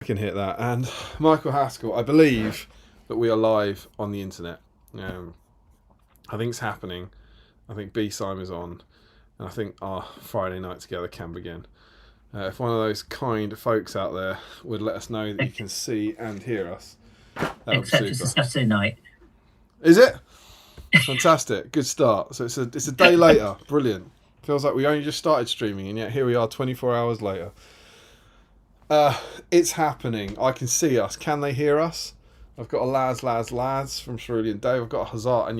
can hit that. And Michael Haskell, I believe that we are live on the internet. I think it's happening. I think BSIME is on. And I think our Friday night together can begin. If one of those kind folks out there would let us know that you can see and hear us, that would be super. It's a Saturday night. Is it? Fantastic. Good start. So it's a day later. Brilliant. Feels like we only just started streaming, and yet here we are 24 hours later. It's happening. I can see us. Can they hear us? I've got a Laz from Cerulean Dave. I've got a Hazard, and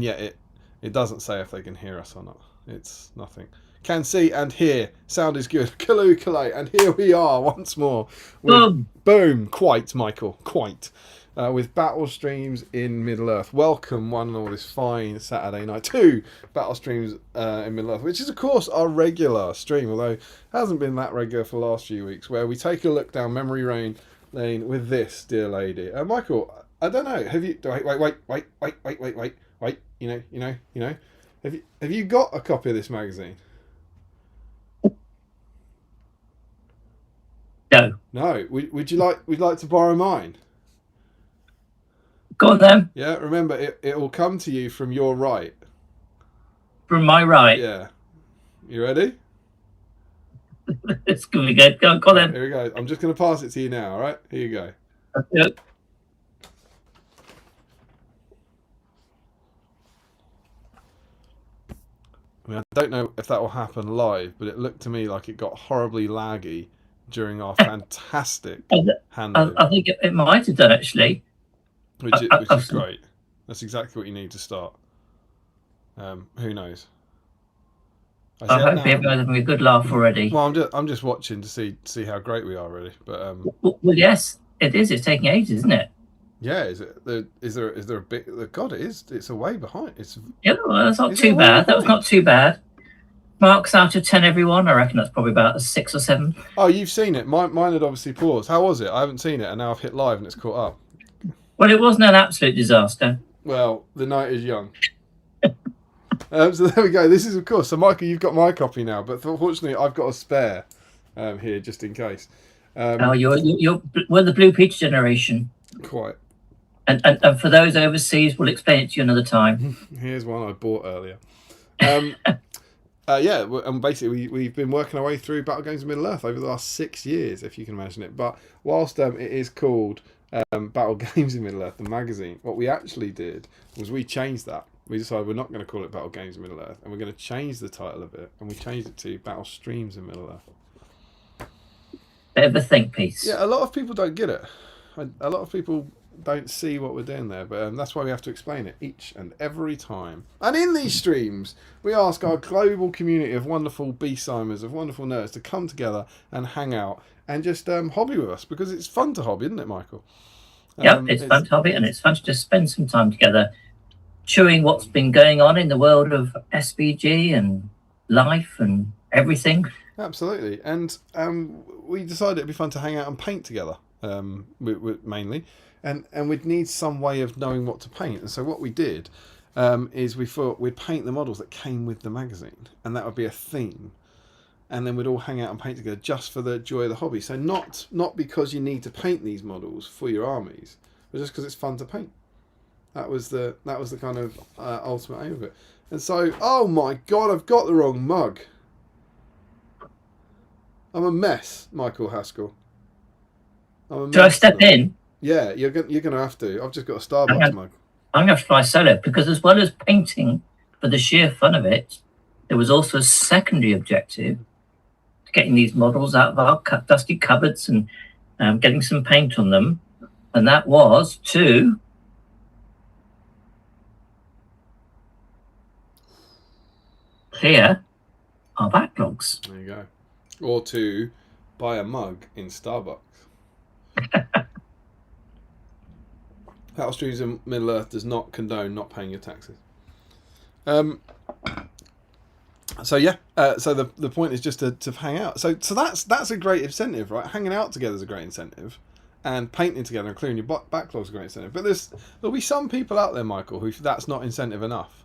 yet it doesn't say if they can hear us or not. It's nothing. Can see and hear. Sound is good. Kaloo Kalay. And here we are once more. With, boom. Quite, Michael. Quite. With battle streams in Middle-earth. Welcome, one and all, this fine Saturday night to battle streams in Middle-earth, which is, of course, our regular stream, although it hasn't been that regular for the last few weeks, where we take a look down memory lane with this dear lady. Michael, I don't know. Have you... Wait. You know. Have you got a copy of this magazine? No. No. Would you like to borrow mine? Go on then. Yeah, remember, it will come to you from your right. From my right? Yeah. You ready? It's going to be good. Go on then. Here we go. I'm just going to pass it to you now, all right? Here you go. Okay. I mean, I don't know if that will happen live, but it looked to me like it got horribly laggy during our fantastic handover. I think it might have done, actually. Which is great. That's exactly what you need to start. Who knows? I hope everyone's having a good laugh already. Well, I'm just watching to see how great we are, really. But well, yes, it is. It's taking ages, isn't it? Yeah. Is there a bit? God, it is. It's a way behind. Well, that's not too bad. That was not too bad. Marks out of 10, everyone. I reckon that's probably about a 6 or 7. Oh, you've seen it. Mine had obviously paused. How was it? I haven't seen it, and now I've hit live and it's caught up. Well, it wasn't an absolute disaster. Well, the night is young. So there we go. This is, of course. So, Michael, you've got my copy now, but fortunately, I've got a spare here just in case. We're the Blue Peach generation. Quite. And for those overseas, we'll explain it to you another time. Here's one I bought earlier. And basically we've been working our way through Battle Games of Middle-earth over the last 6 years, if you can imagine it. But whilst it is called Battle Games in Middle-earth, the magazine, what we actually did was we changed that. We decided we're not going to call it Battle Games in Middle-earth, and we're going to change the title of it, and we changed it to Battle Streams in Middle-earth. Bit of a think piece. Yeah, a lot of people don't get it. A lot of people don't see what we're doing there, but that's why we have to explain it each and every time. And in these streams, we ask our global community of wonderful BSIMers, of wonderful nerds, to come together and hang out and just hobby with us, because it's fun to hobby, isn't it, Michael? Yep, it's fun to hobby, and it's fun to just spend some time together chewing what's been going on in the world of SBG and life and everything. Absolutely. And we decided it'd be fun to hang out and paint together, mainly. And we'd need some way of knowing what to paint. And so what we did is we thought we'd paint the models that came with the magazine, and that would be a theme. And then we'd all hang out and paint together just for the joy of the hobby. So not because you need to paint these models for your armies, but just because it's fun to paint. That was the kind of ultimate aim of it. And so, oh my God, I've got the wrong mug. I'm a mess, Michael Haskell. Do I step in? Yeah, you're gonna have to. I've just got a Starbucks mug. I'm going to fly solo, because as well as painting for the sheer fun of it, there was also a secondary objective to getting these models out of our dusty cupboards and getting some paint on them, and that was to clear our backlogs. There you go. Or to buy a mug in Starbucks. Battle Streams in Middle-earth does not condone not paying your taxes. So the point is just to hang out. So that's a great incentive, right? Hanging out together is a great incentive, and painting together and clearing your backlog is a great incentive. But there'll be some people out there, Michael, who that's not incentive enough.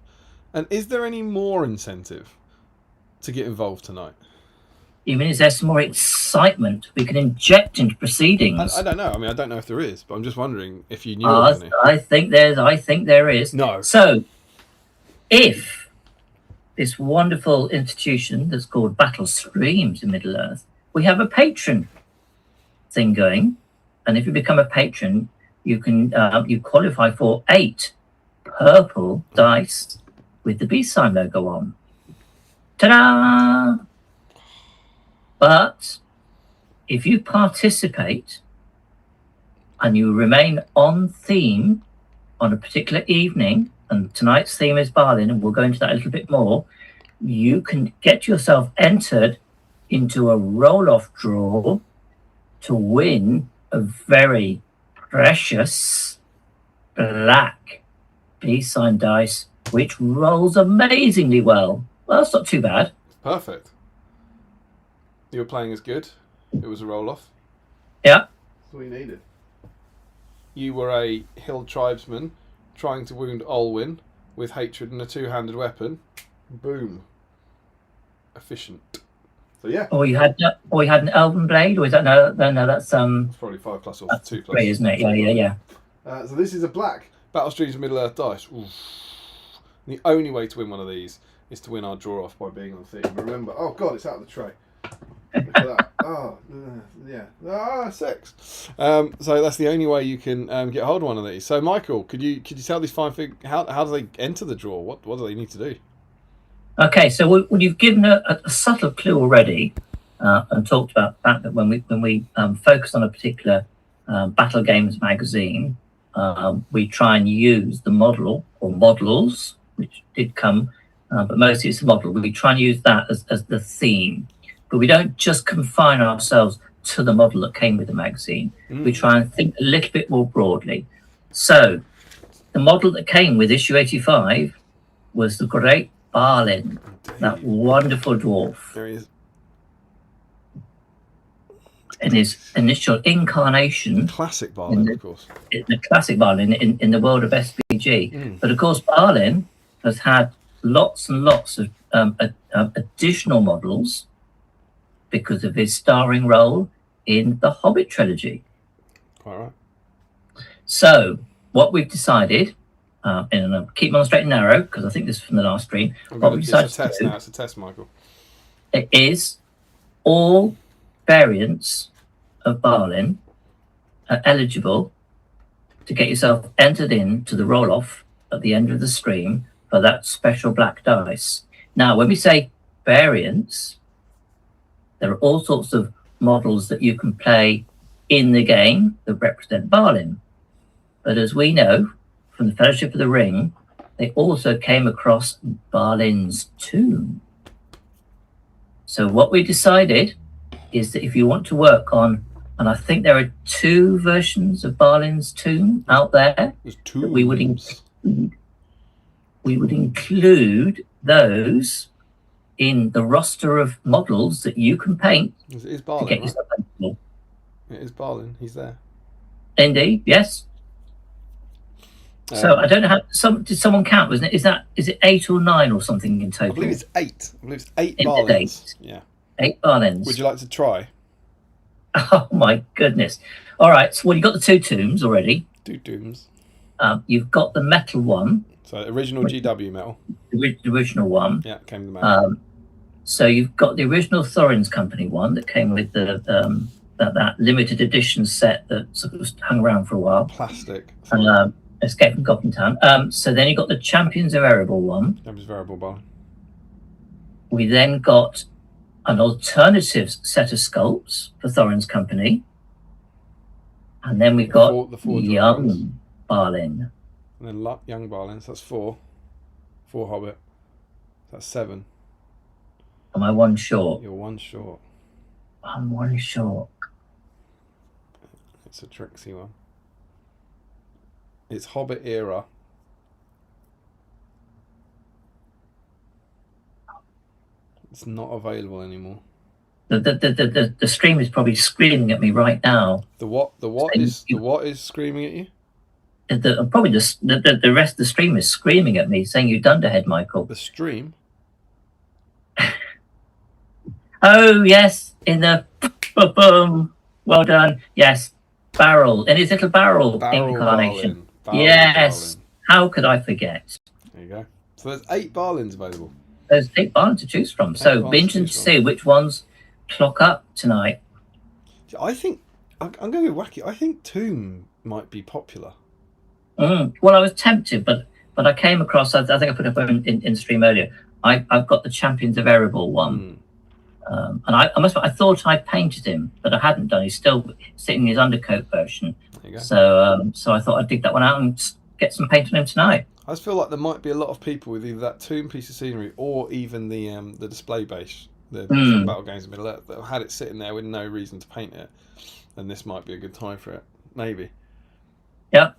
And is there any more incentive to get involved tonight? You mean, is there some more excitement we can inject into proceedings? I don't know. I mean, I don't know if there is, but I'm just wondering if you knew of any. I think there is. No. So, if this wonderful institution that's called Battle Streams in Middle-earth, we have a patron thing going, and if you become a patron, you can you qualify for 8 purple dice with the BSIME logo on. Ta-da! But if you participate, and you remain on theme on a particular evening, and tonight's theme is Balin, and we'll go into that a little bit more, you can get yourself entered into a roll-off draw to win a very precious black BSIME dice, which rolls amazingly well. Well, that's not too bad. Perfect. You were playing as good. It was a roll-off. Yeah. That's all you needed. You were a hill tribesman trying to wound Olwyn with hatred and a two-handed weapon. Boom. Efficient. So yeah. Or you had an elven blade, or is that no? That's It's probably 5+ or 2+. 3, isn't it? Yeah. So this is a black Battle Streams of Middle-earth dice. Oof. The only way to win one of these is to win our draw off by being on theme. Remember, oh god, it's out of the tray. Look at that. Oh, yeah. 6. So that's the only way you can get hold of one of these. So Michael, could you tell these fine things? How do they enter the draw? What do they need to do? Okay, so you've given a subtle clue already, and talked about the fact that when we focus on a particular Battle Games magazine, we try and use the model or models, which did come, but mostly it's a model. We try and use that as the theme, but we don't just confine ourselves to the model that came with the magazine. We try and think a little bit more broadly. So the model that came with issue 85 was the great Balin, that wonderful dwarf. There he is. In his initial incarnation, Classic Balin, of course. The classic Balin in the world of SBG. But of course, Balin has had lots and lots of additional models because of his starring role in the Hobbit trilogy. Quite right. So what we've decided, and I'll keep on straight and narrow because I think this is from the last stream. What we decided it's a test now. It's a test, Michael. It is all variants of Balin are eligible to get yourself entered into the roll-off at the end of the stream for that special black dice. Now, when we say variants, there are all sorts of models that you can play in the game that represent Balin. But as we know from the Fellowship of the Ring, they also came across Balin's tomb. So what we decided is that if you want to work on, and I think there are 2 versions of Balin's tomb out there, There's 2. we would include those in the roster of models that you can paint It is to Balin, get right? yourself eligible. It is Balin. He's there. Indeed, yes. So I don't know how. Did someone count? Wasn't it? Is it 8 or 9 or something in total? I believe it's 8. I believe it's 8 It is Balins. 8. Yeah. 8 Balins. Would you like to try? Oh my goodness! All right. So you got the 2 tombs already. 2 dooms. You've got the metal one, So original GW metal. the original one. Yeah, came with the metal. So you've got the original Thorin's Company one that came with the that limited edition set that sort of hung around for a while. Plastic. Escape from Goblin Town. So then you got the Champions of Erebor one. Champions Variable Balin. We then got an alternative set of sculpts for Thorin's Company. And then we got The four Young dragons. Balin. And then Young Balins. That's 4. 4 Hobbit. That's 7. Am I one short? You're 1 short. I'm one short. It's a tricksy one. It's Hobbit era. It's not available anymore. The stream is probably screaming at me right now. The what is screaming at you? Probably the rest of the stream is screaming at me, saying you're dunderhead, Michael. The stream? Oh yes, in the boom. Well done. Yes, barrel in his little barrel incarnation. Balin. Yes. Balin. How could I forget? There you go. So there's 8 Balins available. There's 8 Balins to choose from. So be interesting to see which ones clock up tonight. I think I'm going to go wacky. I think Tomb might be popular. Well, I was tempted, but I came across. I think I put up in the stream earlier. I've got the Champions of Erebor one, and I thought I painted him, but I hadn't done. He's still sitting in his undercoat version. There you go. So I thought I'd dig that one out and get some paint on him tonight. I just feel like there might be a lot of people with either that tomb piece of scenery or even the display base, from Battle Games of Middle Earth, that have had it sitting there with no reason to paint it, and this might be a good time for it. Maybe. Yep.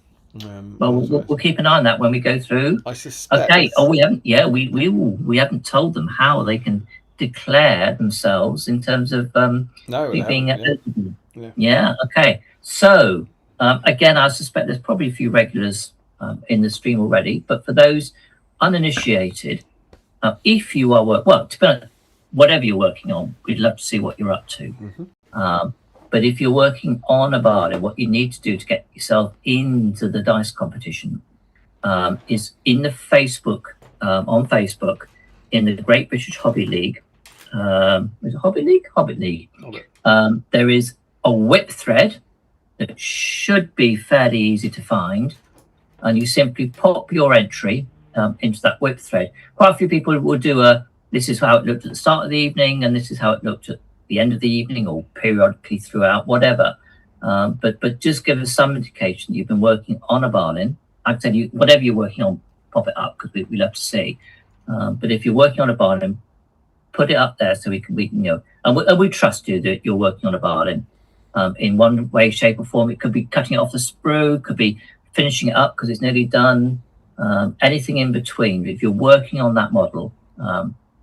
Well, we'll keep an eye on that when we go through. I suspect. Okay. Oh, we haven't. Yeah, we haven't told them how they can declare themselves in terms of being eligible. Yeah. Okay. So again, I suspect there's probably a few regulars in the stream already, but for those uninitiated, if you are whatever you're working on, we'd love to see what you're up to. But if you're working on a Balin, what you need to do to get yourself into the dice competition is in the Facebook, on Facebook, in the Great British Hobby League. Is it Hobby League? Hobbit League. There is a whip thread that should be fairly easy to find, and you simply pop your entry into that whip thread. Quite a few people will do this is how it looked at the start of the evening, and this is how it looked at the end of the evening, or periodically throughout, whatever. But just give us some indication you've been working on a Balin. I'd tell you, whatever you're working on, pop it up, because we love to see. But if you're working on a Balin, put it up there so we can and we trust you that you're working on a Balin in one way, shape, or form. It could be cutting it off the sprue, could be finishing it up because it's nearly done. Anything in between. If you're working on that model,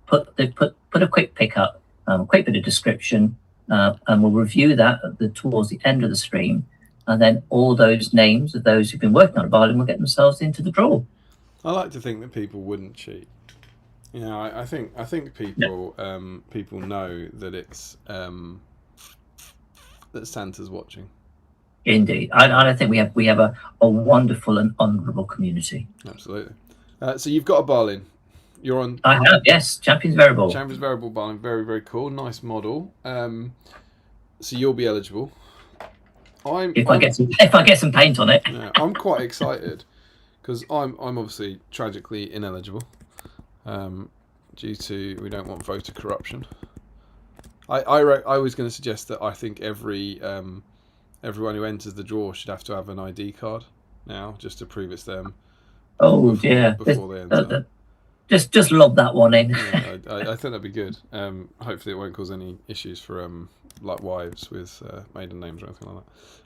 put a quick pick up. A quick bit of description, and we'll review that towards the end of the stream, and then all those names of those who've been working on a Balin will get themselves into the draw. I like to think that people wouldn't cheat. I think people people know that it's that Santa's watching. Indeed, I think we have a wonderful and honourable community. Absolutely. So you've got a Balin. You're on. I have, yes. Champions Variable. Champions Variable Balin, very, very cool. Nice model. So you'll be eligible. If I get some paint on it. Yeah, I'm quite excited because I'm obviously tragically ineligible due to we don't want voter corruption. I was going to suggest that I think everyone who enters the draw should have to have an ID card now, just to prove it's them. Oh before they enter. Just lob that one in. Yeah, I think that'd be good. Hopefully, it won't cause any issues for like wives with maiden names or anything like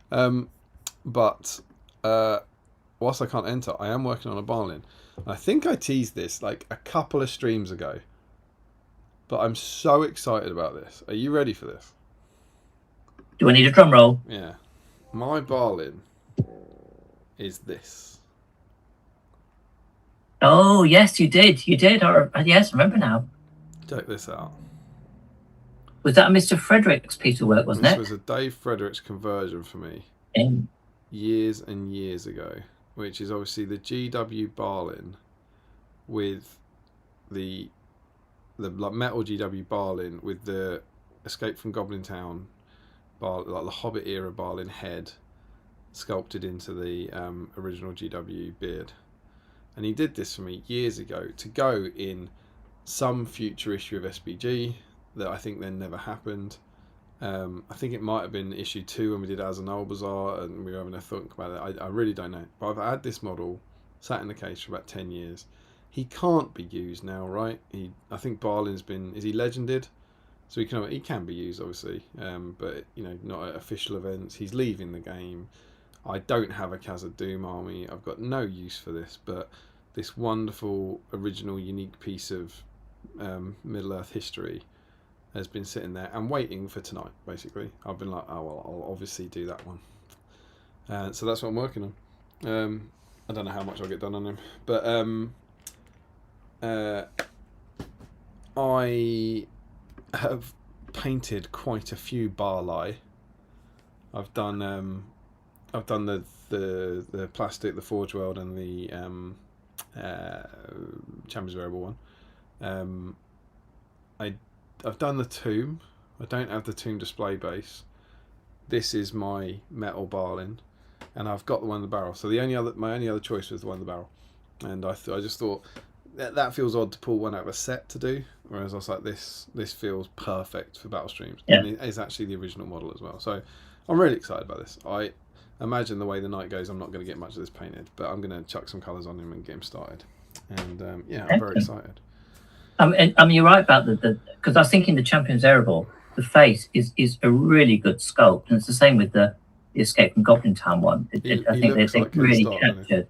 that. But whilst I can't enter, I am working on a Balin. I think I teased this like a couple of streams ago, but I'm so excited about this. Are you ready for this? Do I need a drum roll? Yeah, my Balin is this. Oh, yes, you did. Yes, I remember now. Check this out. Was that a Mr. Frederick's piece of work, wasn't it? This was a Dave Fredericks conversion for me years and years ago, which is obviously the GW Balin with the like metal GW Balin with the Escape from Goblin Town, like the Hobbit era Balin head sculpted into the original GW beard. And he did this for me years ago to go in some future issue of SBG that I think then never happened. I think it might have been issue 2 when we did As an Old Bazaar and we were having a think about it. I really don't know. But I've had this model sat in the case for about 10 years. He can't be used now, right? I think Balin's is he legended? So he can be used, obviously. But, not at official events. He's leaving the game. I don't have a Khazad Doom army. I've got no use for this, but this wonderful, original, unique piece of Middle-earth history has been sitting there and waiting for tonight, basically. I've been like, oh, well, I'll obviously do that one. So that's what I'm working on. I don't know how much I'll get done on him, but I have painted quite a few Balai. I've done the plastic, the Forge World, and the Champions Variable one. I've done the tomb. I don't have the tomb display base. This is my metal Balin, and I've got the one in the barrel. So my only other choice was the one in the barrel, and I just thought that feels odd to pull one out of a set to do. Whereas I was like, this feels perfect for battle streams, and it's actually the original model as well. So I'm really excited about this. imagine the way the night goes, I'm not going to get much of this painted, but I'm going to chuck some colours on him and get him started. And yeah, I'm very excited. I mean, you're right about the because I was thinking the Champion's Erebor, the face is a really good sculpt, and it's the same with the Escape from Goblin Town one. I think they like really captured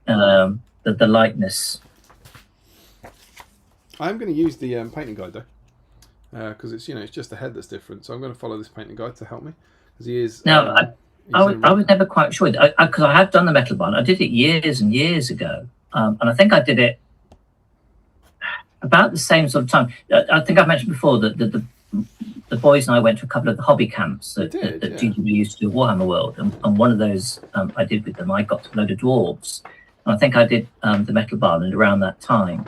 the likeness. I am going to use the painting guide though, because it's it's just the head that's different. So I'm going to follow this painting guide to help me, because he is. Now, I was never quite sure because I have done the metal one. I did it years and years ago, and I think I did it about the same sort of time. I think I mentioned before that the boys and I went to a couple of the hobby camps that GW used to do Warhammer World, and one of those I did with them. I got a load of dwarves, and I think I did the metal Balin around that time.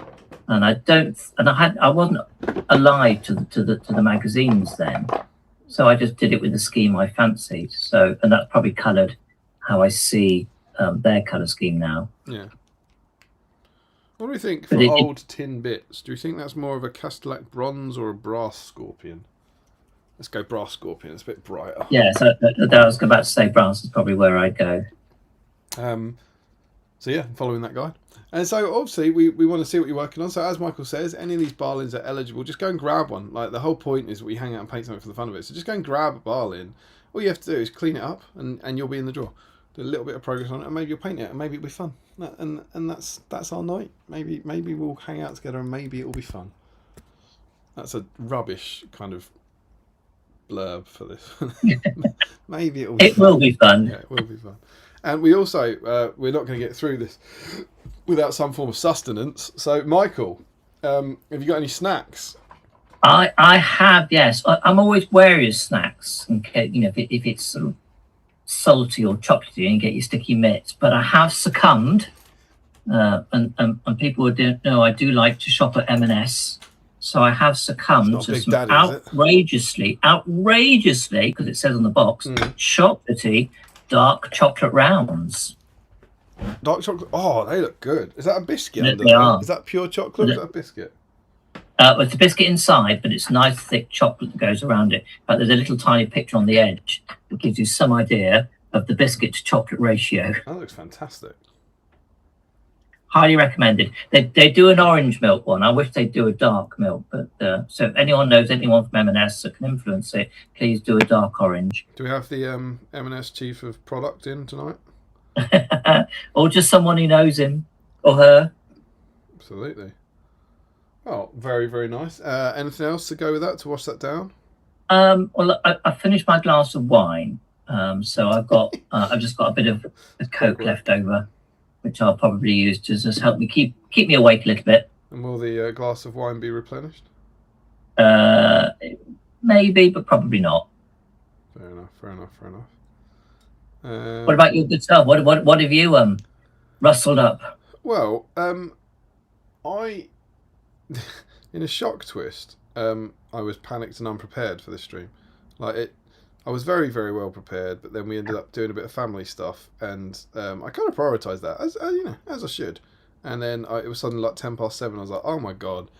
And I wasn't alive to the magazines then, so I just did it with the scheme I fancied. So, and that's probably coloured how I see their colour scheme now. Yeah. What do we think for old tin bits? Do you think that's more of a Castellac bronze or a brass scorpion? Let's go brass scorpion. It's a bit brighter. Yeah, so I was about to say brass is probably where I'd go. So yeah, following that guide. And so obviously we want to see what you're working on. So as Michael says, any of these Balins are eligible. Just go and grab one. Like the whole point is we hang out and paint something for the fun of it. So just go and grab a Balin. All you have to do is clean it up and you'll be in the draw. Do a little bit of progress on it and maybe you'll paint it and maybe it'll be fun. And that's our night. Maybe we'll hang out together and maybe it'll be fun. That's a rubbish kind of blurb for this. Maybe it'll be fun. Will be fun. Yeah, it will be fun. And we also, we're not going to get through this without some form of sustenance. So, Michael, have you got any snacks? I have, yes. I'm always wary of snacks, in case, if it's sort of salty or chocolatey and you get your sticky mitts. But I have succumbed, and people who don't know, I do like to shop at M&S. So I have succumbed to some outrageously, because it says on the box, chocolatey dark chocolate rounds. Dark chocolate. Oh, they look good. Is that a biscuit? They are. Is that pure chocolate? Or is that a biscuit? It's a biscuit inside, but it's nice thick chocolate that goes around it. But there's a little tiny picture on the edge that gives you some idea of the biscuit to chocolate ratio. That looks fantastic. Highly recommended. They do an orange milk one. I wish they'd do a dark milk, but so if anyone knows anyone from M&S that can influence it, please do a dark orange. Do we have the M&S chief of product in tonight? Or just someone who knows him or her. Absolutely. Oh, very, very nice. Anything else to go with that, to wash that down? Well, I finished my glass of wine, so I've just got a bit of a Coke left over, which I'll probably use to just help me keep me awake a little bit. And will the glass of wine be replenished? Maybe, but probably not. Fair enough. What about your good stuff? What have you rustled up? Well, I in a shock twist, I was panicked and unprepared for this stream. I was very, very well prepared, but then we ended up doing a bit of family stuff, and I kind of prioritised that as I should. And then it was suddenly like 7:10. I was like, oh my god,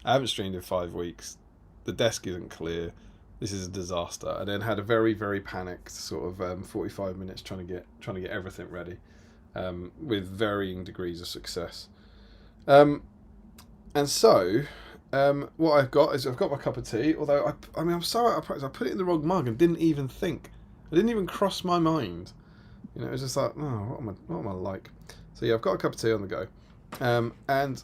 I haven't streamed in 5 weeks. The desk isn't clear. This is a disaster. And then had a very, very panicked sort of 45 minutes trying to get everything ready, with varying degrees of success. And so. What I've got is I've got my cup of tea, although I'm so out of practice. I put it in the wrong mug and didn't even think. It didn't even cross my mind. It was just like, oh, what am I like? So yeah, I've got a cup of tea on the go. And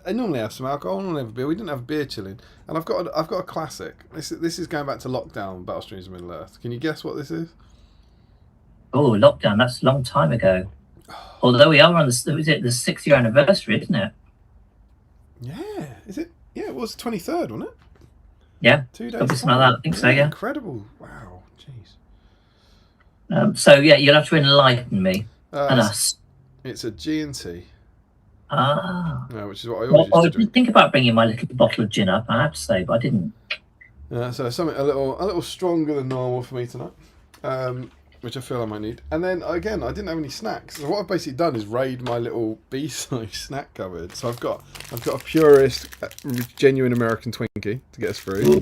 I normally have some alcohol, I normally have a beer. We didn't have beer chilling. And I've got a classic. This is going back to lockdown, Battle Streams of Middle-earth. Can you guess what this is? Oh, lockdown, that's a long time ago. Although we are on the 6th-year anniversary, isn't it? Yeah, is it? Yeah, it was the 23rd, wasn't it? Yeah, 2 days. Something like that. I think so. Yeah. Incredible! Wow, jeez. So yeah, you'll have to enlighten me and us. It's a G&T. Ah. Which is what I always used to I drink. did think about bringing my little bottle of gin up. I have to say, but I didn't. So something a little stronger than normal for me tonight, which I feel I might need. And then again, I didn't have any snacks. So what I've basically done is raid my little BSIME snack cupboard. So I've got a purist, genuine American Twinkie to get us through.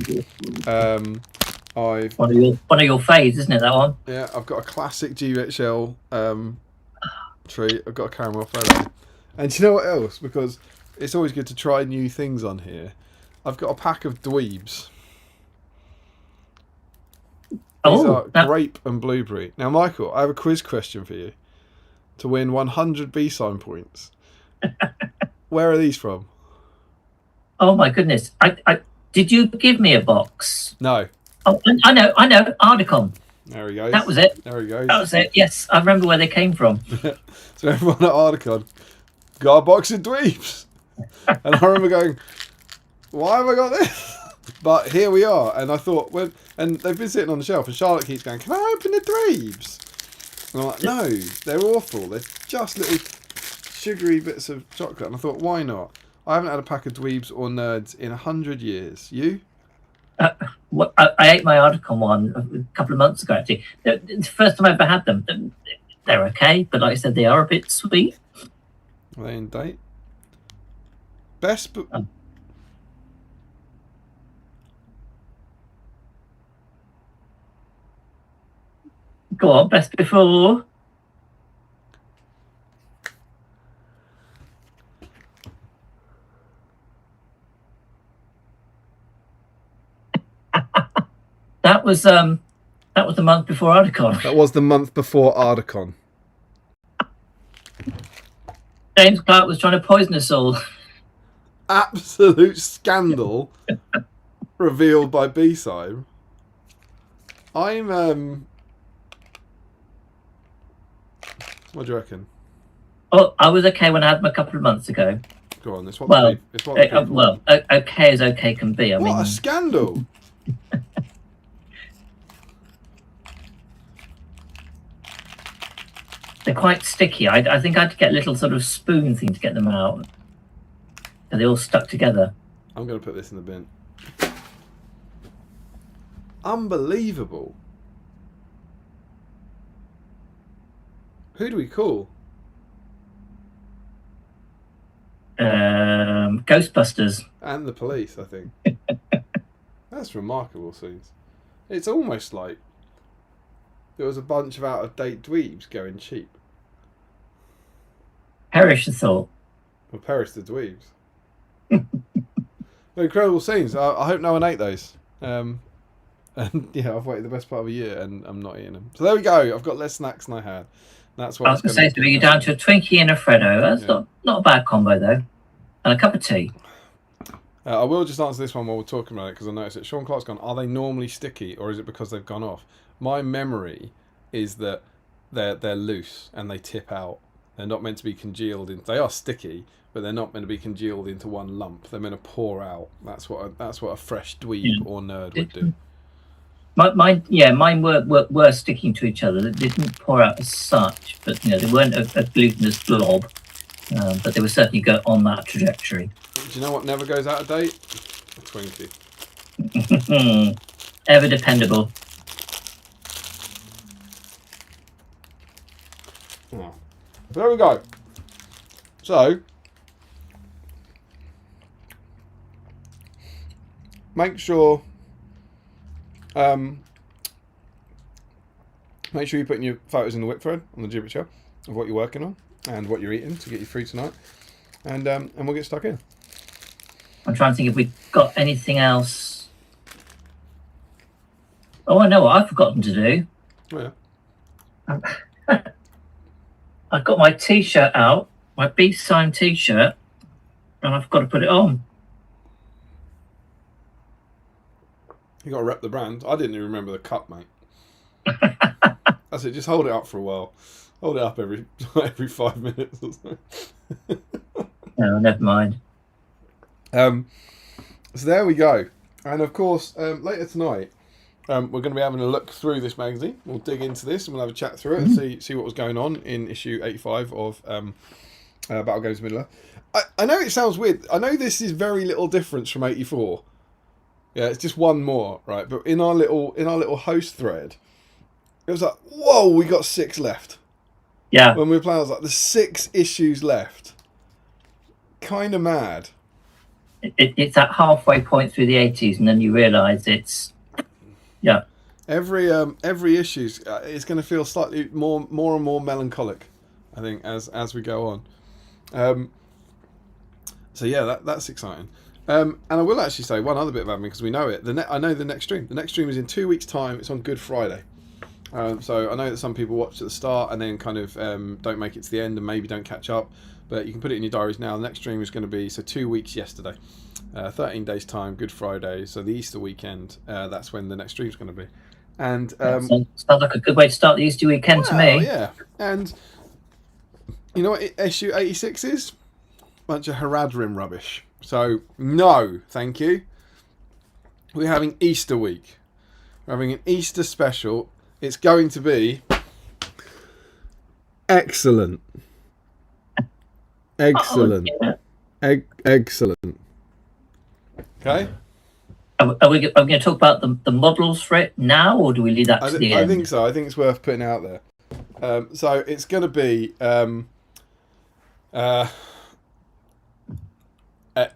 I've One of your faves, isn't it? That one. I've got a classic GHL treat. I've got a caramel fellow, and do you know what else? Because it's always good to try new things on here. I've got a pack of dweebs. These are grape and blueberry. Now, Michael, I have a quiz question for you. To win 100 BSIME points. Where are these from? Oh my goodness! Did you give me a box? No. Oh, I know. Ardicon. There he goes. That was it. There he goes. That was it. Yes, I remember where they came from. So everyone at Ardicon got a box of dweebs. And I remember going, why have I got this? But here we are. And I thought, and they've been sitting on the shelf, and Charlotte keeps going, can I open the dweebs? And I'm like, no, they're awful. They're just little sugary bits of chocolate. And I thought, why not? I haven't had a pack of dweebs or nerds in 100 years. You? I ate my Ardicon one a couple of months ago, actually. It's the first time I ever had them. They're okay, but like I said, they are a bit sweet. Are they in date? Best... Go on, best before. That was the month before Ardicon. That was the month before Ardicon. James Clark was trying to poison us all. Absolute scandal revealed by BSIME. I'm what do you reckon? Oh, I was okay when I had them a couple of months ago. Go on, it's what okay as okay can be. I mean, a scandal! They're quite sticky. I think I had to get a little sort of spoon thing to get them out. And they all stuck together. I'm going to put this in the bin. Unbelievable. Who do we call? Ghostbusters. And the police, I think. That's remarkable scenes. It's almost like there was a bunch of out-of-date dweebs going cheap. Perish the thought. Well, perish the dweebs. Incredible scenes. I hope no one ate those. And yeah, I've waited the best part of a year and I'm not eating them. So there we go. I've got less snacks than I had. That's what I was going to say, to bring you down to a Twinkie and a Freddo. That's not a bad combo, though. And a cup of tea. I will just answer this one while we're talking about it, because I noticed that Sean Clark's gone, are they normally sticky, or is it because they've gone off? My memory is that they're loose and they tip out. They're not meant to be congealed. They are sticky, but they're not meant to be congealed into one lump. They're meant to pour out. That's what a fresh dweeb or nerd would do. Mine were sticking to each other. They didn't pour out as such, but they weren't a glutinous blob. But they were certainly go on that trajectory. Do you know what never goes out of date? A Twinkie. Ever dependable. Oh. There we go. So, make sure you're putting your photos in the whip thread on the Gibbet show of what you're working on and what you're eating to get you through tonight, and we'll get stuck in. I'm trying to think if we've got anything else. Oh, I know what I've forgotten to do. Oh, yeah. I've got my T-shirt out, my BSIME T-shirt, and I've got to put it on. You got to rep the brand. I didn't even remember the cup, mate. That's it. Just hold it up for a while. Hold it up every 5 minutes or so. No, never mind. So there we go. And of course, later tonight, we're going to be having a look through this magazine. We'll dig into this and we'll have a chat through it and see what was going on in issue 85 of Battle Games Middle Earth. I know it sounds weird. I know this is very little difference from 84. Yeah, it's just one more, right? But in our little host thread, it was like, whoa, we got 6 left. Yeah. When we were playing, I was like, there's 6 issues left. Kind of mad. It's that halfway point through the 80s, and then you realise it's Yeah. Every issue is going to feel slightly more and more melancholic, I think, as we go on. So yeah, that's exciting. And I will actually say one other bit of admin because we know it. I know the next stream. The next stream is in 2 weeks' time. It's on Good Friday. So I know that some people watch at the start and then kind of don't make it to the end and maybe don't catch up. But you can put it in your diaries now. The next stream is going to be 2 weeks yesterday, 13 days time, Good Friday. So the Easter weekend. That's when the next stream is going to be. And sounds like a good way to start the Easter weekend to me. Yeah, and you know what issue 86 is? Bunch of Haradrim rubbish. So no, thank you. We're having Easter week. We're having an Easter special. It's going to be excellent. Excellent. Oh, yeah. Excellent. Okay. Are we going to talk about the models for it now, or do we leave that to the end? I think so. I think it's worth putting out there. So it's going to be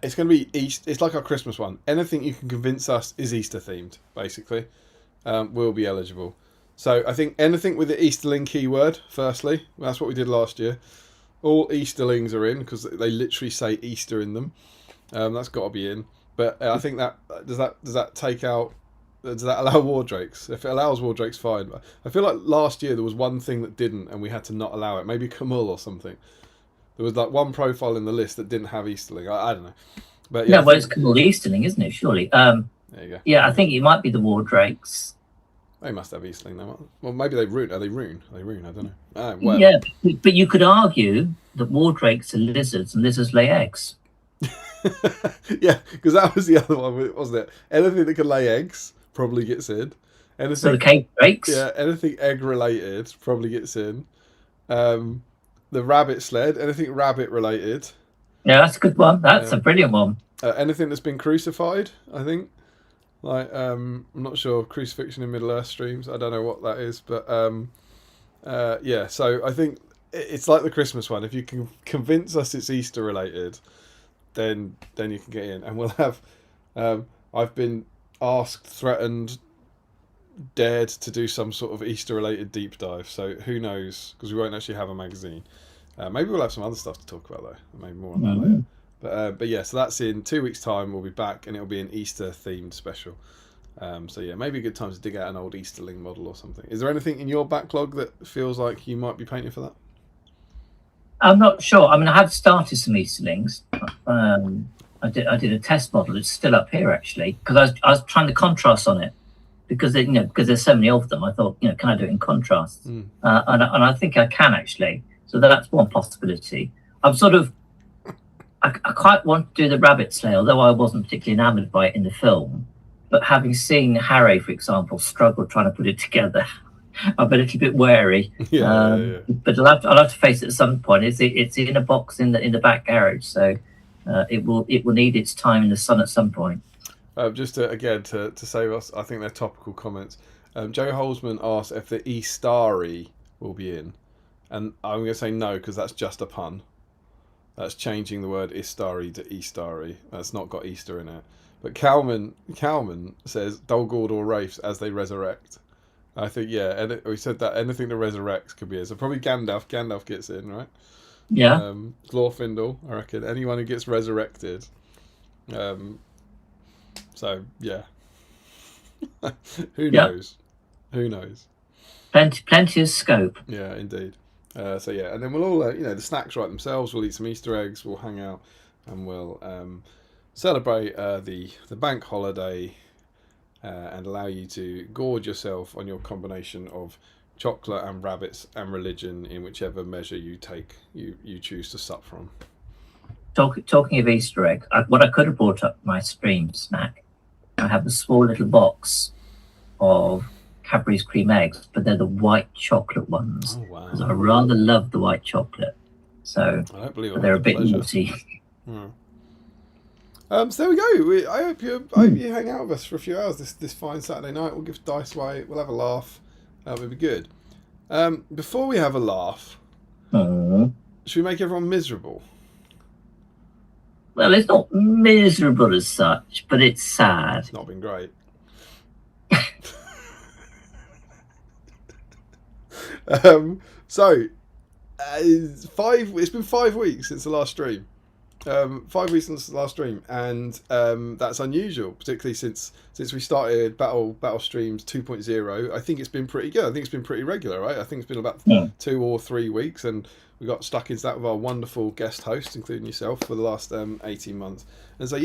it's going to be Easter. It's like our Christmas one. Anything you can convince us is Easter themed, basically, will be eligible. So I think anything with the Easterling keyword, firstly, that's what we did last year. All Easterlings are in because they literally say Easter in them. That's got to be in. But I think that does that take out? Does that allow Wardrakes? If it allows Wardrakes, fine. I feel like last year there was one thing that didn't, and we had to not allow it. Maybe Camille or something. There was like one profile in the list that didn't have Easterling. I don't know. But yeah, well, it's called Easterling, isn't it? Surely. There you go. Yeah, I think it might be the Wardrakes. They must have Easterling. Well, maybe they rune. Are they rune? Are they rune? I don't know. Well. Yeah, but you could argue that Wardrakes are lizards and lizards lay eggs. Yeah, because that was the other one, wasn't it? Anything that can lay eggs probably gets in. Anything, so the cave drakes. Yeah, anything egg related probably gets in. The rabbit sled, anything rabbit related. Yeah, that's a good one. That's a brilliant one. Anything that's been crucified, I think. Like, I'm not sure, crucifixion in Middle Earth streams. I don't know what that is, but yeah. So I think it's like the Christmas one. If you can convince us it's Easter related, then you can get in, and we'll have. I've been asked, threatened, dared to do some sort of Easter related deep dive. So who knows? Because we won't actually have a magazine. Maybe we'll have some other stuff to talk about though. Maybe more on that later. But yeah, so that's in 2 weeks' time. We'll be back, and it'll be an Easter themed special. So yeah, maybe a good time to dig out an old Easterling model or something. Is there anything in your backlog that feels like you might be painting for that? I'm not sure. I mean, I have started some Easterlings. I did a test model. It's still up here actually because I was trying the contrast on it because because there's so many of them. I thought can I do it in contrast? And I think I can actually. So that's one possibility. I'm sort of. I quite want to do the rabbit sleigh, although I wasn't particularly enamoured by it in the film. But having seen Harry, for example, struggle trying to put it together, I'm a little bit wary. Yeah. But I'll have to face it at some point. It's in a box in the back garage, so it will need its time in the sun at some point. Just to save us, I think they're topical comments. Joe Holzman asked if the Eastari will be in, and I'm going to say no because that's just a pun. That's changing the word Istari to Eastari. That's not got Easter in it. But Calman says Dulgord or Wraiths as they resurrect. I think, yeah, and we said that anything that resurrects could be in. So probably Gandalf. Gandalf gets in, right? Yeah. Glorfindel, I reckon. Anyone who gets resurrected. So, yeah. Who knows? Who knows? Plenty of scope. Yeah, indeed. So yeah, and then we'll all, the snacks write themselves. We'll eat some Easter eggs. We'll hang out, and we'll celebrate the bank holiday, and allow you to gorge yourself on your combination of chocolate and rabbits and religion in whichever measure you choose to sup from. Talking of Easter egg, what I could have brought up my stream snack. I have a small little box of Cadbury's cream eggs, but they're the white chocolate ones. Oh, wow. Because I rather love the white chocolate. So I don't believe they're a bit naughty. So there we go. I hope you hang out with us for a few hours this fine Saturday night. We'll give dice away. We'll have a laugh. It'll be good. Before we have a laugh, should we make everyone miserable? Well, it's not miserable as such, but it's sad. It's not been great. So it's been 5 weeks since the last stream. 5 weeks since the last stream, and that's unusual, particularly since we started battle streams 2.0. I think it's been pretty good. I think it's been pretty regular, right? I think it's been about 2 or 3 weeks, and we got stuck into that with our wonderful guest hosts, including yourself, for the last 18 months. And so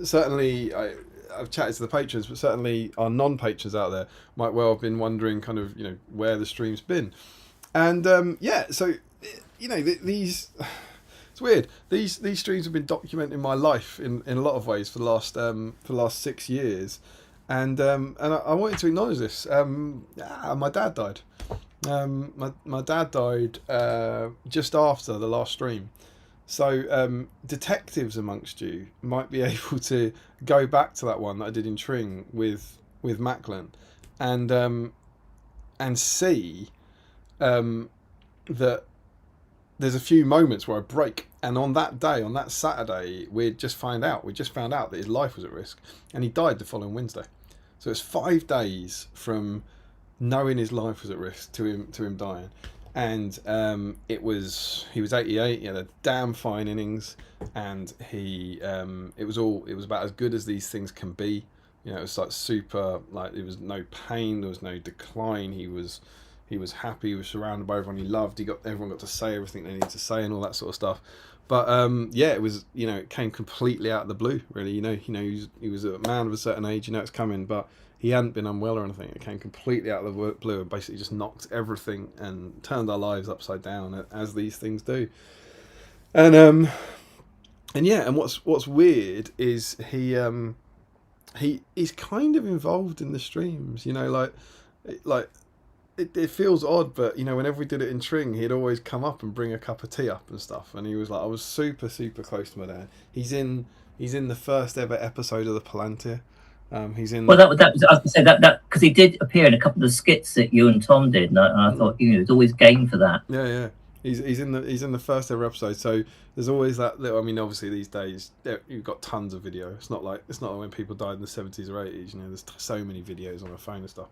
certainly I've chatted to the patrons, but certainly our non-patrons out there might well have been wondering kind of where the stream's been. And so these. It's weird. These streams have been documenting my life in a lot of ways for the last 6 years, and I wanted to acknowledge this. My dad died. My dad died just after the last stream. So detectives amongst you might be able to go back to that one that I did in Tring with Macklin, and see that there's a few moments where I break, and on that day, on that Saturday, we just found out that his life was at risk, and he died the following Wednesday. So it's 5 days from knowing his life was at risk to him dying, and he was 88. He had a damn fine innings, and it was about as good as these things can be. It was like super, like there was no pain, there was no decline. He was happy. He was surrounded by everyone he loved. Everyone got to say everything they needed to say and all that sort of stuff. But it was it came completely out of the blue. Really, he was a man of a certain age. It's coming, but he hadn't been unwell or anything. It came completely out of the blue and basically just knocked everything and turned our lives upside down, as these things do. And what's weird is he's kind of involved in the streams. It feels odd, but whenever we did it in Tring, he'd always come up and bring a cup of tea up and stuff, and he was like, I was super close to my dad. He's in the first ever episode of the Palantir. He's in. Well, that was I was going to say that because he did appear in a couple of the skits that you and Tom did, and I thought it was always game for that. Yeah. He's in the first ever episode, so there's always that little. I mean, obviously these days you've got tons of video. It's not like when people died in the 70s or 80s. There's so many videos on my phone and stuff.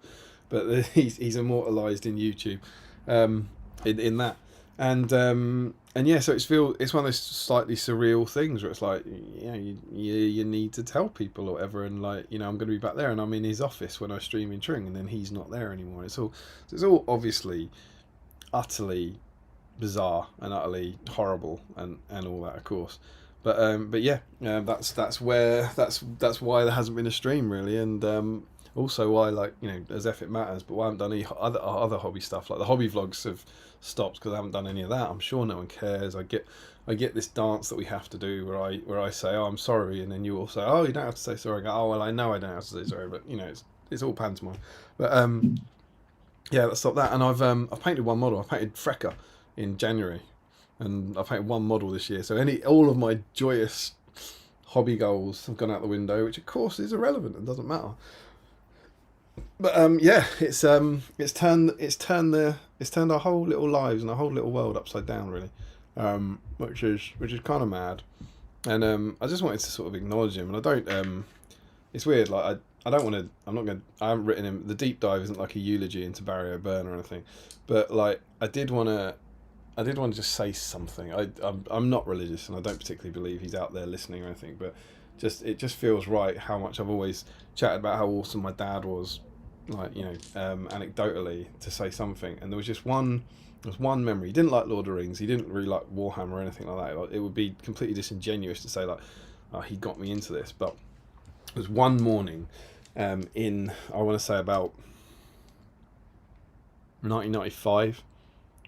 But he's immortalised in YouTube, in that, so it's one of those slightly surreal things where it's like you need to tell people or whatever, and I'm going to be back there, and I'm in his office when I stream in Tring, and then he's not there anymore. It's all obviously utterly bizarre and utterly horrible and all that, of course. But that's why there hasn't been a stream really, and also why, as if it matters, but why I haven't done any other hobby stuff. Like the hobby vlogs have stopped because I haven't done any of that. I'm sure no one cares. I get this dance that we have to do where I say, oh, I'm sorry, and then you all say, oh, you don't have to say sorry. I go, oh, well, I know I don't have to say sorry, but it's all pantomime. But let's stop that. And I've painted one model. I painted Frecker in January, and I painted one model this year. So all of my joyous hobby goals have gone out the window, which of course is irrelevant and doesn't matter. But it's turned our whole little lives and our whole little world upside down, really, which is kind of mad. And I just wanted to sort of acknowledge him, and I don't. It's weird, like I don't want to. I haven't written him. The deep dive isn't like a eulogy into Barry O'Byrne or anything, but like I did want to just say something. I'm not religious, and I don't particularly believe he's out there listening or anything, but it just feels right how much I've always chatted about how awesome my dad was, anecdotally, to say something. And there was one memory. He didn't like Lord of the Rings, he didn't really like Warhammer or anything like that. It would be completely disingenuous to say he got me into this. But it was one morning in, I want to say, about 1995,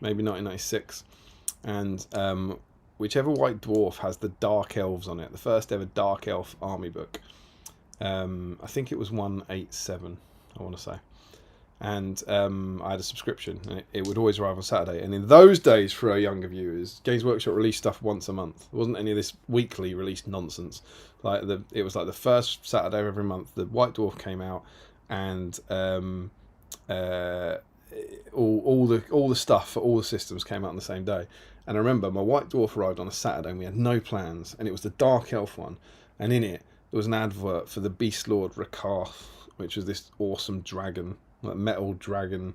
maybe 1996, and whichever white dwarf has the Dark Elves on it, the first ever Dark Elf army book. I think it was 187, I want to say. And I had a subscription, and it would always arrive on Saturday. And in those days, for our younger viewers, Games Workshop released stuff once a month. There wasn't any of this weekly released nonsense. It was like the first Saturday of every month, the White Dwarf came out, and all the stuff for all the systems came out on the same day. And I remember my White Dwarf arrived on a Saturday, and we had no plans, and it was the Dark Elf one, and in it there was an advert for the Beast Lord Rakarth, which was this awesome dragon, like metal dragon,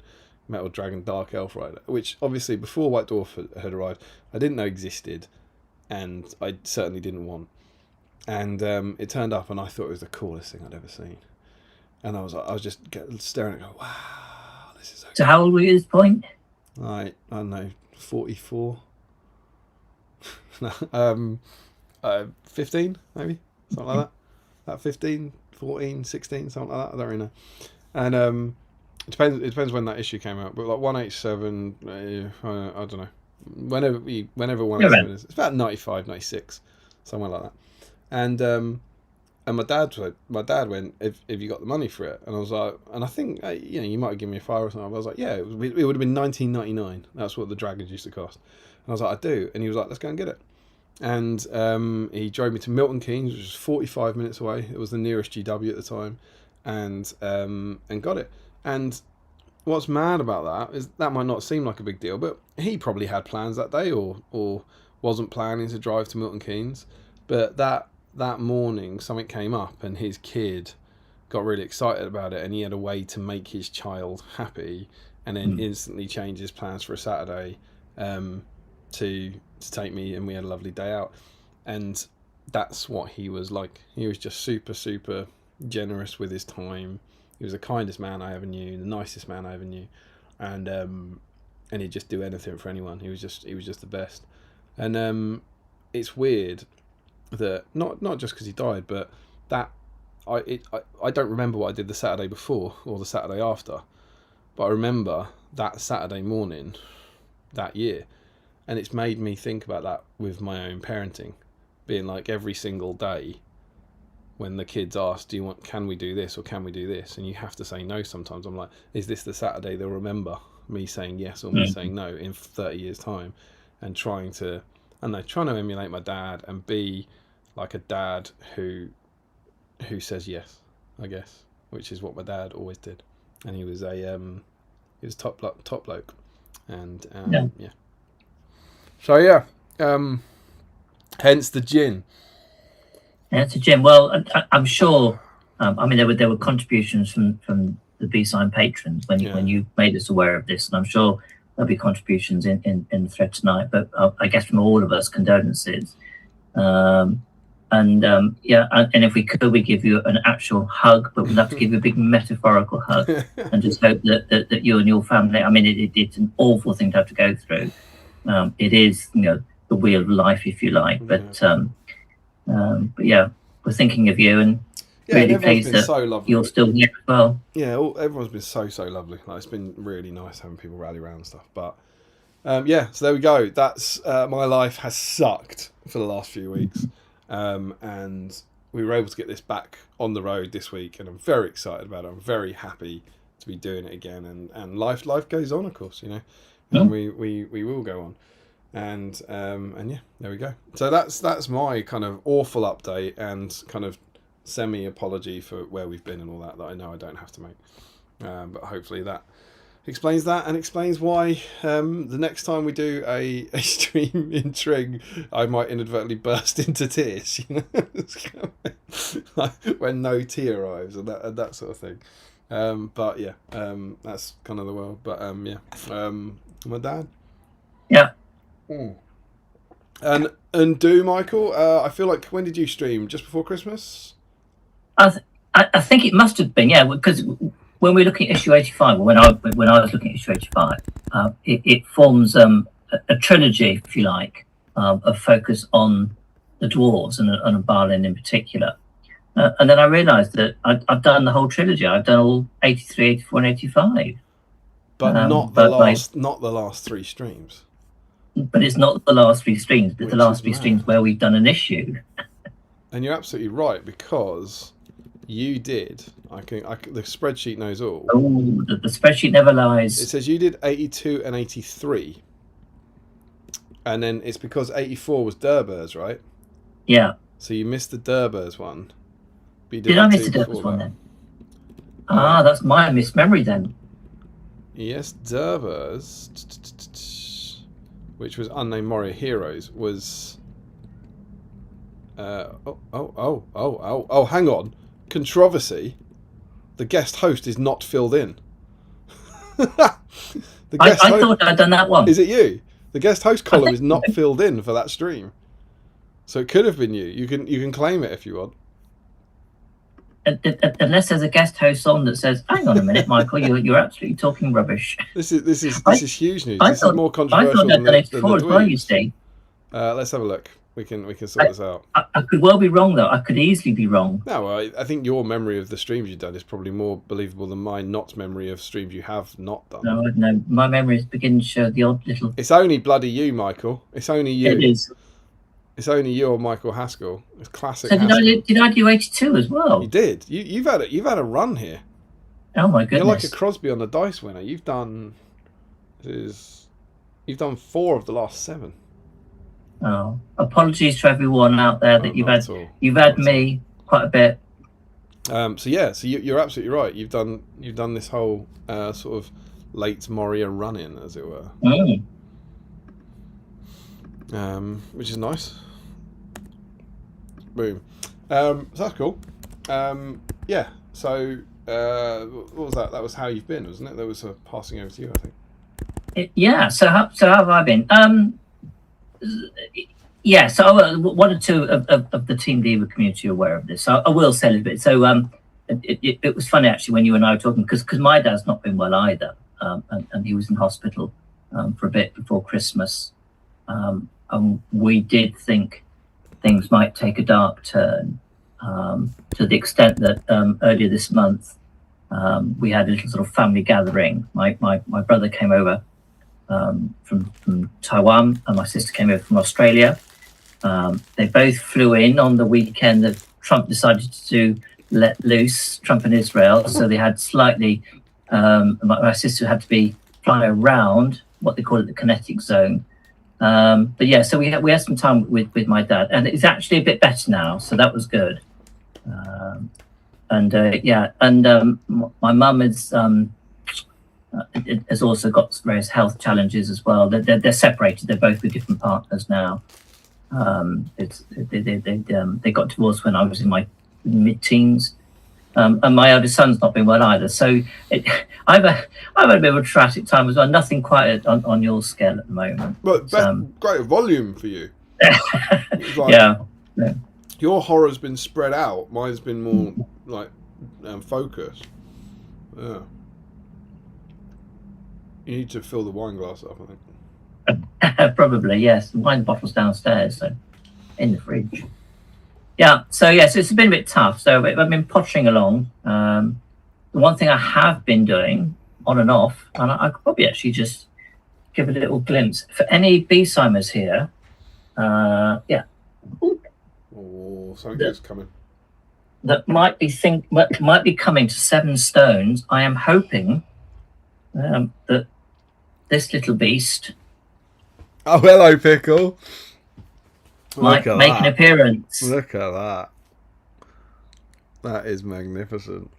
Metal Dragon Dark Elf Rider, which obviously before White Dwarf had arrived, I didn't know existed, and I certainly didn't want. And it turned up, and I thought it was the coolest thing I'd ever seen. And I was just staring at it, going, wow, this is so. So how old were you at this point? I don't know, 44. 15 maybe, something like that. That 15, 14, 16, something like that. I don't really know. And it depends when that issue came out. But like 187, I don't know. Whenever 187 is, it's about 95, 96, somewhere like that. And my dad went, have you got the money for it? And I was like, and I think you might have given me a fire or something. I was like, yeah, it would have been 19.99. That's what the dragons used to cost. And I was like, I do. And he was like, let's go and get it. And he drove me to Milton Keynes, which was 45 minutes away. It was the nearest GW at the time, and got it. And what's mad about that is that might not seem like a big deal, but he probably had plans that day, or wasn't planning to drive to Milton Keynes. But that morning, something came up, and his kid got really excited about it, and he had a way to make his child happy, and then instantly changed his plans for a Saturday to take me, and we had a lovely day out. And that's what he was like. He was just super, super generous with his time. He was the kindest man I ever knew, the nicest man I ever knew, and he'd just do anything for anyone. He was just the best. And it's weird that not just because he died, but that I don't remember what I did the Saturday before or the Saturday after, but I remember that Saturday morning that year. And it's made me think about that with my own parenting, being like every single day when the kids ask, can we do this or can we do this? And you have to say no sometimes. I'm like, is this the Saturday they'll remember me saying yes or me saying no in 30 years' time? And trying to emulate my dad and be like a dad who says yes, I guess, which is what my dad always did. And he was top bloke. And yeah. So yeah, hence the gin. Hence the gin. Well, I'm sure. I mean, there were contributions from the BSIME patrons when you made us aware of this, and I'm sure there'll be contributions in the thread tonight. But I guess from all of us, condolences. And if we could, we give you an actual hug, but we'd have to give you a big metaphorical hug, and just hope that you and your family. I mean, it's an awful thing to have to go through. It is, the wheel of life, if you like. But yeah, we're thinking of you, and really pleased that you're still here as well. Yeah, everyone's been so lovely. Like, it's been really nice having people rally around and stuff. But yeah, so there we go. That's my life has sucked for the last few weeks, and we were able to get this back on the road this week, and I'm very excited about it. I'm very happy to be doing it again, and life goes on, of course, and we will go on, and yeah, there we go. So that's my kind of awful update and kind of semi apology for where we've been and all that I know I don't have to make, but hopefully that explains that, and explains why the next time we do a stream in Tring, I might inadvertently burst into tears, like when no tea arrives and that sort of thing. But yeah, that's kind of the world. But yeah, my dad. Yeah. And Michael, I feel like, when did you stream? Just before Christmas? I think it must have been, yeah, because when we're looking at issue 85, when I was looking at issue 85, it forms a trilogy, if you like, of focus on the dwarves and on Balin in particular. And then I realised that I've done the whole trilogy. I've done all 83, 84, and 85. But not the last three streams. But it's not the last three streams, but the last three streams where we've done an issue. And you're absolutely right, because you did. The spreadsheet knows all. Oh, the spreadsheet never lies. It says you did 82 and 83. And then it's because 84 was Durbers, right? Yeah. So you missed the Durbers one. Did I miss the Durbers one then? That's my mismemory then. Yes, Durbers, which was Unnamed Warrior Heroes, was... hang on. Controversy. The guest host is not filled in. The I guest host, thought I'd done that one. is it you? The guest host I column think is not so. filled in for that stream, so it could have been you. You can claim it if you want. Unless there's a guest host on that says, "Hang on a minute, Michael, you're absolutely talking rubbish." This is I, huge news. I This is thought more I controversial thought I'd than done it the before as well. You dweebs. see, Let's have a look. We can sort this out. I could well be wrong though. I could easily be wrong. No, I think your memory of the streams you've done is probably more believable than my not memory of streams you have not done. No, no, my memory is beginning to show the odd little. It's only bloody you, Michael. It's only you. It is. It's only you or Michael Haskell. It's classic. So Haskell. did I do 82 as well? You did. You've had a run here. Oh my goodness! You're like a Crosby on the dice winner. You've done 4 of the last 7. Oh, apologies to everyone out there that you've had me quite a bit. So you're absolutely right. You've done this whole sort of late Moria run-in, as it were, which is nice. Boom. So that's cool. Yeah. So what was that? That was how you've been, wasn't it? That was passing over to you, I think. Yeah. So how have I been? Yeah. So one or two of the Team Diva community are aware of this. So I will say a little bit. So it was funny actually when you and I were talking because my dad's not been well either, and he was in hospital for a bit before Christmas, and we did think things might take a dark turn, to the extent that earlier this month we had a little sort of family gathering. My brother came over from Taiwan, and my sister came over from Australia. They both flew in on the weekend that Trump decided to let loose, Trump and Israel. So they had slightly, my sister had to fly around what they call it, the kinetic zone. But yeah, so we had some time with my dad, and it's actually a bit better now, so that was good. My mum has also got various health challenges as well. They're separated. They're both with different partners now. They got divorced when I was in my mid-teens. And my eldest son's not been well either. So I've had a bit of a traumatic time as well. Nothing quite on your scale at the moment. But great volume for you. Like, yeah. Your horror's been spread out. Mine's been more like focused. Yeah. You need to fill the wine glass up, I think. Probably, yes. The wine bottle's downstairs, so in the fridge. Yeah, so it's been a bit tough. So I've been pottering along. The one thing I have been doing on and off, and I could probably actually just give a little glimpse for any BSIMers here. Yeah. Ooh. Oh, something good's coming. That might be coming to 7 stones. I am hoping that this little beast. Oh, hello, Pickle. Might make an appearance. Look at that. That is magnificent.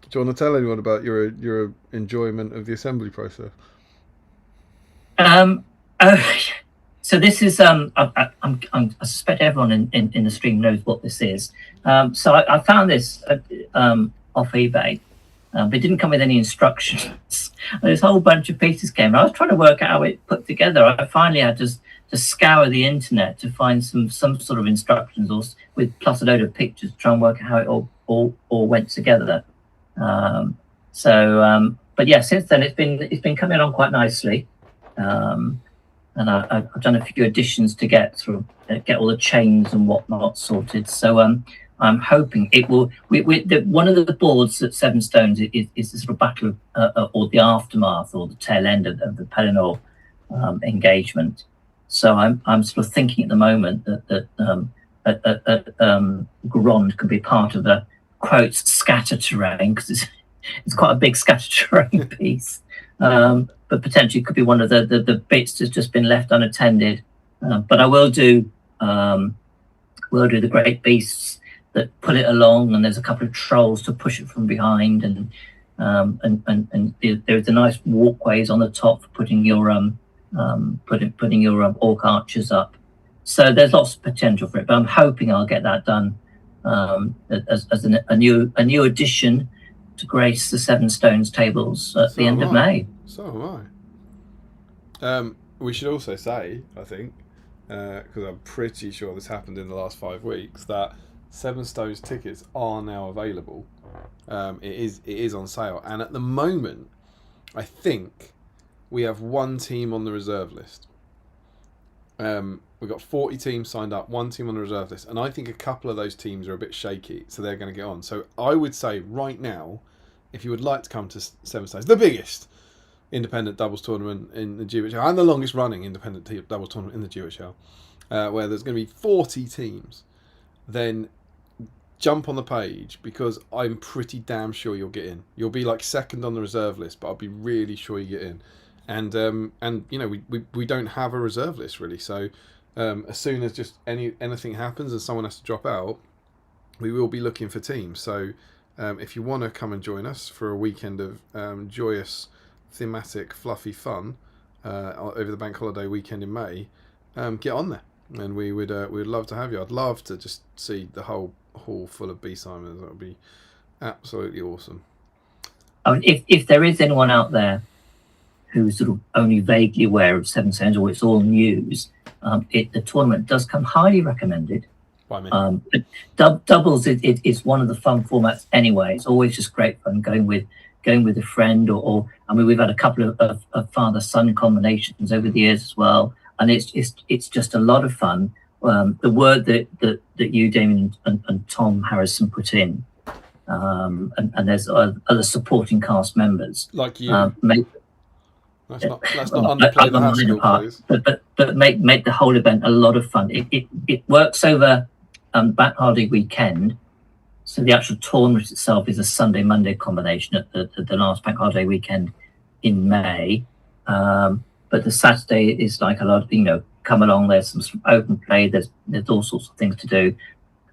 Do you want to tell anyone about your enjoyment of the assembly process? So this is I suspect everyone in the stream knows what this is. So I found this off eBay. It didn't come with any instructions. This whole bunch of pieces came. And I was trying to work out how it put together. I finally had to scour the internet to find some sort of instructions, or with plus a load of pictures to try and work out how it all went together. But yeah, since then it's been coming along quite nicely, and I've done a few additions to get all the chains and whatnot sorted. So I'm hoping it will. One of the boards at 7 Stones is the sort of battle or the aftermath or the tail end of the Pelennor engagement. So I'm sort of thinking at the moment that Grond could be part of the quotes scatter terrain, because it's quite a big scatter terrain piece. But potentially could be one of the bits that's just been left unattended. But I will do the great beasts that pull it along, and there's a couple of trolls to push it from behind, and there's the nice walkways on the top for putting your putting your orc archers up. So there's lots of potential for it, but I'm hoping I'll get that done as a new addition to grace the Seven Stones tables at the end of May. So am I. We should also say, I think, because I'm pretty sure this happened in the last 5 weeks, that Seven Stones tickets are now available. It is on sale, and at the moment, I think we have one team on the reserve list. We've got 40 teams signed up, one team on the reserve list, and I think a couple of those teams are a bit shaky, so they're going to get on. So I would say right now, if you would like to come to Seven Stones, the biggest independent doubles tournament in the GWHL and the longest running independent doubles tournament in the GWHL, where there's going to be 40 teams, then jump on the page, because I'm pretty damn sure you'll get in. You'll be like second on the reserve list, but I'll be really sure you get in. And you know, we don't have a reserve list really, so as soon as just anything happens and someone has to drop out, we will be looking for teams. So if you want to come and join us for a weekend of joyous, thematic, fluffy fun over the bank holiday weekend in May, get on there, and we'd love to have you. I'd love to just see the whole hall full of BSIMers. That would be absolutely awesome. I mean, if there is anyone out there who's sort of only vaguely aware of Seven Stones, or it's all news, the tournament does come highly recommended. By me. Doubles is one of the fun formats anyway. It's always just great fun going with a friend, or I mean, we've had a couple of father-son combinations over the years as well, and it's just a lot of fun. The word that you, Damien, and Tom Harrison put in, and there's other supporting cast members like you. Let's not well, underplay the Haskell, please. But make the whole event a lot of fun. It works over Bank Holiday weekend, so the actual tournament itself is a Sunday-Monday combination at the last Bank Holiday weekend in May. But the Saturday is like a lot of, you know, come along. There's some open play. There's all sorts of things to do,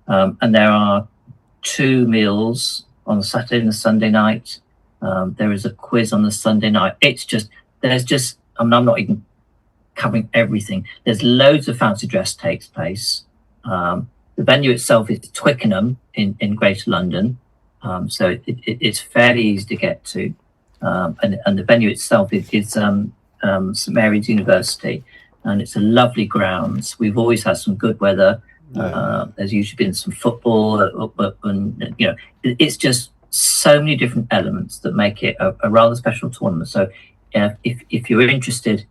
and there are 2 meals on the Saturday and the Sunday night. There is a quiz on the Sunday night. I'm not even covering everything. There's loads of fancy dress takes place. The venue itself is Twickenham in Greater London, so it's fairly easy to get to. And the venue itself is St Mary's University, and it's a lovely grounds. We've always had some good weather. There's usually been some football, and you know, it's just so many different elements that make it a rather special tournament. So if you're interested,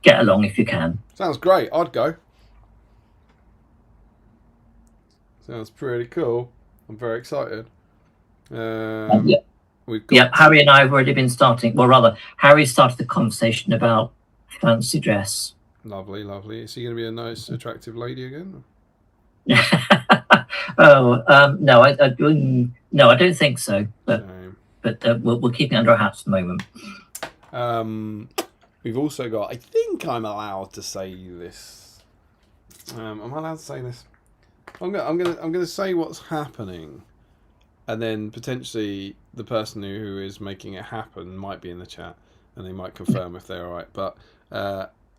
get along if you can. Sounds great. I'd go. Sounds pretty cool. I'm very excited. We've got Harry and I have already been starting. Well, rather, Harry started the conversation about fancy dress. Lovely. Is she going to be a nice, attractive lady again? No, I don't think so. But we'll keep it under our hats for the moment. We've also got. I think I'm allowed to say this. Am I allowed to say this? I'm gonna say what's happening, and then potentially the person who is making it happen might be in the chat, and they might confirm if they're all right. But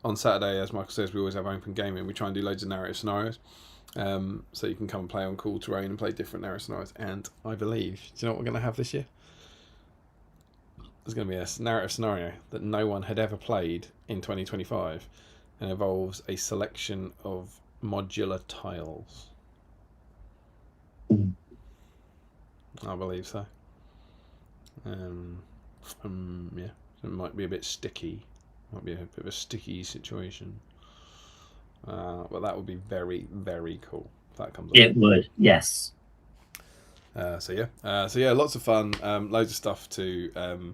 on Saturday, as Michael says, we always have open gaming. We try and do loads of narrative scenarios, so you can come and play on cool terrain and play different narrative scenarios. And I believe, do you know what we're going to have this year? There's going to be a narrative scenario that no one had ever played in 2025, and involves a selection of modular tiles. I believe so. Yeah, it might be a bit sticky. Might be a bit of a sticky situation. But that would be very, very cool if that comes up. It would, yes. So yeah, lots of fun. Loads of stuff to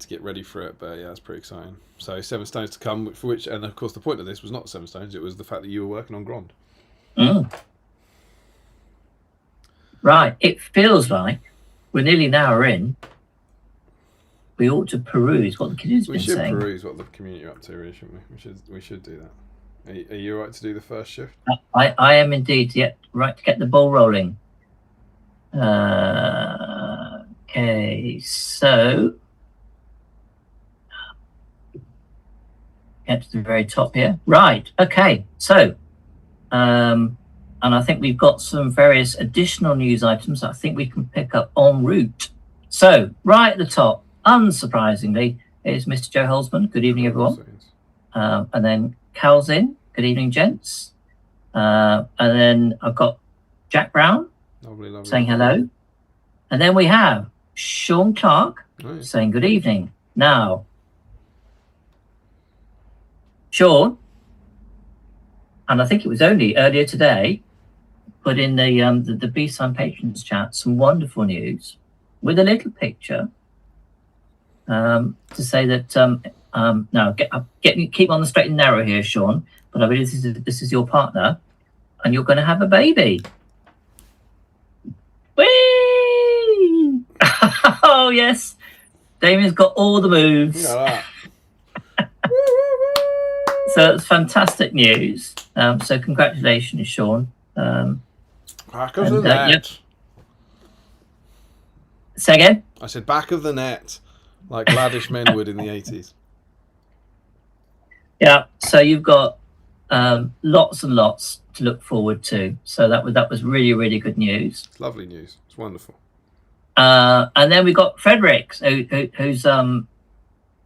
get ready for it. But yeah, it's pretty exciting. So 7 stones to come, for which, and of course, the point of this was not 7 stones. It was the fact that you were working on Grand. Right, it feels like we're nearly an hour in. We ought to peruse what the community's been saying. We should peruse what the community are up to, really, shouldn't we? We should do that. Are you all right to do the first shift? I am indeed. Yeah, right to get the ball rolling. Okay, so get to the very top here. Right. Okay. So, and I think we've got some various additional news items that I think we can pick up en route. So, right at the top, unsurprisingly, is Mr. Joe Holzman. Good evening, everyone. And then Cal's in. Good evening, gents. And then I've got Jack Brown saying hello. And then we have Sean Clark saying good evening. Now, Sean, and I think it was only earlier today, put in the BSIME patrons chat some wonderful news with a little picture to say that now keep on the straight and narrow here, Sean. But I believe this is your partner, and you're going to have a baby. Whee! Oh yes, Damien's got all the moves. So it's fantastic news. So congratulations, Sean. Back of the net. Yep. Say again? I said back of the net, like laddish men would in the 80s. Yeah. So you've got lots and lots to look forward to. So that was really, really good news. It's lovely news. It's wonderful. And then we got Frederick, who's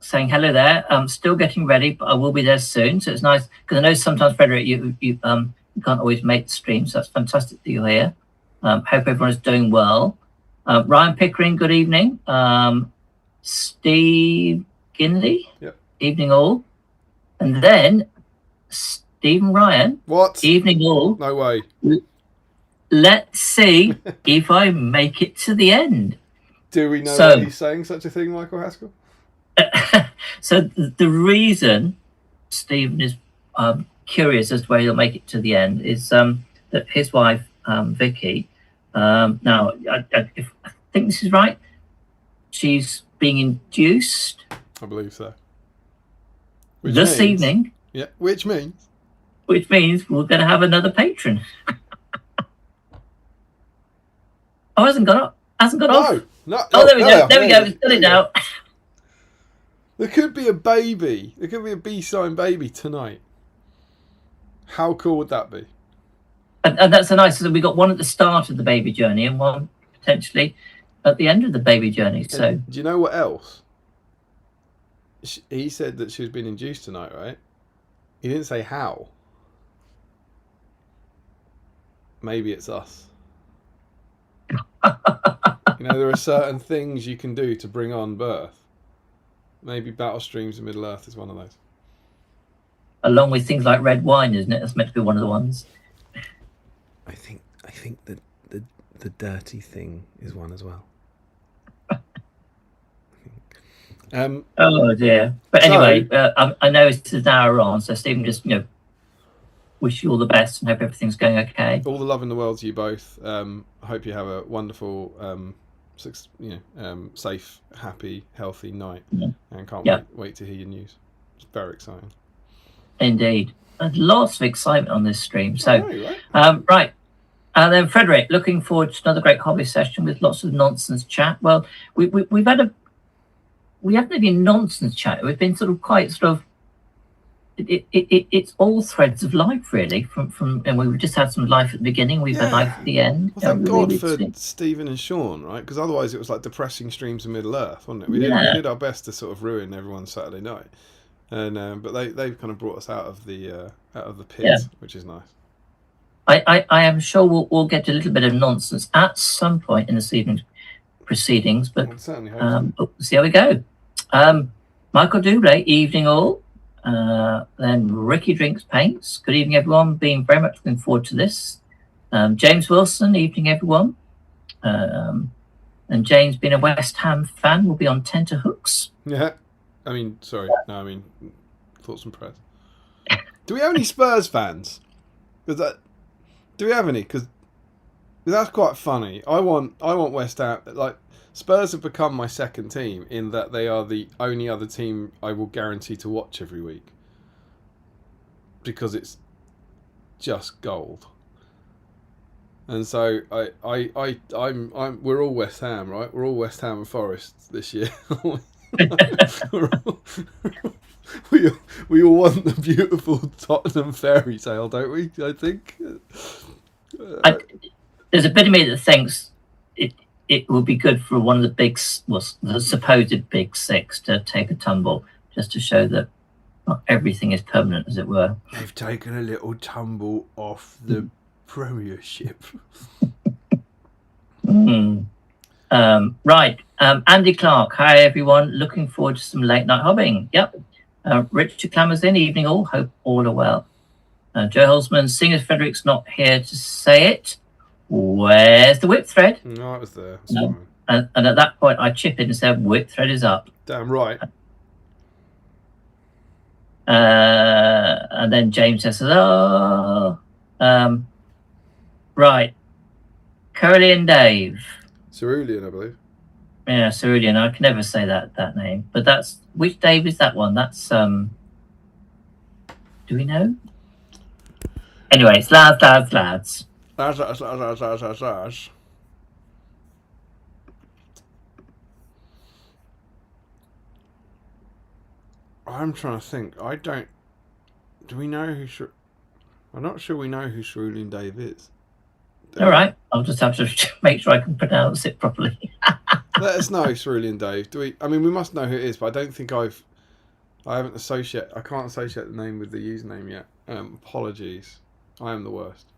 saying hello there. I'm still getting ready, but I will be there soon. So it's nice because I know sometimes, Frederick, you can't always make the stream. So that's fantastic that you're here. Hope everyone is doing well. Ryan Pickering, good evening. Steve Ginley, yep. Evening all. And then Stephen Ryan, what? Evening all. No way. Let's see if I make it to the end. Do we know why he's saying such a thing, Michael Haskell? So the reason Stephen is curious as to whether he'll make it to the end is that his wife, Vicky, now, I think this is right. She's being induced. I believe so. This evening. Yeah, which means we're going to have another patron. Oh, hasn't gone off. No. Oh, there we go. There we go. We've done it now. There could be a baby. There could be a BSIME baby tonight. How cool would that be? And that's a nice. So we got one at the start of the baby journey and one potentially at the end of the baby journey. So and do you know what else? He said that she was being induced tonight, right? He didn't say how. Maybe it's us. There are certain things you can do to bring on birth. Maybe Battle Streams in Middle Earth is one of those. Along with things like red wine, isn't it? That's meant to be one of the ones. I think that the dirty thing is one as well. Oh dear. But anyway, I know it's an hour on, so Stephen, just wish you all the best and hope everything's going okay. All the love in the world to you both. I hope you have a wonderful, safe, happy, healthy night, and can't wait to hear your news. It's very exciting. Indeed, and lots of excitement on this stream. So, right. And then Frederick, looking forward to another great hobby session with lots of nonsense chat. Well, we haven't been nonsense chat. We've been it's all threads of life really. From and we've just had some life at the beginning. We've had life at the end. Well, thank God for Stephen and Sean, right? Because otherwise it was like depressing streams of Middle Earth, wasn't it? We did our best to sort of ruin everyone's Saturday night, and but they've kind of brought us out of the pit, which is nice. I am sure we'll get a little bit of nonsense at some point in this evening's proceedings, but we'll see how we go. Michael Dublé, evening all. Then Ricky Drinks Paints. Good evening, everyone. Been very much looking forward to this. James Wilson, evening, everyone. And James, being a West Ham fan, will be on tenterhooks. Yeah. Thoughts and prayers. Do we have any Spurs fans? Do we have any? Because that's quite funny. I want West Ham. Like, Spurs have become my second team in that they are the only other team I will guarantee to watch every week, because it's just gold. And so we're all West Ham, right? We're all West Ham and Forest this year. we all want the beautiful Tottenham fairy tale, don't we? I think. There's a bit of me that thinks it would be good for one of the the supposed big six to take a tumble, just to show that not everything is permanent, as it were. They've taken a little tumble off the Premiership. Right. Andy Clark. Hi, everyone. Looking forward to some late night hobbying. Yep. Richard Clammers in. Evening all. Hope all are well. Joe Holzman. Seeing as Frederick's not here to say it, where's the whip thread? No, it was there. And at that point, I chip in and said, whip thread is up. Damn right. And then James says, oh, right. Caroline Dave. Cerulean, I believe. Yeah, Cerulean. I can never say that name. But that's, which Dave is that one? That's, do we know? Anyway, it's lads. Lads. I'm trying to think. Do we know who... I'm not sure we know who Cerulean Dave is. All right. I'll just have to make sure I can pronounce it properly. Let us know, Cerulean Dave. Do we? I mean, we must know who it is, but I don't think I can't associate the name with the username yet. Apologies. I am the worst.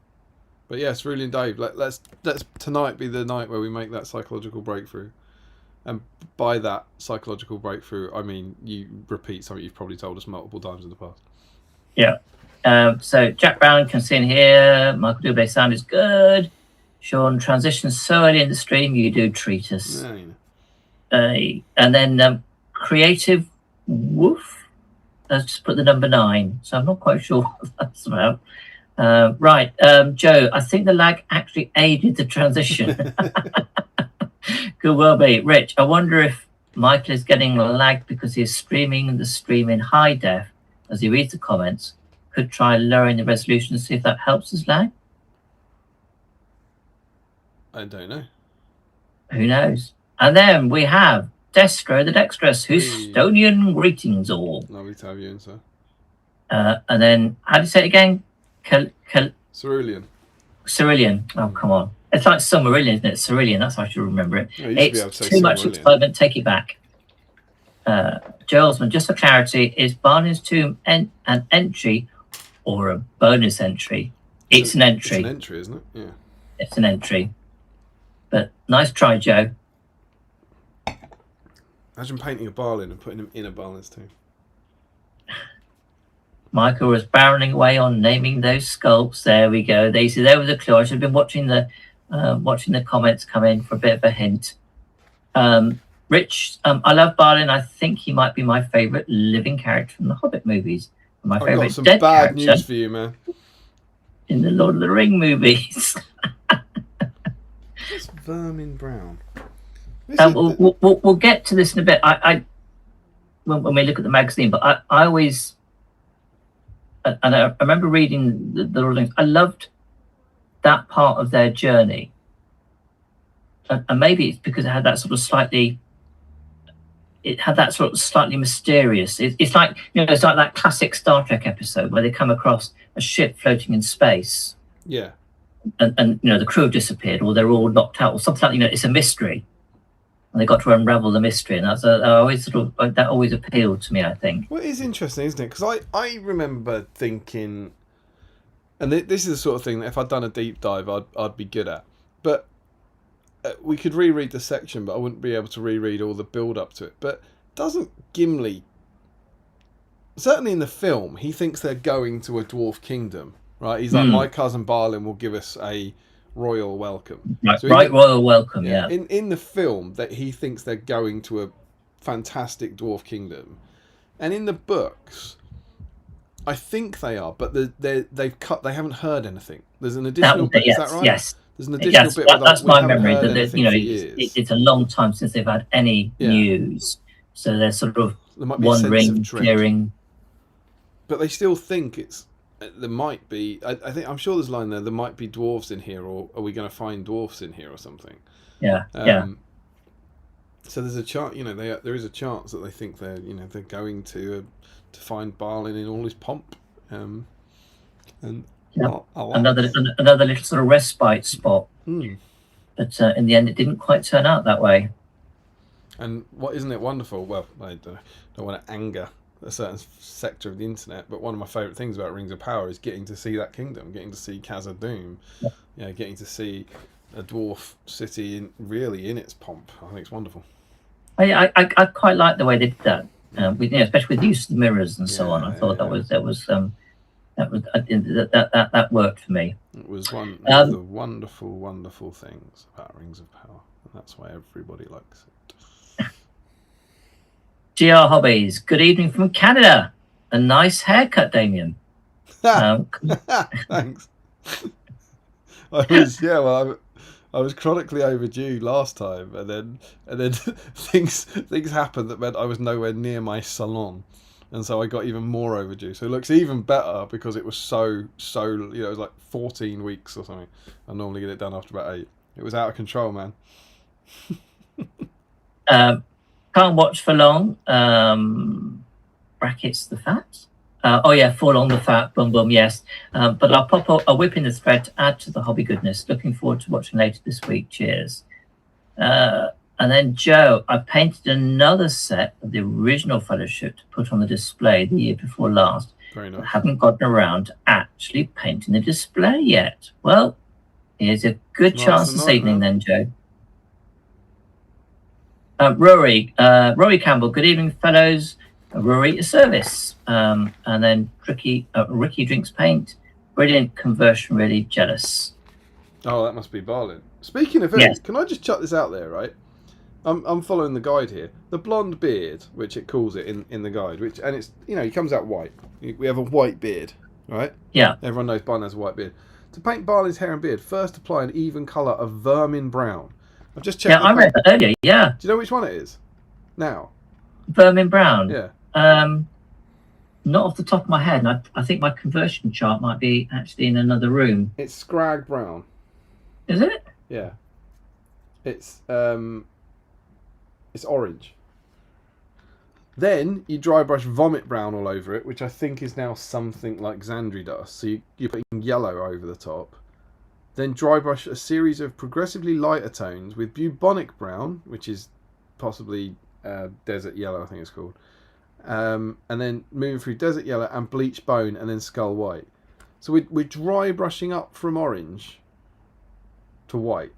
But yeah, Cerulean Dave. Let's tonight be the night where we make that psychological breakthrough. And by that psychological breakthrough, I mean you repeat something you've probably told us multiple times in the past. Yeah. So Jack Brown can see in here. Michael Dubé sound is good. Sean, transitions so early in the stream, you do treat us. Yeah, you know. And then Creative Woof. Let's just put the number 9. So I'm not quite sure what that's about. Right. Joe, I think the lag actually aided the transition. Could well be. Rich, I wonder if Michael is getting lagged because he's streaming the stream in high def as he reads the comments. Could try lowering the resolution to see if that helps his lag. I don't know. Who knows? And then we have Destro the Dexterous, Houstonian greetings all. Lovely to have you in, sir. And then, how do you say it again? Cerulean. Cerulean. Oh, come on. It's like Silmarillion, isn't it? Cerulean, that's how I should remember it. Oh, it's too much excitement, take it back. Joe Osman, just for clarity, is Balin's Tomb an entry or a bonus entry? It's an entry. It's an entry, isn't it? Yeah. It's an entry. But nice try, Joe. Imagine painting a Balin and putting him in a Balin's tomb. Michael was barreling away on naming those sculpts. There we go. There was a clue. I should have been watching the comments come in for a bit of a hint. Rich, I love Balin. I think he might be my favourite living character from the Hobbit movies. My I've favourite got some dead bad character news for you, man. in the Lord of the Ring movies. It's Vermin Brown. We'll get to this in a bit. When we look at the magazine, but I always, and I remember reading the Lord of the Rings. I loved that part of their journey, and maybe it's because it had that sort of slightly mysterious. It's like, it's like that classic Star Trek episode where they come across a ship floating in space. Yeah. And the crew have disappeared, or they're all knocked out, or something like, it's a mystery, and they got to unravel the mystery, and that always appealed to me, I think. Well, it is interesting, isn't it? Because I remember thinking, and this is the sort of thing that if I'd done a deep dive, I'd be good at. But we could reread the section, but I wouldn't be able to reread all the build up to it. But doesn't Gimli, certainly in the film, he thinks they're going to a dwarf kingdom, right? He's like, my cousin Balin will give us a royal welcome. Right, so royal welcome, yeah. In the film, that he thinks they're going to a fantastic dwarf kingdom, and in the books, I think they are, but they haven't heard anything. There's an additional bit. Is that right? Yes. There's an additional bit. That's my memory. That it's a long time since they've had any news, so they're sort of wondering, fearing. But they still think there might be. I'm sure there's a line there. There might be dwarves in here, or are we going to find dwarfs in here or something? Yeah. So there's a chance. There is a chance that they think they're going to find Balin in all his pomp, and Yep. Oh, Another little sort of respite spot. Mm. But in the end, it didn't quite turn out that way. And what isn't it wonderful? Well, I don't want to anger a certain sector of the internet, but one of my favourite things about Rings of Power is getting to see that kingdom, getting to see Khazad-dûm, getting to see a dwarf city really in its pomp. I think it's wonderful. I quite like the way they did that, especially with the use of the mirrors and so on. I thought that worked for me. It was one of the wonderful, wonderful things about Rings of Power, and that's why everybody likes it. GR Hobbies, good evening from Canada. A nice haircut, Damien. Thanks. I was chronically overdue last time, and then things happened that meant I was nowhere near my salon, and so I got even more overdue. So it looks even better because it was so it was like 14 weeks or something. I normally get it done after about 8. It was out of control, man. Can't watch for long. Brackets the fat. For long the fat. Boom boom. Yes. But I'll pop a whip in the thread to add to the hobby goodness. Looking forward to watching later this week. Cheers. And then Joe, I painted another set of the original Fellowship to put on the display the year before last. Very nice. I haven't gotten around to actually painting the display yet. Well, here's a good chance this evening, then, Joe. Rory Campbell, good evening, fellows. Rory, a service. And then Ricky drinks paint. Brilliant conversion, really jealous. Oh, that must be Balin. Speaking of it, Can I just chuck this out there, right? I'm following the guide here. The blonde beard, which it calls it in the guide, and it's he comes out white. We have a white beard, right? Yeah. Everyone knows Balin has a white beard. To paint Balin's hair and beard, first apply an even colour of vermin brown. I've just checked. Yeah, I read that earlier. Yeah. Do you know which one it is? Now. Vermin brown. Yeah. Not off the top of my head. And I think my conversion chart might be actually in another room. It's scrag brown. Is it? Yeah. It's orange. Then you dry brush vomit brown all over it, which I think is now something like Xandri dust. So you're putting yellow over the top. Then dry brush a series of progressively lighter tones with bubonic brown, which is possibly desert yellow, I think it's called. And then moving through desert yellow and bleach bone and then skull white. So we're dry brushing up from orange to white.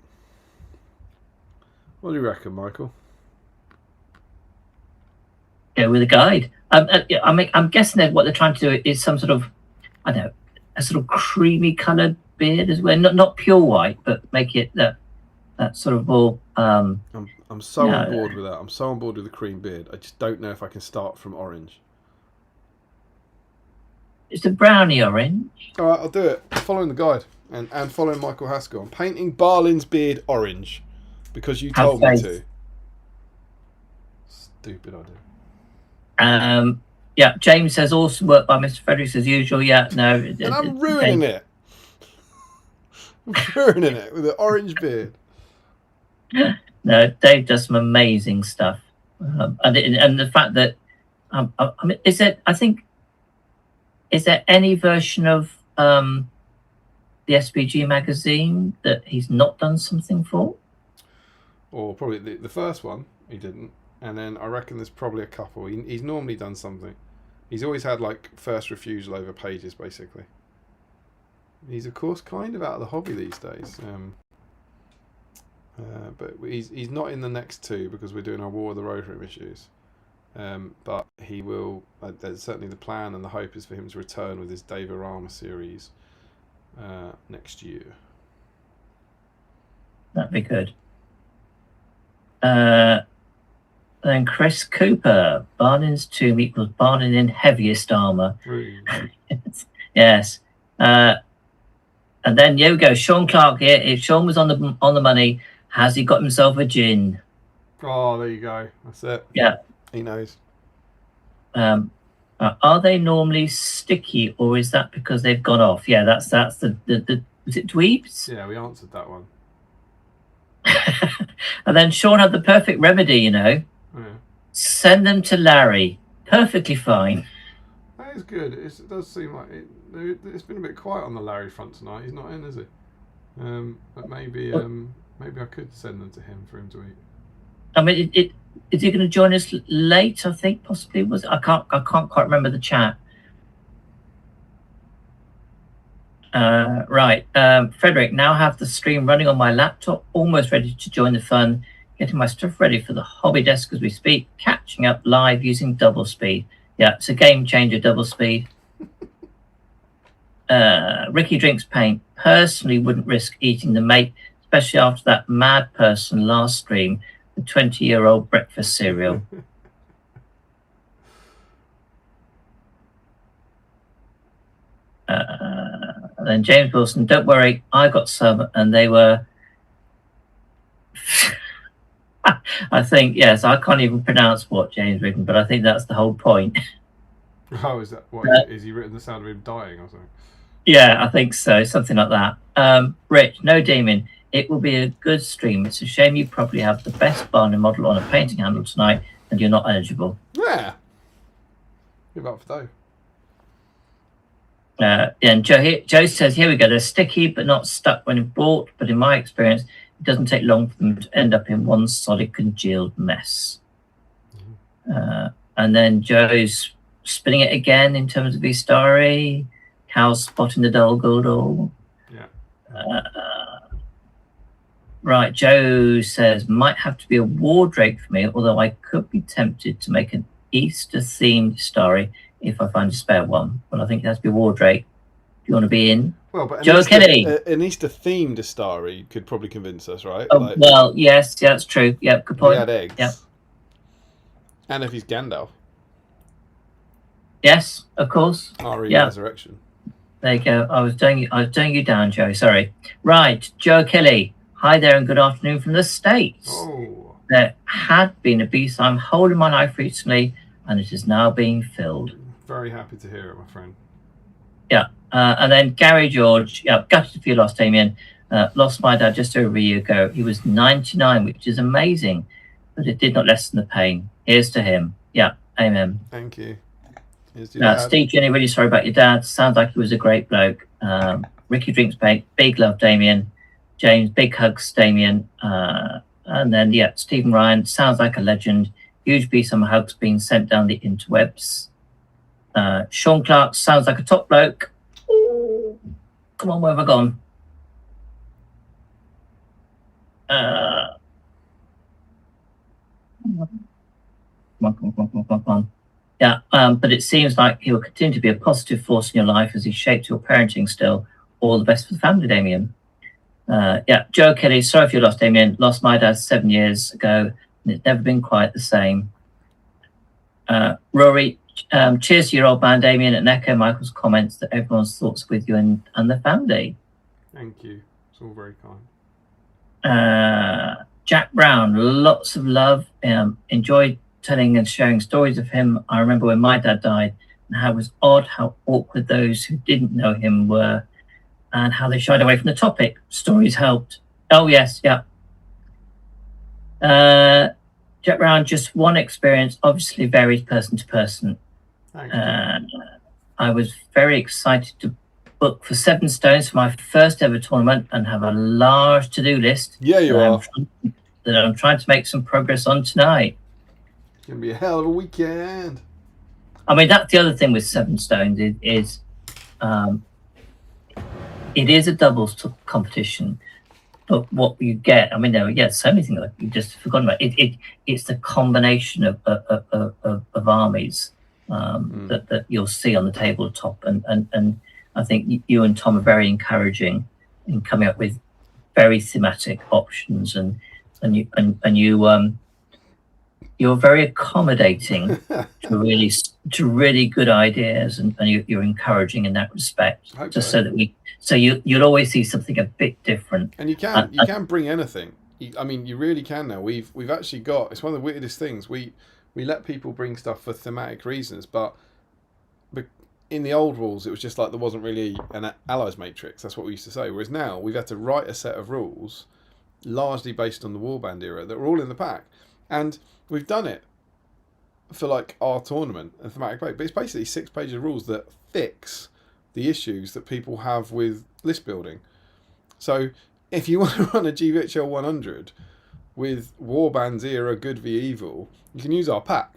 What do you reckon, Michael? Go with a guide. I'm guessing that what they're trying to do is some sort of, I don't know, a sort of creamy coloured beard as well. Not pure white, but make it that sort of more. I'm so on board with that. I'm so on board with the cream beard. I just don't know if I can start from orange. It's a brownie orange. All right, I'll do it. Following the guide and following Michael Haskell. I'm painting Balin's beard orange because you told me to. Stupid idea. James says awesome work by Mr. Fredericks as usual. Yeah, no. And I'm ruining it. I'm ruining it with an orange beard. No, Dave does some amazing stuff, and the fact that is there any version of the SBG magazine that he's not done something for? Or probably the first one he didn't, and then I reckon there's probably a couple. He's normally done something. He's always had like first refusal over pages, basically. He's of course kind of out of the hobby these days. But he's not in the next 2 because we're doing our War of the Rohirrim issues. But he will. There's certainly the plan and the hope is for him to return with his Devarama series next year. That'd be good. Then Chris Cooper, Balin's tomb equals Balin in heaviest armor. Yes. And then here we go. Sean Clark here. If Sean was on the money, has he got himself a gin? Oh, there you go. That's it. Yeah. He knows. Are they normally sticky, or is that because they've gone off? Yeah, that's the was it dweebs? Yeah, we answered that one. And then Sean had the perfect remedy, Yeah. Send them to Larry. Perfectly fine. it's good. It does seem like it's been a bit quiet on the Larry front tonight. He's not in, is he? But maybe I could send them to him for him to eat. I mean, is he going to join us late? I think possibly was. I can't quite remember the chat. Right, Frederick. Now have the stream running on my laptop, almost ready to join the fun. Getting my stuff ready for the hobby desk as we speak. Catching up live using double speed. Yeah, it's a game changer, double speed. Ricky drinks paint. Personally, wouldn't risk eating the mate, especially after that mad person last stream, the 20-year-old breakfast cereal. And then James Wilson, don't worry, I got some, and they were. I think, yes, I can't even pronounce what James written, but I think that's the whole point. Oh, is that what? Is he written the sound of him dying or something? Yeah, I think so, something like that. Rich, no demon. It will be a good stream. It's a shame you probably have the best Balin model on a painting handle tonight, and you're not eligible. Yeah. Give up for And Joe says, here we go. They're sticky but not stuck when bought, but in my experience, it doesn't take long for them to end up in one solid congealed mess. And then Joe's spinning it again in terms of his story. Cal's spotting the dull Gildor. Yeah. Right, Joe says, might have to be a wardrobe for me, although I could be tempted to make an Easter-themed story if I find a spare one. Well, I think it has to be a wardrobe. Do you want to be in? Well, but Joe Kelly. An Easter-themed Astari could probably convince us, right? Oh, well, yes, yeah, that's true. Yeah, good point. He had eggs. Yeah. And if he's Gandalf. Yes, of course. RE Resurrection. There you go. I was doing you down, Joe. Sorry. Right, Joe Kelly. Hi there and good afternoon from the States. Oh. There had been a BSIME hole in my life recently, and it is now being filled. Very happy to hear it, my friend. Yeah. And then Gary George. Yeah, gutted for your loss, Damien. Lost my dad just over a year ago. He was 99, which is amazing, but it did not lessen the pain. Here's to him. Yeah. Amen. Thank you. Steve, Jenny, really sorry about your dad. Sounds like he was a great bloke. Ricky drinks big love, Damien. James, big hugs, Damien. And then, yeah, Stephen Ryan, sounds like a legend. Huge BSIME hugs being sent down the interwebs. Sean Clark, sounds like a top bloke. Ooh. Come on, where have I gone? Come on. Yeah, but it seems like he will continue to be a positive force in your life as he shapes your parenting still. All the best for the family, Damien. Yeah, Joe Kelly, sorry for your loss, Damien. Lost my dad 7 years ago, and it's never been quite the same. Rory, cheers to your old man, Damien, and echo Michael's comments that everyone's thoughts with you and the family. Thank you. It's all very kind. Jack Brown, lots of love. Enjoyed telling and sharing stories of him. I remember when my dad died and how it was odd how awkward those who didn't know him were and how they shied away from the topic. Stories helped. Oh, yes, yeah. Jack Brown, just one experience, obviously varies person to person. I was very excited to book for 7 stones for my first ever tournament and have a large to-do list. Yeah, you are. That I'm trying to make some progress on tonight. It's going to be a hell of a weekend. I mean, that's the other thing with 7 stones is it is a doubles competition, but what you get, I mean, there are so many things like you just forgotten about. It's the combination of armies that you'll see on the tabletop, and I think you and Tom are very encouraging in coming up with very thematic options, and you're very accommodating to really good ideas, and you're encouraging in that respect. Just so that you'll always see something a bit different. And you can bring anything. I mean, you really can now. We've actually got. It's one of the weirdest things. We let people bring stuff for thematic reasons, but in the old rules, it was just like there wasn't really an allies matrix. That's what we used to say. Whereas now we've had to write a set of rules, largely based on the warband era, that were all in the pack, and we've done it for like our tournament and thematic break, but it's basically 6 pages of rules that fix the issues that people have with list building. So if you want to run a GVHL 100 with Warbands era good v evil, you can use our pack,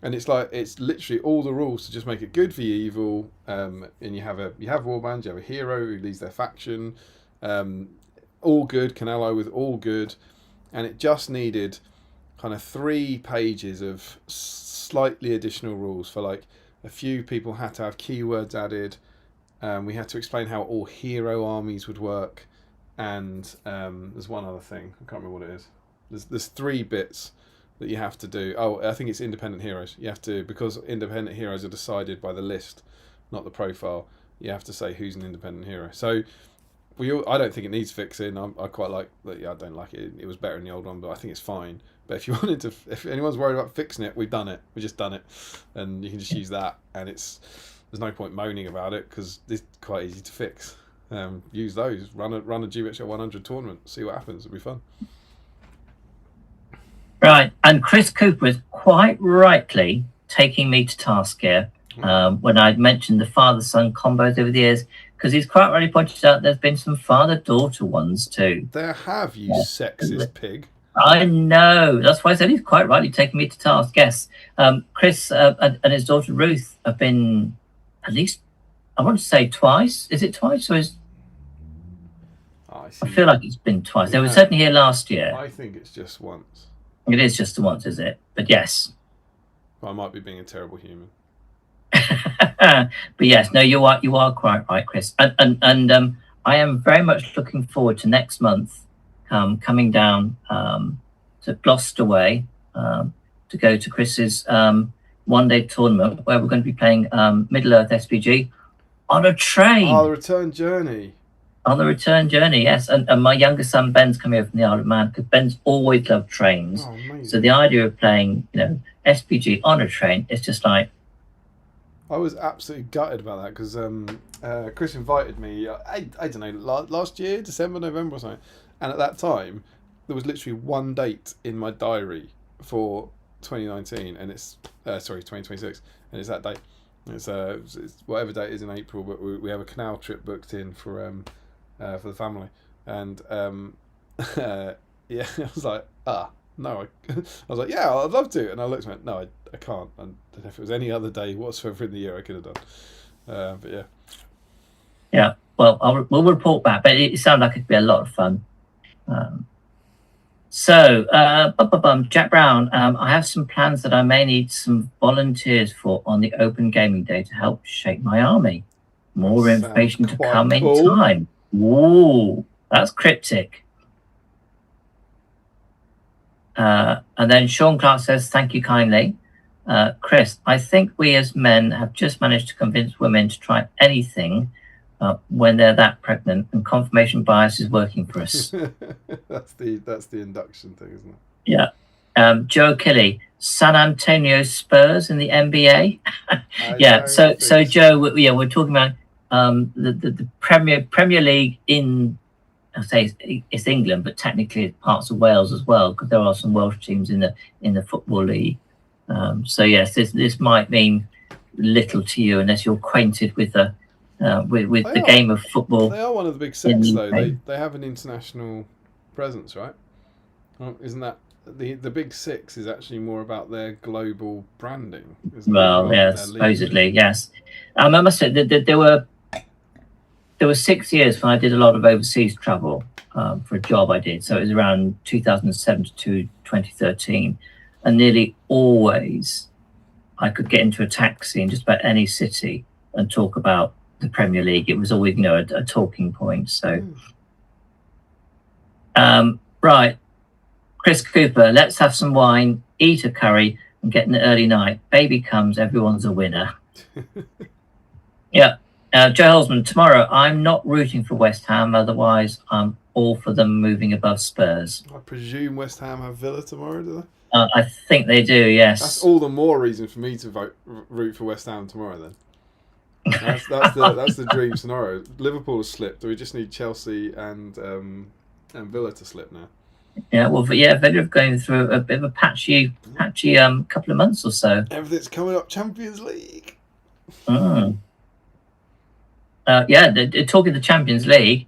and it's literally all the rules to just make it good v evil. And you have Warbands, you have a hero who leads their faction, all good, can ally with all good, and it just needed kind of 3 pages of slightly additional rules for like a few people had to have keywords added. We had to explain how all hero armies would work, and there's one other thing, I can't remember what it is. There's 3 bits that you have to do. Oh, I think it's independent heroes. You have to, because independent heroes are decided by the list, not the profile. You have to say who's an independent hero. So I don't think it needs fixing. I quite like that. Yeah, I don't like it. It was better in the old one, but I think it's fine. But if anyone's worried about fixing it, we've done it. We just done it, and you can just use that. And there's no point moaning about it because it's quite easy to fix. Use those. Run a GVHL 100 tournament. See what happens. It'll be fun. Right, and Chris Cooper is quite rightly taking me to task here when I mentioned the father-son combos over the years, because he's quite rightly pointed out there's been some father-daughter ones too. There have, you sexist pig. I know. That's why I said he's quite rightly taking me to task. Yes, Chris and his daughter Ruth have been at least, I want to say twice. Is it twice or is? I feel like it's been twice. They were certainly here last year. I think it's just once. It is just the once, is it? But yes. Well, I might be being a terrible human. But yes, no, you are quite right, Chris. And I am very much looking forward to next month coming down to Gloucester Way to go to Chris's one-day tournament where we're going to be playing Middle-earth SBG on a train. Oh, the return journey. On the return journey, yes. And my younger son Ben's coming over from the Isle of Man because Ben's always loved trains. Oh, amazing. So the idea of playing, SPG on a train is just like. I was absolutely gutted about that because Chris invited me. I don't know, last year, December, November or something. And at that time, there was literally one date in my diary for 2019, and it's 2026, and it's that date. It's whatever date is in April, but we have a canal trip booked in for the family, and yeah, I was like, no, I was like, yeah, I'd love to, and I looked and went, no, I can't. And if it was any other day whatsoever in the year, I could have done. But yeah. Yeah, well, we'll report back, but it sounded like it'd be a lot of fun. Jack Brown, I have some plans that I may need some volunteers for on the Open Gaming Day to help shape my army. More information to come in time. Ooh, that's cryptic. And then Sean Clark says, thank you kindly. Chris, I think we as men have just managed to convince women to try anything when they're that pregnant, and confirmation bias is working for us. That's the induction thing, isn't it? Yeah. Joe Kelly, San Antonio Spurs in the NBA. Yeah. So Joe, we're talking about the Premier League in, I say it's England, but technically it's parts of Wales as well, because there are some Welsh teams in the Football League. So yes, this might mean little to you unless you're acquainted with the game of football. They are one of the big six, though. They have an international presence, right? Isn't that the big six is actually more about their global branding? Well, yes, supposedly, yes. I must say that there were 6 years when I did a lot of overseas travel for a job I did. So it was around 2007 to 2013, and nearly always I could get into a taxi in just about any city and talk about the Premier League. It was always, a talking point. So, right, Chris Cooper, let's have some wine, eat a curry, and get an early night. Baby comes, everyone's a winner. Yeah. Joe Holzman, tomorrow I'm not rooting for West Ham, otherwise I'm all for them moving above Spurs. I presume West Ham have Villa tomorrow, do they? I think they do, yes. That's all the more reason for me to root for West Ham tomorrow then. That's the dream scenario. Liverpool has slipped. We just need Chelsea and Villa to slip now. Yeah, well, but yeah, Villa are going through a bit of a patchy couple of months or so. Everything's coming up Champions League. Mm. Yeah, talking the Champions League,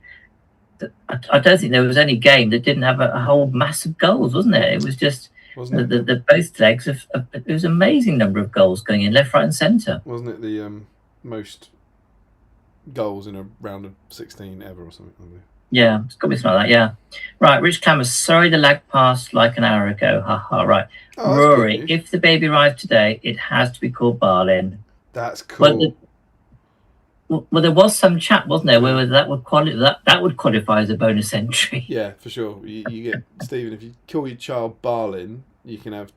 I don't think there was any game that didn't have a whole mass of goals, wasn't it? It was just the both legs of it was an amazing number of goals going in left, right, and centre. Wasn't it the most goals in a round of 16 ever or something? Yeah, it's got to be something like that. Yeah, right. Rich Clammer, sorry the lag passed like an hour ago. Haha. Right, Rory. If the baby arrived today, it has to be called Balin. That's cool. Well, there was some chat, wasn't there, where that would qualify as a bonus entry. Yeah, for sure. You get Stephen. If you call your child Balin, you can have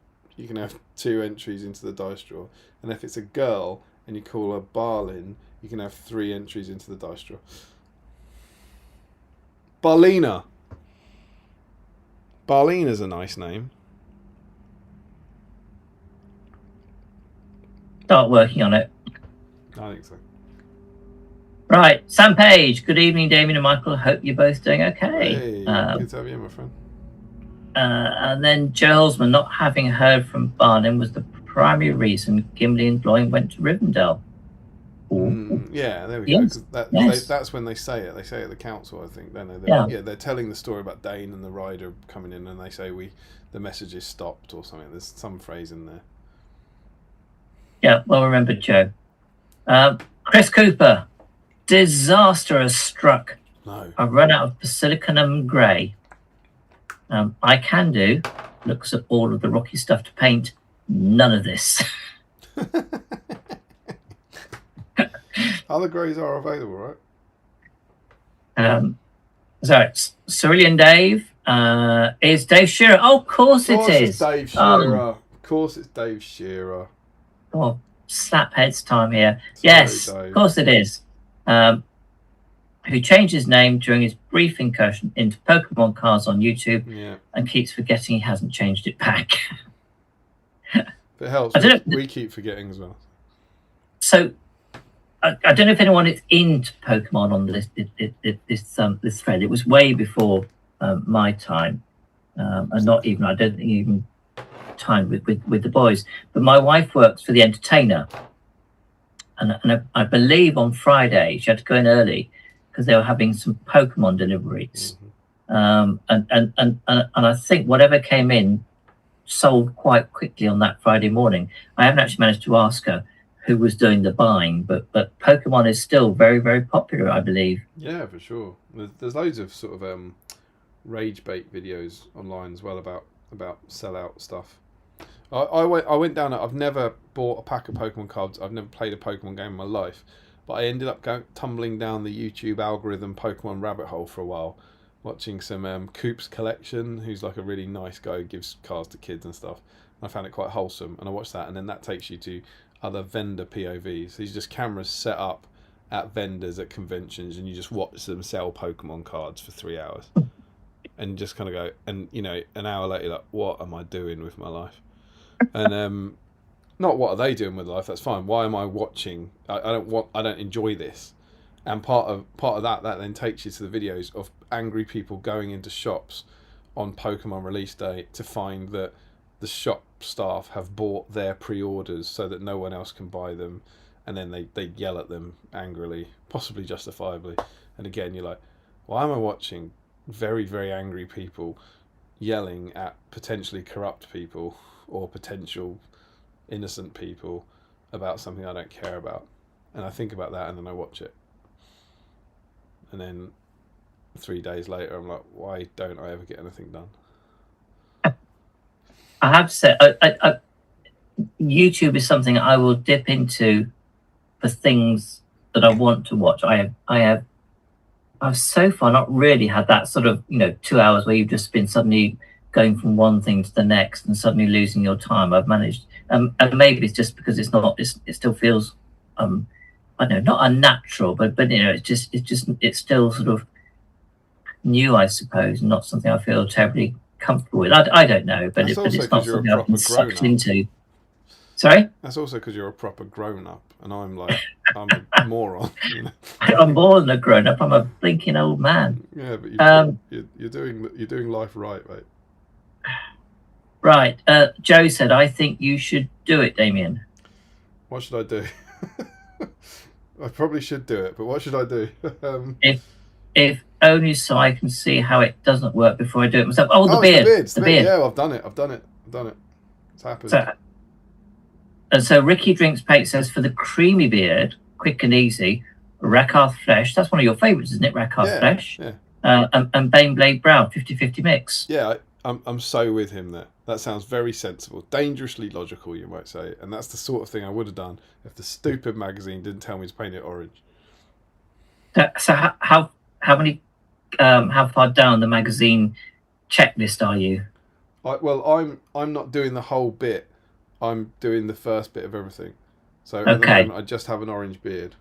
2 entries into the dice draw, and if it's a girl and you call her Balin, you can have 3 entries into the dice draw. Balina. Balina's a nice name. Start working on it. I think so. Right, Sam Page. Good evening, Damien and Michael. Hope you're both doing okay. Hey, good to have you, my friend. And then Joe Holzman, not having heard from Barnum was the primary reason Gimli and Bloin went to Rivendell. Yeah, there we go. That's when they say it. They say it at the council, I think. Don't they? They're telling the story about Dane and the rider coming in, and they say the message is stopped or something. There's some phrase in there. Yeah, well remembered, Joe. Chris Cooper, disaster has struck. No, I've run out of Basilicanum Grey. I can do. Looks at all of the rocky stuff to paint. None of this. Other greys are available, right? Sorry, Cerulean Dave. Is Dave Shearer? Oh, of course it is. Dave Shearer. Of course it's Dave Shearer. Oh, slap heads time here. Yes, Dave. Of course it is. Who changed his name during his brief incursion into Pokemon cards on YouTube and keeps forgetting he hasn't changed it back. If it helps, we keep forgetting as well. So, I don't know if anyone is into Pokemon on this thread. It was way before my time, and not even, I don't think even time with the boys. But my wife works for the Entertainer, and I believe on Friday she had to go in early because they were having some Pokemon deliveries, and I think whatever came in sold quite quickly on that Friday morning. I haven't actually managed to ask her who was doing the buying, but Pokemon is still very, very popular, I believe. Yeah, for sure. There's loads of sort of rage bait videos online as well about sellout stuff. I went down. I've never bought a pack of Pokemon cards. I've never played a Pokemon game in my life, but I ended up tumbling down the YouTube algorithm Pokemon rabbit hole for a while, watching some Coop's Collection, who's like a really nice guy who gives cards to kids and stuff. And I found it quite wholesome, and I watched that, and then that takes you to other vendor POVs. These are just cameras set up at vendors at conventions, and you just watch them sell Pokemon cards for 3 hours, and just kind of go, and an hour later, like, what am I doing with my life? And not what are they doing with life? That's fine. Why am I watching? I don't enjoy this. And part of that then takes you to the videos of angry people going into shops on Pokemon release day to find that the shop staff have bought their pre-orders so that no one else can buy them, and then they yell at them angrily, possibly justifiably. And again, you're like, why am I watching very, very angry people yelling at potentially corrupt people or potential innocent people about something I don't care about? And I think about that, and then I watch it, and then 3 days later I'm like, why don't I ever get anything done? I have said, YouTube is something I will dip into for things that I want to watch. I've so far not really had that sort of 2 hours where you've just been suddenly going from one thing to the next and suddenly losing your time. I've managed, and maybe it's just because it still feels I don't know, not unnatural, but it's still sort of new, I suppose, and not something I feel terribly comfortable with. I don't know, but it's not something I've been sucked into. Sorry? That's also because you're a proper grown-up, and I'm a moron. I'm more than a grown-up. I'm a blinking old man. Yeah, but you're doing life right, mate. Right. Joe said, I think you should do it, Damien. What should I do? I probably should do it, but what should I do? If only so I can see how it doesn't work before I do it myself. Oh, the it's beard. It's the beard. Yeah, I've done it. It's happened. So Ricky Drinks Pate says, for the creamy beard, quick and easy, Rakarth Flesh. That's one of your favourites, isn't it? Rakarth Flesh. Yeah. And Baneblade Brown, 50-50 mix. Yeah, I'm so with him there. That sounds very sensible. Dangerously logical, you might say. And that's the sort of thing I would have done if the stupid magazine didn't tell me to paint it orange. So how far down the magazine checklist are you? I'm not doing the whole bit. I'm doing the first bit of everything. So okay. At the moment, I just have an orange beard.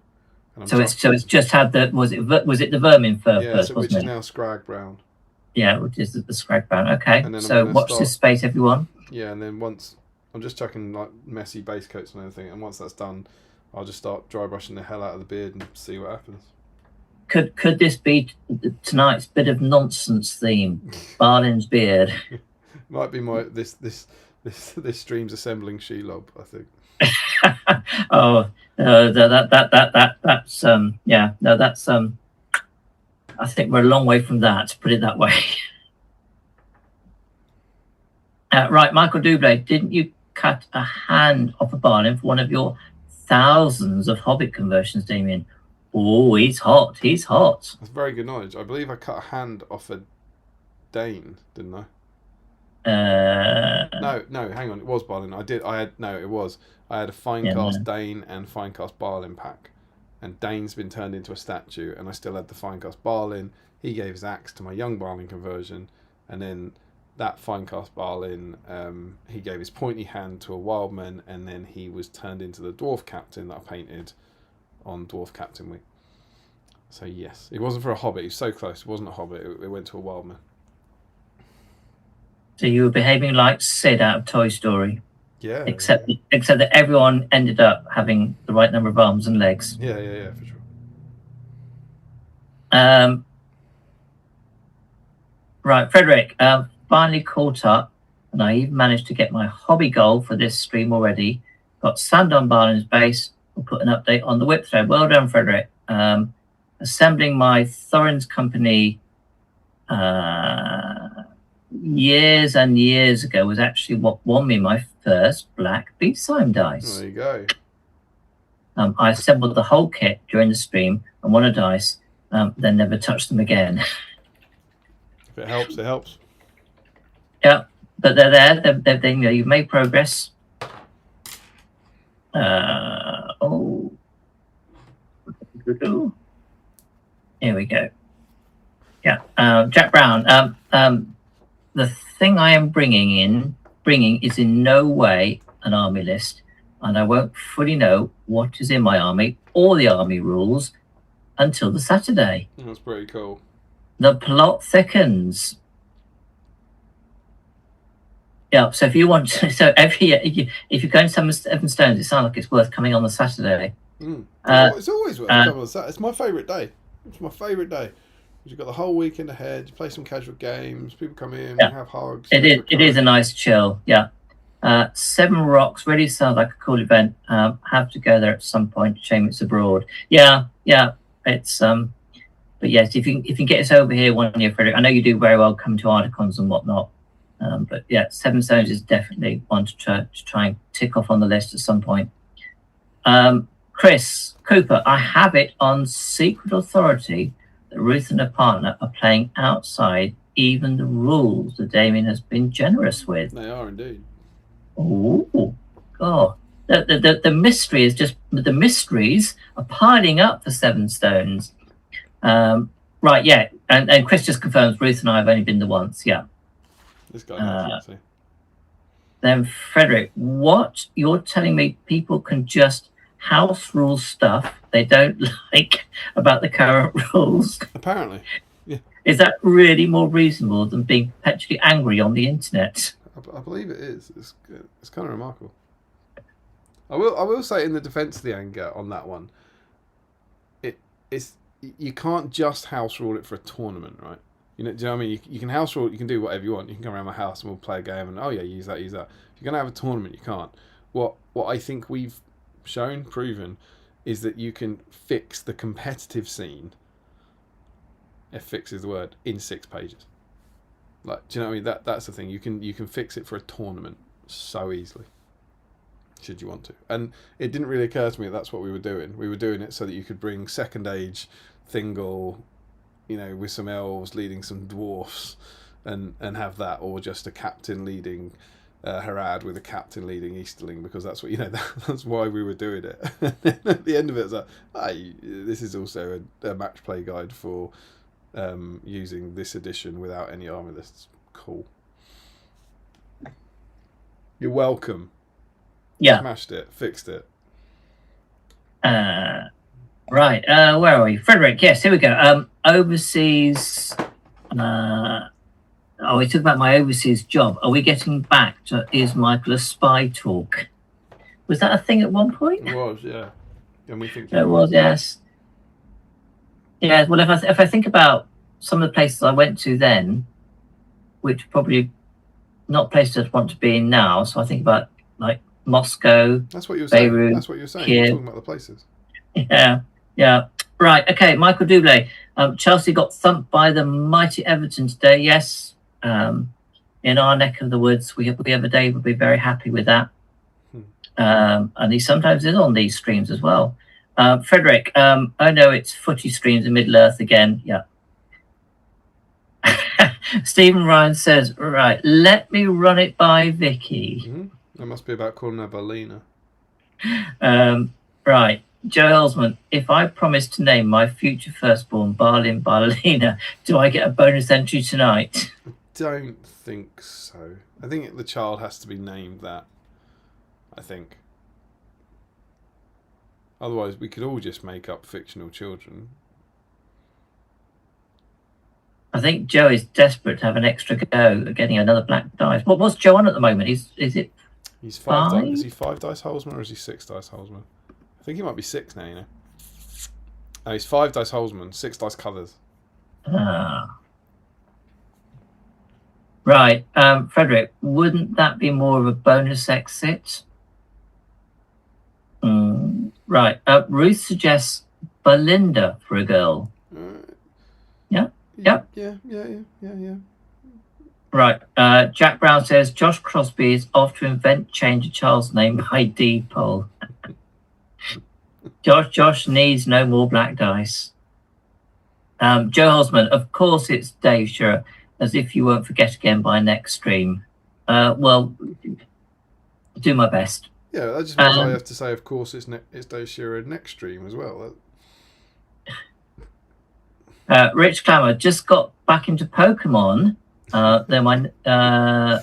So it's just had the was it the vermin fur first, which is now scrag brown. Yeah, which is the scrag brown. Okay. So watch this space, everyone. Yeah, and then once I'm just chucking like messy base coats and everything, and once that's done, I'll just start dry brushing the hell out of the beard and see what happens. Could this be tonight's bit of nonsense theme? Balin's beard. Might be this stream's assembling Shelob, I think. That's I think we're a long way from that, put it that way. Right, Michael Dublé, didn't you cut a hand off a Balin for one of your thousands of Hobbit conversions, Damien? Oh, he's hot. That's very good knowledge. I believe I cut a hand off a Dane, didn't I? No, hang on. It was Balin. It was. I had a Finecast Dane and Finecast Balin pack. And Dane's been turned into a statue, and I still had the Finecast Balin. He gave his axe to my young Balin conversion, and then that Finecast Balin, he gave his pointy hand to a Wildman, and then he was turned into the Dwarf Captain that I painted on Dwarf Captain Week. So yes, it wasn't for a Hobbit. He was so close. It wasn't a Hobbit. It went to a Wildman. So you were behaving like Sid out of Toy Story. Yeah. Except that everyone ended up having the right number of arms and legs. Yeah, for sure. Right, Frederick, finally caught up, and I even managed to get my hobby goal for this stream already. Got sand on Balin's base. We'll put an update on the whip thread. Well done, Frederick. Assembling my Thorin's company years and years ago was actually what won me my first black BSIME dice. There you go. I assembled the whole kit during the stream and won a dice, then never touched them again. If it helps, it helps. Yeah, but they're there. You've made progress. Here we go. Yeah, Jack Brown. The thing I am bringing is in no way an army list, and I won't fully know what is in my army or the army rules until the Saturday. That's pretty cool. The plot thickens. Yeah, so if you want to, if you're going to Seven Stones, it sounds like it's worth coming on the Saturday. It's always worth coming on the Saturday. It's my favourite day. You've got the whole weekend ahead. You play some casual games. People come in, have hugs. It is a nice chill. Yeah. 7 Rocks really sounds like a cool event. Have to go there at some point. Shame it's abroad. Yeah. It's but yes, if you can get us over here one year, Frederick. I know you do very well coming to Articons and whatnot. But yeah, Seven Stones is definitely one to try and tick off on the list at some point. Chris Cooper, I have it on secret authority that Ruth and her partner are playing outside even the rules that Damien has been generous with. They are indeed. Oh, God. The mystery is just, the mysteries are piling up for Seven Stones. Right, yeah. And Chris just confirms Ruth and I have only been the once, yeah. This guy Then Frederick, what you're telling me people can just house rule stuff they don't like about the current rules? Apparently, yeah. Is that really more reasonable than being perpetually angry on the internet? I believe it is. It's kind of remarkable. I will say in the defence of the anger on that one, it's you can't just house rule it for a tournament, right? You know, do you know what I mean? You can house rule. You can do whatever you want. You can come around my house and we'll play a game and oh yeah, use that, use that. If you're gonna have a tournament, you can't. What I think we've proven, is that you can fix the competitive scene. If fix is the word, in 6 pages. Like, do you know what I mean? That's the thing. You can fix it for a tournament so easily, should you want to. And it didn't really occur to me that that's what we were doing. We were doing it so that you could bring second age Thingol, you know, with some elves leading some dwarfs, and have that, or just a captain leading Harad with a captain leading Easterling, because that's what, you know, that's why we were doing it. At the end of it, it's like, hey, this is also a match play guide for using this edition without any army lists. Cool. You're welcome. Yeah. Smashed it. Fixed it. Right. Where are we? Frederick. Yes, here we go. Overseas. We talked about my overseas job. Are we getting back to Is Michael a Spy talk? Was that a thing at one point? It was, yeah. And we think it was, yes. Yeah, well, if I think about some of the places I went to then, which are probably not places I'd want to be in now, so I think about like Moscow. That's what you were saying. Beirut, that's what you were saying. Kiev. You're talking about the places. Yeah. Right. Okay. Michael Doublé. Chelsea got thumped by the mighty Everton today. Yes. In our neck of the woods, we have a day we'll be very happy with that. And he sometimes is on these streams as well. Frederick, I know it's footy streams in Middle Earth again. Yeah. Stephen Ryan says, right, let me run it by Vicky. Mm-hmm. That must be about calling her Balina. Right. Joe Helsman, if I promise to name my future firstborn Balin Balina, do I get a bonus entry tonight? I don't think so. I think the child has to be named that. I think. Otherwise, we could all just make up fictional children. I think Joe is desperate to have an extra go at getting another black dice. What's Joe on at the moment? Is it? He's 5 dice. Is he 5 dice Holzman or is he 6 dice Holzman? I think he might be 6 now. You know. Oh, he's 5 dice Holzman, 6 dice colours. Right, Frederick. Wouldn't that be more of a bonus exit? Right. Ruth suggests Belinda for a girl. Yeah. Right. Jack Brown says Josh Crosby is off to invent change a child's name ID poll. Josh needs no more black dice. Joe Hosman, of course it's Dave Shearer, as if you won't forget again by next stream. Well, do my best. Yeah, that just means I have to say, of course, it's Dave Shearer next stream as well. Rich Clammer just got back into Pokemon. Then I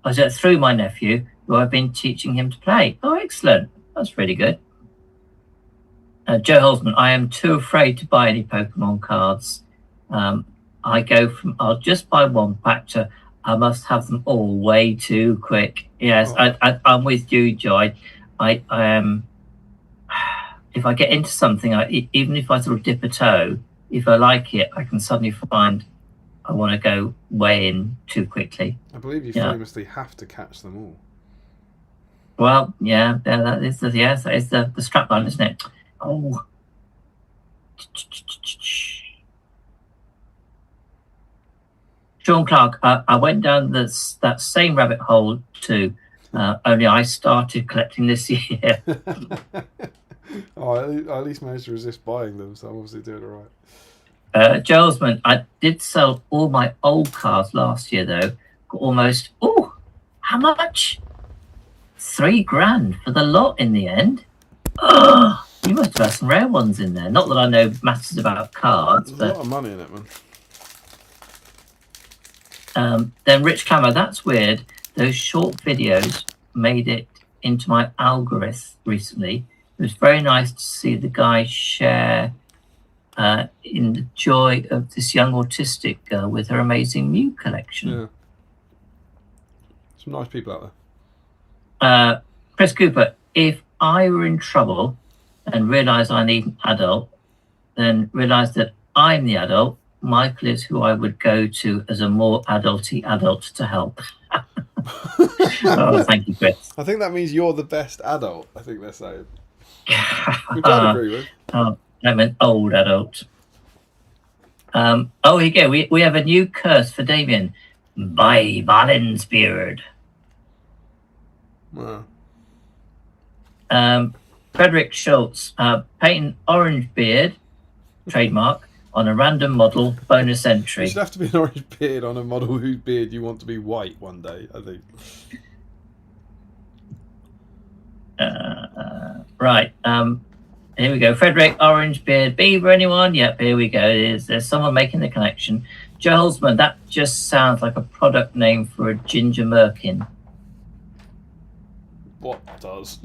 was through my nephew, who I've been teaching him to play. Oh, excellent! That's really good. Joe Holzman, I am too afraid to buy any Pokemon cards. I go from I'll just buy one pack to I must have them all way too quick. Yes, I'm with you, Joy. I am. If I get into something, even if I sort of dip a toe, if I like it, I can suddenly find I want to go way in too quickly. I believe you famously have to catch them all. Well, yeah, that is the strapline, isn't it? Oh. Sean Clark, I went down that same rabbit hole too, only I started collecting this year. I at least managed to resist buying them, so I'm obviously doing it right. Jolesman, I did sell all my old cards last year though. Got almost, how much? $3,000 for the lot in the end. Oh, you must have had some rare ones in there. Not that I know matters about cards. There's a lot of money in it, man. Then Rich Camera, that's weird. Those short videos made it into my algorithm recently. It was very nice to see the guy share in the joy of this young autistic girl with her amazing Mew collection. Yeah. Some nice people out there. Chris Cooper, if I were in trouble and realised I need an adult, then realise that I'm the adult, Michael is who I would go to as a more adulty adult to help. Oh, thank you, Chris. I think that means you're the best adult. I think they're saying. Which I'd agree with. Oh, I'm an old adult. Here you go. We have a new curse for Damien. By Balin's beard. Wow. Frederick Schultz, paint orange beard, trademark, on a random model, bonus entry. You should have to be an orange beard on a model whose beard you want to be white one day, I think. Right. Here we go. Frederick, orange beard, beaver, anyone? Yep, here we go. There's someone making the connection. Joe Holzman, that just sounds like a product name for a ginger merkin. What does?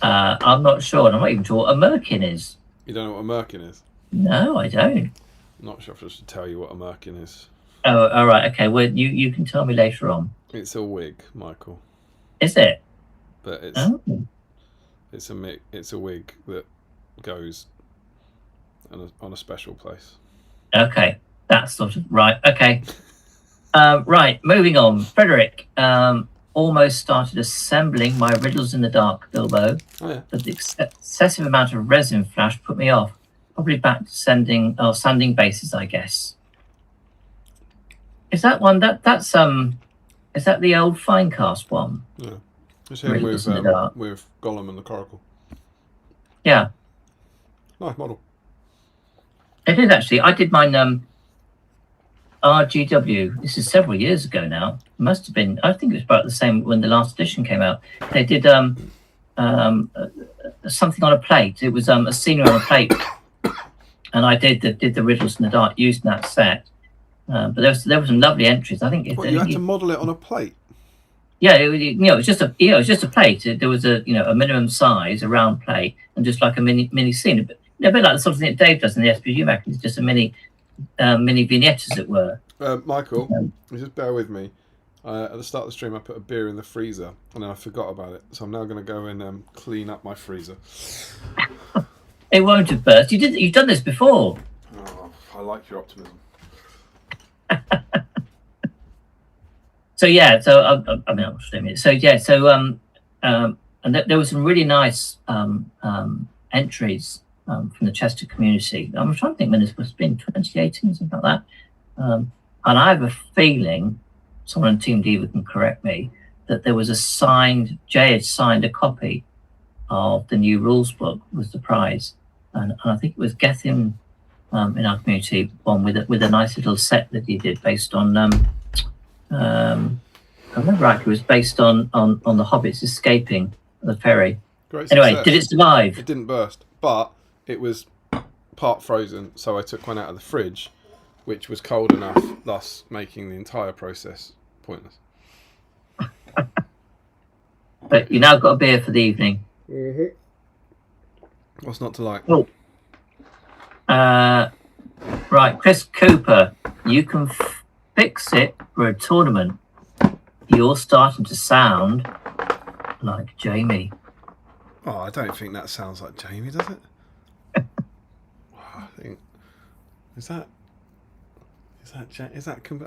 I'm not sure, and I'm not even sure what a merkin is. You don't know what a merkin is? No, I don't. I'm not sure if I should tell you what a merkin is. Oh, all right. Okay. Well, you can tell me later on. It's a wig, Michael. Is it? But it's a wig that goes on a special place. Okay, that's sort of right. Okay. Right, moving on. Frederick, almost started assembling my riddles in the dark, Bilbo. Oh, yeah. But the excessive amount of resin flash put me off. Probably back to sanding bases, I guess. Is that one that's is that the old Finecast one? Yeah. It's him with Gollum and the Coracle. Yeah. Nice model. It is actually. I did mine RGW. This is several years ago now. It must have been. I think it was about the same when the last edition came out. They did something on a plate. It was a scenery on a plate, and I did the riddles in the dark using that set. But there were some lovely entries. I think you had to model it on a plate. Yeah, it was just a plate. There was a minimum size, a round plate, and just like a mini scene. A bit like the sort of thing that Dave does in the SBG magazine. It's just a mini vignettes, as it were. Michael, just bear with me. At the start of the stream, I put a beer in the freezer, and then I forgot about it. So I'm now going to go and clean up my freezer. It won't have burst. You've done this before. Oh, I like your optimism. So yeah, and there were some really nice entries from the Chester community. I'm trying to think when this must have been 2018, something like that. And I have a feeling, someone on Team Diva can correct me, that there was Jay had signed a copy of the new rules book was the prize, and I think it was Gethin in our community one with a nice little set that he did based on. I remember right, it was based on the hobbits escaping the ferry. Great anyway, success. did it survive? It didn't burst, but it was part frozen, so I took one out of the fridge, which was cold enough, thus making the entire process pointless. But you now got a beer for the evening. Mm-hmm. What's not to like? Oh. Right, Chris Cooper, you can fix it for a tournament. You're starting to sound like Jamie. Oh, I don't think that sounds like Jamie, does it? I think is that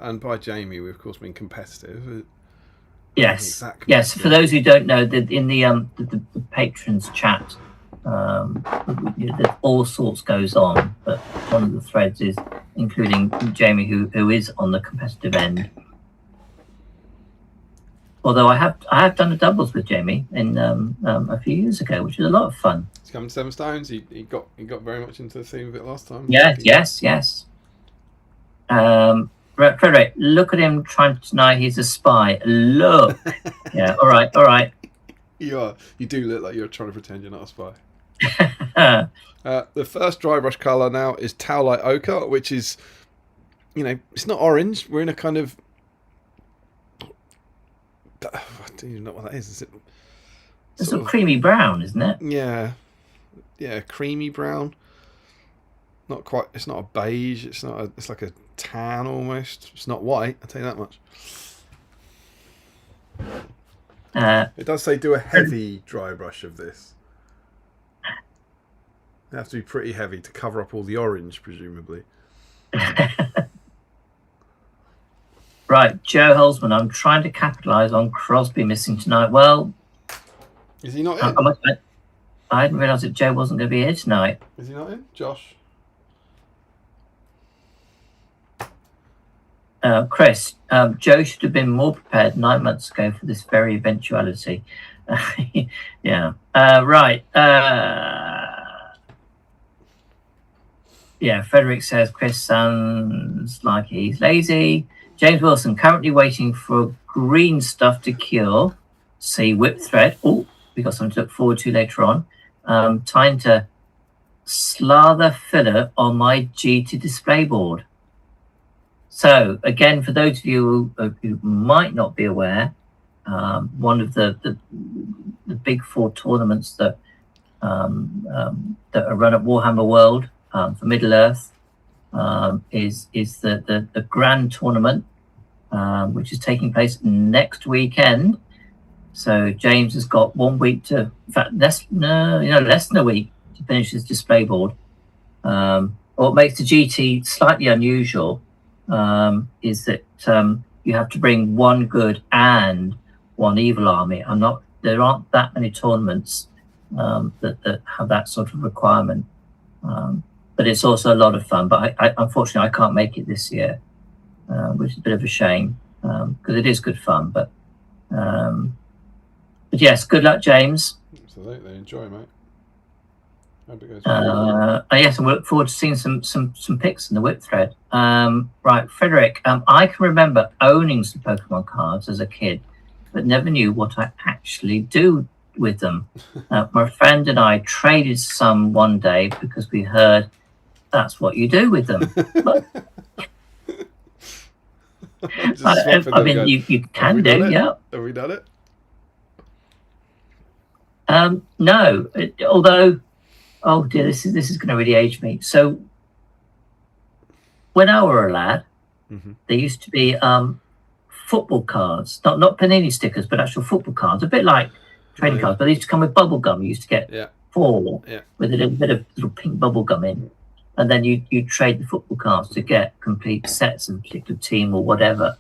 and by Jamie we of course mean competitive. Yes. Yes. For those who don't know, in the patrons chat, all sorts goes on, but one of the threads is including Jamie, who is on the competitive end. Although I have done a doubles with Jamie in a few years ago, which was a lot of fun. He's come to Seven Stones. He got very much into the theme of it last time. Yeah. Yes. Frederick, look at him trying to deny he's a spy. Look. Yeah. All right. You are. You do look like you're trying to pretend you're not a spy. The first dry brush colour now is Towelite Ochre, which is, it's not orange. We're in a kind of. I don't even know what that is. Is it? It's a creamy brown, isn't it? Yeah, creamy brown. Not quite. It's not a beige. It's not. It's like a tan almost. It's not white. I'll tell you that much. It does say do a heavy dry brush of this. They have to be pretty heavy to cover up all the orange, presumably. Right, Joe Holzman, I'm trying to capitalise on Crosby missing tonight. Well, is he not in? I didn't realise that Joe wasn't going to be here tonight. Is he not in? Josh? Chris, Joe should have been more prepared 9 months ago for this very eventuality. Yeah. Right. Yeah, Frederick says Chris sounds like he's lazy. James Wilson, currently waiting for green stuff to cure. See whip thread. Oh, we got something to look forward to later on. Time to slather filler on my GT display board. So again, for those of you who might not be aware, one of the big four tournaments that that are run at Warhammer World for Middle Earth is the Grand Tournament, which is taking place next weekend. So James has got 1 week to, in fact, less than a week to finish his display board. What makes the GT slightly unusual is that you have to bring one good and one evil army. There aren't that many tournaments that have that sort of requirement. But it's also a lot of fun. But I unfortunately, I can't make it this year, which is a bit of a shame because it is good fun. But yes, good luck, James. Absolutely, enjoy, mate. Hope it goes well. Yes, and we look forward to seeing some pics in the whip thread. Right, Frederick, I can remember owning some Pokemon cards as a kid, but never knew what I actually do with them. My friend and I traded some one day because we heard that's what you do with them. I mean, you can do, yeah. Have we done it? No, although, oh dear, this is going to really age me. So, when I were a lad, there used to be football cards, not Panini stickers, but actual football cards, a bit like trading cards, but they used to come with bubble gum. You used to get 4 with a little bit of little pink bubble gum in, and then you trade the football cards to get complete sets of a particular team or whatever.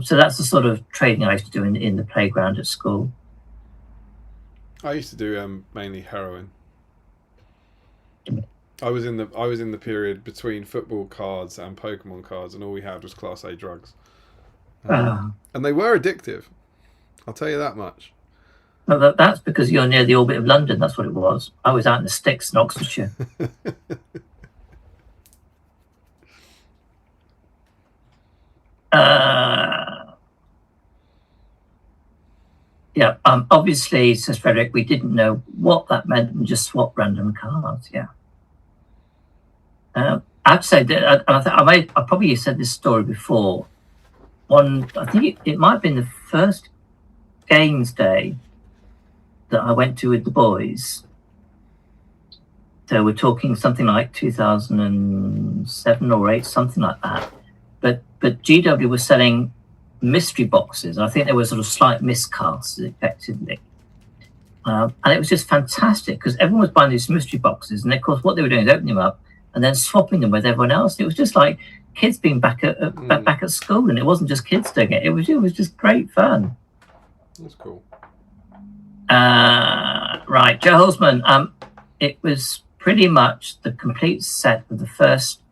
So that's the sort of trading I used to do in the playground at school. I used to do mainly heroin. I was in the period between football cards and Pokemon cards, and all we had was Class A drugs, and they were addictive. I'll tell you that much. Well, that's because you're near the orbit of London. That's what it was. I was out in the sticks in Oxfordshire. Yeah. Obviously, says Frederick, we didn't know what that meant and just swap random cards. Yeah. I have to say that I probably said this story before. I think it might have been the first games day that I went to with the boys. So we're talking something like 2007 or 8, something like that. But GW was selling mystery boxes. I think there were sort of slight miscasts, effectively. And it was just fantastic because everyone was buying these mystery boxes. And of course, what they were doing is opening them up and then swapping them with everyone else. It was just like kids being back at school. And it wasn't just kids doing it. It was just great fun. That's cool. Right, Joe Holzman. It was pretty much the complete set of the first,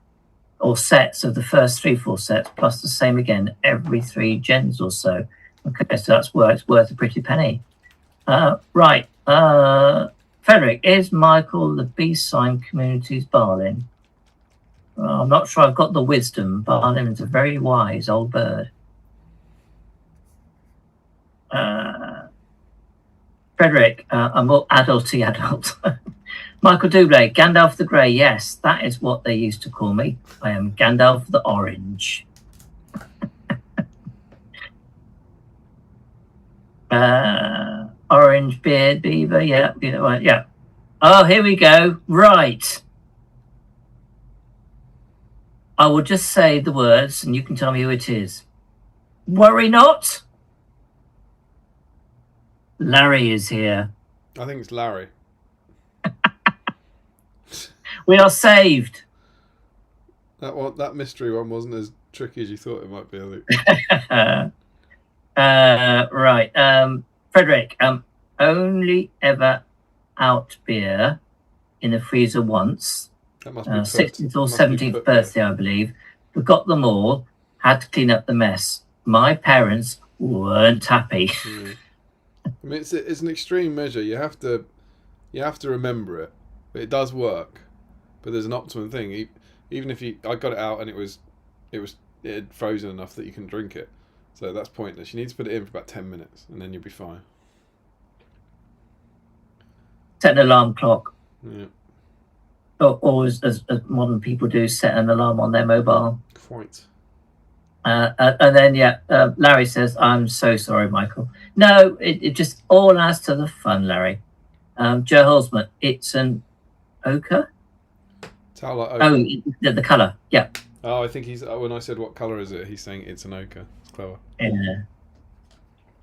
or sets of the first 3-4 sets, plus the same again every 3 gens or so. Okay, so that's worth a pretty penny. Right, Frederick, is Michael the BSIME community's Balin? I'm not sure I've got the wisdom. Balin is a very wise old bird. Frederick, I'm more adulty adult. Michael Doublé, Gandalf the Grey. Yes, that is what they used to call me. I am Gandalf the Orange. Orange beard beaver. Yeah, yeah. Oh, here we go. Right. I will just say the words, and you can tell me who it is. Worry not. Larry is here. I think it's Larry. We are saved. That mystery one wasn't as tricky as you thought it might be, I think. Right. Frederick, only ever out beer in the freezer once. That must be 16th or 17th birthday, I believe. Forgot them all. Had to clean up the mess. My parents weren't happy. Yeah. I mean, it's an extreme measure. You have to remember it, but it does work. But there's an optimum thing. Even if I got it out and it had frozen enough that you can drink it, so that's pointless. You need to put it in for about 10 minutes, and then you'll be fine. Set an alarm clock. Yeah. Or as modern people do, set an alarm on their mobile. Quite. And then, Larry says, I'm so sorry, Michael. No, it just all adds to the fun, Larry. Joe Holzman, it's an ochre? Ochre. Oh, the colour, yeah. Oh, I think when I said what colour is it, he's saying it's an ochre. It's clever.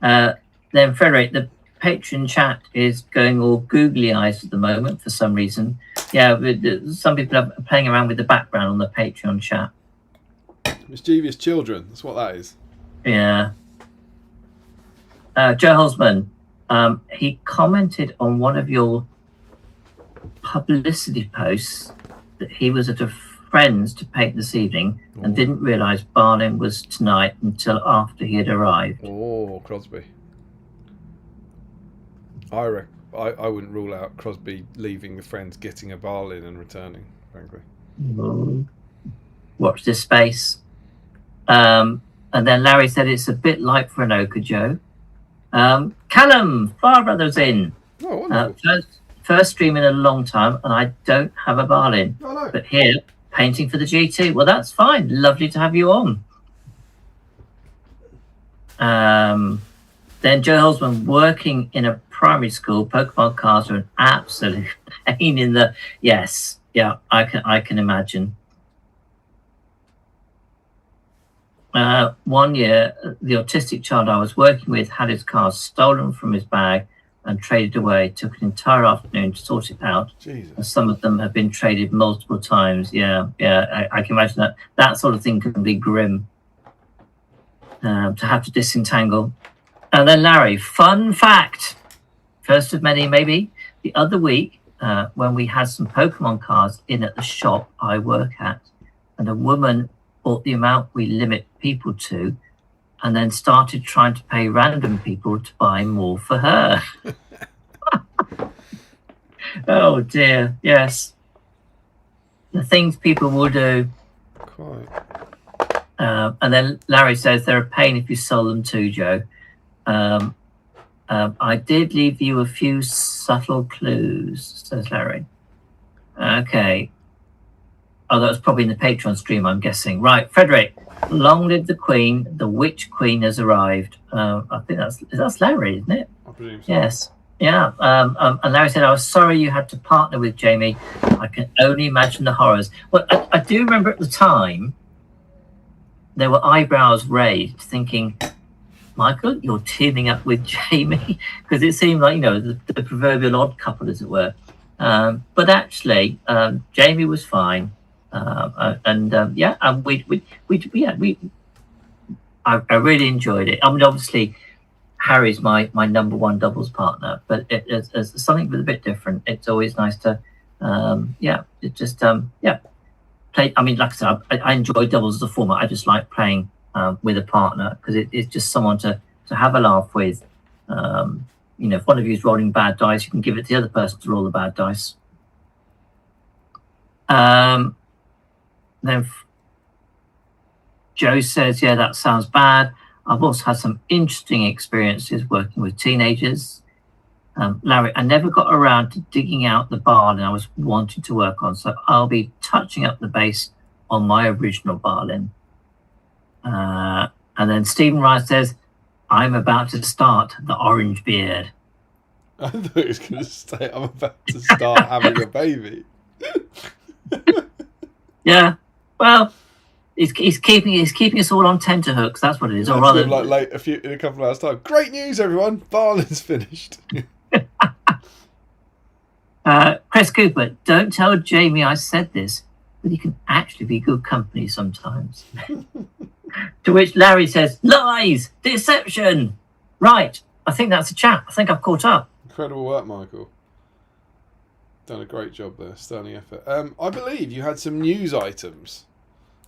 Yeah. Then Frederick, the Patreon chat is going all googly eyes at the moment for some reason. Yeah, some people are playing around with the background on the Patreon chat. Mischievous children, that's what that is. Yeah. Joe Holzman, he commented on one of your publicity posts that he was at a friend's to paint this evening and didn't realise Balin was tonight until after he had arrived. Oh, Crosby. I wouldn't rule out Crosby leaving the friends, getting a Balin and returning, frankly. Watch this space. And then Larry said it's a bit light for an ochre, Joe. Callum, Far Brothers in. Oh, wonderful. First stream in a long time, and I don't have a Balin. Oh, no. But here, painting for the GT. Well, that's fine. Lovely to have you on. Then Joe Holzman, working in a primary school, Pokemon cards are an absolute pain in the... Yes, yeah, I can imagine. 1 year, the autistic child I was working with had his cards stolen from his bag and traded away. Took an entire afternoon to sort it out. Jesus. And some of them have been traded multiple times. Yeah, I can imagine that sort of thing can be grim to have to disentangle. And then Larry, fun fact, first of many maybe, the other week when we had some Pokemon cards in at the shop I work at, and a woman bought the amount we limit people to and then started trying to pay random people to buy more for her. Oh dear, yes. The things people will do. Quite. And then Larry says they're a pain if you sell them too, Joe. I did leave you a few subtle clues, says Larry. Okay. Oh, that was probably in the Patreon stream, I'm guessing. Right, Frederick, long live the Queen. The Witch Queen has arrived. I think that's Larry, isn't it? I presume so. Yes. Yeah. And Larry said, I was sorry you had to partner with Jamie. I can only imagine the horrors. Well, I do remember at the time, there were eyebrows raised, thinking, Michael, you're teaming up with Jamie? Because it seemed like, the proverbial odd couple, as it were. But actually, Jamie was fine. I really enjoyed it. I mean, obviously, Harry's my number one doubles partner, but it's something a bit different. It's always nice to, play. I mean, like I said, I enjoy doubles as a format. I just like playing with a partner because it's just someone to have a laugh with. If one of you is rolling bad dice, you can give it to the other person to roll the bad dice. Then Joe says, yeah, that sounds bad. I've also had some interesting experiences working with teenagers. Larry, I never got around to digging out the Balin I was wanting to work on, so I'll be touching up the base on my original Balin. And then Stephen Rice says, I'm about to start the orange beard. I thought he was going to say, I'm about to start having a baby. Yeah, well, he's keeping us all on tenterhooks. That's what it is. Or rather, like in a couple of hours' time. Great news, everyone! Balin's finished. Chris Cooper, don't tell Jamie I said this, but he can actually be good company sometimes. To which Larry says, lies, deception. Right, I think that's a chat. I think I've caught up. Incredible work, Michael. Done a great job there. Sterling effort. I believe you had some news items.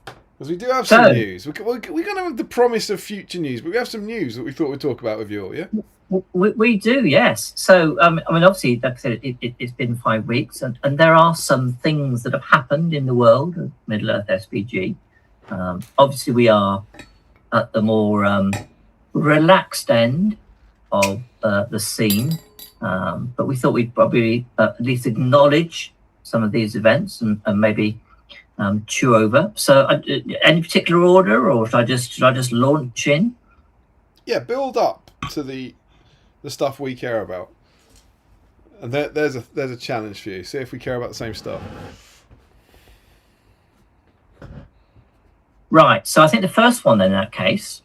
Because we do have some news. We're going to have the promise of future news, but we have some news that we thought we'd talk about with you all, yeah? We do, yes. So, I mean, obviously, like I said, it's been 5 weeks, and there are some things that have happened in the world of Middle-earth SBG. Obviously, we are at the more relaxed end of the scene, but we thought we'd probably at least acknowledge some of these events and maybe chew over. So, any particular order, or should I just launch in? Yeah, build up to the stuff we care about, and there's a challenge for you. See if we care about the same stuff. Right. So I think the first one then, in that case,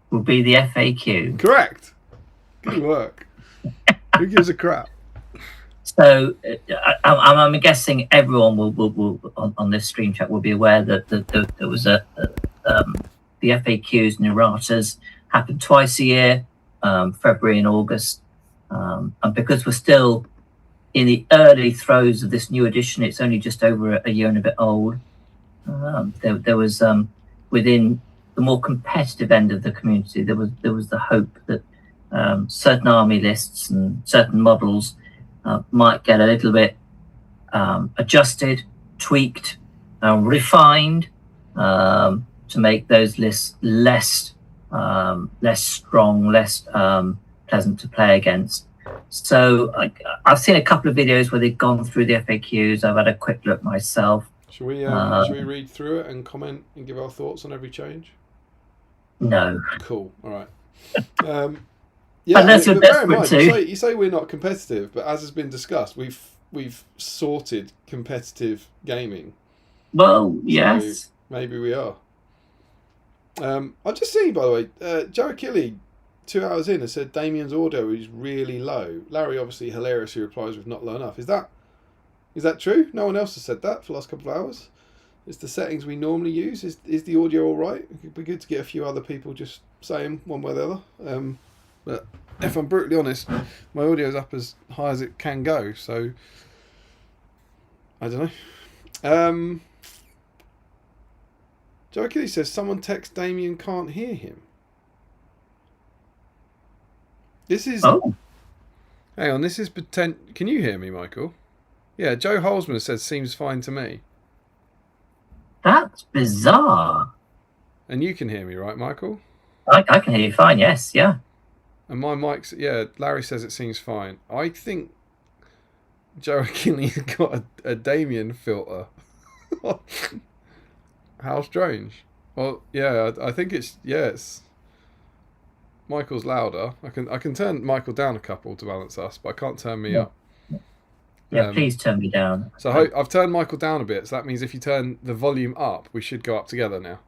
will be the FAQ. Correct. Good work. Who gives a crap? So I'm guessing everyone will on this stream chat will be aware that there was the FAQs and erratas happened twice a year, February and August, and because we're still in the early throes of this new edition, it's only just over a year and a bit old. There was within the more competitive end of the community, there was the hope that certain army lists and certain models might get a little bit adjusted, tweaked, refined to make those lists less strong, less pleasant to play against. So I've seen a couple of videos where they've gone through the FAQs. I've had a quick look myself. Should we read through it and comment and give our thoughts on every change? No. Cool. All right. Yeah, unless you're desperate to. You say we're not competitive, but as has been discussed, we've sorted competitive gaming. Well, yes. So maybe we are. I've just seen, by the way, Joe Achille, 2 hours in, has said Damien's audio is really low. Larry obviously hilariously replies with not low enough. Is that true? No one else has said that for the last couple of hours. It's the settings we normally use. Is the audio all right? It'd be good to get a few other people just saying one way or the other. But if I'm brutally honest, my audio's up as high as it can go. So I don't know. Joe Achille says someone text Damien can't hear him. This is. Oh. Hang on, this is Can you hear me, Michael? Yeah, Joe Holzman says seems fine to me. That's bizarre. And you can hear me, right, Michael? I can hear you fine, yes, yeah. And my mic's... Yeah, Larry says it seems fine. I think Joe Achille's got a Damien filter. How strange. Well, yeah, I think it's... Yes. Michael's louder. I can turn Michael down a couple to balance us, but I can't turn me up. Yeah, please turn me down. So I've turned Michael down a bit, so that means if you turn the volume up, we should go up together now.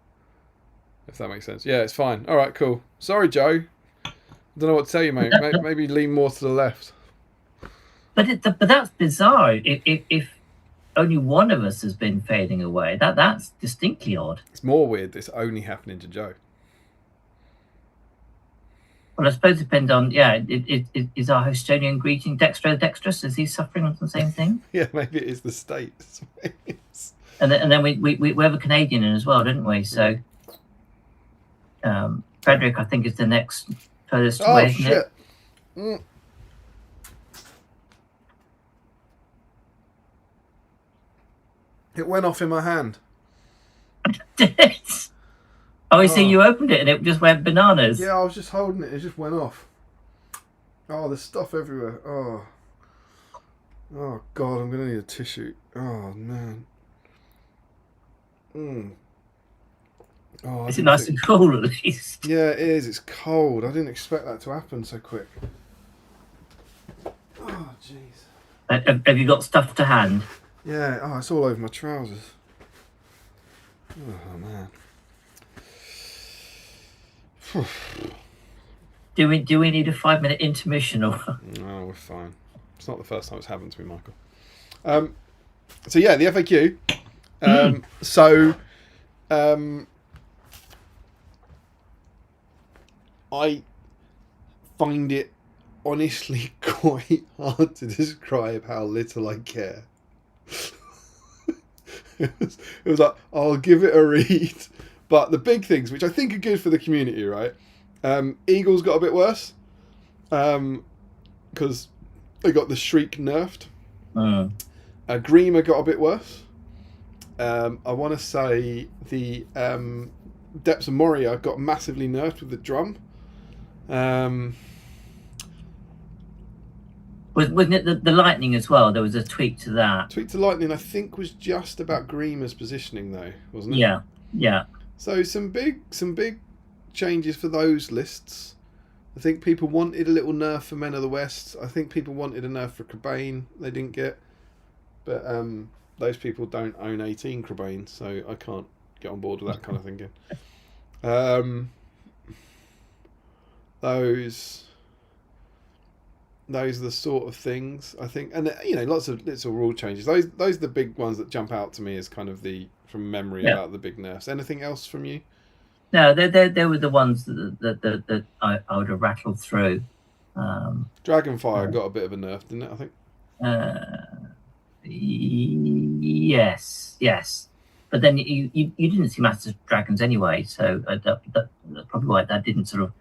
If that makes sense. Yeah, it's fine. All right, cool. Sorry, Joe. I don't know what to tell you, mate. Maybe lean more to the left. But that's bizarre. If only one of us has been fading away, that's distinctly odd. It's more weird. It's only happening to Joe. Well, I suppose it depends on, is our Hostonian greeting dexterous? Is he suffering on the same thing? Yeah, maybe it is the States. and then we have a Canadian in as well, didn't we? So Frederick, I think, is the next furthest away, isn't it? Mm. It went off in my hand. Did it? Oh, you see, you opened it and it just went bananas. Yeah, I was just holding it. It just went off. Oh, there's stuff everywhere. Oh God, I'm going to need a tissue. Oh, man. Oh, is it nice and cool, at least? Yeah, it is. It's cold. I didn't expect that to happen so quick. Oh, jeez. Have you got stuff to hand? Yeah. Oh, it's all over my trousers. Oh, man. Do we need a 5-minute intermission or? No, we're fine. It's not the first time it's happened to me, Michael. So yeah, the FAQ. So I find it honestly quite hard to describe how little I care. It was like, I'll give it a read. But the big things, which I think are good for the community, right? Eagles got a bit worse because they got the Shriek nerfed. Grima got a bit worse. I want to say the Depths of Moria got massively nerfed with the drum. Wasn't it the lightning as well? There was a tweak to that. Tweak to lightning, I think, was just about Grima's positioning, though, wasn't it? Yeah. So some big changes for those lists. I think people wanted a little nerf for Men of the West. I think people wanted a nerf for Crebain. They didn't get, but those people don't own 18 Crebain, so I can't get on board with that kind of thinking. Those are the sort of things I think, and lots of little rule changes. Those are the big ones that jump out to me as kind of from memory about the big nerfs. Anything else from you? No, they were the ones that I would have rattled through. Dragonfire got a bit of a nerf, didn't it? I think. Yes, but then you didn't see Master Dragons anyway, so that's probably why that didn't sort of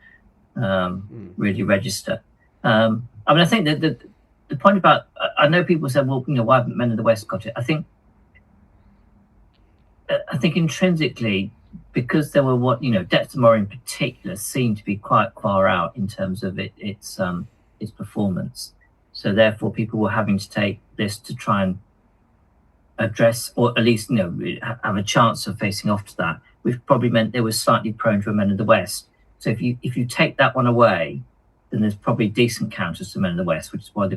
really register. I mean, I think that the point about, I know people said, well, why haven't Men of the West got it? I think intrinsically, because there were Depths of Moria in particular seemed to be quite far out in terms of its performance. So therefore, people were having to take this to try and address, or at least have a chance of facing off to that, which probably meant they were slightly prone to a Men of the West. So if you take that one away, then there's probably decent counters to Men of the West, which is why the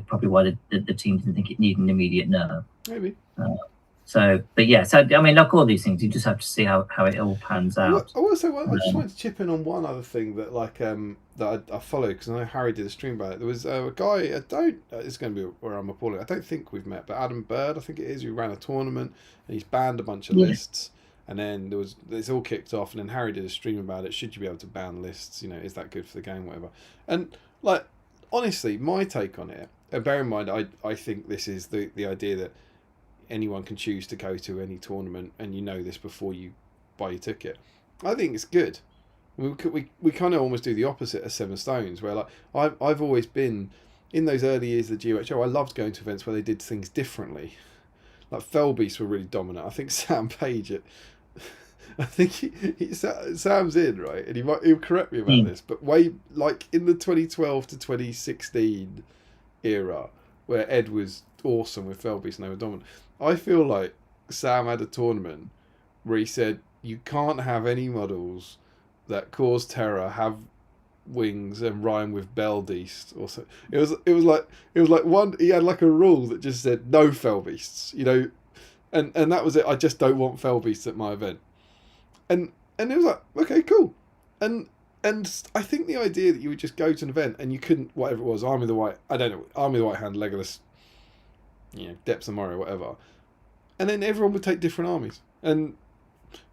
team didn't think it needed an immediate nerf. Maybe. But yeah, so I mean, like all these things, you just have to see how it all pans out. I will say, I just wanted to chip in on one other thing that that I followed, because I know Harry did a stream about it. There was a guy, it's going to be where I'm appalling. I don't think we've met, but Adam Bird, I think it is, who ran a tournament and he's banned a bunch of lists. And then it's all kicked off, and then Harry did a stream about it. Should you be able to ban lists? Is that good for the game, whatever? And honestly, my take on it, and bear in mind, I think this is the idea that anyone can choose to go to any tournament, and this before you buy your ticket. I think it's good. We kind of almost do the opposite of Seven Stones, where I've always been in those early years of the GHO. I loved going to events where they did things differently. Like Felbeast were really dominant. I think Sam Page I think Sam's in, right, and he'll correct me about this, but way in the 2012 to 2016 era, where Ed was awesome with Felbeast and they were dominant. I feel like Sam had a tournament where he said you can't have any models that cause terror, have wings, and rhyme with Belbeast. Or so. It was like one. He had a rule that just said no Felbeasts, and that was it. I just don't want Felbeasts at my event. And it was like, okay, cool. And I think the idea that you would just go to an event and you couldn't, whatever it was, Army of the White Hand, Legolas, Depths of Moria, whatever. And then everyone would take different armies. And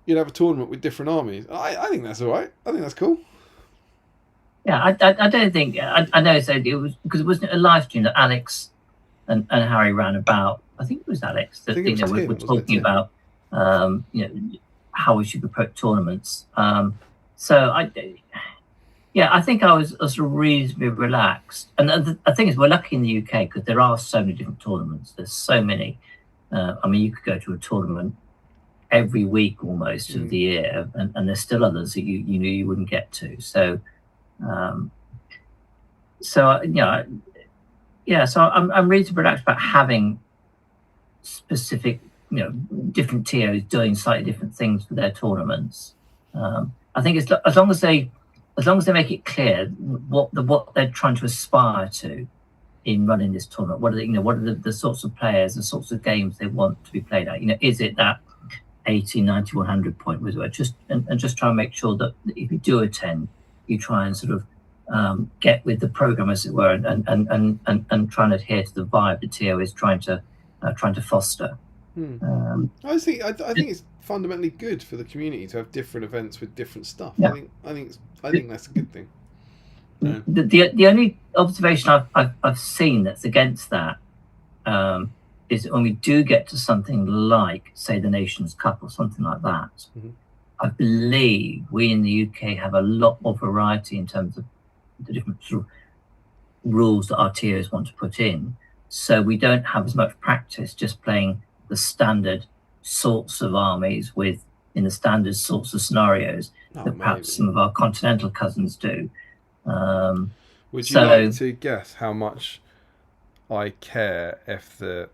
you'd have a tournament with different armies. I think that's all right. I think that's cool. Yeah, I don't think, I know it was, because it wasn't a live stream that Alex and Harry ran about. I think it was Alex that we're talking about, how we should approach tournaments. So I think I was sort of reasonably relaxed. And the thing is, we're lucky in the UK because there are so many different tournaments. There's so many. I mean, you could go to a tournament every week almost of the year, and there's still others that you wouldn't get to. So, so I'm reasonably relaxed about having specific, different TOs doing slightly different things for their tournaments. I think it's as long as they make it clear what they're trying to aspire to in running this tournament. What are the sorts of players, the sorts of games they want to be played at? Is it that 80, 90, 100 point wizard? Just try and make sure that if you do attend, you try and sort of get with the program, as it were, and try and adhere to the vibe the TO is trying to trying to foster. I think it's fundamentally good for the community to have different events with different stuff. Yeah. I think that's a good thing. The only observation I've seen that's against that is that when we do get to something like, say, the Nations Cup or something like that, I believe we in the UK have a lot more variety in terms of the different sort of rules that our TOs want to put in. So we don't have as much practice just playing the standard sorts of armies in the standard sorts of scenarios that perhaps some of our continental cousins do. Would you like to guess how much I care if the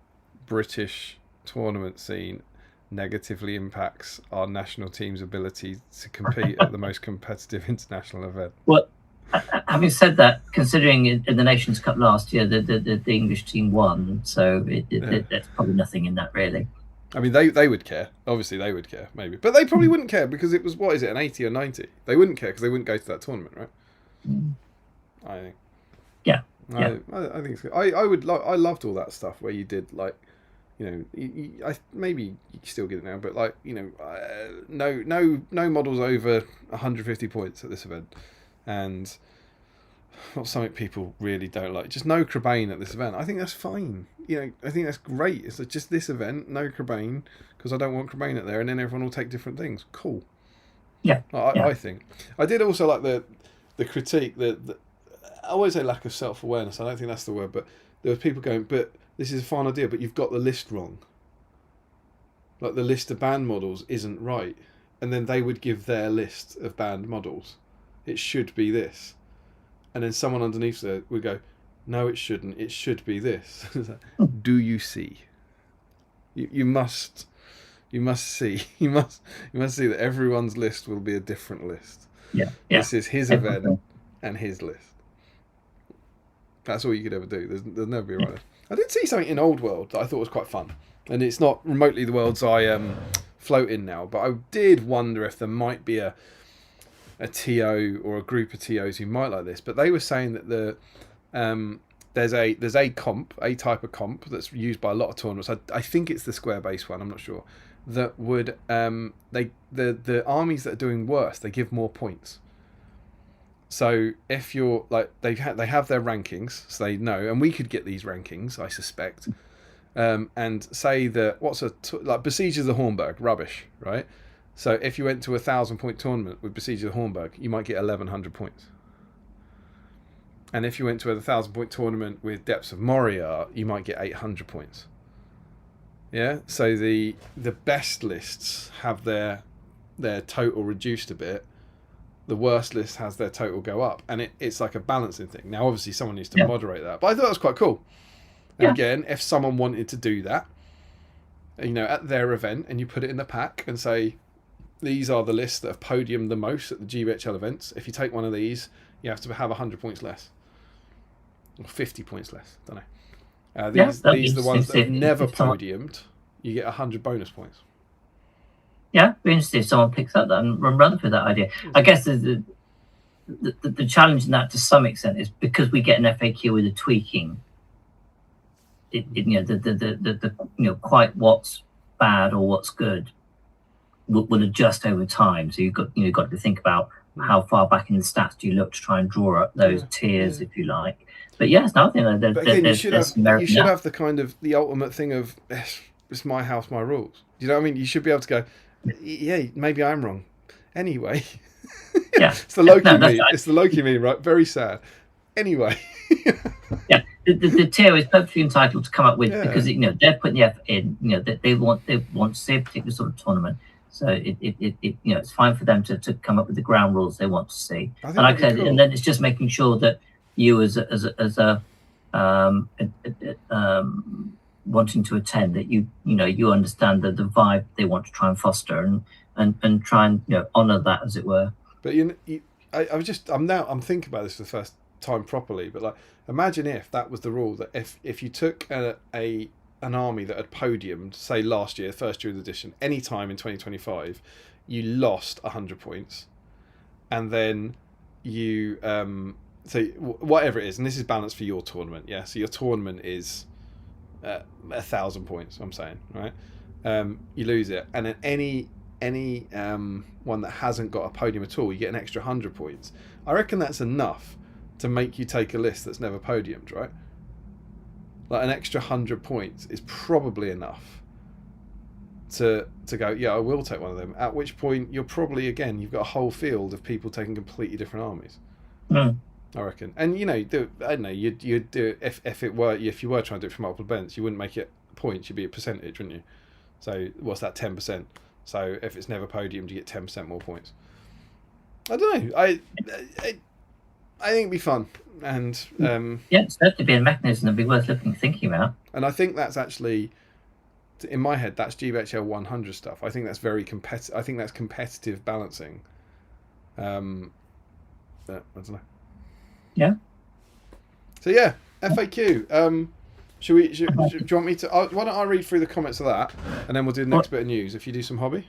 British tournament scene negatively impacts our national team's ability to compete at the most competitive international event? Well, having said that, considering in the Nations Cup last year the English team won, so there's probably nothing in that really. I mean, they would care. Obviously, they would care, maybe, but they probably wouldn't care because it was, what is it, an 80 or 90? They wouldn't care because they wouldn't go to that tournament, right? I think. Yeah. I think it's good. I loved all that stuff where you did like, maybe you still get it now, but like, no models over 150 points at this event, and what's something people really don't like? Just no Crebain at this event. I think that's fine. I think that's great. It's just this event, no Crebain, because I don't want Crebain at there, and then everyone will take different things. Cool. Yeah. I think. I did also like the critique that I always say lack of self-awareness. I don't think that's the word, but there were people going, but this is a fine idea, but you've got the list wrong. Like the list of banned models isn't right. And then they would give their list of banned models. It should be this. And then someone underneath there would go, no, it shouldn't. It should be this. Do you see? You must see. You must see that everyone's list will be a different list. Yeah. This is his event and his list. That's all you could ever do. There's never be a right list. I did see something in Old World that I thought was quite fun, and it's not remotely the worlds I float in now, but I did wonder if there might be a TO or a group of TOs who might like this. But they were saying that there's a type of comp that's used by a lot of tournaments. I think it's the square base one. I'm not sure. That would the armies that are doing worse, they give more points. So if you're like they have their rankings, so they know, and we could get these rankings, I suspect, and say that like Besiege of the Hornburg, rubbish, right? So if you went to 1,000-point tournament with Besiege of the Hornburg, you might get 1,100 points. And if you went to a 1,000-point tournament with Depths of Moria, you might get 800 points. Yeah. So the best lists have their total reduced a bit. The worst list has their total go up, and it's like a balancing thing. Now, obviously, someone needs to moderate that, but I thought that was quite cool. And again, if someone wanted to do that, at their event, and you put it in the pack and say, these are the lists that have podiumed the most at the GBHL events. If you take one of these, you have to have 100 points less, or 50 points less. Don't know. These are the ones that have never podiumed. You get 100 bonus points. Yeah, it'd be interesting if someone picks up that and run through that idea. I guess the challenge in that to some extent is because we get an FAQ with a tweaking. Quite what's bad or what's good will adjust over time. So you've got to think about how far back in the stats do you look to try and draw up those tiers, if you like. But yes, nothing. You should have the kind of the ultimate thing of it's my house, my rules. Do you know what I mean? You should be able to go, yeah, maybe I'm wrong. Anyway, it's the Loki meme. Right. It's the Loki meme, right? Very sad. Anyway, the tier is perfectly entitled to come up with because they're putting the effort in. They want to see a particular sort of tournament. So it's fine for them to come up with the ground rules they want to see. And like I said, cool. And then it's just making sure that you as a wanting to attend, that you understand the vibe they want to try and foster and try and honor that, as it were. But I'm thinking about this for the first time properly. But like, imagine if that was the rule, that if you took an army that had podiumed, say last year, first year of the edition, any time in 2025, you lost 100 points, and then you so whatever it is, and this is balanced for your tournament, so your tournament is 1,000 points. I'm saying, right? You lose it, and then any one that hasn't got a podium at all, you get an extra 100 points. I reckon that's enough to make you take a list that's never podiumed, right? Like an extra 100 points is probably enough to go, yeah, I will take one of them. At which point you're probably, again, you've got a whole field of people taking completely different armies. I reckon. And you know, I don't know, you'd do it if you were trying to do it for multiple events, you wouldn't make it points, you'd be a percentage, wouldn't you? So what's that, 10%? So if it's never podiumed, you get 10% more points. I don't know. I think it'd be fun, and yeah, it's certainly be a mechanism that'd be worth thinking about. And I think that's actually, in my head, that's GBHL 100 stuff. I think that's very competitive. I think that's competitive balancing. But I don't know. Yeah. So yeah, FAQ. Do you want me to? Why don't I read through the comments of that, and then we'll do the next bit of news. If you do some hobby.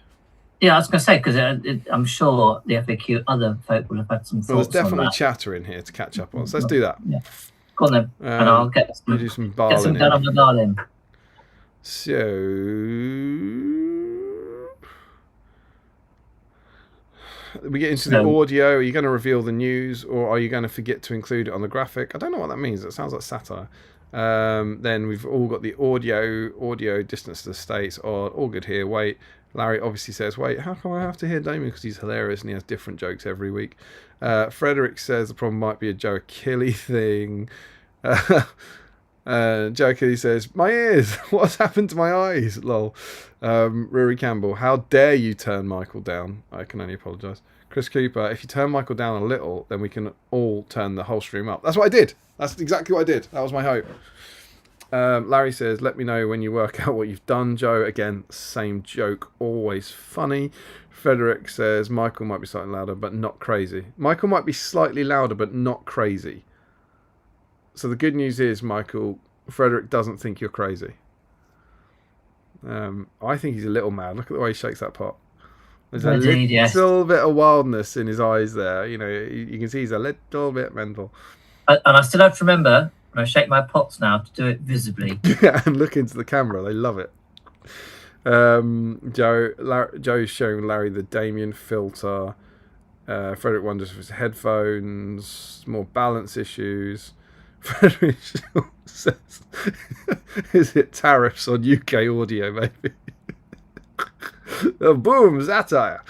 Yeah, I was going to say, because I'm sure the FAQ other folk will have had some thoughts. Well, there's definitely on that. chatter in here to catch up on. So let's do that. Yeah. Go on then, and I'll get some. Do some Balin. Get some done on the Balin. So we get into the audio. Are you going to reveal the news, or are you going to forget to include it on the graphic? I don't know what that means. It sounds like satire. Then we've all got the audio distance to the States. All good here. Wait, Larry obviously says, wait, how come I have to hear Damien? Because he's hilarious and he has different jokes every week. Frederick says the problem might be a Joe Achilles thing. Joe Achilles says, my ears, what's happened to my eyes? Lol. Rory Campbell, how dare you turn Michael down? I can only apologise. Chris Cooper, if you turn Michael down a little, then we can all turn the whole stream up. That's what I did. That's exactly what I did. That was my hope. Larry says, let me know when you work out what you've done, Joe. Again, same joke, always funny. Frederick says, Michael might be slightly louder, but not crazy. Michael might be slightly louder, but not crazy. So the good news is, Michael, Frederick doesn't think you're crazy. I think he's a little mad. Look at the way he shakes that pot. There's a little bit of wildness in his eyes there. You know, you can see he's a little bit mental. And I still have to remember, when I shake my pots now, to do it visibly. Yeah, and look into the camera. They love it. Joe's showing Larry the Damien filter. Frederick wonders if it's headphones, more balance issues. Frederick says, is it tariffs on UK audio, maybe? Oh, boom, satire.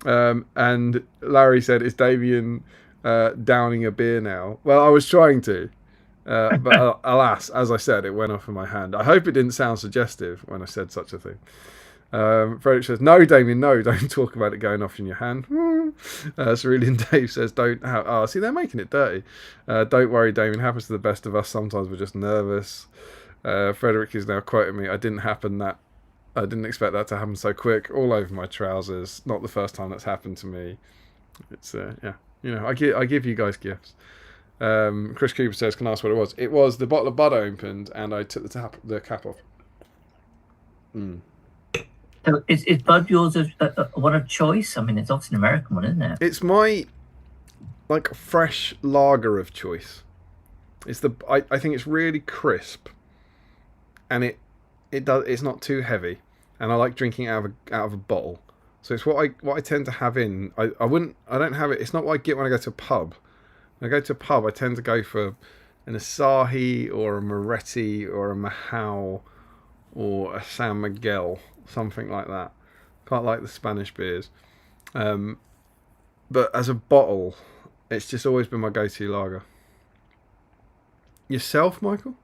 And Larry said, is Damien downing a beer now? Well, I was trying to. But alas, as I said, it went off in my hand. I hope it didn't sound suggestive when I said such a thing. Frederick says, no, Damien, no, don't talk about it going off in your hand. Cerulean Dave says, don't have... Oh, see, they're making it dirty. Don't worry, Damien, happens to the best of us. Sometimes we're just nervous. Frederick is now quoting me, I didn't expect that to happen so quick. All over my trousers. Not the first time that's happened to me. It's, yeah, you know, I give you guys gifts. Chris Cooper says, can I ask what it was? It was the bottle of Bud opened and I took the cap off. So is Bud yours one of choice? I mean, it's obviously an American one, isn't it? It's my fresh lager of choice. It's I think it's really crisp, and it's not too heavy, and I like drinking out of a bottle. So it's what I tend to have in. I don't have it. It's not what I get when I go to a pub. When I go to a pub, I tend to go for an Asahi or a Moretti or a Mahou or a San Miguel, something like that. Quite like the Spanish beers. But as a bottle, it's just always been my go-to lager. Yourself, Michael?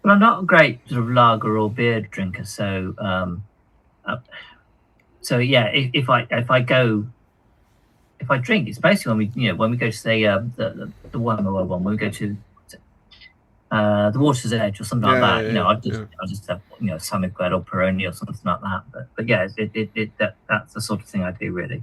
Well, I'm not a great sort of lager or beer drinker, so yeah, if I drink, it's basically when we go to say the one when we go to the Water's Edge or something like that. I'll just have San Miguel or Peroni or something like that. But yeah, that's the sort of thing I do really.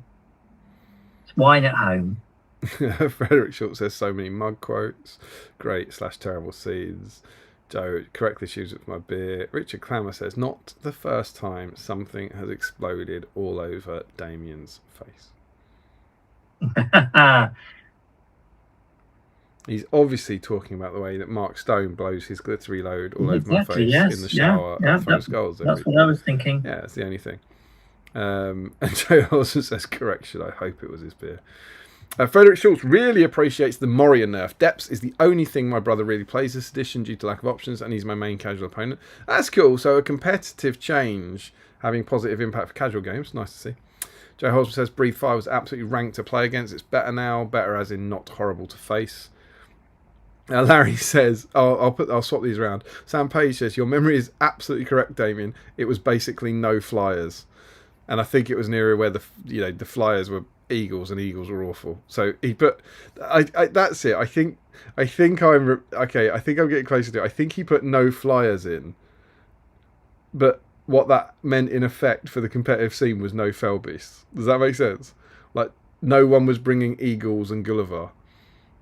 It's wine at home. Frederick Schultz says so many mug quotes. Great / terrible seeds. Joe correctly chooses it for my beer. Richard Clammer says, not the first time something has exploded all over Damien's face. He's obviously talking about the way that Mark Stone blows his glittery load all over my Exactly. face in Yes. the Yeah. shower Yeah. at Throwing Skulls every That's week. what I was thinking. Yeah, that's the only thing. And Joe also says, correction, I hope it was his beer. Frederick Schultz really appreciates the Moria nerf. Depths is the only thing my brother really plays this edition due to lack of options, and he's my main casual opponent. That's cool. So a competitive change having positive impact for casual games. Nice to see. Joe Holsman says Breathe Fire was absolutely ranked to play against. It's better now. Better as in not horrible to face. Larry says, I'll swap these around. Sam Page says, your memory is absolutely correct, Damien. It was basically no flyers. And I think it was an area where the flyers were eagles and eagles were awful. So he put, that's it. I think I'm getting closer to it. I think he put no flyers in, but what that meant in effect for the competitive scene was no fell beasts. Does that make sense? Like no one was bringing eagles and Gulliver.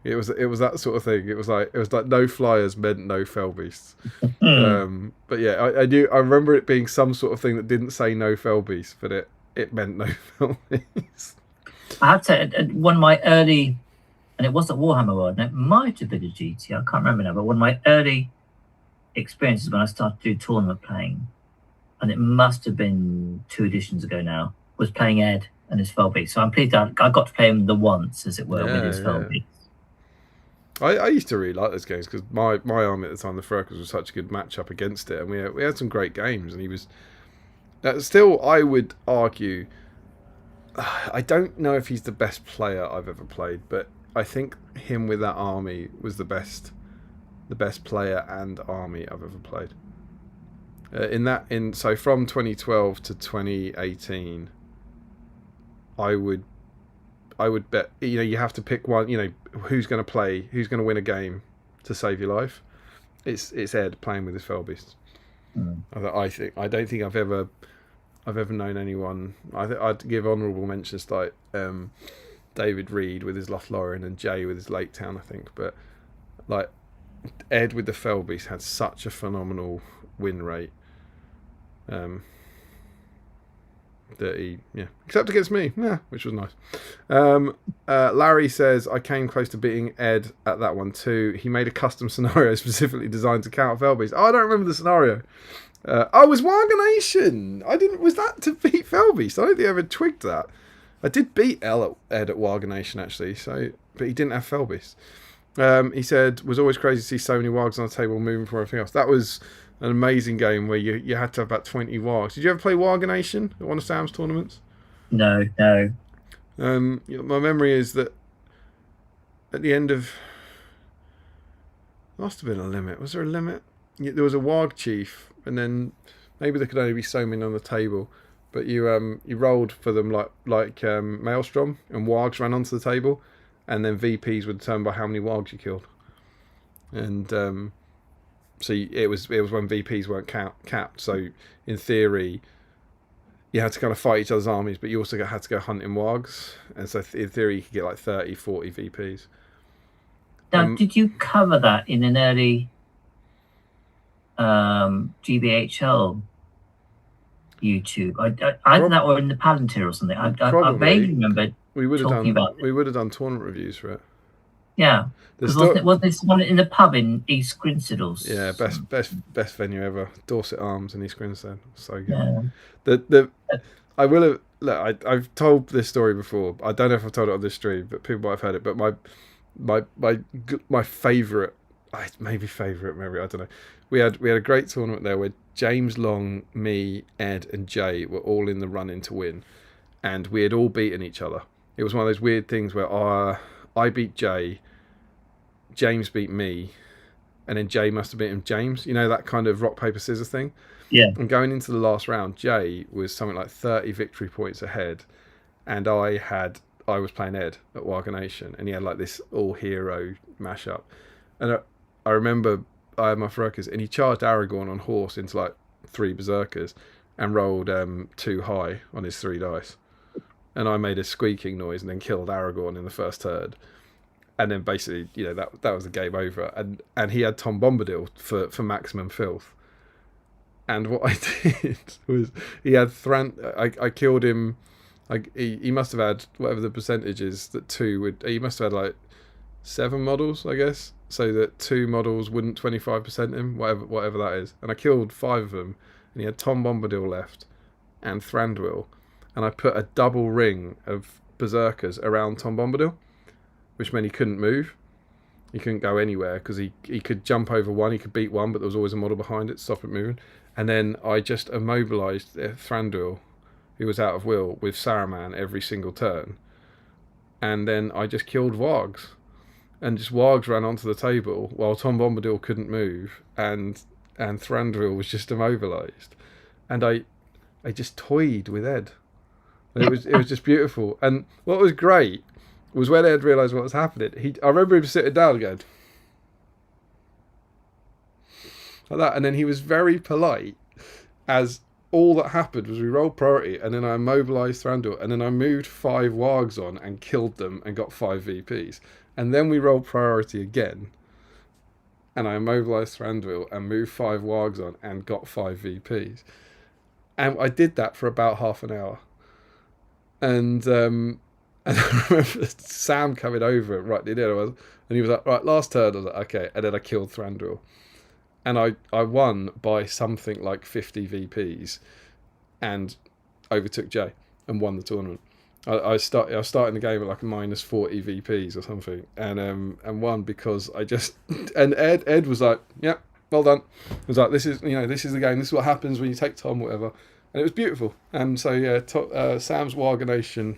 It was that sort of thing. It was like no flyers meant no fell beasts. But yeah, I remember it being some sort of thing that didn't say no fell beasts, but it meant no fell beasts. I have to say, one of my early, and it wasn't Warhammer World, and it might have been a GT, I can't remember now, but one of my early experiences when I started to do tournament playing, and it must have been 2 editions ago now, was playing Ed and his fell beast. So I'm pleased I got to play him the once, as it were, with his fell beast. I used to really like those games because my army at the time, the Furkers, was such a good matchup against it, and we had some great games. And he was still, I would argue, I don't know if he's the best player I've ever played, but I think him with that army was the best player and army I've ever played. So from 2012 to 2018, I would bet, you have to pick one, who's going to win a game to save your life. It's Ed playing with his fell beasts. I don't think I've ever known anyone. I'd give honourable mentions to like David Reed with his Lothlorien and Jay with his Lake Town, I think, but like Ed with the fell beast had such a phenomenal win rate. That he, except against me, which was nice. Larry says, I came close to beating Ed at that one too. He made a custom scenario specifically designed to counter Fellbeast. I don't remember the scenario. It was Warganation. Was that to beat Fellbeast? I don't think I ever twigged that. I did beat Ed at Warganation actually, but he didn't have Fellbeast. He said, was always crazy to see so many wargs on the table moving for everything else. That was an amazing game where you had to have about 20 wargs. Did you ever play Warganation at one of Sam's tournaments? No. My memory is that at the end of... Must have been a limit. Was there a limit? There was a warg chief, and then maybe there could only be so many on the table. But you rolled for them like Maelstrom, and wargs ran onto the table, and then VPs were determined by how many wargs you killed. And so it was when VPs weren't capped. So in theory, you had to kind of fight each other's armies, but you also had to go hunting wargs. And so in theory, you could get like 30, 40 VPs. Now, did you cover that in an early GBHL YouTube? Either that or in the Palantir or something. I vaguely remember we would have done tournament reviews for it. Yeah. Was this one in the pub in East Grinstead? Yeah, best venue ever. Dorset Arms in East Grinstead. So good. Yeah. I will have. Look, I've told this story before. I don't know if I've told it on this stream, but people might have heard it. But my favourite, maybe I don't know. We had a great tournament there where James Long, me, Ed, and Jay were all in the run-in to win, and we had all beaten each other. It was one of those weird things where I beat Jay, James beat me, and then Jay must have beaten James. You know, that kind of rock, paper, scissors thing? Yeah. And going into the last round, Jay was something like 30 victory points ahead, and I was playing Ed at Warganation, and he had like this all-hero mashup. And I remember I had my Furkers, and he charged Aragorn on horse into like 3 berserkers and rolled 2 high on his 3 dice. And I made a squeaking noise and then killed Aragorn in the first turn. And then basically, that was the game over. And he had Tom Bombadil for maximum filth. And what I did was he had I killed him. He must have had whatever the percentage is that 2 would. He must have had like 7 models, I guess, so that 2 models wouldn't 25% him, whatever that is. And I killed 5 of them, and he had Tom Bombadil left and Thranduil, and I put a double ring of berserkers around Tom Bombadil, which meant he couldn't move. He couldn't go anywhere because he could jump over one, he could beat one, but there was always a model behind it to stop it moving. And then I just immobilised Thranduil, who was out of will, with Saruman every single turn. And then I just killed Wargs. And just Wargs ran onto the table while Tom Bombadil couldn't move, and Thranduil was just immobilised. And I just toyed with Ed. And it was just beautiful. And what was great was when Ed realised what was happening. I remember him sitting down and going like that, and then he was very polite, as all that happened was we rolled priority, and then I immobilised Thranduil, and then I moved 5 Wargs on and killed them and got 5 VPs. And then we rolled priority again, and I immobilised Thranduil and moved 5 Wargs on and got 5 VPs. And I did that for about half an hour. And I remember Sam coming over right near the end, and he was like, right, last turn. I was like, okay. And then I killed Thranduil. And I won by something like 50 VPs and overtook Jay and won the tournament. I was starting the game at like a minus 40 VPs or something, and won because I just and Ed was like, yeah, well done. He was like, this is the game. This is what happens when you take Tom, whatever. And it was beautiful. And so yeah, Sam's Warganation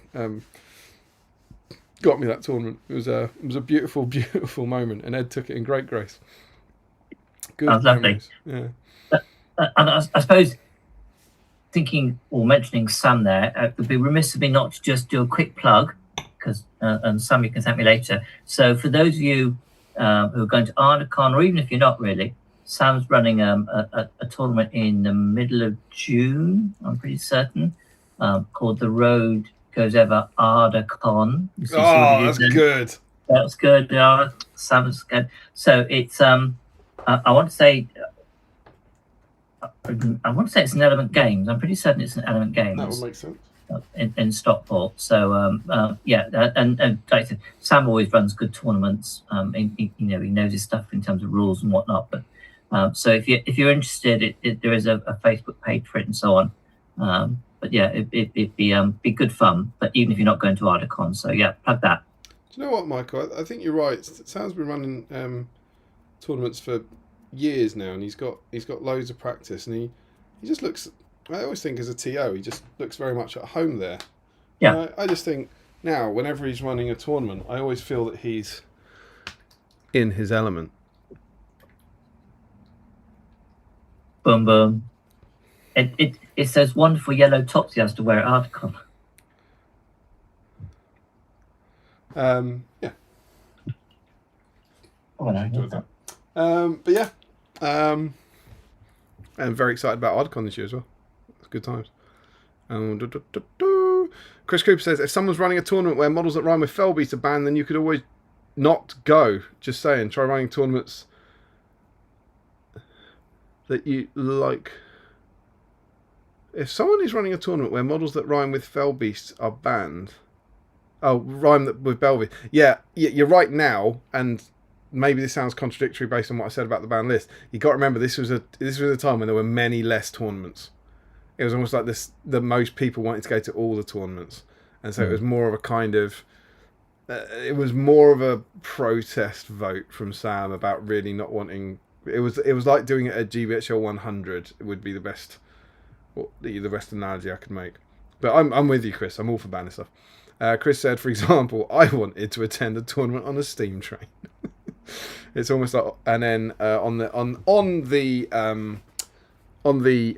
got me that tournament. It was a beautiful, beautiful moment, and Ed took it in great grace. Good. That was lovely. Yeah. And I suppose thinking or mentioning Sam there, it would be remiss of me not to just do a quick plug, because and Sam, you can thank me later. So for those of you who are going to Ardacon, or even if you're not really, Sam's running a tournament in the middle of June, I'm pretty certain, called The Road Goes Ever Ardacon. Oh, that's good. That's good. Yeah, Sam's good. So it's I want to say it's an Element Games. I'm pretty certain it's an Element Games. That would make sense. In Stockport. So yeah, and like I said, Sam always runs good tournaments. He knows his stuff in terms of rules and whatnot. But so if you're interested, there is a Facebook page for it and so on. But yeah, it'd be good fun. But even if you're not going to Ardacon, so yeah, plug that. Do you know what, Michael? I think you're right. Sam's been running tournaments for years now, and he's got loads of practice, and he just looks. I always think as a TO, he just looks very much at home there. Yeah. I just think now, whenever he's running a tournament, I always feel that he's in his element. Boom, boom. It's those wonderful yellow tops he has to wear at Ardacon. Yeah. Oh, no, enjoyed that. But yeah, I'm very excited about Ardacon this year as well. It's good times. Chris Cooper says, if someone's running a tournament where models that rhyme with Felbeast are banned, then you could always not go. Just saying, try running tournaments that you like. If someone is running a tournament where models that rhyme with Felbeasts are banned, rhyme with Belbeast. Yeah, you're right now, and maybe this sounds contradictory based on what I said about the ban list. You got to remember this was a time when there were many less tournaments. It was almost like the most people wanted to go to all the tournaments, and so it was more of a kind of it was more of a protest vote from Sam about really not wanting. It was like doing it at GBHL 100. It would be the best analogy I could make. But I'm with you, Chris. I'm all for banning stuff. Chris said, for example, I wanted to attend a tournament on a steam train. It's almost like, and then on the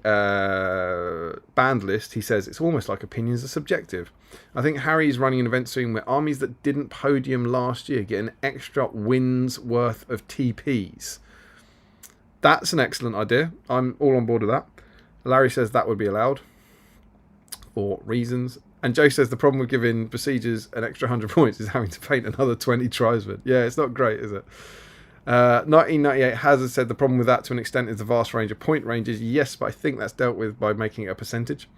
banned list, he says it's almost like opinions are subjective. I think Harry's running an event soon where armies that didn't podium last year get an extra wins worth of TPs. That's an excellent idea. I'm all on board with that. Larry says that would be allowed for reasons. And Joe says the problem with giving besiegers an extra 100 points is having to paint another 20 tribesmen. Yeah, it's not great, is it? 1998 Hazard said the problem with that to an extent is the vast range of point ranges. Yes, but I think that's dealt with by making it a percentage.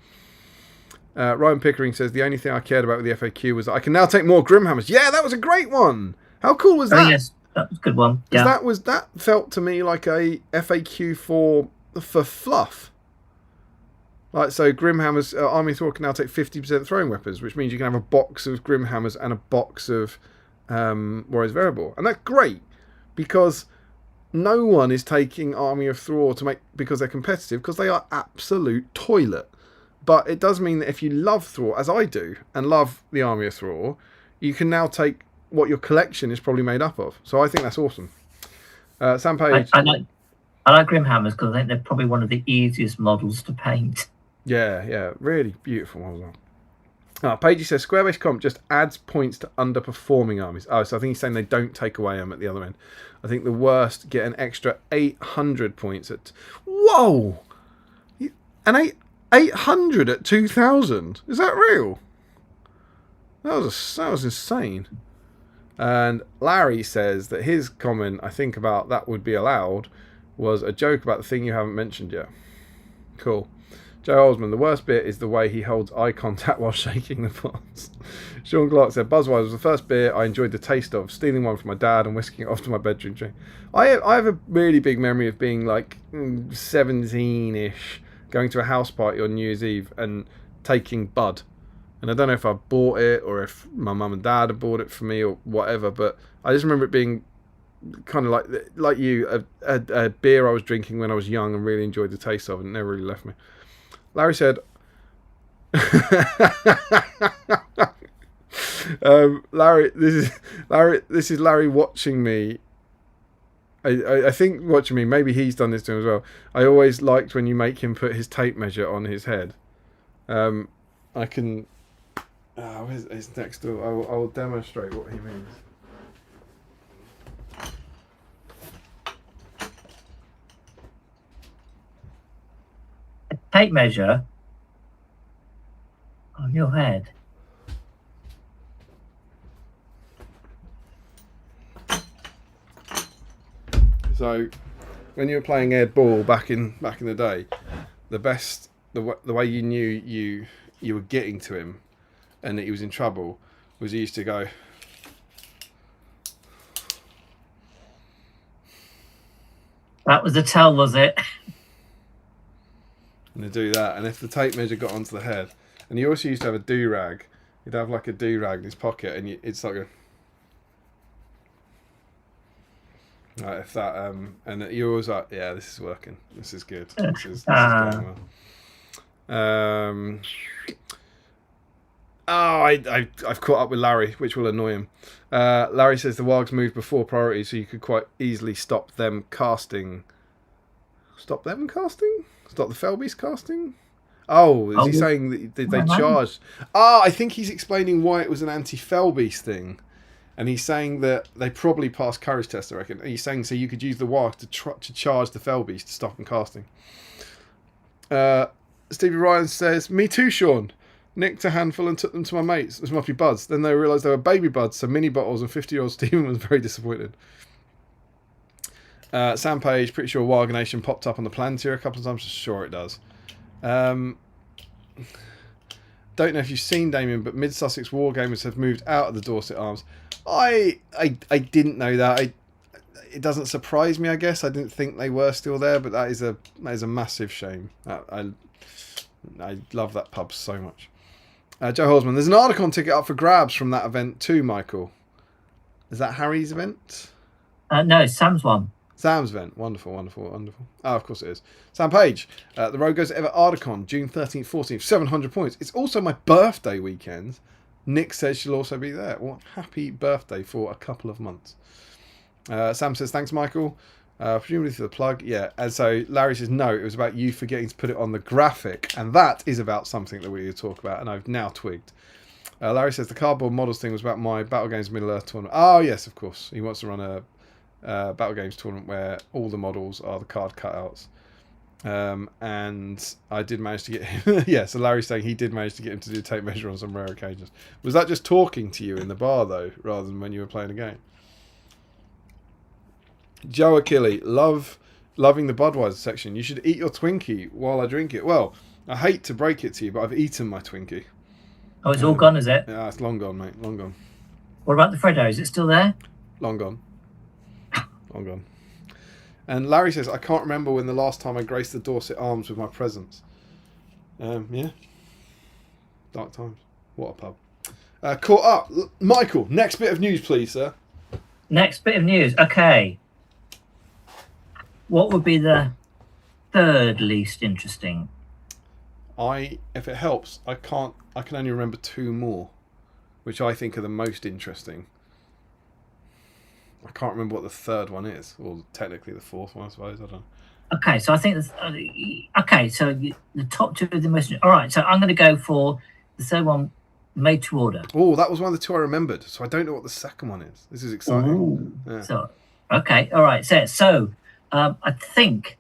Ryan Pickering says the only thing I cared about with the FAQ was that I can now take more Grimhammers. Yeah, that was a great one. How cool was Oh that? yes, that was a good one. 'Cause Yeah. that felt to me like a FAQ for fluff. Like, so Grimhammer's Army of Thor can now take 50% throwing weapons, which means you can have a box of Grimhammers and a box of Warriors of Erebor. And that's great, because no one is taking Army of Thor to make because they're competitive, because they are absolute toilet. But it does mean that if you love Thor, as I do, and love the Army of Thor, you can now take what your collection is probably made up of. So I think that's awesome. Sam Page. I like Grimhammers because I think they're probably one of the easiest models to paint. Yeah, really beautiful one as well. Pagey says Squarebase Comp just adds points to underperforming armies. Oh, so I think he's saying they don't take away them at the other end. I think the worst get an extra 800 points at. Whoa! An 800 at 2,000. Is that real? That was insane. And Larry says that his comment, I think, about that would be allowed was a joke about the thing you haven't mentioned yet. Cool. Joe Osman, the worst bit is the way he holds eye contact while shaking the box. Sean Clark said, Buzzwise was the first beer I enjoyed the taste of, stealing one from my dad and whisking it off to my bedroom drink. I have a really big memory of being like 17-ish, going to a house party on New Year's Eve and taking Bud. And I don't know if I bought it or if my mum and dad had bought it for me or whatever, but I just remember it being kind of like you, a beer I was drinking when I was young and really enjoyed the taste of, and it never really left me. Larry said, This is Larry watching me. I think watching me. Maybe he's done this to him as well. I always liked when you make him put his tape measure on his head. I can. His next door. I will demonstrate what he means. Tape measure on your head. So, when you were playing Ed Ball back in the day, the way you knew you were getting to him, and that he was in trouble, was he used to go. That was the tell, was it? And to do that, and if the tape measure got onto the head, and he also used to have a do-rag. He'd have like a do-rag in his pocket, and it's like a. Right, if that and you're always like, yeah, this is working. This is good. This is going well. I've caught up with Larry, which will annoy him. Larry says the Wargs moved before priority, so you could quite easily stop them casting. Stop them casting? Stop the Felbeast casting? Oh, is he saying that did they charge? I think he's explaining why it was an anti-Felbeast thing. And he's saying that they probably passed courage test, I reckon. And he's saying so you could use the Warg to charge the Felbeast to stop them casting. Stevie Ryan says, me too, Sean. Nicked a handful and took them to my mates as Muffy Buds. Then they realised they were baby buds, so mini bottles, and 50-year-old Stephen was very disappointed. Sam Page, pretty sure Warg Nation popped up on the plans here a couple of times. Sure it does. Don't know if you've seen, Damien, but Mid-Sussex Wargamers have moved out of the Dorset Arms. I didn't know that. It doesn't surprise me, I guess. I didn't think they were still there, but that is a massive shame. I love that pub so much. Joe Holzman, there's an Articon ticket up for grabs from that event too, Michael. Is that Harry's event? No, Sam's one. Sam's event. Wonderful. Oh, of course it is. Sam Page. The road goes ever Ardicon, June 13th, 14th, 700 points. It's also my birthday weekend. Nick says she'll also be there. Well, happy birthday for a couple of months. Sam says, thanks, Michael. Presumably for the plug. Yeah. And so Larry says, no, it was about you forgetting to put it on the graphic. And that is about something that we talk about. And I've now twigged. Larry says, the cardboard models thing was about my Battle Games Middle-earth tournament. Oh, yes, of course. He wants to run a Battle Games tournament where all the models are the card cutouts. And I did manage to get him. Yeah, so Larry's saying he did manage to get him to do tape measure on some rare occasions. Was that just talking to you in the bar, though, rather than when you were playing a game? Joe Achille, loving the Budweiser section. You should eat your Twinkie while I drink it. Well, I hate to break it to you, but I've eaten my Twinkie. Oh, it's all gone, is it? Yeah, it's long gone, mate. Long gone. What about the Freddo? Is it still there? Long gone. Long gone. And Larry says, I can't remember when the last time I graced the Dorset Arms with my presence. Yeah. Dark times. What a pub. Caught up. Michael, next bit of news, please, sir. Next bit of news. Okay. What would be the third least interesting? If it helps, I can only remember two more, which I think are the most interesting. I can't remember what the third one is, or technically the fourth one, I suppose. I don't know. Okay, so I think so the top two are the most. All right, so I'm going to go for the third one, made to order. Oh, that was one of the two I remembered. So I don't know what the second one is. This is exciting. Yeah. So okay, all right. So I think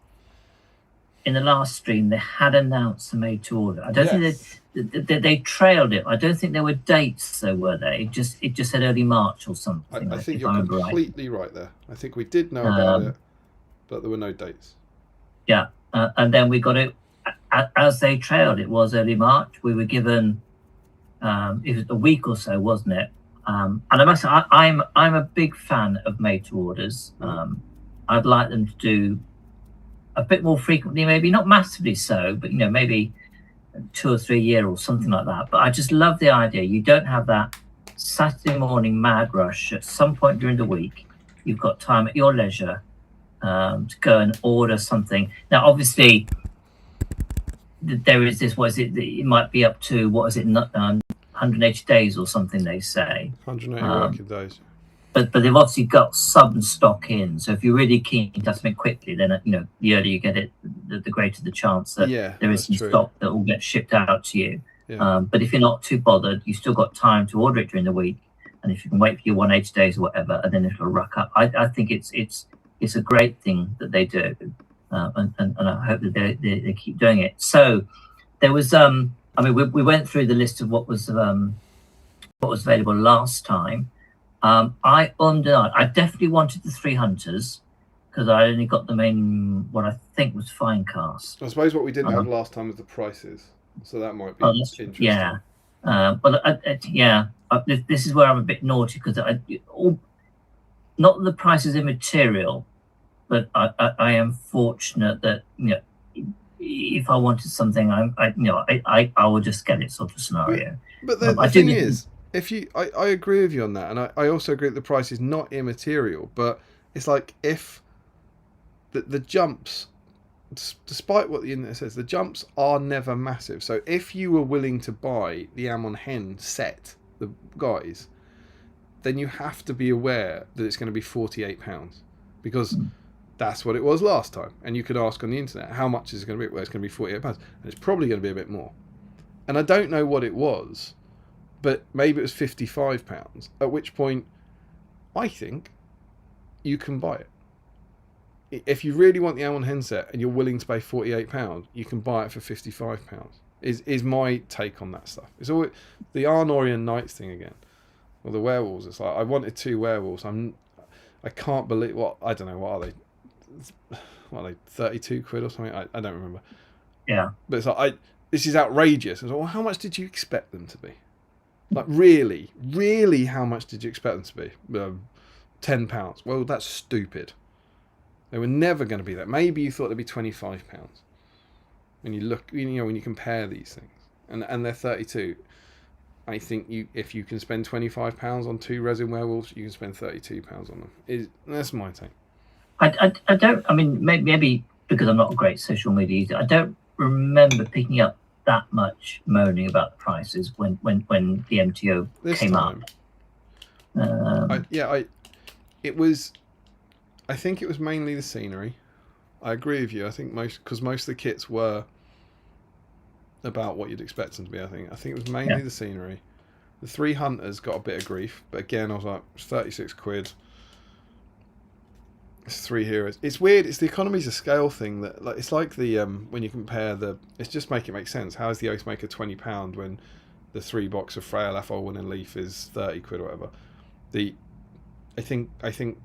in the last stream they had announced the made to order. I don't think they trailed it. I don't think there were dates, though, were they? It just said early March or something. I think you're completely right there. I think we did know about it, but there were no dates. Yeah, and then we got it as they trailed. It was early March. We were given it was a week or so, wasn't it? And I must say, I'm a big fan of made to orders. I'd like them to do a bit more frequently, maybe not massively so, but maybe 2 or 3 a year or something like that. But I just love the idea. You don't have that Saturday morning mad rush at some point during the week. You've got time at your leisure to go and order something. Now, obviously, there is this. What is it? It might be up to 180 days or something. They say 180 working days. But they've obviously got some stock in. So if you're really keen to have something quickly, then the earlier you get it, the greater the chance that there is some stock that will get shipped out to you. Yeah. But if you're not too bothered, you still got time to order it during the week. And if you can wait for your 180 days or whatever, and then it'll ruck up. I think it's a great thing that they do, and I hope that they keep doing it. So there was we went through the list of what was available last time. I definitely wanted the 3 hunters because I only got them in what I think was fine cast. I suppose what we didn't have last time was the prices, so that might be interesting. Yeah, this is where I'm a bit naughty because not that the price is immaterial, but I am fortunate that if I wanted something, I would just get it, sort of scenario. But the thing is, I agree with you on that, and I also agree that the price is not immaterial, but it's like if the jumps, despite what the internet says, the jumps are never massive. So if you were willing to buy the Ammon Hen set, the guys, then you have to be aware that it's going to be £48 because that's what it was last time. And you could ask on the internet, how much is it going to be? Well, it's going to be £48, and it's probably going to be a bit more. And I don't know what it was, but maybe it was £55, at which point I think you can buy it. If you really want the Ammon Hen set and you're willing to pay £48, you can buy it for £55. Is my take on that stuff. It's always the Arnorian Knights thing again, or the werewolves. It's like I wanted 2 werewolves. I can't believe I don't know what are they. What are they, 32 quid or something? I don't remember. Yeah. But it's like this is outrageous. It's like, well, how much did you expect them to be? Like really, how much did you expect them to be? £10. Well, that's stupid. They were never going to be that. Maybe you thought they'd be £25. When you look, when you compare these things, and they're 32. I think if you can spend £25 on 2 resin werewolves, you can spend £32 on them. That's my take. I don't. I mean, maybe because I'm not a great social media user, I don't remember picking up that much moaning about the prices when the MTO came up. I think it was mainly the scenery. I agree with you. I think most of the kits were about what you'd expect them to be. I think it was mainly the scenery. The 3 hunters got a bit of grief, but again, I was like, it's 36 quid. It's 3 heroes. It's weird. It's the economies of scale thing that it's like the when you compare it's just make it make sense. How is the Oathmaker £20 when the 3 box of Freya, Lafolwyn and Leaf is 30 quid or whatever? I think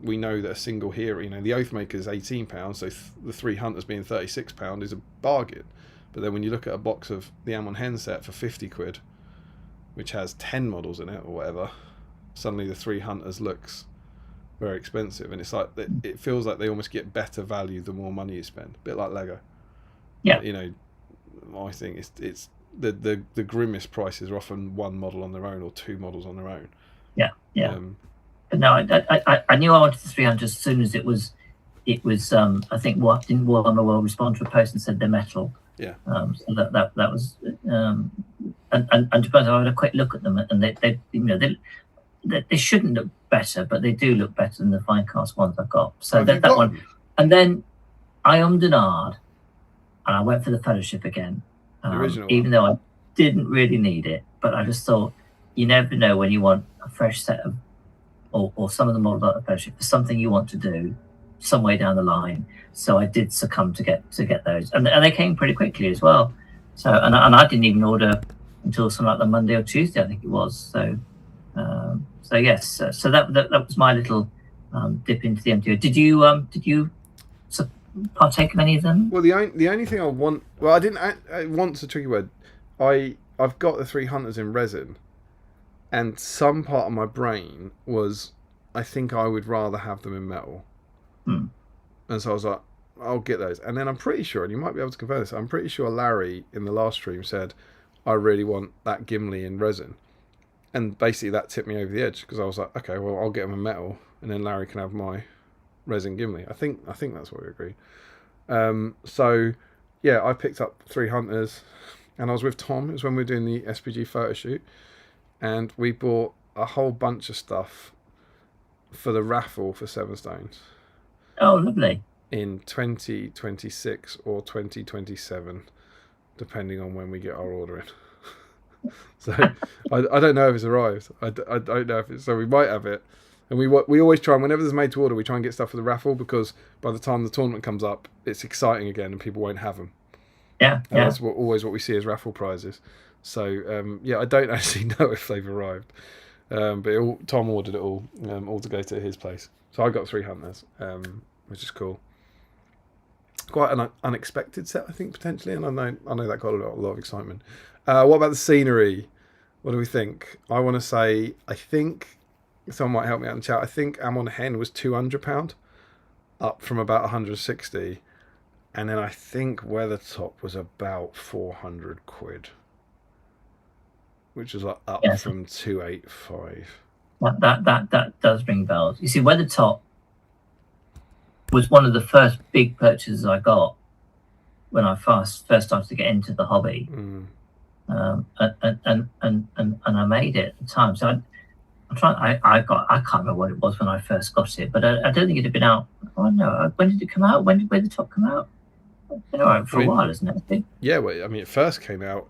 we know that a single hero, the Oathmaker is £18, so the 3 hunters being £36 is a bargain. But then when you look at a box of the Ammon Hen set for 50 quid, which has 10 models in it or whatever, suddenly the 3 hunters looks very expensive, and it's like it feels like they almost get better value the more money you spend. A bit like Lego. Yeah. You know, I think it's the grimmest prices are often one model on their own or two models on their own. Yeah. But no, I knew I wanted the 300 as soon as it was. I think didn't Warhammer World respond to a post and said they're metal. Yeah. So that was and to be honest, I had a quick look at them, and they shouldn't look better, but they do look better than the fine cast ones I've got. So that one, and then I ummed and ahed, and I went for the Fellowship again, even though I didn't really need it. But I just thought, you never know when you want a fresh set of, or some of the models like the Fellowship for something you want to do some way down the line. So I did succumb to get those, and they came pretty quickly as well. So and I didn't even order until something like the Monday or Tuesday, I think it was. So yes, so that was my little dip into the MTO. Did you partake of any of them? Well, the only thing I want, well, I didn't. I want's a tricky word. I've got the 3 Hunters in resin, and some part of my brain was, I think I would rather have them in metal. And so I was like, I'll get those. And then I'm pretty sure, and you might be able to confirm this, I'm pretty sure Larry in the last stream said, I really want that Gimli in resin. And basically that tipped me over the edge, because I was like, okay, well, I'll get them in metal, and then Larry can have my resin Gimli. I think that's what we agreed. So yeah, I picked up 3 Hunters, and I was with Tom. It was when we were doing the SBG photo shoot, and we bought a whole bunch of stuff for the raffle for Seven Stones. Oh, lovely. In 2026 or 2027, depending on when we get our order in. So I don't know if it's arrived. I don't know if it's, so we might have it. And we always try, and whenever there's made to order, we try and get stuff for the raffle, because by the time the tournament comes up, it's exciting again and people won't have them. Yeah. That's always what we see as raffle prizes. So I don't actually know if they've arrived. But Tom ordered it all to go to his place. So I got 3 Hunters, which is cool. Quite an unexpected set, I think, potentially, and I know that got a lot of excitement. What about the scenery? What do we think? I want to say, I think someone might help me out in the chat. I think Amon Hen was £200, up from about 160, and then I think Weathertop was about 400 quid, which is like up from 285. That does ring bells. You see, Weathertop was one of the first big purchases I got when I first started to get into the hobby, and I made it at the time. So I can't remember what it was when I first got it, but I don't think it had been out. Oh no, when did it come out? When did Weathertop come out? It's been all right for a while, isn't it? Yeah, well, I mean, it first came out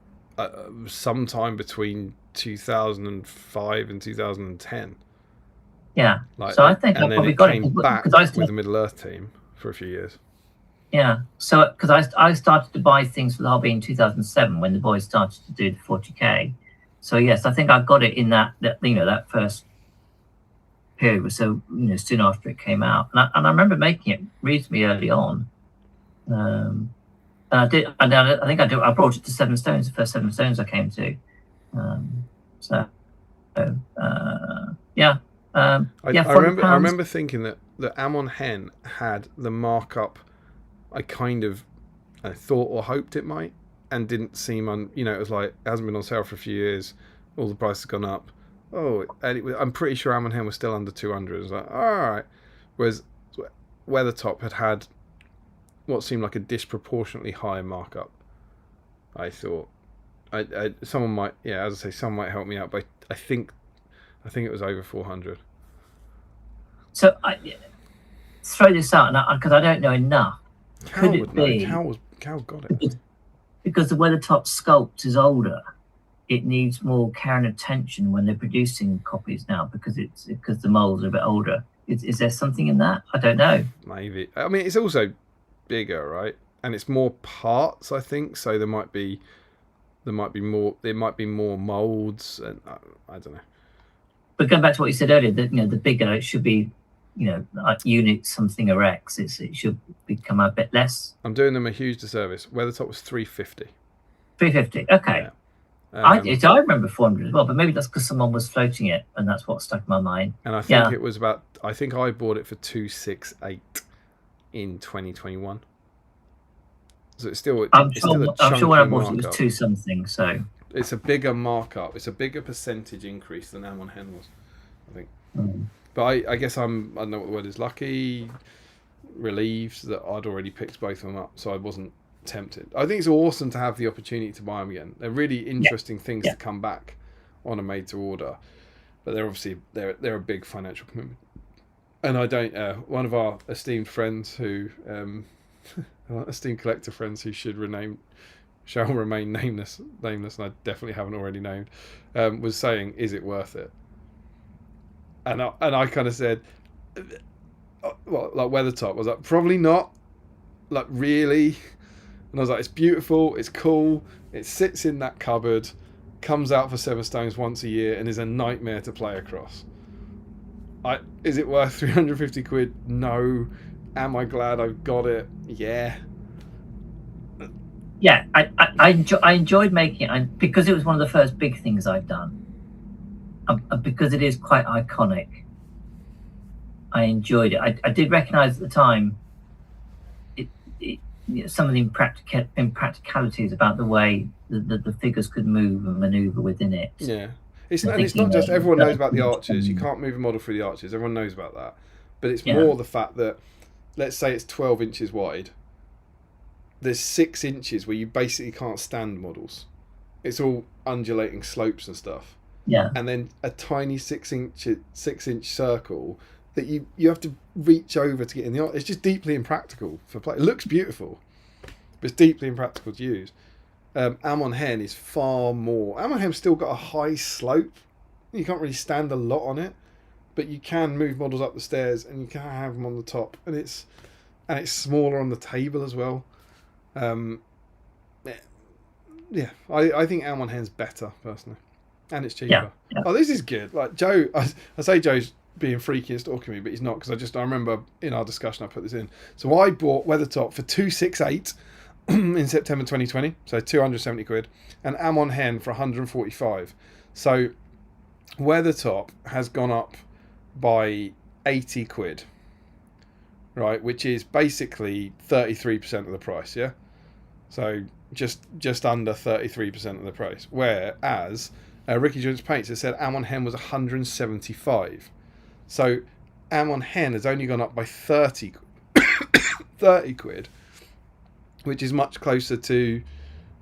sometime between 2005 and 2010. Yeah, so I think I probably got it because I with the Middle Earth team for a few years. Yeah, so because I started to buy things for the hobby in 2007 when the boys started to do the 40k. So yes, I think I got it in that first period, so soon after it came out, and I remember making it reasonably early on. And I did. I think I brought it to Seven Stones, the first Seven Stones I came to. I remember thinking that Amon Hen had the markup I kind of thought or hoped it might, and didn't seem it was like, it hasn't been on sale for a few years, all the prices gone up. I'm pretty sure Amon Hen was still under 200. It was like, all right. Whereas Weathertop had what seemed like a disproportionately high markup, I thought. Someone might, as I say, someone might help me out, but I think it was over 400. So I throw this out, because I don't know enough. Could it be? Cal got it. Because the Weathertop sculpt is older, it needs more care and attention when they're producing copies now, because the molds are a bit older. Is there something in that? I don't know. Maybe. I mean, it's also bigger, right? And it's more parts, I think. So there might be more molds, and I don't know. But going back to what you said earlier, that the bigger it should be, like unit something or X, it should become a bit less. I'm doing them a huge disservice. Weathertop was 350. 350. Okay. I remember 400 as well, but maybe that's because someone was floating it, and that's what stuck in my mind. And I think it was about. I think I bought it for 268 in 2021. So it's still. I'm it's sure. still a I'm sure when I bought markup. it was 2 something. So it's a bigger markup. It's a bigger percentage increase than Amon Hen was, I think. But I guess I don't know what the word is. Lucky, relieved that I'd already picked both of them up, so I wasn't tempted. I think it's awesome to have the opportunity to buy them again. They're really interesting things to come back on a made to order, but they're obviously they're a big financial commitment. And I don't. One of our esteemed friends who, esteemed collector friends who shall remain nameless, and I definitely haven't already named, was saying, "Is it worth it?" And I kind of said, well, like Weathertop, I was like, probably not. Like, really? And I was like, it's beautiful, it's cool, it sits in that cupboard, comes out for Severstones once a year, and is a nightmare to play across. Is it worth 350 quid? No. Am I glad I've got it? Yeah. Yeah, I enjoyed making it because it was one of the first big things I've done. Because it is quite iconic. I enjoyed it. I did recognise at the time some of the impracticalities about the way the figures could move and manoeuvre within it. Yeah. It's not just everyone knows about the arches. You can't move a model through the arches. Everyone knows about that. But it's more the fact that, let's say it's 12 inches wide. There's 6 inches where you basically can't stand models. It's all undulating slopes and stuff. Yeah. And then a tiny 6-inch circle that you have to reach over to get in the art. It's just deeply impractical for play. It looks beautiful, but it's deeply impractical to use. Amon Hen is far more. Amon Hen's still got a high slope. You can't really stand a lot on it, but you can move models up the stairs and you can have them on the top, and it's smaller on the table as well. Yeah, I think Amon Hen's better personally, and it's cheaper. Yeah. Oh, this is good. Like Joe, I say Joe's being freaky and stalking me, but he's not, because I remember in our discussion I put this in. So I bought Weathertop for 268 in September 2020, so 270 quid, and Amon Hen for 145. So Weathertop has gone up by 80 quid, right, which is basically 33% of the price, yeah? So just under 33% of the price. Whereas Ricky Jones Paints has said Amon Hen was 175. So Amon Hen has only gone up by 30 quid, which is much closer to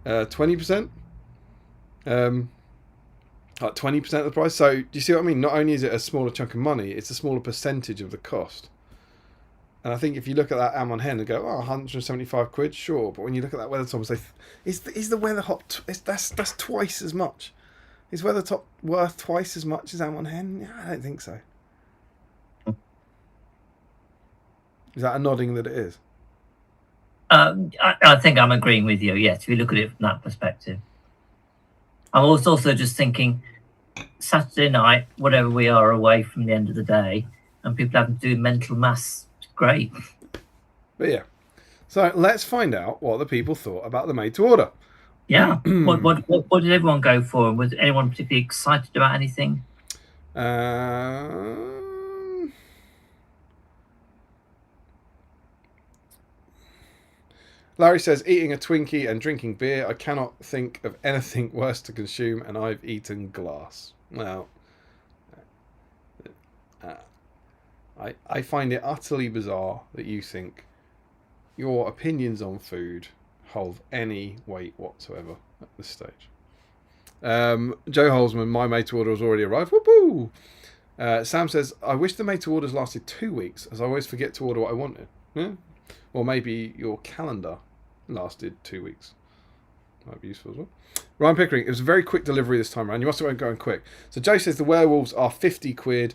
20%. Like 20% of the price. So do you see what I mean? Not only is it a smaller chunk of money, it's a smaller percentage of the cost. And I think if you look at that Amon Hen and go, oh, 175 quid, sure. But when you look at that Weathertop and say, is the Weathertop, that's twice as much. Is Weathertop worth twice as much as Amon Hen? Yeah, I don't think so. Is that a nodding that it is? I think I'm agreeing with you. Yes, if you look at it from that perspective. I was also just thinking, Saturday night, whatever we are away from the end of the day, and people having to do mental maths, it's great. But yeah, so let's find out what the people thought about the made to order. Yeah, what did everyone go for? Was anyone particularly excited about anything? Larry says, eating a Twinkie and drinking beer. I cannot think of anything worse to consume, and I've eaten glass. Well, I find it utterly bizarre that you think your opinions on food hold any weight whatsoever at this stage. Joe Holzman, my made to order has already arrived. Whoopoo! Sam says, I wish the made to orders lasted 2 weeks, as I always forget to order what I wanted. Yeah? Or maybe your calendar lasted 2 weeks. Might be useful as well. Ryan Pickering, it was a very quick delivery this time around. You must have been going quick. So Joe says the werewolves are 50 quid.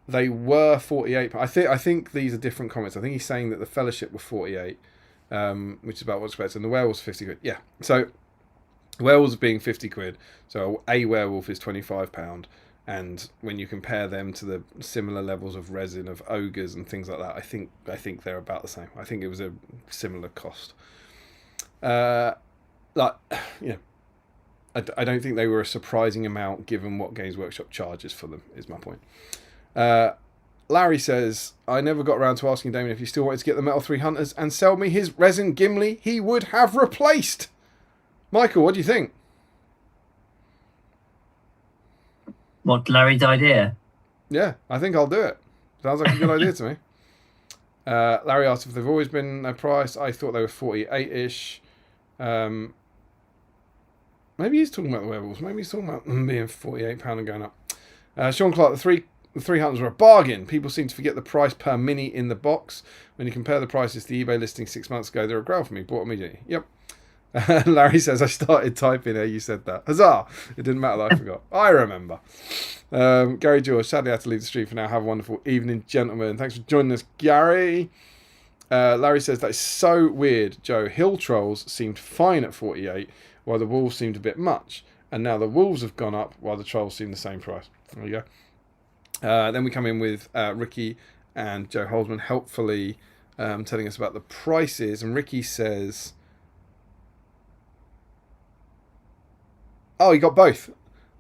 They were 48. I think these are different comments. I think he's saying that the Fellowship were 48, which is about what's expected. And the werewolves 50 quid. Yeah. So werewolves being 50 quid. So a werewolf is £25. And when you compare them to the similar levels of resin of ogres and things like that, I think they're about the same. I think it was a similar cost. I don't think they were a surprising amount given what Games Workshop charges for them, is my point. Larry says, I never got around to asking Damien if he still wanted to get the Metal 3 Hunters and sell me his resin Gimli he would have replaced. Michael, what do you think? What, Larry's idea? Yeah, I think I'll do it. Sounds like a good idea to me. Larry asked if they've always been a price. I thought they were 48-ish. Maybe he's talking about the werewolves. Maybe he's talking about them being £48 and going up. Sean Clark, the 300s were a bargain. People seem to forget the price per mini in the box. When you compare the prices to the eBay listing 6 months ago, they're a grail for me. Bought immediately. Yep. Larry says, I started typing here. You said that. Huzzah! It didn't matter that I forgot. I remember. Gary George, sadly I had to leave the stream for now. Have a wonderful evening, gentlemen. Thanks for joining us, Gary. Larry says, that is so weird, Joe. Hill Trolls seemed fine at 48, while the Wolves seemed a bit much. And now the Wolves have gone up, while the Trolls seem the same price. There we go. Then we come in with Ricky and Joe Holzman, helpfully telling us about the prices. And Ricky says... Oh, he got both.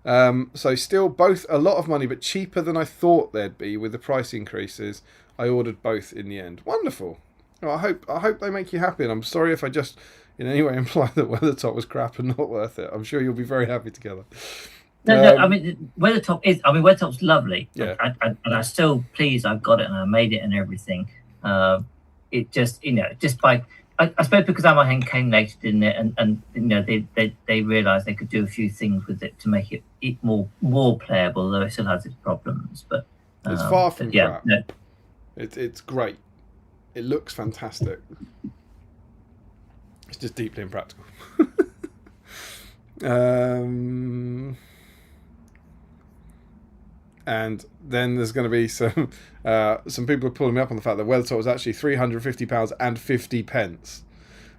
So still both a lot of money, but cheaper than I thought they'd be with the price increases. I ordered both in the end. Wonderful. Well, I hope they make you happy. And I'm sorry if I just in any way imply that Weathertop was crap and not worth it. I'm sure you'll be very happy together. No, I mean Weathertop's lovely. Yeah. And I'm still pleased I've got it and I made it and everything. It just just by. I suppose because Amaheng came later, didn't it? And they realised they could do a few things with it to make it more playable, though it still has its problems. But it's far from crap. No. It's great. It looks fantastic. It's just deeply impractical. And then there's going to be some people are pulling me up on the fact that Weathertop was actually £350 and 50p.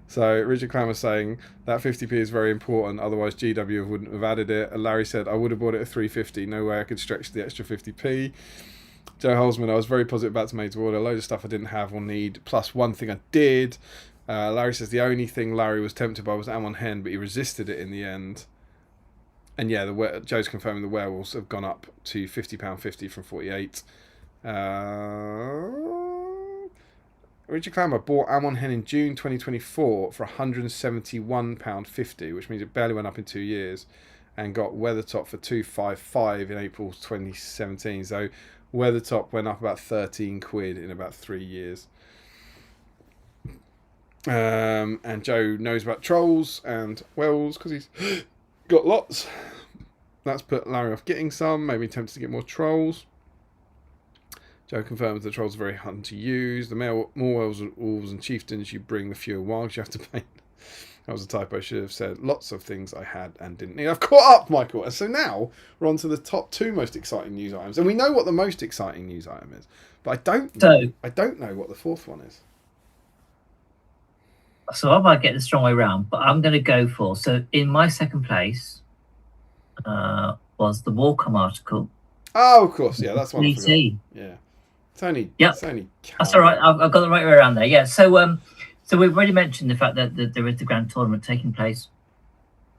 So Richard Clammer saying that 50p is very important, otherwise GW wouldn't have added it. And Larry said, I would have bought it at 350. No way I could stretch the extra 50p. Joe Holzman, I was very positive about to make to order. A load of stuff I didn't have or need, plus one thing I did. Larry says the only thing Larry was tempted by was Amon Hen, but he resisted it in the end. And yeah, Joe's confirming the werewolves have gone up to £50.50 from 48. Richard Clammer bought Amon Hen in June 2024 for £171.50, which means it barely went up in 2 years, and got Weathertop for £255 in April 2017. So Weathertop went up about 13 quid in about 3 years. And Joe knows about trolls and werewolves because he's got lots. That's put Larry off getting some, made me tempted to get more trolls. Joe confirms the trolls are very hard to use. The more wolves and chieftains you bring, the fewer wargs you have to paint. That was a typo. I should have said lots of things I had and didn't need. I've caught up, Michael. And so now we're on to the top 2 most exciting news items. And we know what the most exciting news item is. But I don't know what the 4th one is. So I might get the strong way round, but I'm going to go for... So in my second place was the Walcom article. Oh, of course. Yeah, that's one I forgot. Yeah. It's only... That's all right. I've got the right way around there. Yeah. So we've already mentioned the fact that there is the grand tournament taking place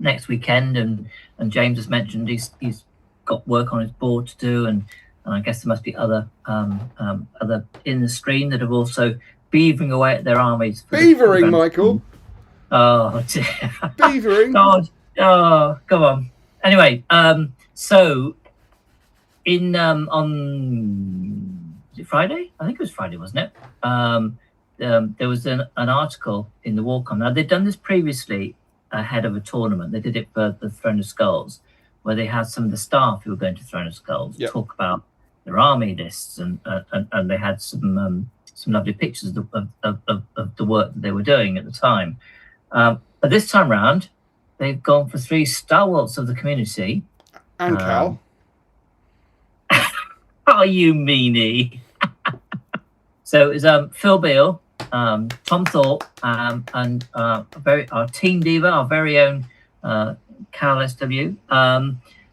next weekend, and James has mentioned he's got work on his board to do, and I guess there must be other in the stream that have also beavering away at their armies. Beavering, Michael. Oh, dear. Beavering. God. Oh, come on. Anyway, so in on is it Friday? I think it was Friday, wasn't it? There was an article in the Warcom. Now they'd done this previously ahead of a tournament. They did it for the Throne of Skulls, where they had some of the staff who were going to Throne of Skulls talk about their army lists, and they had some lovely pictures of the work that they were doing at the time. But this time round, they've gone for 3 stalwarts of the community. And Cal. Oh, you meanie. So it was Phil Beale, Tom Thorpe, and our team diva, our very own Cal SW.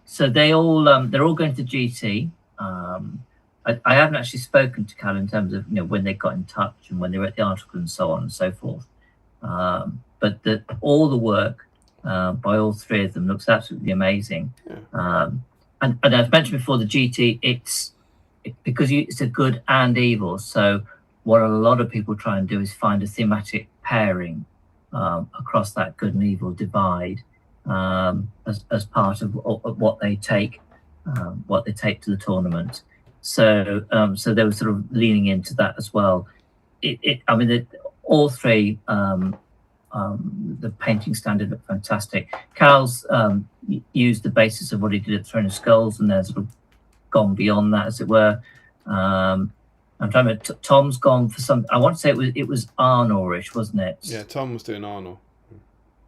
So they're all going to GT. I haven't actually spoken to Cal in terms of when they got in touch and when they wrote the article and so on and so forth. But all the work by all three of them. Looks absolutely amazing. Yeah. And I've mentioned before, the GT, because it's a good and evil. So what a lot of people try and do is find a thematic pairing across that good and evil divide as part of what they take to the tournament. So so they were sort of leaning into that as well. I mean, all three. The painting standard looked fantastic. Cal's used the basis of what he did at Throne of Skulls, and then sort of gone beyond that, as it were. I'm trying to. Tom's gone for some. I want to say it was Arnorish, wasn't it? Yeah, Tom was doing Arnor.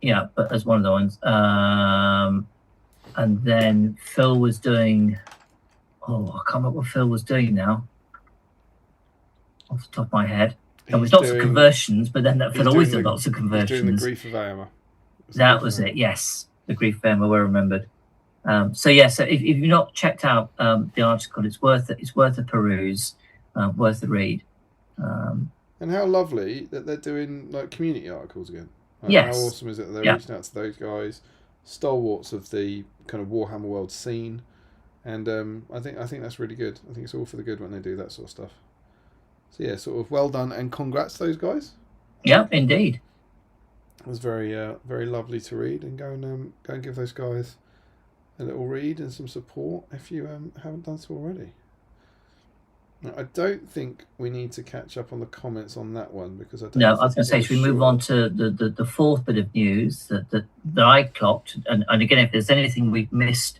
Yeah, but as one of the ones. And then Phil was doing. Oh, I can't remember what Phil was doing now. Off the top of my head. There was lots of conversions, but then Phil always did lots of conversions. He's doing the Grief of Aomer. That was it, yes. The Grief of Aomer were remembered. So if you've not checked out the article, it's worth a peruse, worth a read. And how lovely that they're doing like community articles again. Like, yes. How awesome is it that they're reaching out to those guys, stalwarts of the kind of Warhammer world scene, and I think that's really good. I think it's all for the good when they do that sort of stuff. So yeah, sort of well done and congrats to those guys. Yeah, indeed. It was very very lovely to read, and go and give those guys a little read and some support if you haven't done so already. Now, I don't think we need to catch up on the comments on that one because I don't. No, I was going to say, should we move on to the fourth bit of news that I clocked, and again, if there's anything we've missed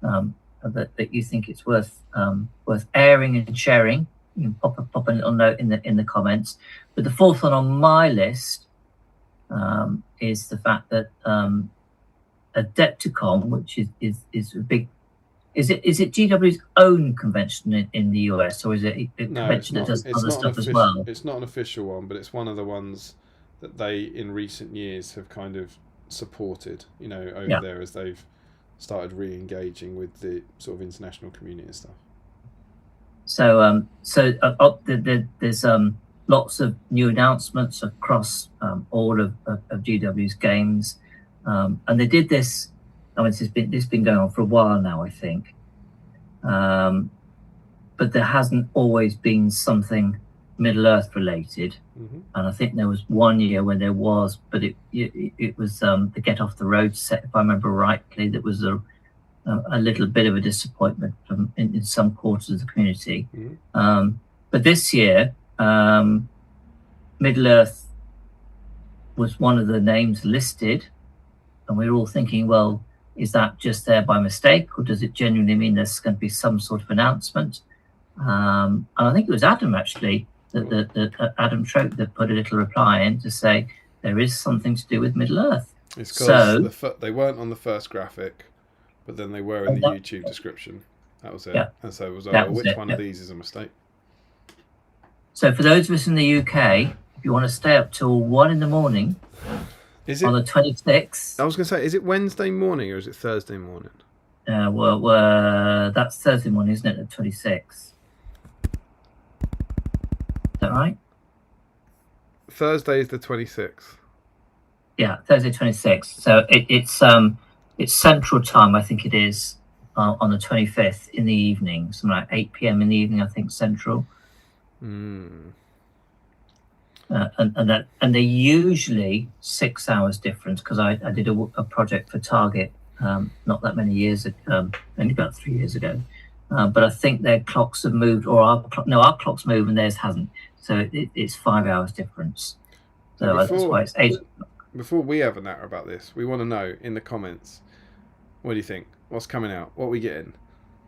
that you think it's worth airing and sharing, you can pop a little note in the comments. But the fourth one on my list is the fact that Adepticon, which is a big, is it GW's own convention in the US, or is it a convention that does other stuff as well? It's not an official one, but it's one of the ones that they in recent years have kind of supported, over there as they've started re-engaging with the sort of international community and stuff. So there's lots of new announcements across all of GW's games, and they did this. I mean, this has been going on for a while now, I think, but there hasn't always been something Middle Earth related, and I think there was one year when there was, but it was the Get Off the Road set, if I remember rightly. That was a little bit of a disappointment in some quarters of the community. But this year, Middle Earth was one of the names listed, and we were all thinking, well, is that just there by mistake, or does it genuinely mean there's going to be some sort of announcement? And I think it was Adam, actually, Adam Trope, that put a little reply in to say there is something to do with Middle Earth. It's because they weren't on the first graphic, but then they were in the YouTube description. That was it. Yeah. And so it was, which one of these is a mistake? So for those of us in the UK, if you want to stay up till 1 in the morning, on the 26th. I was going to say, is it Wednesday morning or is it Thursday morning? Well, that's Thursday morning, isn't it? The 26th. Is that right? Thursday is the 26th. Yeah, Thursday 26th. So it's Central Time, I think it is, on the 25th in the evening, something like 8 p.m. in the evening, I think, Central. And they're usually 6 hours difference, because I did a project for Target not that many years ago, only about 3 years ago. But I think their clocks have moved, or our clocks move and theirs hasn't. So it's 5 hours difference. So that's why it's 8. Before we have a natter about this, we want to know in the comments, what do you think? What's coming out? What are we getting?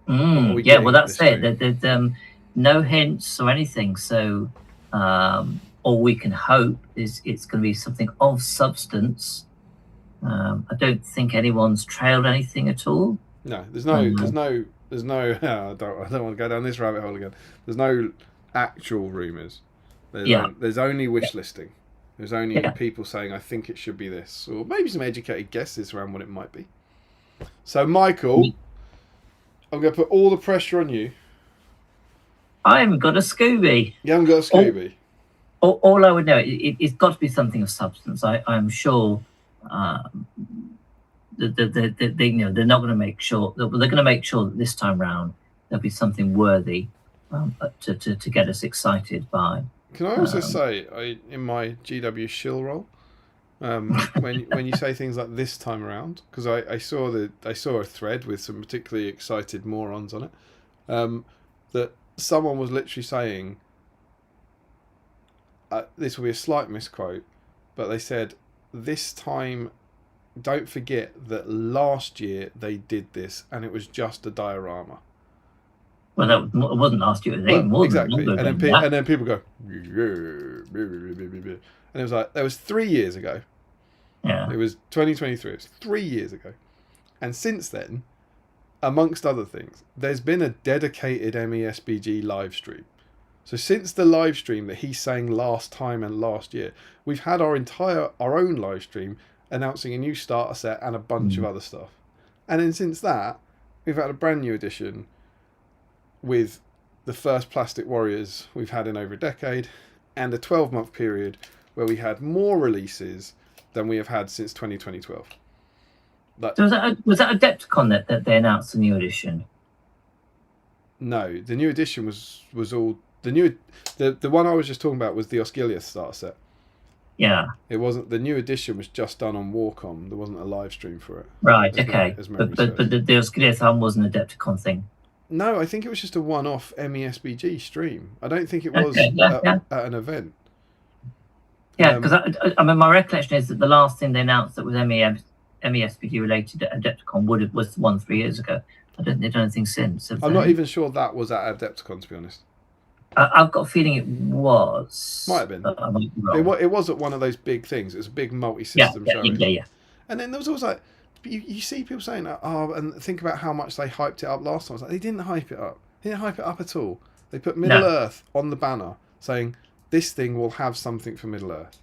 Yeah, well, that's it. There's no hints or anything. So all we can hope is it's going to be something of substance. I don't think anyone's trailed anything at all. No, there's no. I don't want to go down this rabbit hole again. There's no actual rumours. There's only wish listing. There's only people saying, I think it should be this, or maybe some educated guesses around what it might be. So, Michael, I'm going to put all the pressure on you. I haven't got a Scooby. You haven't got a Scooby? All I would know, it's got to be something of substance. I'm sure they're not going to make sure they're going to make sure that this time round there'll be something worthy to get us excited by. Can I also say, in my GW shill role, when you say things like this time around, because I saw a thread with some particularly excited morons on it, that someone was literally saying, this will be a slight misquote, but they said, this time, don't forget that last year they did this and it was just a diorama. Well, it wasn't last year. They more exactly. Than and then people go, and it was like, that was 3 years ago. Yeah. It was 2023. It was 3 years ago. And since then, amongst other things, there's been a dedicated MESBG live stream. So since the live stream that he's saying last time and last year, we've had our own live stream announcing a new starter set and a bunch of other stuff. And then since that, we've had a brand new edition with the first Plastic Warriors we've had in over a decade, and a 12-month period where we had more releases than we have had since 2012. So was that Adepticon that they announced the new edition? No, the new edition was all the one I was just talking about was the Osgiliath starter set. Yeah. It wasn't, the new edition was just done on Warcom. There wasn't a live stream for it. Right. Okay. But the Osgiliath one was an Adepticon thing. No, I think it was just a one-off MESBG stream. I don't think it was at an event. Yeah, because I mean, my recollection is that the last thing they announced that was MESBG related to Adepticon was the one 3 years ago. They've done anything since. I'm not even sure that was at Adepticon, to be honest. I've got a feeling it was. Might have been. It was at one of those big things. It was a big multi-system show. Yeah. And then there was always like, you see people saying, and think about how much they hyped it up last time. I was like, they didn't hype it up. They didn't hype it up at all. They put Middle-earth on the banner saying, this thing will have something for Middle-earth.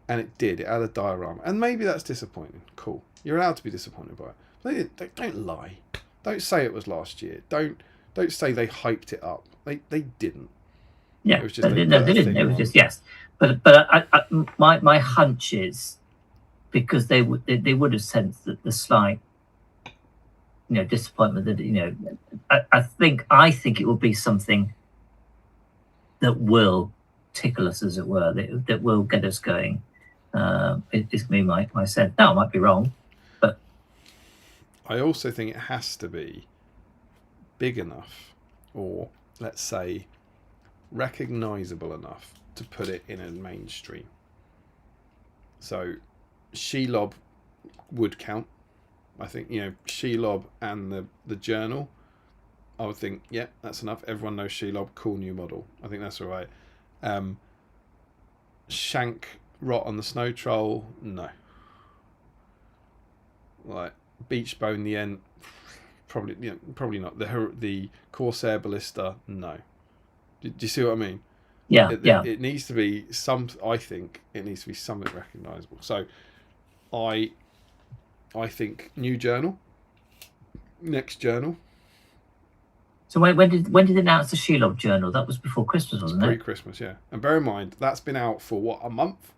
And it did. It had a diorama. And maybe that's disappointing. Cool. You're allowed to be disappointed by it. But don't lie. Don't say it was last year. Don't say they hyped it up. They didn't. Yeah, it was just they didn't. It was just, yes. But my hunch is, because they would have sensed that the slight, disappointment that I think it will be something that will tickle us, as it were, that will get us going. It's going to be my sense. Now I might be wrong, but I also think it has to be big enough, or let's say recognizable enough to put it in a mainstream. So Shelob would count. I think, Shelob and the journal, I would think, yeah, that's enough. Everyone knows Shelob, cool new model. I think that's all right. Shank Rot on the Snow Troll, no. Like Beachbone the Ent, probably not. The Corsair Ballista, no. Do you see what I mean? Yeah, It needs to be I think it needs to be something recognisable. So, I think new journal, next journal. So when did they announce the Shelob journal? That was before Christmas, wasn't it? Pre-Christmas, yeah. And bear in mind that's been out for a month,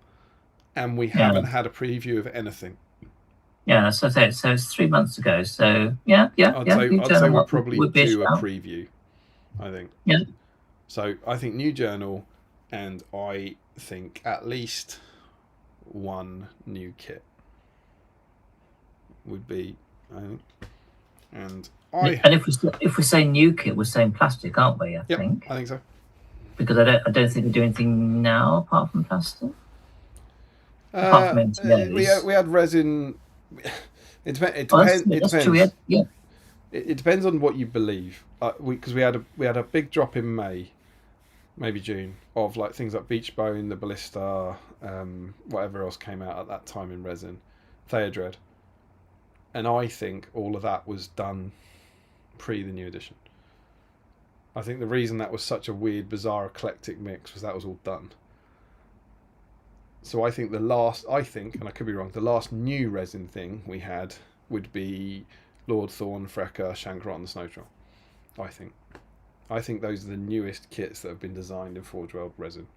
and we haven't had a preview of anything. Yeah, so it's 3 months ago. So yeah. I'd say we'll probably do a preview. I think. Yeah. So I think new journal, and I think at least one new kit would be, I think. And if we say new kit, we're saying plastic, aren't we? I think so. Because I don't think we do anything now apart from plastic. Apart from NTOs. We had resin. It depends. That's true. Yeah. It depends on what you believe. Because we had a big drop in May, maybe June, of like things like Beachbone, the Ballista, whatever else came out at that time in resin, Theodred, and I think all of that was done pre the new edition. I think the reason that was such a weird, bizarre, eclectic mix was that was all done. So I think and I could be wrong, the last new resin thing we had would be Lord Thorn, Frecker, Shankrot and the Snow Troll. I think those are the newest kits that have been designed in Forge World resin.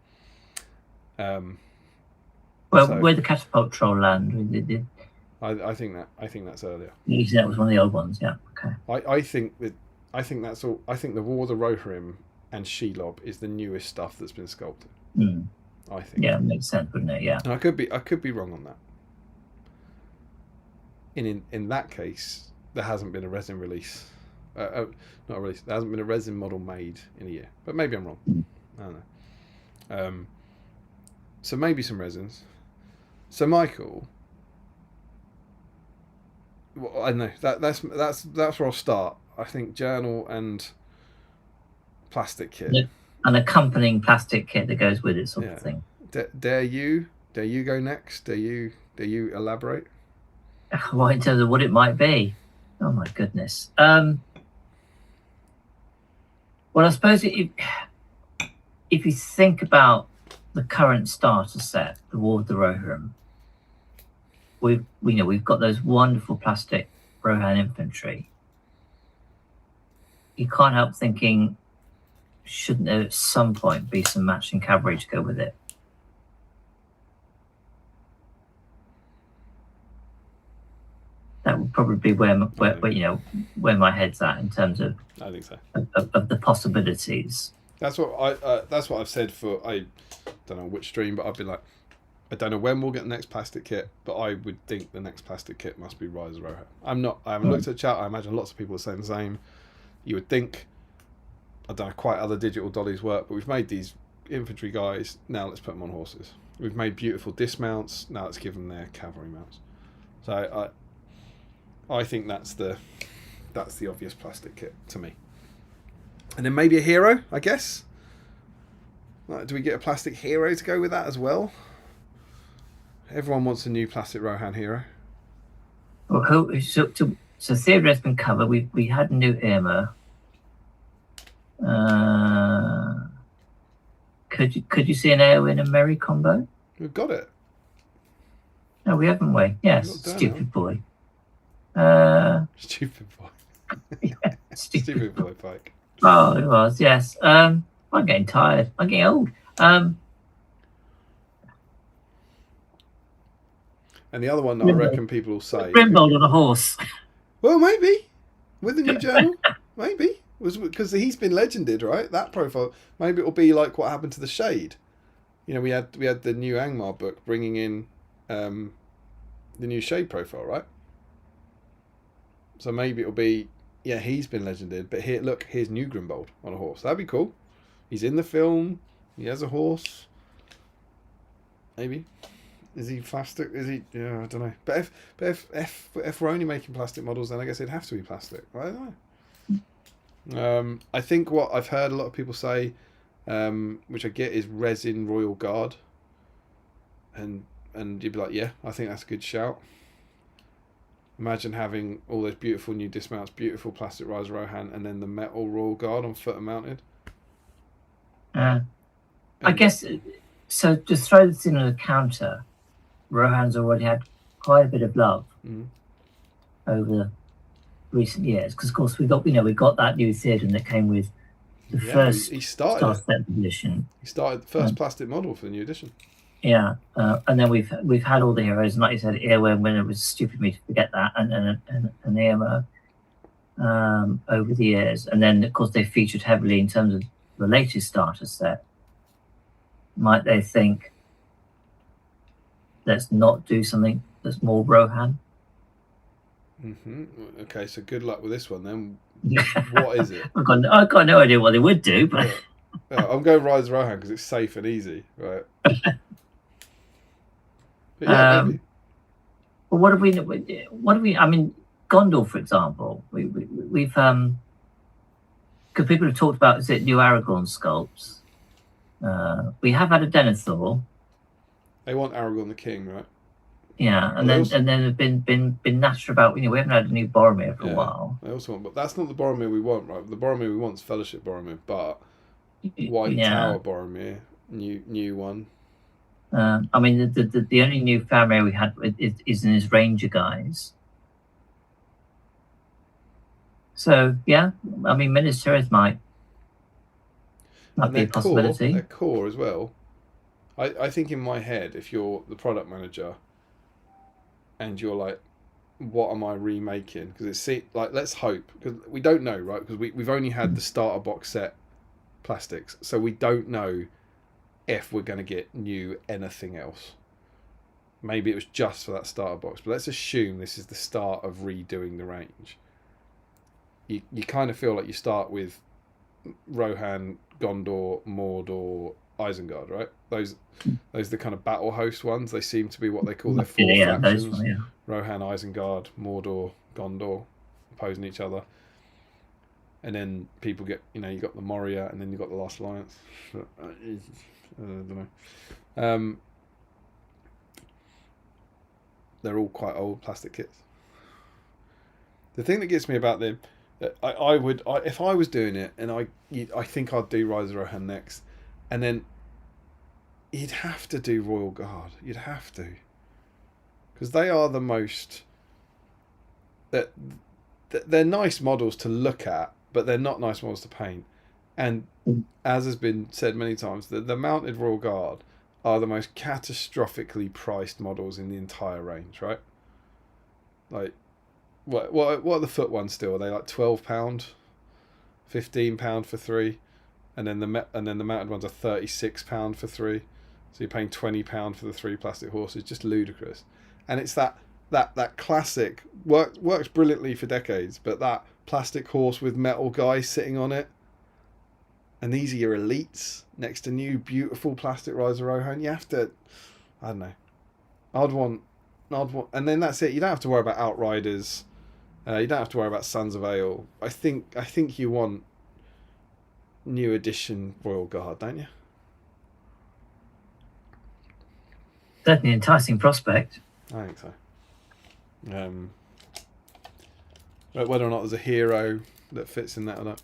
Where the Catapult Troll land? I think that's earlier. You said that was one of the old ones. Yeah. Okay. I think that's all. I think the War of the Rohirrim and Shelob is the newest stuff that's been sculpted. Mm. I think. Yeah, makes sense, wouldn't it? Yeah. And I could be wrong on that. In that case, there hasn't been a resin release. Not a release. There hasn't been a resin model made in a year. But maybe I'm wrong. I don't know. So maybe some resins. So Michael, well, I don't know. That's where I'll start. I think journal and plastic kit. Yeah. An accompanying plastic kit that goes with it, sort of thing. Dare you go next? Dare you elaborate? Well, in terms of what it might be. Oh my goodness. Well, I suppose if you think about the current starter set, the War of the Rohirrim, we've got those wonderful plastic Rohan infantry. You can't help thinking, shouldn't there at some point be some matching cavalry to go with it? That would probably be where my head's at in terms of I think so. of the possibilities. That's what I've said for, I don't know which stream, but I've been like, I don't know when we'll get the next plastic kit, but I would think the next plastic kit must be Rise of Rohan. I haven't looked at the chat. I imagine lots of people are saying the same. You would think, I don't know quite how the digital dollies work, but we've made these infantry guys. Now let's put them on horses. We've made beautiful dismounts. Now let's give them their cavalry mounts. So I think that's the obvious plastic kit to me. And then maybe a hero, I guess. Like, do we get a plastic hero to go with that as well? Everyone wants a new plastic Rohan hero. Well, so Theodore has been covered. We had a new Irma. Could you see an Eowyn and Merry combo? We've got it. No, we haven't. We yes, stupid boy. Stupid boy. Yeah, Stupid boy, Pike. Oh, it was, yes. I'm getting tired. I'm getting old. And the other one that I reckon people will say, Grimbold on a horse. well, maybe with the new journal, maybe was because he's been legended, right? That profile. Maybe it'll be like what happened to the Shade. You know, we had the new Angmar book bringing in the new Shade profile, right? So maybe it'll be, yeah, he's been legended, but here's new Grimbold on a horse. That'd be cool. He's in the film. He has a horse. Maybe. Is he plastic? Is he? Yeah, I don't know. But if we're only making plastic models, then I guess it'd have to be plastic. I don't know. I think what I've heard a lot of people say, which I get, is resin Royal Guard. And you'd be like, yeah, I think that's a good shout. Imagine having all those beautiful new dismounts, beautiful plastic Rise of Rohan, and then the metal Royal Guard on foot and mounted. I guess, so to throw this in on a counter, Rohan's already had quite a bit of love over recent years, because of course we got that new Theoden that came with the first he started set edition. He started the first plastic model for the new edition. Yeah, and then we've had all the heroes, and like you said, Eowyn, when it was stupid of me to forget that, and Irma over the years, and then of course they featured heavily in terms of the latest starter set. Might they think, let's not do something that's more Rohan? Okay, so good luck with this one then. What is it? I've got no idea what they would do, but yeah, I'm going Rise of Rohan because it's safe and easy, right? But yeah, maybe. But what do we? I mean, Gondor, for example, we've because people have talked about, is it new Aragorn sculpts? We have had a Denethor. They want Aragorn the King, right? Yeah, and then have been nasty about, we haven't had a new Boromir for a while. They also want, but that's not the Boromir we want, right? The Boromir we want is Fellowship Boromir, but White Tower Boromir, new one. I mean, the only new Faramir we had is in his Ranger guys. So yeah, I mean, Minas Tirith might be a possibility. Their core as well. I think in my head, if you're the product manager and you're like, what am I remaking? Because it's like, let's hope, because we don't know, right? Because we've only had the starter box set plastics, so we don't know if we're going to get new anything else. Maybe it was just for that starter box, but let's assume this is the start of redoing the range. You kind of feel like you start with Rohan, Gondor, Mordor, Isengard, right? Those are the kind of battle host ones. They seem to be what they call their four factions. Those, yeah. Rohan, Isengard, Mordor, Gondor opposing each other. And then people get, you got the Moria, and then you've got the Last Alliance. I don't know. They're all quite old plastic kits. The thing that gets me about them, I would, if I was doing it, and I think I'd do Rise of Rohan next, and then you'd have to do Royal Guard. You'd have to, because they are the most. They're nice models to look at, but they're not nice models to paint. And as has been said many times, the mounted Royal Guard are the most catastrophically priced models in the entire range, right? Like, what are the foot ones still? Are they like £12, £15 for 3, and then the mounted ones are £36 for 3. So you're paying £20 for the 3 plastic horses, just ludicrous. And it's that classic works brilliantly for decades, but that plastic horse with metal guys sitting on it. And these are your elites next to new beautiful plastic Rise of Rohan. You have to, I don't know. I'd want, and then that's it. You don't have to worry about Outriders. You don't have to worry about Sons of Ale. I think you want new edition Royal Guard, don't you? Certainly an enticing prospect. I think so. Whether or not there's a hero that fits in that or not.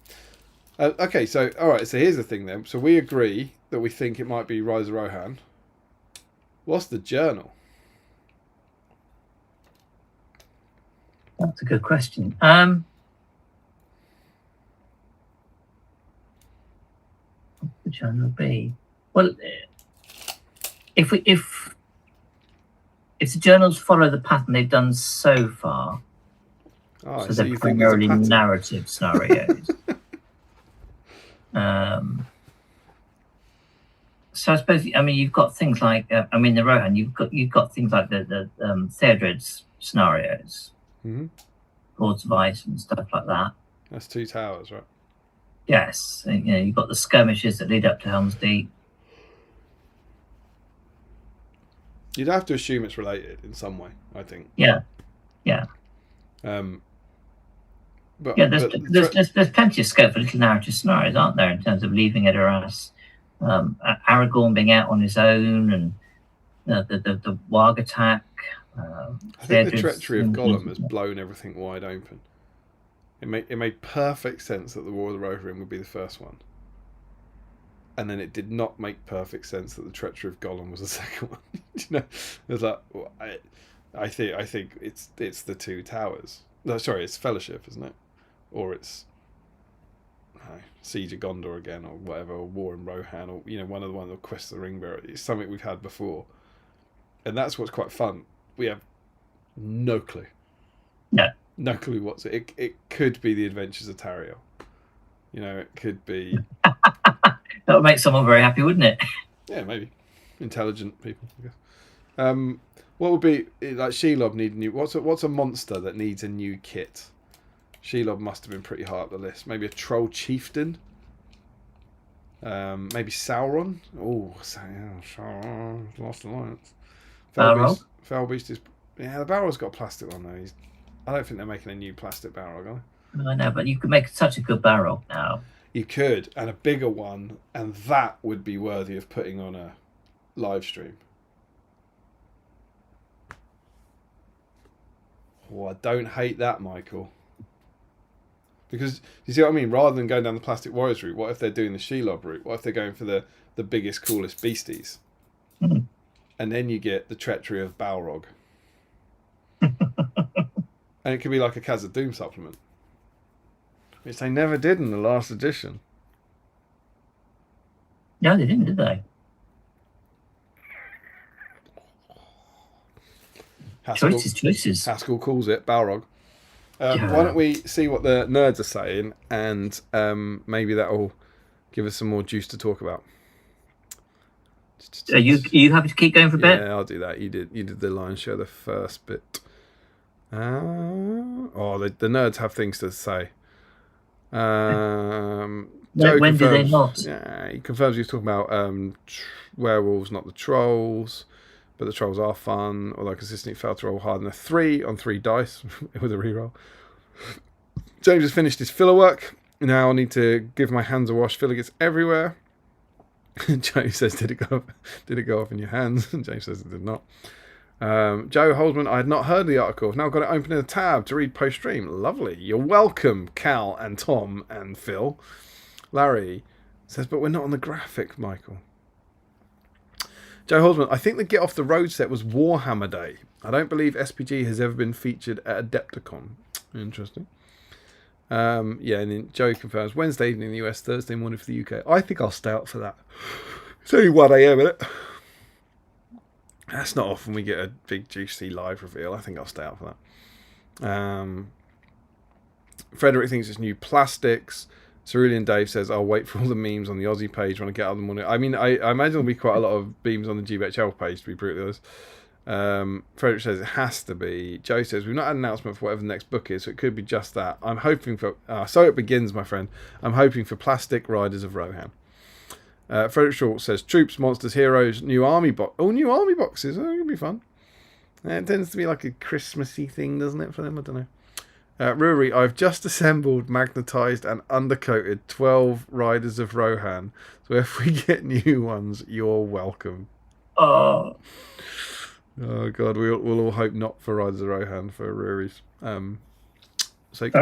Okay, so all right. So here's the thing then. So we agree that we think it might be Rise of Rohan. What's the journal? That's a good question. What would the journal be? Well, if the journals follow the pattern they've done so far, so they're primarily narrative scenarios. So I suppose, you've got things like, the Rohan, you've got things like the Theodred's scenarios, Lords of Ice and stuff like that. That's 2 towers, right? Yes, you've got the skirmishes that lead up to Helm's Deep. You'd have to assume it's related in some way, I think. Yeah. But there's plenty of scope for little narrative scenarios, aren't there, in terms of leaving Edoras, Aragorn being out on his own, and the Warg attack. I think the treachery of Gollum has blown everything wide open. It made perfect sense that the War of the Rohirrim would be the first one, and then it did not make perfect sense that the treachery of Gollum was the second one. It was like, I think it's the 2 towers. No, sorry, it's Fellowship, isn't it? Or it's Siege of Gondor again, or whatever, or War in Rohan, or one of the ones of Quest of the Ring Bearer. It's something we've had before, and that's what's quite fun. We have no clue. No clue what's it. It could be the Adventures of Tariel. It could be. That would make someone very happy, wouldn't it? Yeah, maybe intelligent people, I guess. What would be like Shelob need new? What's a monster that needs a new kit? Shelob must have been pretty high up the list. Maybe a troll chieftain. Maybe Sauron. Oh, Sauron, Lost Alliance. Felbeast is. Yeah, the Balrog's got a plastic one though. I don't think they're making a new plastic Balrog, are they? I know, but you could make such a good Balrog now. You could, and a bigger one, and that would be worthy of putting on a live stream. Oh, I don't hate that, Michael. Because, you see what I mean? Rather than going down the Plastic Warriors route, what if they're doing the Shelob route? What if they're going for the biggest, coolest beasties? Mm-hmm. And then you get the treachery of Balrog. And it could be like a Khazad-dûm supplement. Which they never did in the last edition. No, they didn't, did they? Choices. Haskell calls it Balrog. Why Yeah. don't we see what the nerds are saying, and maybe that'll give us some more juice to talk about. Are you happy to keep going for a bit? Yeah, I'll do that. You did the lion's share, the first bit. The nerds have things to say. Joe When do they confirms, not? Yeah, he confirms he was talking about werewolves, not the trolls, but the trolls are fun. Although I consistently failed to roll hard than a 3 on 3 dice with a reroll. James has finished his filler work. Now I need to give my hands a wash. Filler gets everywhere. Joe says, "Did it go off in your hands?" And James says it did not. Joe Holdsman, I had not heard of the article. I've now got it open in a tab to read post-stream. Lovely. You're welcome, Cal and Tom and Phil. Larry says, but we're not on the graphic, Michael. Joe Holdsman, I think the Get Off the Road set was Warhammer Day. I don't believe SBG has ever been featured at Adepticon. Interesting. And then Joe confirms Wednesday evening in the US, Thursday morning for the UK. I think I'll stay out for that. It's only 1 a.m, isn't it? That's not often we get a big juicy live reveal. I think I'll stay out for that. Frederick thinks it's new plastics. Cerulean Dave says, I'll wait for all the memes on the Aussie page when I get out in the morning. I mean, I imagine there'll be quite a lot of memes on the GBHL page, to be brutally honest. Frederick says it has to be. Joe says, we've not had an announcement for whatever the next book is, so it could be just that. I'm hoping for... so it begins, my friend. I'm hoping for Plastic Riders of Rohan. Frederick Short says, Troops, Monsters, Heroes, new army box. Oh, new army boxes. Oh, it'll be fun. It tends to be like a Christmassy thing, doesn't it, for them? I don't know. Ruri, I've just assembled, magnetized, and undercoated 12 Riders of Rohan. So if we get new ones, you're welcome. Oh God, we'll all hope not for Riders of Rohan for Ruri's sake.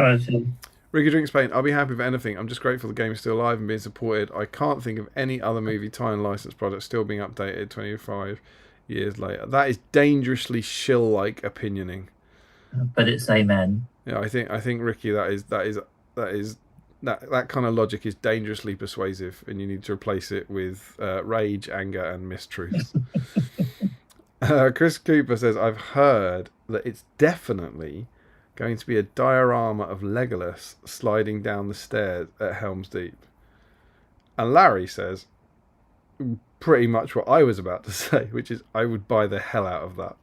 Ricky Drink Spain, I'll be happy with anything. I'm just grateful the game is still alive and being supported. I can't think of any other movie tie-in licensed product still being updated 25 years later. That is dangerously shill-like opinioning. But it's amen. Yeah, I think Ricky, that kind of logic is dangerously persuasive, and you need to replace it with rage, anger, and mistruth. Chris Cooper says, I've heard that it's definitely going to be a diorama of Legolas sliding down the stairs at Helm's Deep. And Larry says pretty much what I was about to say, which is I would buy the hell out of that.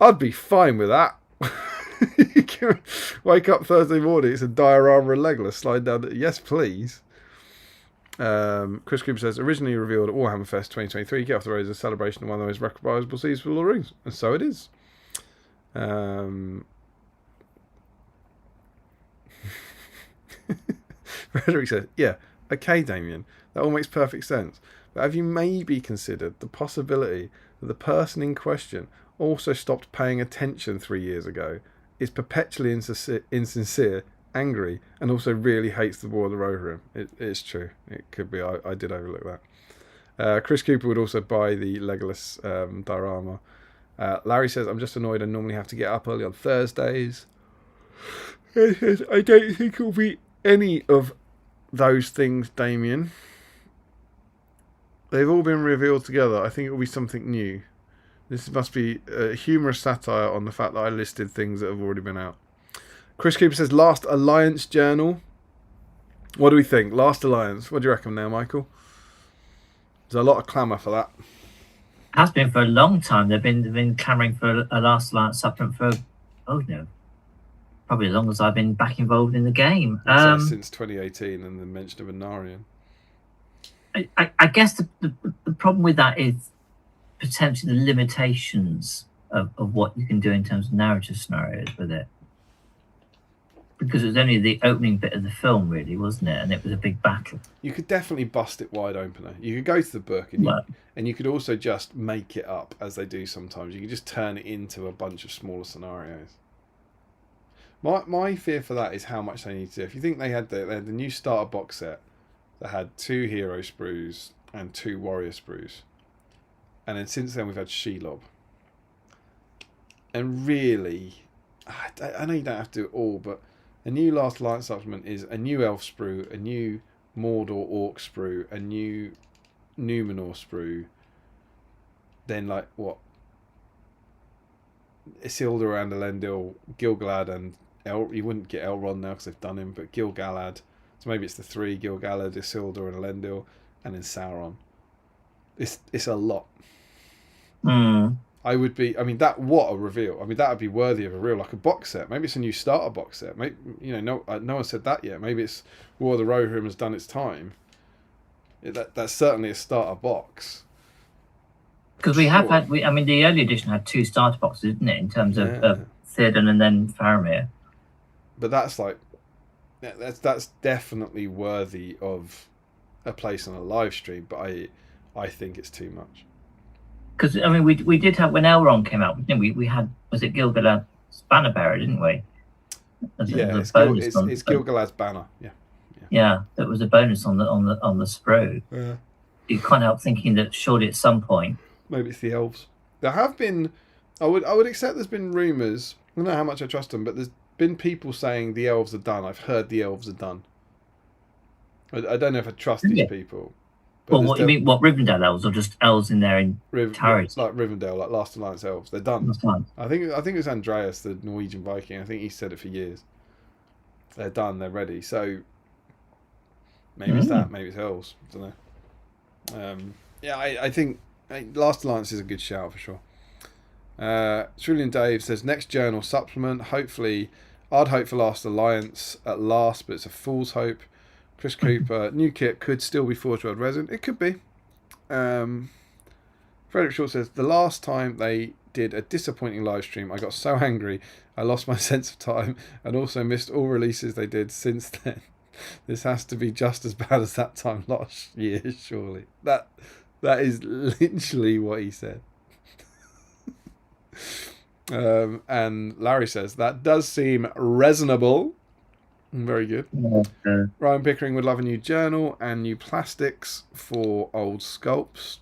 I'd be fine with that. Wake up Thursday morning, it's a diorama of Legolas slide down. Yes, please. Chris Cooper says, originally revealed at Warhammer Fest 2023, Get Off the Road is a celebration of one of the most recognizable seas for Lord of the Rings. And so it is. Frederick says, yeah, okay, Damien, that all makes perfect sense. But have you maybe considered the possibility that the person in question also stopped paying attention 3 years ago, is perpetually insincere, angry, and also really hates the War of the Rohirrim? It's true. It could be. I did overlook that. Chris Cooper would also buy the Legolas diorama. Larry says, I'm just annoyed I normally have to get up early on Thursdays. He says, I don't think it'll be any of those things, Damien. They've all been revealed together. I think it'll be something new. This must be a humorous satire on the fact that I listed things that have already been out. Chris Cooper says, Last Alliance Journal. What do we think? Last Alliance. What do you reckon now, Michael? There's a lot of clamour for that. Has been for a long time. They've been clamouring for a Last Alliance supplement for, probably as long as I've been back involved in the game. Since 2018 and the mention of Anarian. I guess the problem with that is potentially the limitations of what you can do in terms of narrative scenarios with it. Because it was only the opening bit of the film, really, wasn't it? And it was a big battle. You could definitely bust it wide opener. You could go to the book and you could also just make it up, as they do sometimes. You could just turn it into a bunch of smaller scenarios. My fear for that is how much they need to do. If you think they had the new starter box set that had 2 hero sprues and 2 warrior sprues. And then since then we've had Shelob. And really, I know you don't have to do it all, but a new Last Alliance supplement is a new Elf sprue, a new Mordor Orc sprue, a new Numenor sprue, then Isildur and Elendil, Gil-galad and you wouldn't get Elrond now because they've done him, but Gil-galad. So maybe it's the three: Gil-galad, Isildur, and Elendil, and then Sauron. It's a lot. I would be. I mean, what a reveal. I mean, that would be worthy of a real, like a box set. Maybe it's a new starter box set. Maybe, no one said that yet. Maybe it's War of the Rohirrim has done its time. That's certainly a starter box. Because we have had. I mean, the early edition had 2 starter boxes, didn't it? In terms of Theoden and then Faramir. But that's like, that's definitely worthy of a place on a live stream. But I think it's too much. Because I mean, we did have when Elrond came out, didn't we? We had, was it Gil-galad's banner bearer, didn't we? It's Gil-galad's banner. Yeah, that was a bonus on the sprue. Yeah. You can't help thinking that surely at some point. Maybe it's the elves. There have been, I would accept there's been rumours. I don't know how much I trust them, but there's been people saying the elves are done. I've heard the elves are done. I don't know if I trust these people. Well, what you mean? What, Rivendell elves, or just elves in there in turrets? Like Rivendell, like Last Alliance elves. They're done. I think it was Andreas, the Norwegian Viking. I think he said it for years. They're done. They're ready. So maybe it's that. Maybe it's elves. I don't know. I think Last Alliance is a good shout for sure. Trillion Dave says next journal supplement. Hopefully, I'd hope for Last Alliance at last, but it's a fool's hope. Chris Cooper, new kit could still be Forge World resin. It could be. Frederick Shaw says the last time they did a disappointing live stream, I got so angry I lost my sense of time and also missed all releases they did since then. This has to be just as bad as that time last year, surely. That is literally what he said. And Larry says that does seem reasonable. Very good. Okay. Ryan Pickering would love a new journal and new plastics for old sculpts.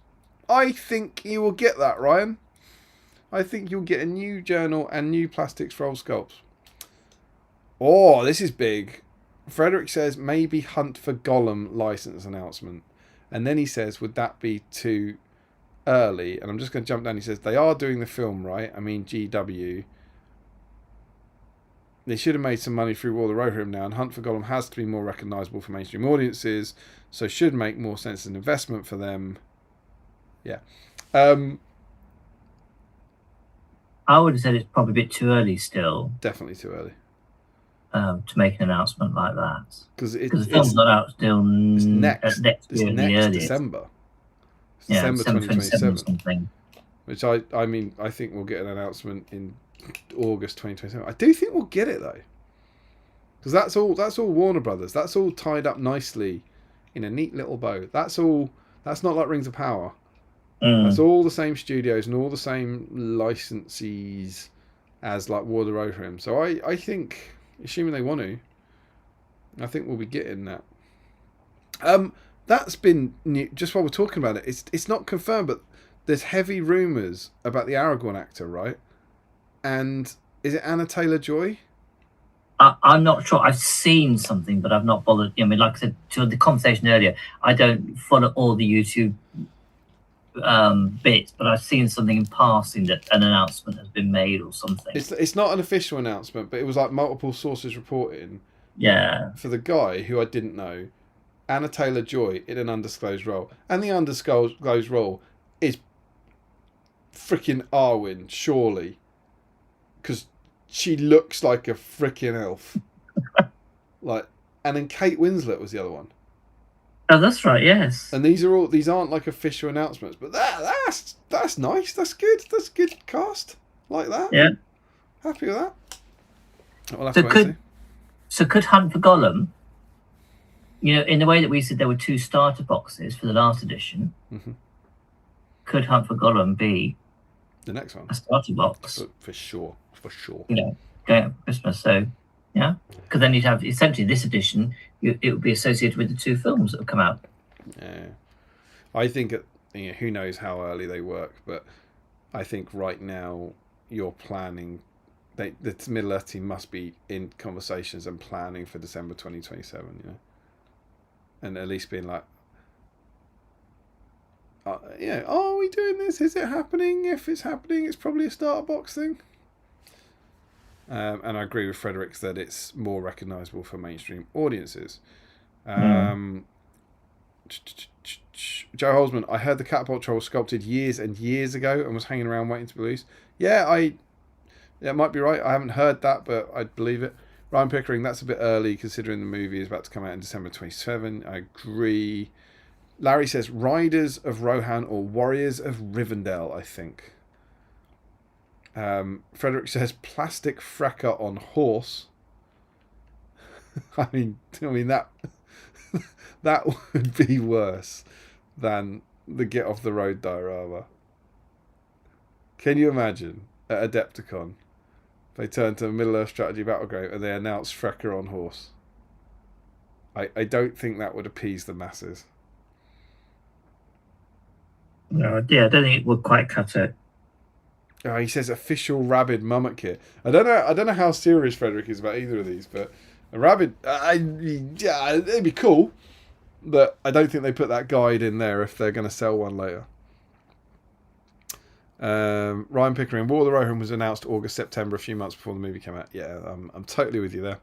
I think you will get that, Ryan. I think you'll get a new journal and new plastics for old sculpts. Oh, this is big. Frederick says maybe Hunt for Gollum license announcement. And then he says, would that be too early? And I'm just going to jump down. He says, they are doing the film, right? I mean, GW. They should have made some money through War of the Rohirrim now, and Hunt for Gollum has to be more recognisable for mainstream audiences, so should make more sense as an investment for them. Yeah. I would have said it's probably a bit too early still. Definitely too early. To make an announcement like that. Because the film's not out still next year, next December. It's December 2027. Something. Which I think we'll get an announcement in August 2027. I do think we'll get it though, because that's all Warner Brothers. That's all tied up nicely in a neat little bow. That's not like Rings of Power. That's all the same studios and all the same licensees as like War of the Rohirrim. So I think, assuming they want to, I think we'll be getting that. That's been new, just while we're talking about it. It's not confirmed, but there's heavy rumours about the Aragorn actor, right? And is it Anna Taylor-Joy? I'm not sure. I've seen something, but I've not bothered. I mean, like I said to the conversation earlier, I don't follow all the YouTube bits, but I've seen something in passing that an announcement has been made or something. It's not an official announcement, but it was like multiple sources reporting. Yeah. For the guy who I didn't know, Anna Taylor-Joy in an undisclosed role, and the undisclosed role is freaking Arwen, surely. Because she looks like a freaking elf. And then Kate Winslet was the other one. Oh, that's right. Yes. And these aren't like official announcements, but that's nice. That's good. That's good cast like that. Yeah. Happy with that. We'll have to wait and see. Could Hunt for Gollum, in the way that we said there were 2 starter boxes for the last edition, could Hunt for Gollum be the next one? A starter box for sure. Going up for Christmas, so yeah, because then you'd have essentially this edition. It would be associated with the 2 films that have come out. Yeah, I think who knows how early they work, but I think right now you're planning. The Middle Earth team must be in conversations and planning for December 2027. And at least being like, are we doing this? Is it happening? If it's happening, it's probably a starter box thing. And I agree with Fredericks that it's more recognisable for mainstream audiences. Joe Holzman, I heard the catapult troll was sculpted years and years ago and was hanging around waiting to be released. Yeah, it might be right. I haven't heard that, but I'd believe it. Ryan Pickering, that's a bit early considering the movie is about to come out in December 27. I agree. Larry says Riders of Rohan or Warriors of Rivendell, I think. Frederick says plastic fracker on horse. I mean that that would be worse than the Get Off the Road diorama. Can you imagine at Adepticon they turn to Middle Earth Strategy Battleground and they announce fracker on horse? I don't think that would appease the masses. No, yeah, I don't think it would quite cut it. Oh, he says official rabid mummet kit. I don't know how serious Frederick is about either of these, but a rabid, yeah, it'd be cool. But I don't think they put that guide in there if they're going to sell one later. Ryan Pickering, War of the Rohirrim was announced August, September, a few months before the movie came out. Yeah, I'm totally with you there.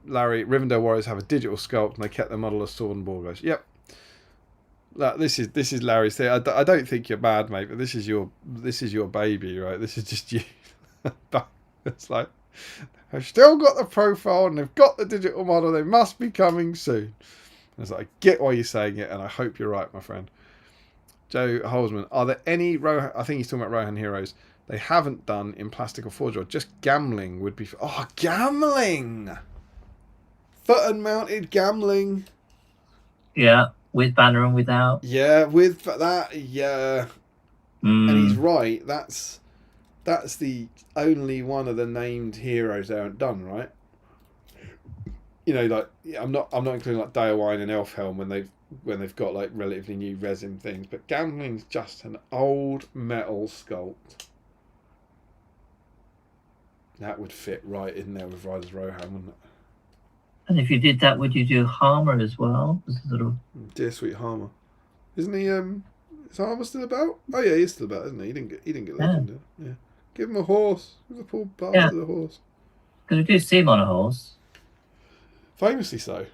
Larry, Rivendell Warriors have a digital sculpt and they kept their model as sword and ball guys. Yep. This is Larry's thing. I don't think you're bad, mate, but this is your baby, right? This is just you. It's like I've still got the profile and they've got the digital model. They must be coming soon. It's like I get why you're saying it, and I hope you're right, my friend. Joe Holzman, are there any Rohan? I think he's talking about Rohan heroes they haven't done in plastic or forge rod. Just gambling would be. Oh, gambling! Foot and mounted gambling. Yeah. With banner and without. Yeah, with that, yeah. And he's right. That's the only one of the named heroes they haven't done, right? You know, like I'm not including like Daewine and Elfhelm when they've got like relatively new resin things, but Gambling's just an old metal sculpt. That would fit right in there with Riders Rohan, wouldn't it? And if you did that, would you do Harmer as well? Dear sweet Harmer, isn't he? Is Harmer still about? Oh yeah, he's still about, isn't he? He didn't get legend. Yeah. Give him a horse. Give the poor bastard a horse. Because we do see him on a horse. Famously so.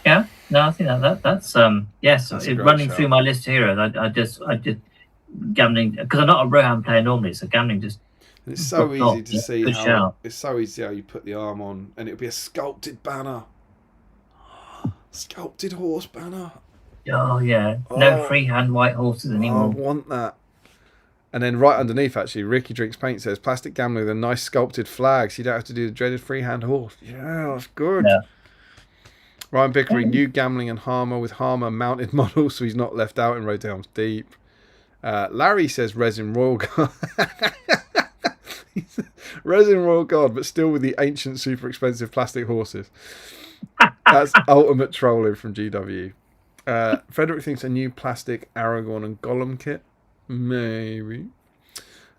Yeah. No, I think that's yes. Running through my list of heroes, I did gambling because I'm not a Rohan player normally, so gambling just. And it's so easy to see how it's so easy how you put the arm on, and it'll be a sculpted banner, sculpted horse banner. Oh yeah, no freehand white horses anymore. I want that. And then right underneath, actually, Ricky Drinks Paint says plastic gambling with a nice sculpted flag, so you don't have to do the dreaded freehand horse. Yeah, that's good. Yeah. Ryan Pickering, new gambling and Harmer with Harmer mounted model, so he's not left out in Road to Helm's Deep. Larry says Resin Royal Guard. Resin Royal Guard, but still with the ancient, super expensive plastic horses. That's ultimate trolling from GW. Frederick thinks a new plastic Aragorn and Gollum kit. Maybe.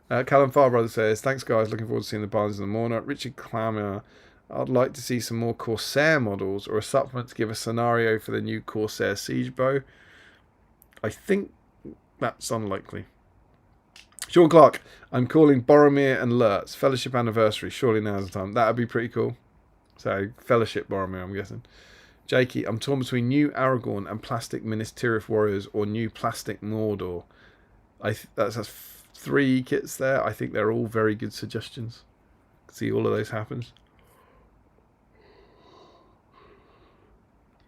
Callum Farbrother says, thanks guys, looking forward to seeing the Barnes and the Mourner. Richard Clammer, I'd like to see some more Corsair models or a supplement to give a scenario for the new Corsair siege bow. I think that's unlikely. Sean Clark, I'm calling Boromir and Lurtz Fellowship Anniversary. Surely now's the time. That would be pretty cool. So, Fellowship Boromir, I'm guessing. Jakey, I'm torn between new Aragorn and plastic Minas Tirith Warriors or new plastic Mordor. That's 3 kits there. I think they're all very good suggestions. See all of those happen.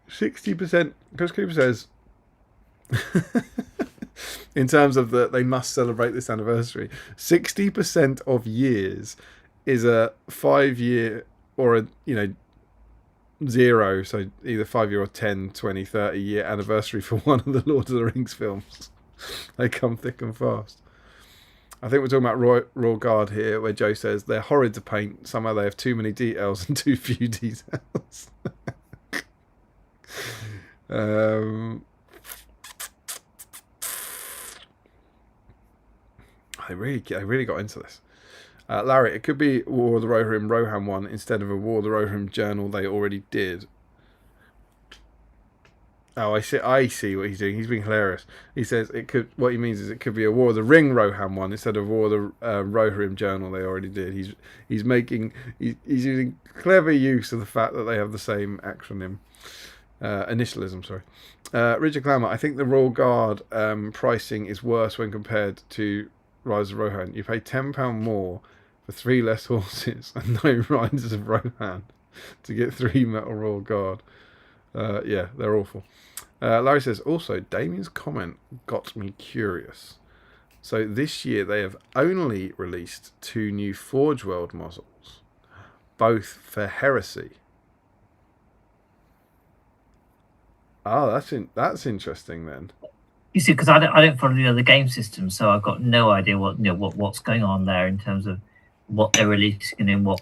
60%. Chris Cooper says... in terms of they must celebrate this anniversary, 60% of years is a 5-year or a 0, so either 5-year or 10, 20, 30-year anniversary for one of the Lord of the Rings films. They come thick and fast. I think we're talking about Royal Guard here, where Joe says they're horrid to paint. Somehow they have too many details and too few details. I really got into this. Larry, it could be War of the Rohirrim Rohan one instead of a War of the Rohirrim journal they already did. Oh, I see. I see what he's doing. He's being hilarious. He says it could. What he means is it could be a War of the Ring Rohan one instead of War of the Rohirrim journal they already did. He's making he's using clever use of the fact that they have the same acronym, initialism. Sorry, Richard Clammer. I think the Royal Guard pricing is worse when compared to Rise of Rohan. You pay £10 more for 3 less horses and no Riders of Rohan to get 3 Metal Royal Guard. Yeah, they're awful. Larry says, also, Damien's comment got me curious. So this year they have only released 2 new Forge World models, both for Heresy. Oh, that's interesting then. You see, because I don't follow the game system, so I've got no idea what's going on there in terms of what they're releasing and in what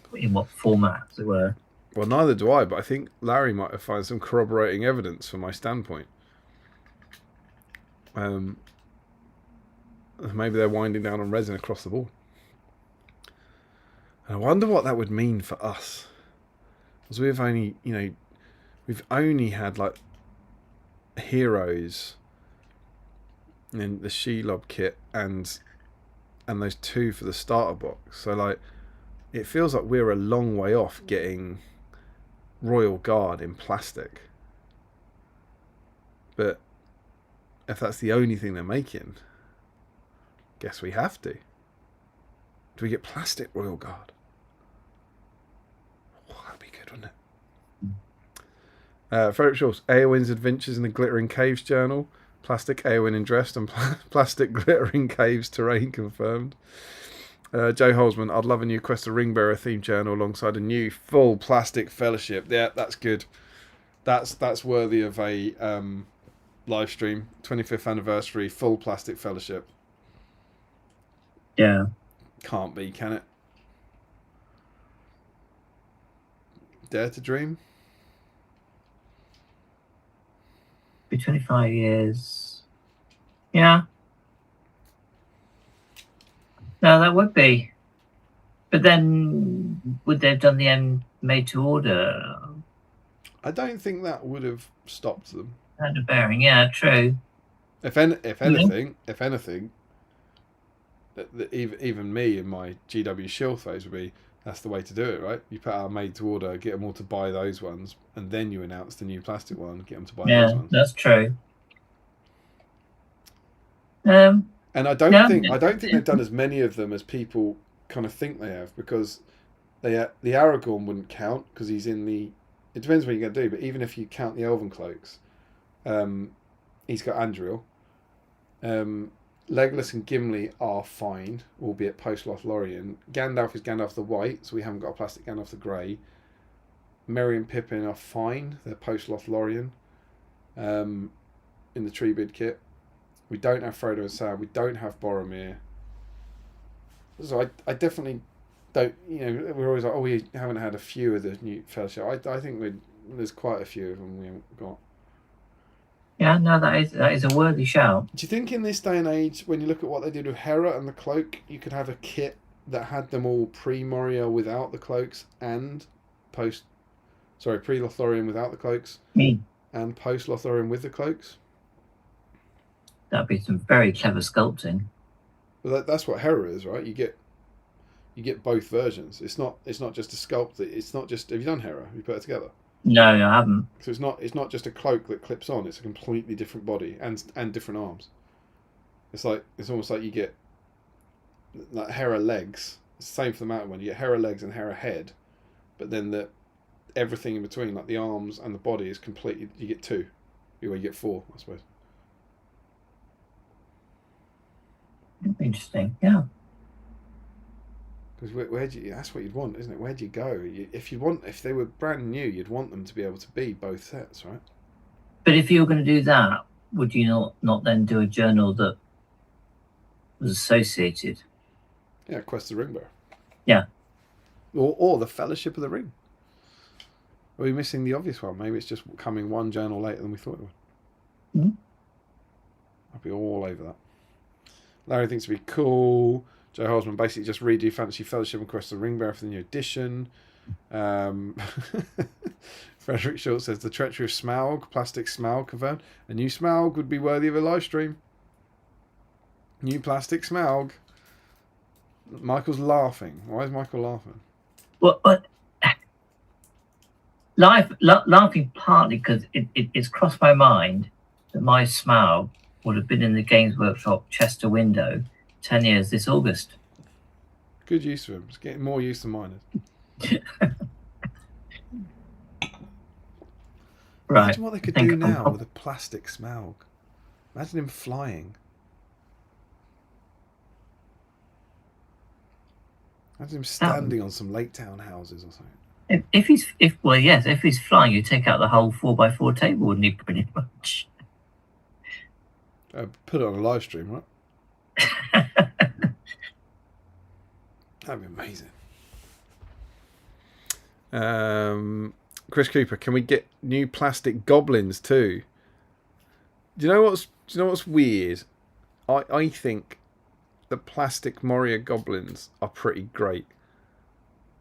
format, as it were. Well, neither do I, but I think Larry might have found some corroborating evidence for my standpoint. Maybe they're winding down on resin across the board. And I wonder what that would mean for us. Because we've only had like heroes in the Shelob kit and those 2 for the starter box. So like, it feels like we're a long way off getting Royal Guard in plastic. But if that's the only thing they're making, guess we have to. Do we get plastic Royal Guard? Oh, that'd be good, wouldn't it? Frederick Schultz, Eowyn's Adventures in the Glittering Caves journal. Plastic Eowyn in dressed and plastic Glittering Caves terrain confirmed. Joe Holzman, I'd love a new Quest of Ringbearer themed journal alongside a new full plastic Fellowship. Yeah, that's good. That's worthy of a live stream. 25th anniversary, full plastic Fellowship. Yeah. Can't be, can it? Dare to dream? Be 25 years. Yeah. No, that would be. But then, would they have done the end made to order? I don't think that would have stopped them. Had a bearing, yeah, true. If anything, even me in my GW Shield phase would be, that's the way to do it, right? You put out a made to order, get them all to buy those ones, and then you announce the new plastic one, get them to buy those ones. Yeah, that's true. And I don't think they've done as many of them as people kind of think they have, because the Aragorn wouldn't count because he's in the. It depends what you're going to do, but even if you count the Elven cloaks, he's got Anduril. Legolas and Gimli are fine, albeit post Lothlorien. Gandalf is Gandalf the White, so we haven't got a plastic Gandalf the Grey. Merry and Pippin are fine, they're post Lothlorien. In the Treebeard kit. We don't have Frodo and Sam. We don't have Boromir. So I definitely don't. We're always like, oh, we haven't had a few of the new Fellowship. I think there's quite a few of them we haven't got. Yeah, no, that is a worthy shout. Do you think in this day and age, when you look at what they did with Hera and the cloak, you could have a kit that had them all pre-Moria without the cloaks and pre-Lothlorien without the cloaks and post-Lothlorien with the cloaks? That'd be some very clever sculpting. Well, that's what Hera is, right? You get both versions. It's not just a sculpt. It's not just. Have you done Hera? Have you put it together? No, I haven't. So it's not just a cloak that clips on. It's a completely different body and different arms. It's almost like you get like Hera legs. It's the same for the mountain one. You get Hera legs and Hera head, but then everything in between, like the arms and the body, is completely. You get 2. You get 4, I suppose. Interesting, yeah. Because that's what you'd want, isn't it? Where do you go? If they were brand new, you'd want them to be able to be both sets, right? But if you were going to do that, would you not then do a journal that was associated? Yeah, Quest of the Ringbearer. Yeah. Or the Fellowship of the Ring. Are we missing the obvious one? Maybe it's just coming one journal later than we thought it would. Mm-hmm. I'd be all over that. Larry thinks it'd be cool. Joe Holzman, basically just redo Fantasy Fellowship and Quest of the Ringbearer for the new edition. Frederick Schultz says the treachery of Smaug, plastic Smaug confirmed. A new Smaug would be worthy of a live stream. New plastic Smaug. Michael's laughing. Why is Michael laughing? Well, laughing partly because it's crossed my mind that my Smaug would have been in the Games Workshop Chester window 10 years this August. Good use of him. It's getting more use than mine is. Right. Imagine what they could do now with a plastic Smaug. Imagine him flying. Imagine him standing on some Lake Town houses or something. If he's flying, you take out the whole 4x4 table, wouldn't he? Pretty much. Put it on a live stream, right? That'd be amazing. Chris Cooper, can we get new plastic goblins too? Do you know what's weird? I think the plastic Moria goblins are pretty great.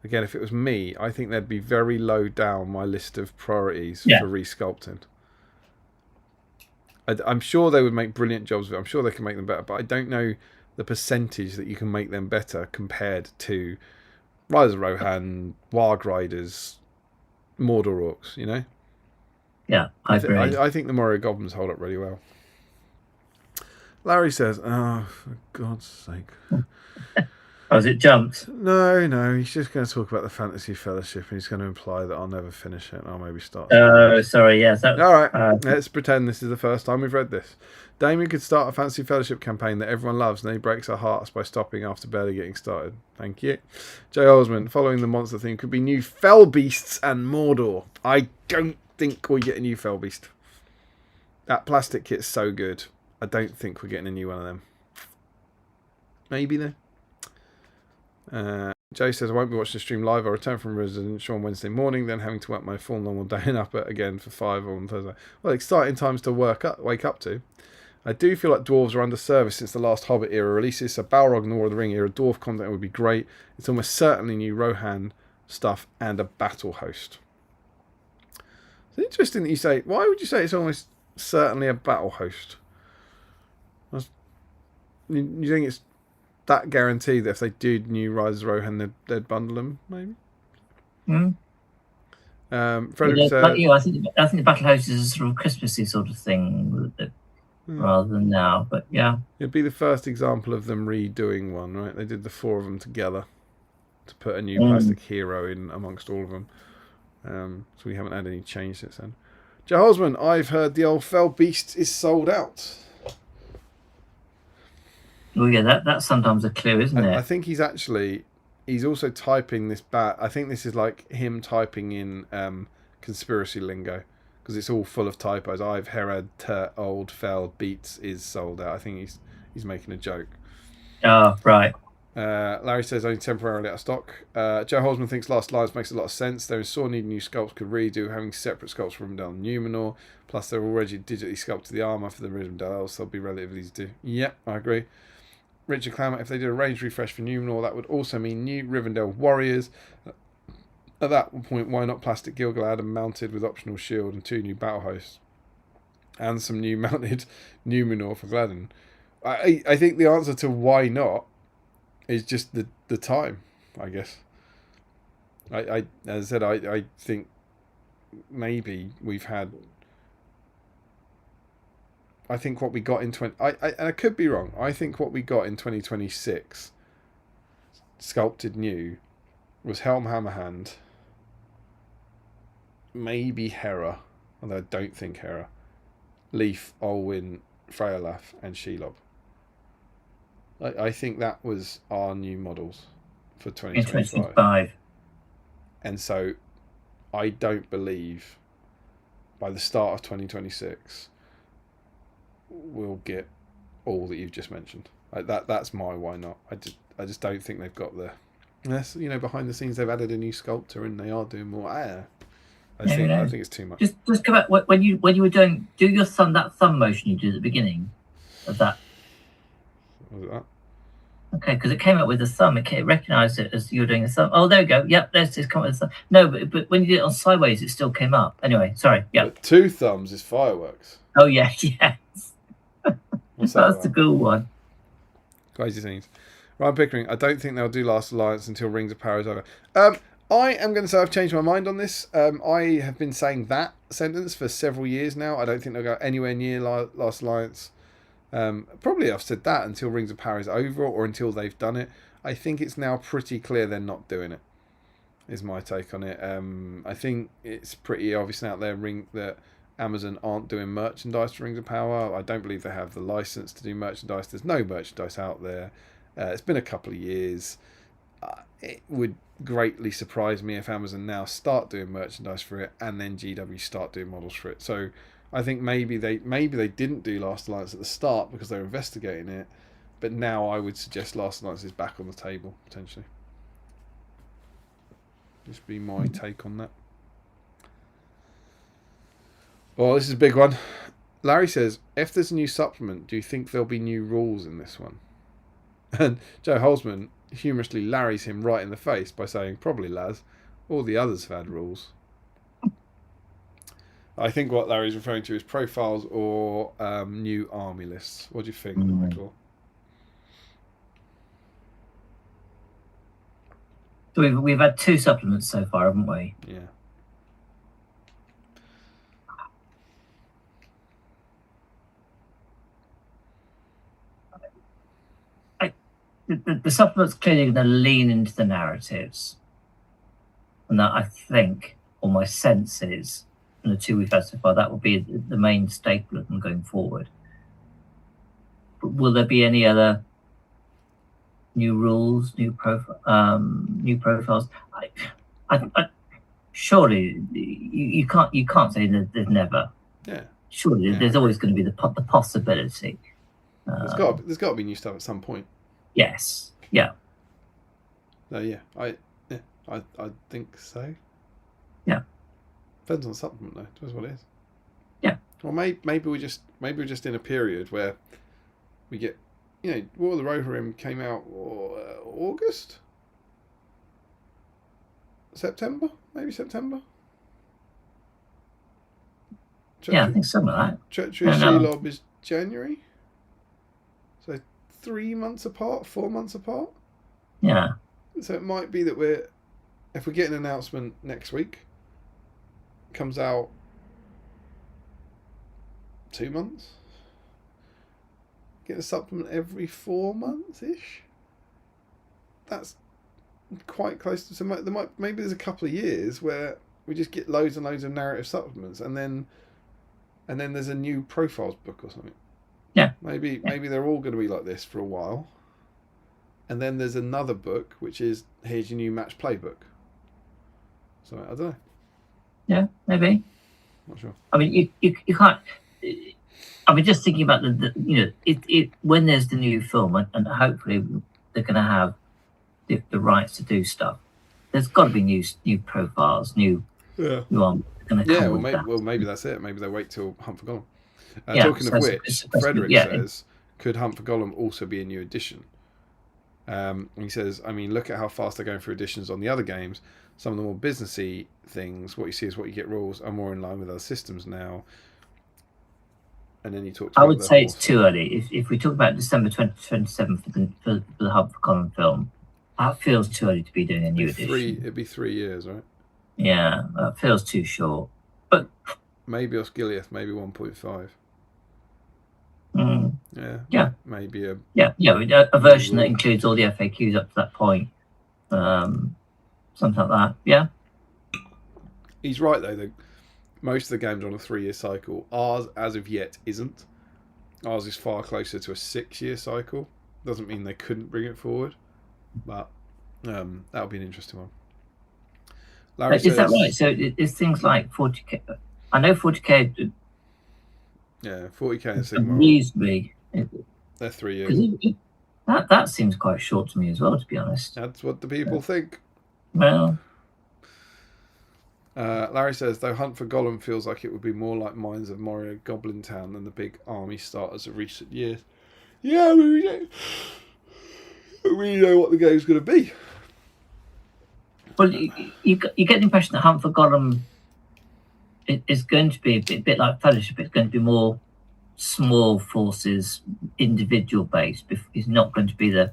Again, if it was me, I think they'd be very low down my list of priorities for resculpting. I'm sure they would make brilliant jobs of it. I'm sure they can make them better, but I don't know the percentage that you can make them better compared to Rise of Rohan, Warg Riders, Mordor Orcs, you know? Yeah, I agree. I think the Moria goblins hold up really well. Larry says, oh, for God's sake. Oh, has it jumped? No, he's just going to talk about the Fantasy Fellowship and he's going to imply that I'll never finish it and I'll maybe start. Oh, sorry, yes. All right, let's pretend this is the first time we've read this. Damien could start a Fantasy Fellowship campaign that everyone loves and then he breaks our hearts by stopping after barely getting started. Thank you. Jay Osmond, following the monster theme, could be new Fell Beasts and Mordor. I don't think we get a new Fell Beast. That plastic kit's so good. I don't think we're getting a new one of them. Maybe though. Jay says, I won't be watching the stream live. I'll return from residential on Wednesday morning, then having to work my full normal day and up again for 5 on Thursday. Well, exciting times to wake up to. I do feel like dwarves are under service since the last Hobbit era releases, so Balrog and the War of the Ring era dwarf content would be great. It's almost certainly new Rohan stuff and a battle host. It's interesting that you say, why would you say it's almost certainly a battle host? You think it's that guaranteed that if they did new Rise of Rohan, they'd bundle them, maybe? Frederick said, I think the battle host is a sort of Christmassy sort of thing rather than now, but yeah. It'd be the first example of them redoing one, right? They did the 4 of them together to put a new plastic hero in amongst all of them. So we haven't had any change since then. Joe Hosman, I've heard the old Fell Beast is sold out. Oh yeah, that's sometimes a clue, isn't it? I think he's also typing this back. I think this is like him typing in conspiracy lingo because it's all full of typos. I've heard old Fell Beats is sold out. I think he's making a joke. Oh, right. Larry says only temporarily out of stock. Joe Holzman thinks Last Alliance makes a lot of sense. There is sore need new sculpts could redo, having separate sculpts for Rivendell and Numenor. Plus, they're already digitally sculpted the armour for the Rivendell, so they'll be relatively easy to do. Yep, I agree. Richard Clammer, if they did a range refresh for Numenor, that would also mean new Rivendell warriors. At that point, why not plastic Gilgalad and mounted with optional shield and 2 new battle hosts? And some new mounted Numenor for Gladden. I think the answer to why not is just the time, I guess. As I said, I think maybe we've had... I think what we got in and I could be wrong. I think what we got in 2026, sculpted new, was Helm Hammerhand, maybe Hera, although I don't think Hera, Leaf, Olwyn, Freylaf, and Shelob. I think that was our new models for 2025. And so I don't believe by the start of 2026 we'll get all that you've just mentioned. That's my why not. I just don't think they've got the... Unless, behind the scenes they've added a new sculptor and they are doing more. I think it's too much. Just come back when you were do your thumb motion you did at the beginning of that. What was it that? Okay, because it came up with a thumb. It recognised it as you were doing a thumb. Oh, there we go. Yep, there's this come up with a thumb. No, but when you did it on sideways, it still came up. Anyway, sorry. Yeah. But 2 thumbs is fireworks. Oh yeah, yes. What's that That's the cool one. Crazy things. Ryan Pickering, I don't think they'll do Last Alliance until Rings of Power is over. I am going to say I've changed my mind on this. I have been saying that sentence for several years now. I don't think they'll go anywhere near Last Alliance. Probably I've said that until Rings of Power is over or until they've done it. I think it's now pretty clear they're not doing it, is my take on it. I think it's pretty obvious out there that Amazon aren't doing merchandise for Rings of Power. I don't believe they have the license to do merchandise. There's no merchandise out there. It's been a couple of years. It would greatly surprise me if Amazon now start doing merchandise for it and then GW start doing models for it. So I think maybe they didn't do Last Alliance at the start because they were investigating it, but now I would suggest Last Alliance is back on the table potentially. Just be my take on that. Well, this is a big one. Larry says, if there's a new supplement, do you think there'll be new rules in this one? And Joe Holzman humorously Larry's him right in the face by saying, probably, Laz. All the others have had rules. I think what Larry's referring to is profiles or new army lists. What do you think, Michael? So we've had 2 supplements so far, haven't we? Yeah. The supplement's clearly going to lean into the narratives, and that I think, or my sense is, from the 2 we've had so far, that will be the main staple of them going forward. But will there be any other new rules, new profiles? Surely you can't say that there's never. Yeah. Surely there's always going to be the possibility. There's got to be new stuff at some point. Yes. Yeah. No. Yeah. I think so. Yeah. Depends on the supplement though. Depends what it is. Yeah. Or maybe we're just in a period where we get, War of the Rohirrim came out August, September, maybe September. Yeah, I think some of that. Treachery of Shelob is January. So 3 months apart, 4 months apart. Yeah. So it might be that if we get an announcement next week, comes out 2 months. Get a supplement every 4 months ish. That's quite close to. So maybe there's a couple of years where we just get loads and loads of narrative supplements, and then there's a new profiles book or something. Yeah. Maybe they're all going to be like this for a while, and then there's another book which is here's your new match playbook. So I don't know. Yeah, maybe. Not sure. I mean, you can't. I mean, just thinking about it when there's the new film, and hopefully they're going to have the rights to do stuff. There's got to be new profiles, new going to come with that. Well, maybe that's it. Maybe they wait till Hunt for Gollum. Talking of which, Frederick says, could Hunt for Gollum also be a new edition? He says, I mean, look at how fast they're going through editions on the other games. Some of the more businessy things, what you see is what you get rules, are more in line with other systems now. And then you talk. I would say it's too early. If we talk about December 2027 for the Hunt for Gollum film, that feels too early to be doing a new edition. It'd be 3 years, right? Yeah, that feels too short. But maybe Osgiliath, maybe 1.5. Yeah. Maybe a a version that includes all the FAQs up to that point. Something like that. Yeah. He's right though. Most of the games are on a 3-year cycle. Ours, as of yet, isn't. Ours is far closer to a 6-year cycle. Doesn't mean they couldn't bring it forward, but that'll be an interesting one. Larry says, that right? So it's things like 40k. I know 40k. Yeah, 40k and Sigma. Reasonably. They're 3 years. That seems quite short to me as well, to be honest. That's what the people think. Well. Larry says, though Hunt for Gollum feels like it would be more like Mines of Moria Goblin Town than the big army starters of recent years. Yeah, really know what the game's going to be. Well, you get the impression that Hunt for Gollum is going to be a bit like Fellowship. It's going to be more small forces, individual based. It's not going to be the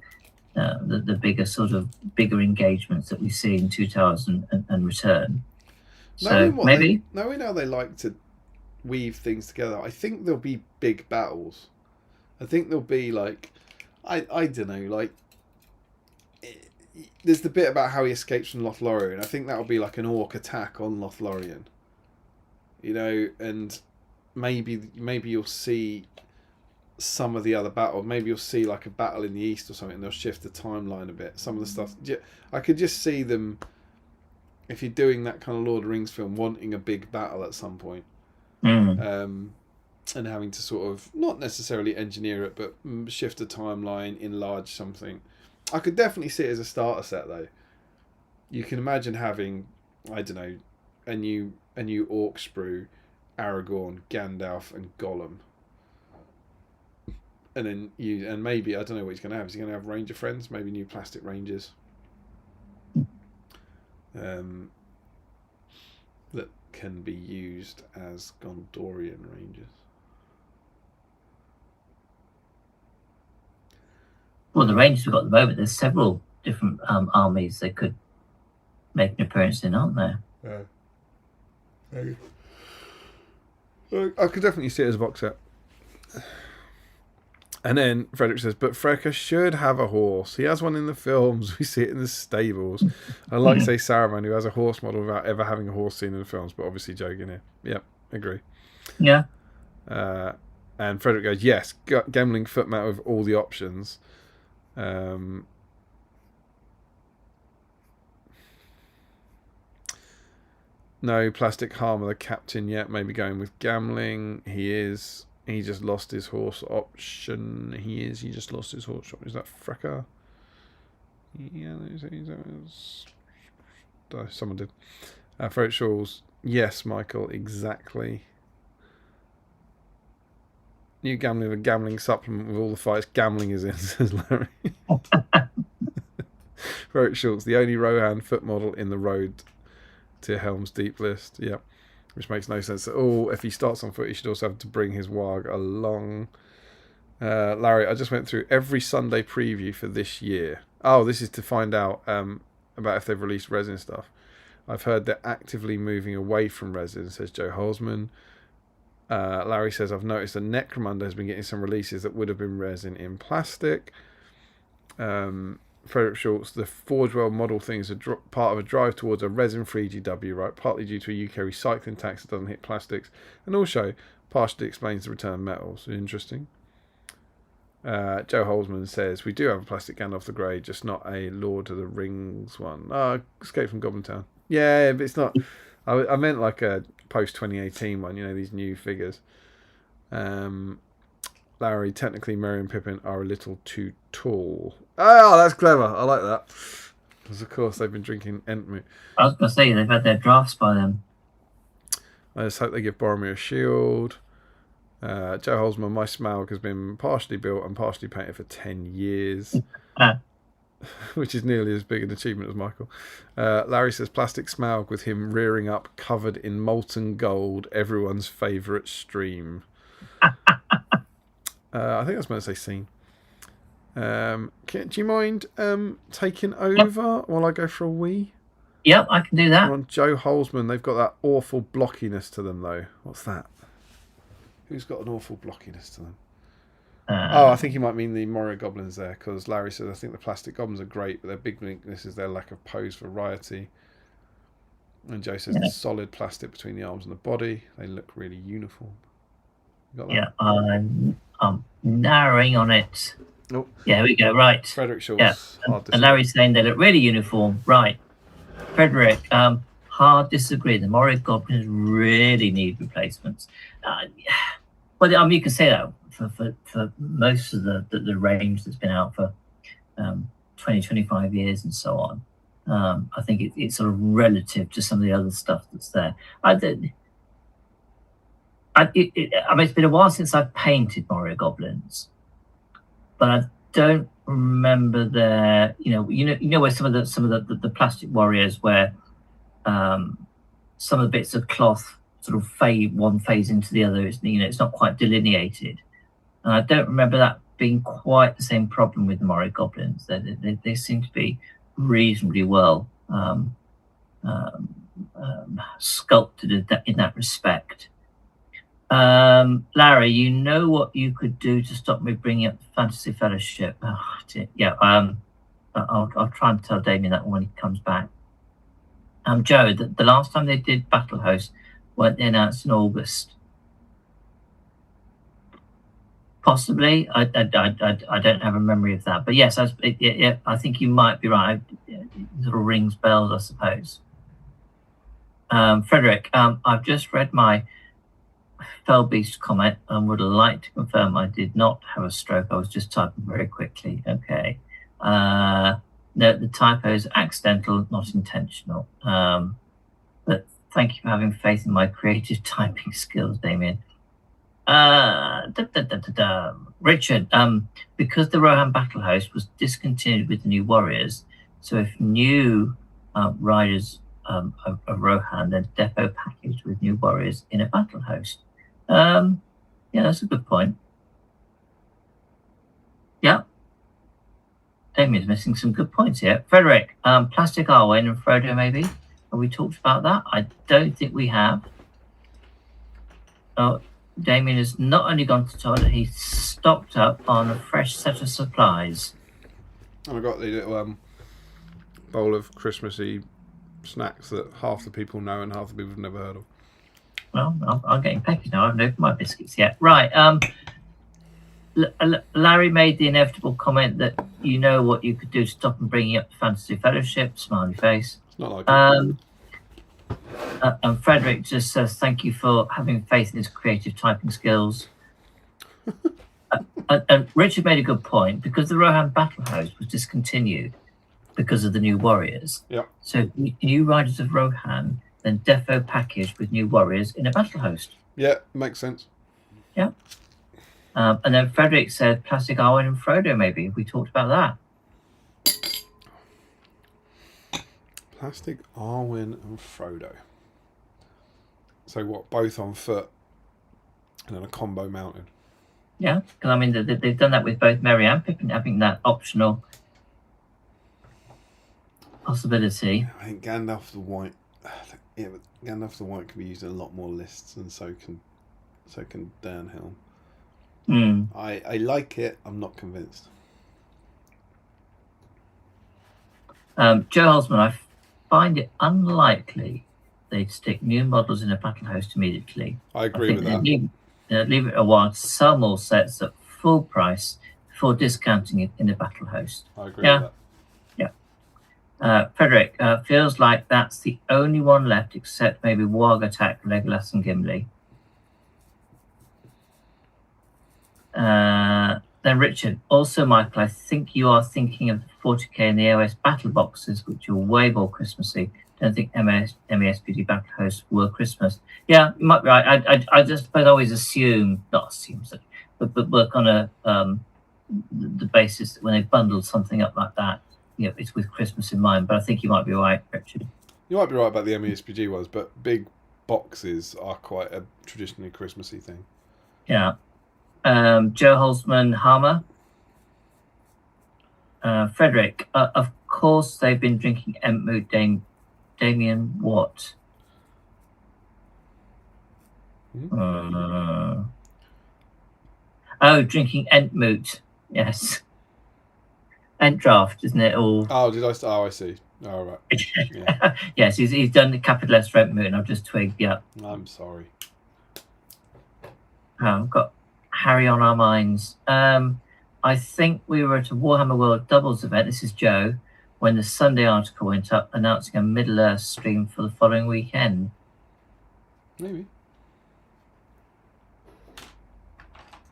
bigger bigger engagements that we see in Two Towers and Return. So maybe knowing how they like to weave things together, I think there'll be big battles. I think there'll be like, I don't know, like there's the bit about how he escapes from Lothlorien. I think that'll be like an orc attack on Lothlorien. You know, and maybe you'll see some of the other battle. Maybe you'll see like a battle in the east or something, and they'll shift the timeline a bit. Some of the stuff, I could just see them, if you're doing that kind of Lord of the Rings film, wanting a big battle at some point. And having to sort of not necessarily engineer it, but shift the timeline, enlarge something. I could definitely see it as a starter set though. You can imagine having, I don't know, a new orc sprue, Aragorn, Gandalf, and Gollum. And then maybe, I don't know what he's going to have. Is he going to have Ranger friends? Maybe new plastic Rangers. That can be used as Gondorian Rangers. Well, the Rangers we've got at the moment, there's several different armies they could make an appearance in, aren't there? Yeah. I could definitely see it as a box set. And then Frederick says, but Freka should have a horse. He has one in the films. We see it in the stables. I like to say Saruman, who has a horse model without ever having a horse scene in the films, but obviously joking here. Yep, agree. Yeah. And Frederick goes, yes, Gemling foot mount with all the options. No plastic harm of the captain yet. Maybe going with Gamling. He just lost his horse option. He just lost his horse option. Is that Freka? Yeah, someone did. Frederick Shaw's. Yes, Michael, exactly. New Gamling with a gambling supplement with all the fights Gamling is in, says Larry. Frederick Schultz, the only Rohan foot model in the road to Helm's Deep list. Yeah. Which makes no sense at all. If he starts on foot, he should also have to bring his Warg along. Larry, I just went through every Sunday preview for this year. Oh, this is to find out about if they've released resin stuff. I've heard they're actively moving away from resin, says Joe Holzman. Larry says, I've noticed that Necromunda has been getting some releases that would have been resin in plastic. Frederick Schultz, the Forge World model thing is part of a drive towards a resin-free GW, right? Partly due to a UK recycling tax that doesn't hit plastics, and also partially explains the return of metals. Interesting. Joe Holzman says, we do have a plastic Gandalf the Grey, just not a Lord of the Rings one. Escape from Goblin Town. Yeah, but it's not. I meant like a post-2018 one, these new figures. Larry, technically Merry and Pippin are a little too tall. Oh, that's clever. I like that. Because, of course, they've been drinking Entmoot. I was going to say, they've had their drafts by then. I just hope they give Boromir a shield. Joe Holzman, my Smaug has been partially built and partially painted for 10 years. Which is nearly as big an achievement as Michael. Larry says, plastic Smaug with him rearing up covered in molten gold, everyone's favourite stream. I think I was meant to say scene. Do you mind taking over while I go for a wee? Yep, I can do that. On Joe Holzman, they've got that awful blockiness to them, though. What's that? Who's got an awful blockiness to them? I think you might mean the Moria Goblins there, because Larry says, I think the plastic goblins are great, but their big weakness is their lack of pose variety. And Joe says, the solid plastic between the arms and the body, they look really uniform. You got that? Yeah, I'm narrowing on it. Oh. Yeah, here we go. Right. Frederick Schultz. Yeah. And Larry's saying they look really uniform. Right. Frederick, hard disagree. The Moria Goblins really need replacements. Well, you can say that for most of the range that's been out for 20, 25 years and so on. I think it's sort of relative to some of the other stuff that's there. It's been a while since I've painted Moria Goblins, but I don't remember there. You know where some of the plastic warriors, where some of the bits of cloth sort of phase into the other. It's not quite delineated, and I don't remember that being quite the same problem with the Moray goblins. They seem to be reasonably well sculpted in that respect. Larry, you know what you could do to stop me bringing up the Fantasy Fellowship? Oh, yeah, I'll try and tell Damien that when he comes back. Joe, the last time they did Battle Host, weren't they announced in August? Possibly. I don't have a memory of that, but yes, I think you might be right. It sort of rings bells, I suppose. Frederick, I've just read my Fell Beast comment and would like to confirm I did not have a stroke. I was just typing very quickly. Okay. Note the typo is accidental, not intentional. But thank you for having faith in my creative typing skills, Damien. Richard, because the Rohan Battle Host was discontinued with the new Warriors, so if new riders of Rohan, then depot packaged with new Warriors in a Battle Host. Yeah, that's a good point. Yeah. Damien's missing some good points here. Frederick, Plastic Arwen and Frodo, maybe? Have we talked about that? I don't think we have. Oh, Damien has not only gone to the toilet, he's stocked up on a fresh set of supplies. And I got the little bowl of Christmassy snacks that half the people know and half the people have never heard of. Well, I'm getting pecky now. I haven't opened my biscuits yet. Right. Larry made the inevitable comment that you know what you could do to stop him bringing up the Fantasy Fellowship. Smiley face. It's not like and Frederick just says thank you for having faith in his creative typing skills. And Richard made a good point, because the Rohan Battle Host was discontinued because of the new Warriors. Yeah. So new riders of Rohan then defo packaged with new Warriors in a Battle Host. Yeah, makes sense. Yeah. And then Frederick said Plastic Arwen and Frodo, maybe. We talked about that. Plastic Arwen and Frodo. So what, both on foot and then a combo mounted? Yeah, because I mean, they've done that with both Merry and Pippin, having that optional possibility. I think Gandalf the White. Yeah, but Gandalf the White can be used in a lot more lists, and so can Dernhelm. I like it. I'm not convinced. Joe Holzman, I find it unlikely they'd stick new models in a Battle Host immediately. I agree with that. Leave it a while to sell more sets at full price before discounting it in a Battle Host. I agree with that. Frederick, feels like that's the only one left, except maybe Warg Attack, Legolas and Gimli. Then Richard, also Michael, I think you are thinking of the 40k and the AOS battle boxes, which are way more Christmassy. Don't think MESPD battle hosts were Christmas. Yeah, you might be right. I just suppose I always but work on the basis that when they bundled something up like that, it's with Christmas in mind. But I think you might be right, Richard. You might be right about the MESPG ones, but big boxes are quite a traditionally Christmassy thing. Yeah. Joe Holzman, Harmer. Frederick, of course they've been drinking Entmoot. Damien, what? Drinking Entmoot. Yes. Entdraft, isn't it? Or I see. Oh, right. Yeah. Yes, he's done the capital S for Entmoot, and I've just twigged. Yeah. I'm sorry. I've got Harry on our minds. I think we were at a Warhammer World Doubles event. This is Joe, when the Sunday article went up announcing a Middle-earth stream for the following weekend. Maybe.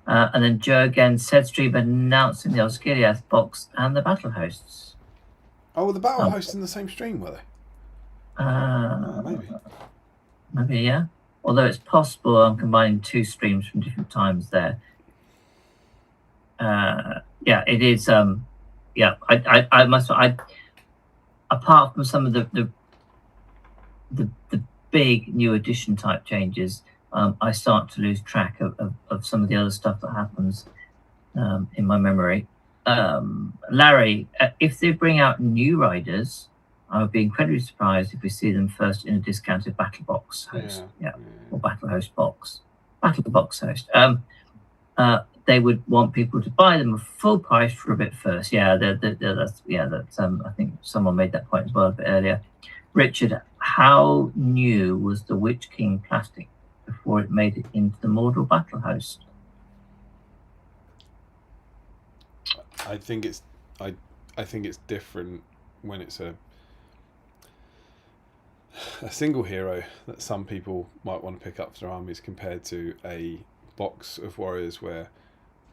And then Joe again said stream announcing the Osgiliath box and the battle hosts. Oh, were the battle hosts in the same stream, were they? Maybe. Maybe, yeah. Although it's possible I'm combining two streams from different times there. Yeah, it is yeah. I must. Apart from some of the big new edition type changes, I start to lose track of some of the other stuff that happens in my memory. Larry, if they bring out new riders, I would be incredibly surprised if we see them first in a discounted battle box host, or battle host box, battle box host. They would want people to buy them a full price for a bit first. That's I think someone made that point as well a bit earlier. Richard, how new was the Witch King plastic before it made it into the Mordor battle host? I think it's different when it's a single hero that some people might want to pick up for their armies compared to a box of warriors where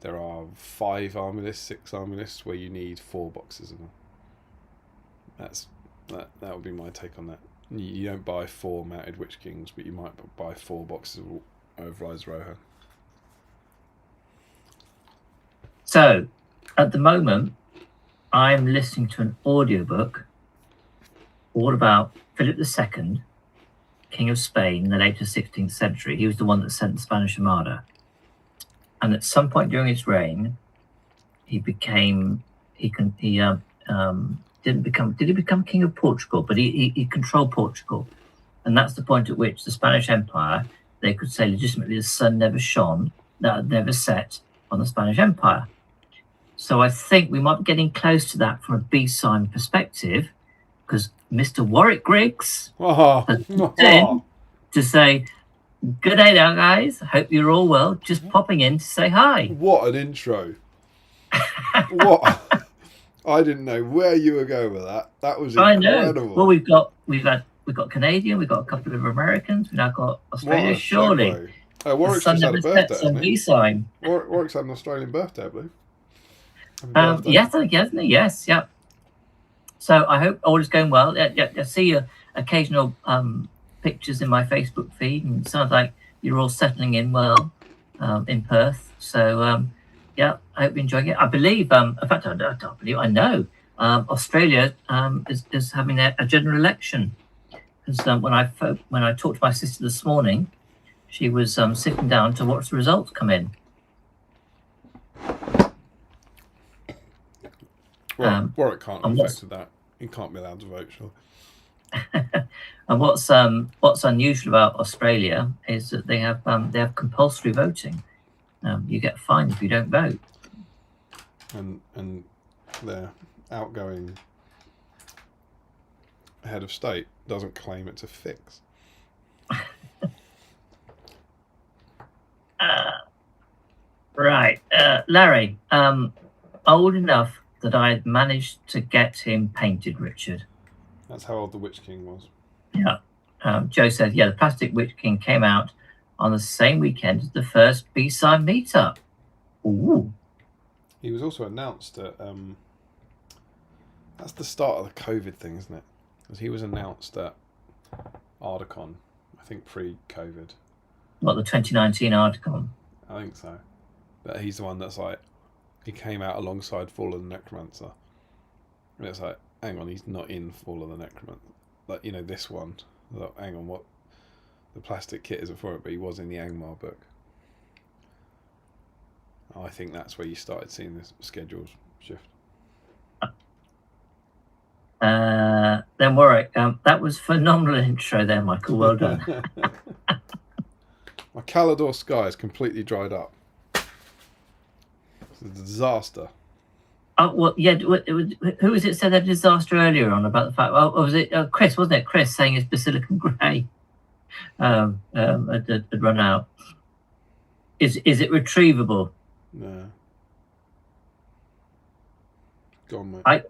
there are 5 army lists, 6 army lists, where you need 4 boxes of them. That would be my take on that. You don't buy 4 mounted Witch Kings, but you might buy 4 boxes of Rise Rohan. So, at the moment, I'm listening to an audiobook all about Philip II, King of Spain in the later 16th century. He was the one that sent the Spanish Armada. And at some point during his reign, he became did he become King of Portugal? But he controlled Portugal. And that's the point at which the Spanish Empire, they could say legitimately the sun never shone, that never set on the Spanish Empire. So I think we might be getting close to that from a BSIME perspective, because Mr. Warwick Griggs has in to say, "Good day now, guys. Hope you're all well. Just popping in to say hi." What an intro! What? I didn't know where you were going with that. That was incredible. I know. Well, we've got Canadian, we've got a couple of Americans, we've now got Australia. Surely, Warwick's just had a birthday. On BSIME. Warwick's had an Australian birthday, I believe. Yes, yeah. So I hope all is going well. I see your occasional pictures in my Facebook feed, and it sounds like you're all settling in well in Perth. So I hope you're enjoying it. I believe, in fact, I know Australia is having a general election. Because when I talked to my sister this morning, she was sitting down to watch the results come in. Well, Warwick can't be affected that. He can't be allowed to vote, sure. And what's unusual about Australia is that they have compulsory voting. You get fined if you don't vote. And their outgoing head of state doesn't claim it's a fix. Right, Larry. Old enough that I had managed to get him painted, Richard. That's how old the Witch King was. Yeah. Joe said, the plastic Witch King came out on the same weekend as the first BSIME meetup. Ooh. He was also announced at... that's the start of the COVID thing, isn't it? Because he was announced at Ardacon, I think pre-COVID. What, the 2019 Ardacon? I think so. But he's the one that's like... He came out alongside Fall of the Necromancer. And it's like, hang on, he's not in Fall of the Necromancer. Like, this one. Like, hang on, what? The plastic kit isn't for it, but he was in the Angmar book. I think that's where you started seeing this schedules shift. Then Warwick, that was phenomenal intro there, Michael. Well done. My Calador sky is completely dried up. It's a disaster. Oh, well, yeah. Who was it said that disaster earlier on about the fact? Well, was it Chris? Wasn't it Chris saying his Basilican Grey had run out? Is it retrievable? No. Go on, mate.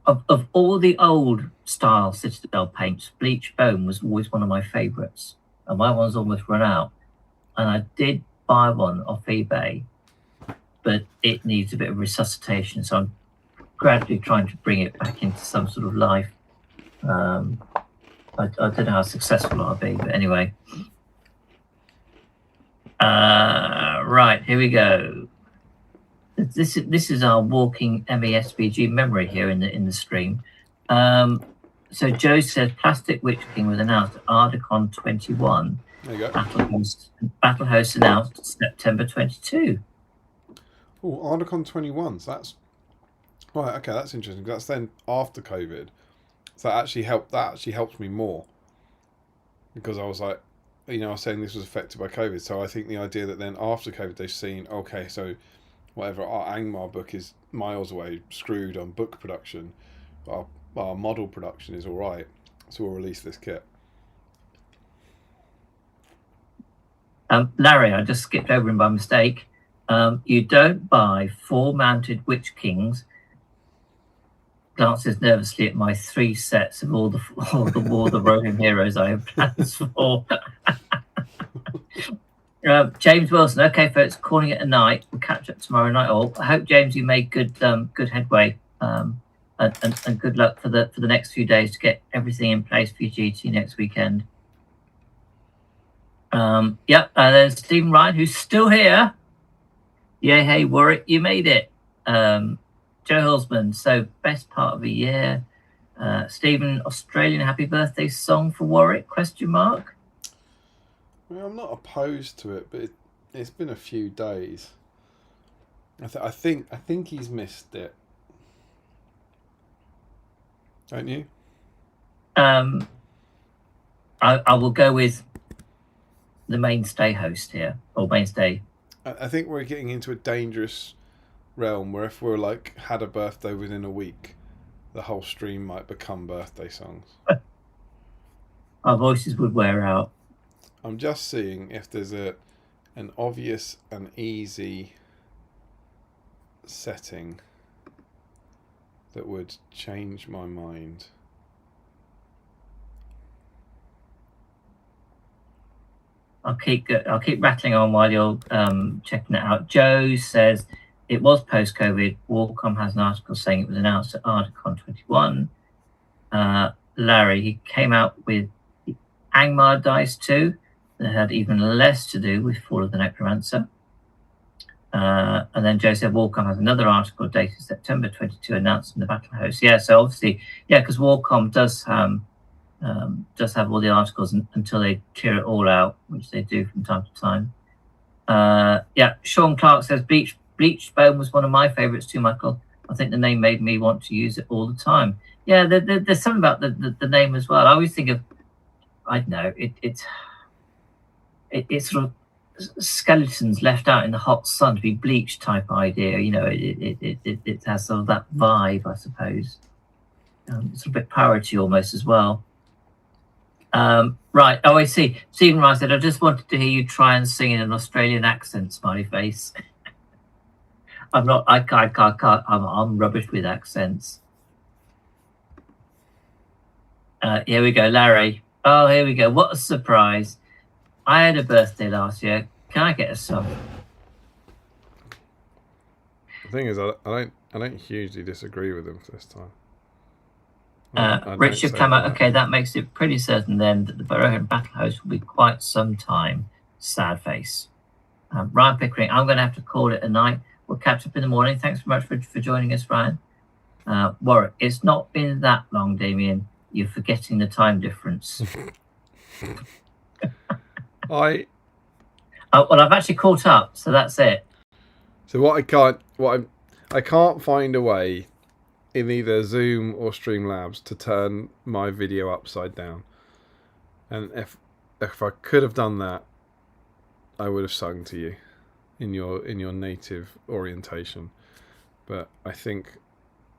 Of all the old style Citadel paints, Bleach Bone was always one of my favourites, and my one's almost run out. And I did buy one off eBay, but it needs a bit of resuscitation, so I'm gradually trying to bring it back into some sort of life. I don't know how successful I'll be, but anyway. Right, here we go. This is our walking SBG memory here in the stream. So Joe says Plastic Witch King was announced at Ardacon 21. There you go. Battle host announced September 22. Oh, Ardacon 21. So that's right. Okay, that's interesting. That's then after COVID. So that actually helped me more, because I was like, I was saying this was affected by COVID. So I think the idea that then after COVID they've seen, okay, so whatever our Angmar book is miles away, screwed on book production, our model production is all right, so we'll release this kit. Larry, I just skipped over him by mistake. You don't buy 4 mounted Witch Kings. Glances nervously at my 3 sets of all the War of the Roman heroes I have plans for. James Wilson. Okay, folks, calling it a night. We'll catch up tomorrow night. All. I hope, James, you made good headway, and good luck for the next few days to get everything in place for your GT next weekend. Yep. And then Stephen Ryan, who's still here. Yeah, hey Warwick, you made it. Joe Hulsman. So best part of the year. Stephen, Australian happy birthday song for Warwick? ? Well, I'm not opposed to it, but it's been a few days. I think he's missed it. Don't you? I will go with the mainstay host here, or mainstay. I think we're getting into a dangerous realm where if we're like had a birthday within a week, the whole stream might become birthday songs. Our voices would wear out. I'm just seeing if there's an obvious and easy setting that would change my mind. I'll keep rattling on while you're checking it out. Joe says it was post-COVID. Warcom has an article saying it was announced at Ardacon 21. Larry, he came out with the Angmar dice too. That had even less to do with Fall of the Necromancer. And then Joe said Warcom has another article dated September 22 announcing the battle host. Yeah, so obviously, yeah, because Warcom does have all the articles until they clear it all out, which they do from time to time. Yeah, Sean Clark says Bleached Bone was one of my favourites too, Michael. I think the name made me want to use it all the time. Yeah, there's something about the name as well. I always think of, I don't know, it's sort of skeletons left out in the hot sun to be bleached type idea. It has sort of that vibe, I suppose. It's a bit parody almost as well. Right. Oh, I see. Stephen Rice said, I just wanted to hear you try and sing in an Australian accent, smiley face. I'm not, I can't, I'm rubbish with accents. Here we go, Larry. Oh, here we go. What a surprise. I had a birthday last year. Can I get a song? The thing is, I don't hugely disagree with him this time. Richard Clammer, okay, that makes it pretty certain then that the Burrowhead battle host will be quite some time. Sad face. Ryan Pickering, I'm going to have to call it a night. We'll catch up in the morning. Thanks very much for joining us, Ryan. Warwick, it's not been that long, Damien. You're forgetting the time difference. Well, I've actually caught up, so that's it. So I can't find a way in either Zoom or Streamlabs to turn my video upside down. And if I could have done that, I would have sung to you in your native orientation. But I think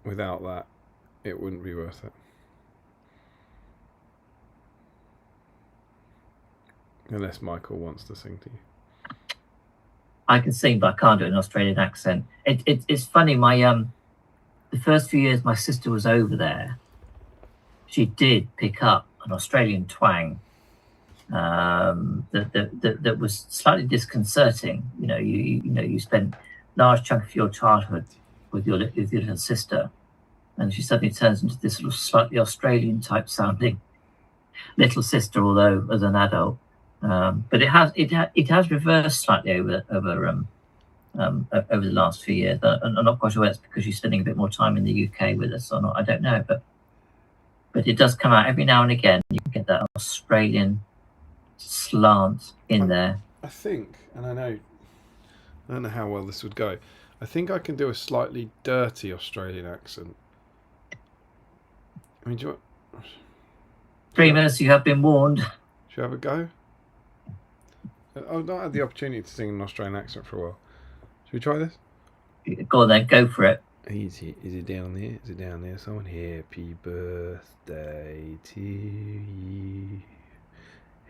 without that, it wouldn't be worth it. Unless Michael wants to sing to you. I can sing, but I can't do an Australian accent. It's funny. The first few years my sister was over there, she did pick up an Australian twang that was slightly disconcerting. You spent a large chunk of your childhood with your little sister, and she suddenly turns into this sort of slightly Australian type sounding little sister, although as an adult. But it has reversed slightly over over the last few years. I'm not quite sure whether it's because you're spending a bit more time in the UK with us or not. I don't know, but it does come out every now and again. You can get that Australian slant in there. I think, and I don't know how well this would go. I think I can do a slightly dirty Australian accent. I mean, do you want... Dreamers, you have been warned. Should I have a go? I've not had the opportunity to sing an Australian accent for a while. Should we try this? Go on then, go for it. Is it down there? Is it down there? Someone, happy birthday to you.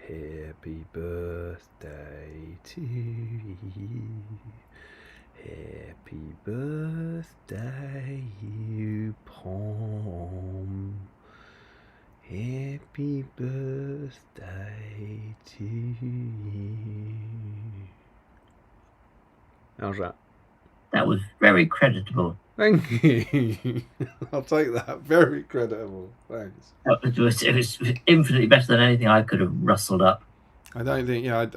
Happy birthday to you. Happy birthday, you Pom. Happy birthday to you. How's that? That was very creditable. Thank you. I'll take that. Very creditable. Thanks. It was infinitely better than anything I could have rustled up. I don't think. Yeah,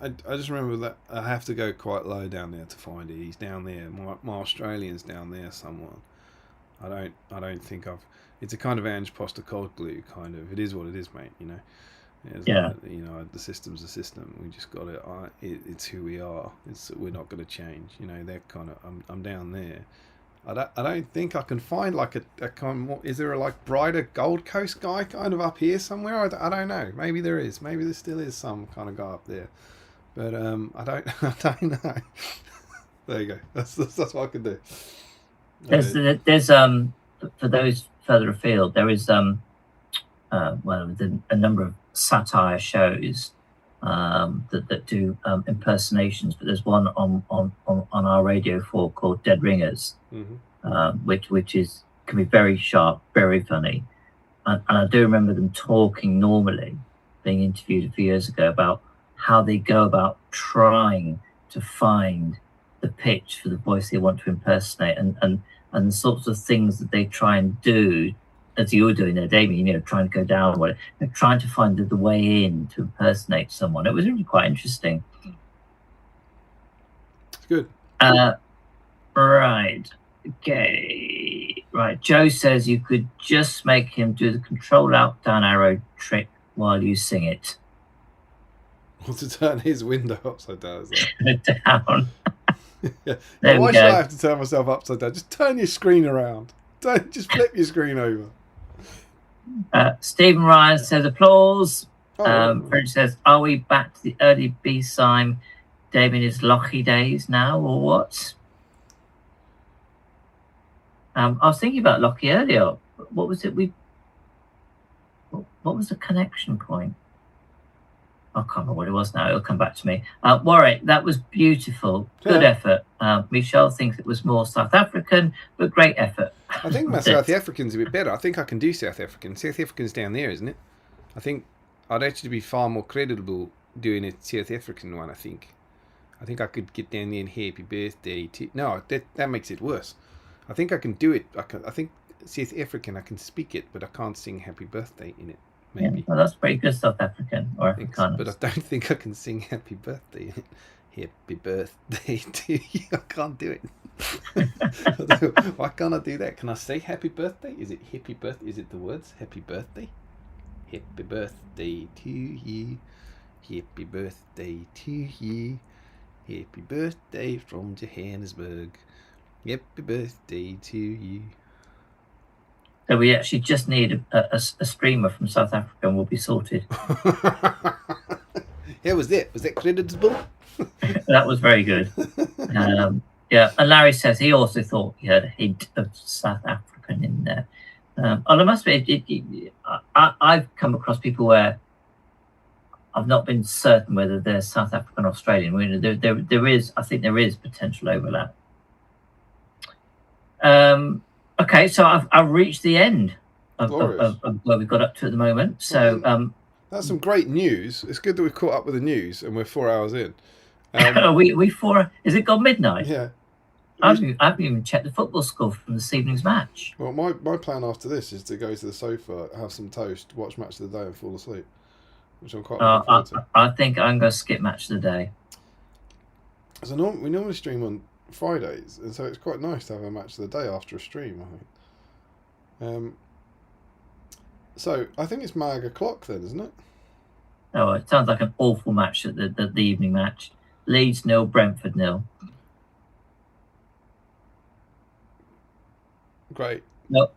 I just remember that I have to go quite low down there to find it. He's down there. My Australian's down there somewhere. I don't think I've. It's a kind of Ange Postecoglou kind of. It is what it is, mate. You know. Yeah. You know, the system's a system. We just got it. It's who we are. We're not going to change. You know, they're kind of. I'm down there. I don't think I can find like a kind of, is there a like brighter Gold Coast guy kind of up here somewhere? I don't know. Maybe there is. Maybe there still is some kind of guy up there. But I don't know. There you go. That's what I can do. There's for those further afield, there is a number of satire shows that do impersonations, but there's one on our Radio 4 called Dead Ringers, which can be very sharp, very funny, and I do remember them talking normally, being interviewed a few years ago about how they go about trying to find the pitch for the voice they want to impersonate, and the sorts of things that they try and do, as you were doing there, Damien, you know, trying to go down, they're trying to find the way in to impersonate someone. It was really quite interesting. It's good. Right. Okay. Right. Joe says you could just make him do the control out down arrow trick while you sing it. Or to turn his window upside down. Down. Yeah. Why should I have to turn myself upside down? Just turn your screen around. Don't just flip your screen over. Stephen Ryan says applause. French says, are we back to the early BSIME Damien is Lochy days now, or what? I was thinking about Lochy earlier. What was it? What was the connection point? I can't remember what it was now. It'll come back to me. Warwick, that was beautiful. Good effort. Michelle thinks it was more South African, but great effort. I think my South African's a bit better. I think I can do South African. South African's down there, isn't it? I think I'd actually be far more credible doing a South African one, I think I could get down there and happy birthday to... No, that makes it worse. I think I can do it. I think South African, I can speak it, but I can't sing happy birthday in it. Maybe. Yeah, well, that's pretty good South African or Afrikaans. But I don't think I can sing happy birthday. Happy birthday to you. I can't do it. Why can't I do that? Can I say happy birthday? Is it happy birthday? Is it the words happy birthday? Happy birthday to you. Happy birthday to you. Happy birthday from Johannesburg. Happy birthday to you. So we actually just need a streamer from South Africa and we'll be sorted. Yeah, was that creditable? That was very good. Yeah, and Larry says he also thought he had a hint of South African in there. And I must be, I've come across people where I've not been certain whether they're South African or Australian. There is, I think there is potential overlap. Okay, so I've reached the end of where we got up to at the moment. So that's some great news. It's good that we've caught up with the news and we're 4 hours in. we 4. Is it gone midnight? Yeah. I haven't even checked the football score from this evening's match. Well, my plan after this is to go to the sofa, have some toast, watch Match of the Day, and fall asleep, which I'm quite looking forward to. I think I'm going to skip Match of the Day. So we normally stream on Fridays, and so it's quite nice to have a match of the day after a stream, I think. So I think it's Mag o'clock then, isn't it? Oh, it sounds like an awful match at the evening match. Leeds 0, Brentford 0. Great. No.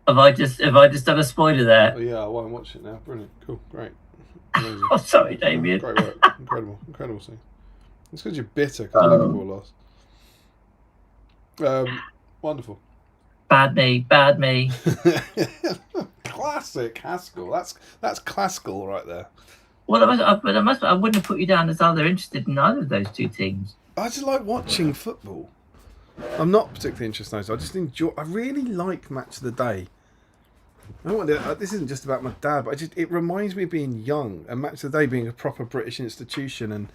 Have I just done a spoiler there? Oh, yeah, I won't watch it now. Brilliant. Cool. Great. Amazing. Oh, sorry, Damien. Great work. Incredible scene. It's because you're bitter because Liverpool lost. Wonderful. Bad me. Classic Haskell. That's classical right there. Well, I wouldn't have put you down as either interested in either of those two teams. I just like watching football. I'm not particularly interested in those. I just enjoy. I really like Match of the Day. I don't want to, this isn't just about my dad, but it reminds me of being young and Match of the Day being a proper British institution and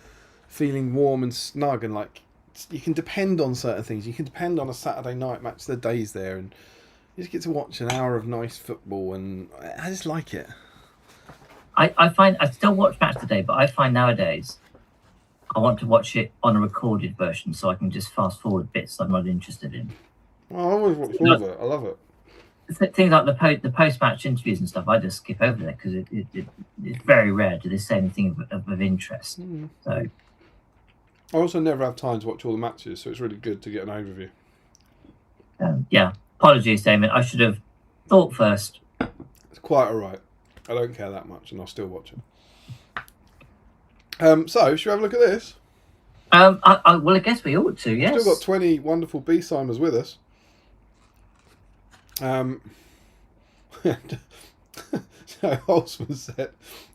feeling warm and snug and like you can depend on certain things. You can depend on a Saturday night Match of the Day's there, and you just get to watch an hour of nice football, and I just like it. I find I still watch Match Today, but I find nowadays I want to watch it on a recorded version so I can just fast forward bits I'm not interested in. Well, I always watch all of it. I love it. Things like the post match interviews and stuff, I just skip over there because it's very rare do they say anything of interest. So I also never have time to watch all the matches, so it's really good to get an overview. Yeah, apologies, Damon. I should have thought first. It's quite alright. I don't care that much, and I'll still watch it. So, should we have a look at this? Well, I guess we ought to. Yes. Still got 20 wonderful BSIMers with us. So Holzman said,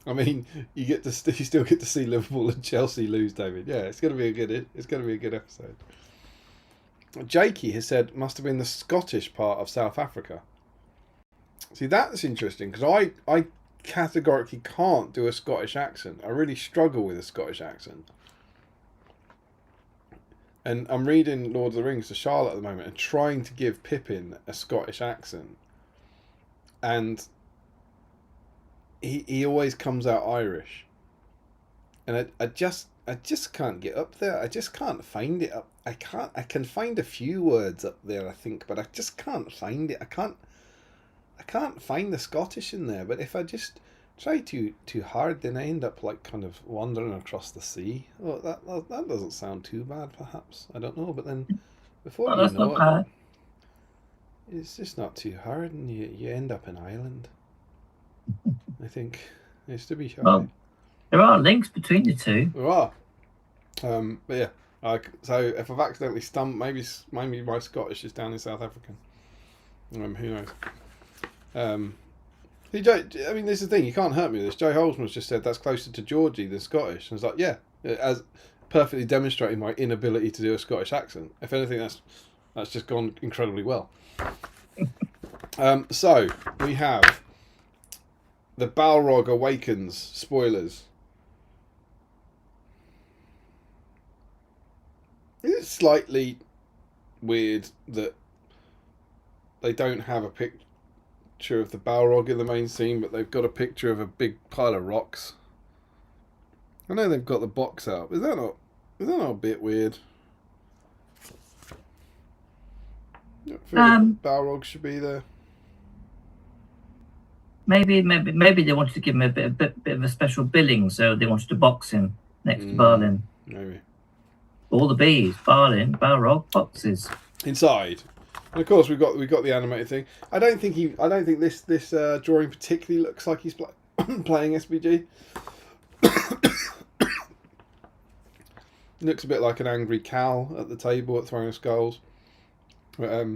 I mean, you still get to see Liverpool and Chelsea lose, David. Yeah, it's going to be a good episode. Jakey has said must have been the Scottish part of South Africa. See, that's interesting because I categorically can't do a Scottish accent. I really struggle with a Scottish accent. And I'm reading Lord of the Rings to Charlotte at the moment and trying to give Pippin a Scottish accent. And he always comes out Irish. And I just can't get up there. I just can't find it up. I can find a few words up there, I think, but I just can't find it. I can't find the Scottish in there, but if I just try too hard, then I end up like kind of wandering across the sea. Oh, that doesn't sound too bad, perhaps. I don't know, but then before you know it, it's just not too hard, and you end up in Ireland. I think it's to be sure. Well, there are links between the two. There are, but yeah. So if I've accidentally stumped, maybe my Scottish is down in South African. Who knows? I mean, this is the thing. You can't hurt me with this. Joe Holzman's just said that's closer to Georgie than Scottish. And it's like, yeah, as perfectly demonstrating my inability to do a Scottish accent. If anything, that's just gone incredibly well. So we have the Balrog Awakens spoilers. It's slightly weird that they don't have a picture of the Balrog in the main scene, but they've got a picture of a big pile of rocks. I know they've got the box out. Is that not a bit weird? I feel like Balrog should be there. Maybe they wanted to give him a bit of a special billing, so they wanted to box him next to Balin. Maybe. All the bees, Balin, Balrog, boxes. Inside. And of course we've got the animated thing. I don't think this drawing particularly looks like he's playing SBG. Looks a bit like an angry Cal at the table at throwing skulls. But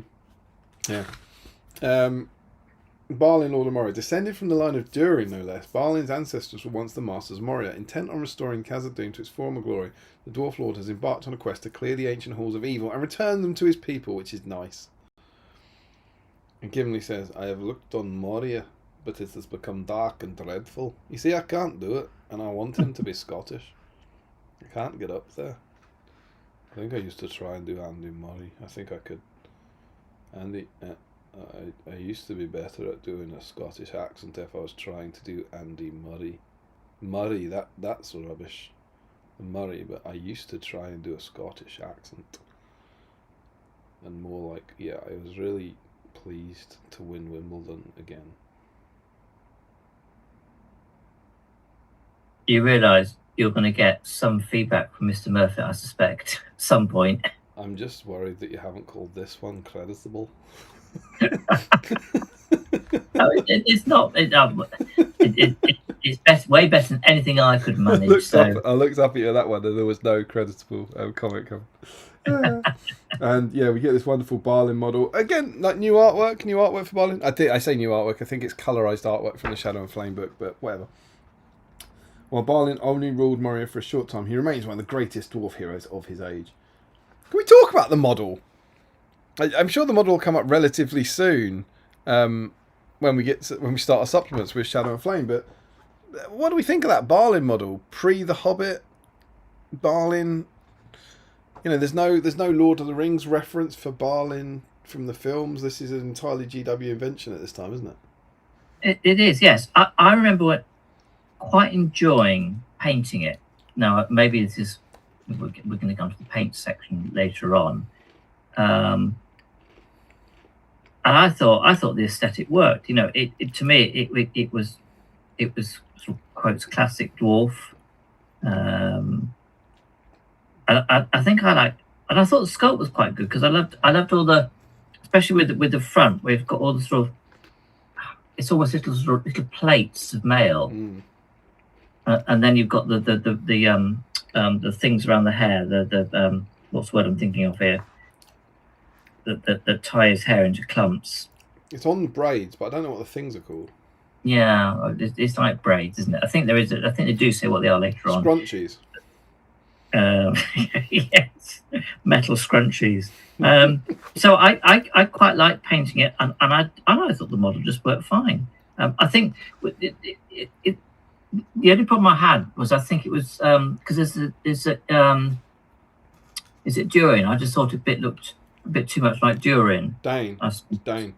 yeah. Balin, Lord of Moria, descended from the line of Durin, no less. Balin's ancestors were once the masters of Moria. Intent on restoring Khazad-dûm to its former glory, the Dwarf Lord has embarked on a quest to clear the ancient halls of evil and return them to his people, which is nice. And Gimli says, I have looked on Moria, but it has become dark and dreadful. You see, I can't do it, and I want him to be Scottish. I can't get up there. I think I used to try and do Andy Murray. I think I could. Andy... I used to be better at doing a Scottish accent if I was trying to do Andy Murray. Murray, that's rubbish. Murray, but I used to try and do a Scottish accent. And more like, yeah, I was really pleased to win Wimbledon again. You realise you're going to get some feedback from Mr. Murphy, I suspect, at some point. I'm just worried that you haven't called this one creditable. No, it's not. It's best, way better than anything I could manage. I looked up at you at that one, and there was no creditable comic coming. And yeah, we get this wonderful Balin model again, like new artwork for Balin. I say new artwork. I think it's colorized artwork from the Shadow and Flame book, but whatever. While Balin only ruled Moria for a short time, he remains one of the greatest dwarf heroes of his age. Can we talk about the model? I'm sure the model will come up relatively soon when we start our supplements with Shadow and Flame. But what do we think of that Balin model? Pre The Hobbit, Balin. You know, there's no Lord of the Rings reference for Balin from the films. This is an entirely GW invention at this time, isn't it? It is, yes. I remember quite enjoying painting it. Now, maybe this is we're going to come to the paint section later on. And I thought the aesthetic worked. You know, it to me it was sort of quotes classic dwarf. I think I liked, and I thought the sculpt was quite good because I loved all the, especially with the front, we've got all the sort of, it's almost little plates of mail, and then you've got the things around the hair, the what's the word I'm thinking of here, that tie his hair into clumps. It's on braids, but I don't know what the things are called. Yeah, it's like braids, isn't it? I think there is. I think they do say what they are later on. Scrunchies. Yes, metal scrunchies. So I quite like painting it, and I thought the model just worked fine. I think the only problem I had was I think it was because is it Durin? I just thought it looked a bit too much like Durin. Dane. Dane.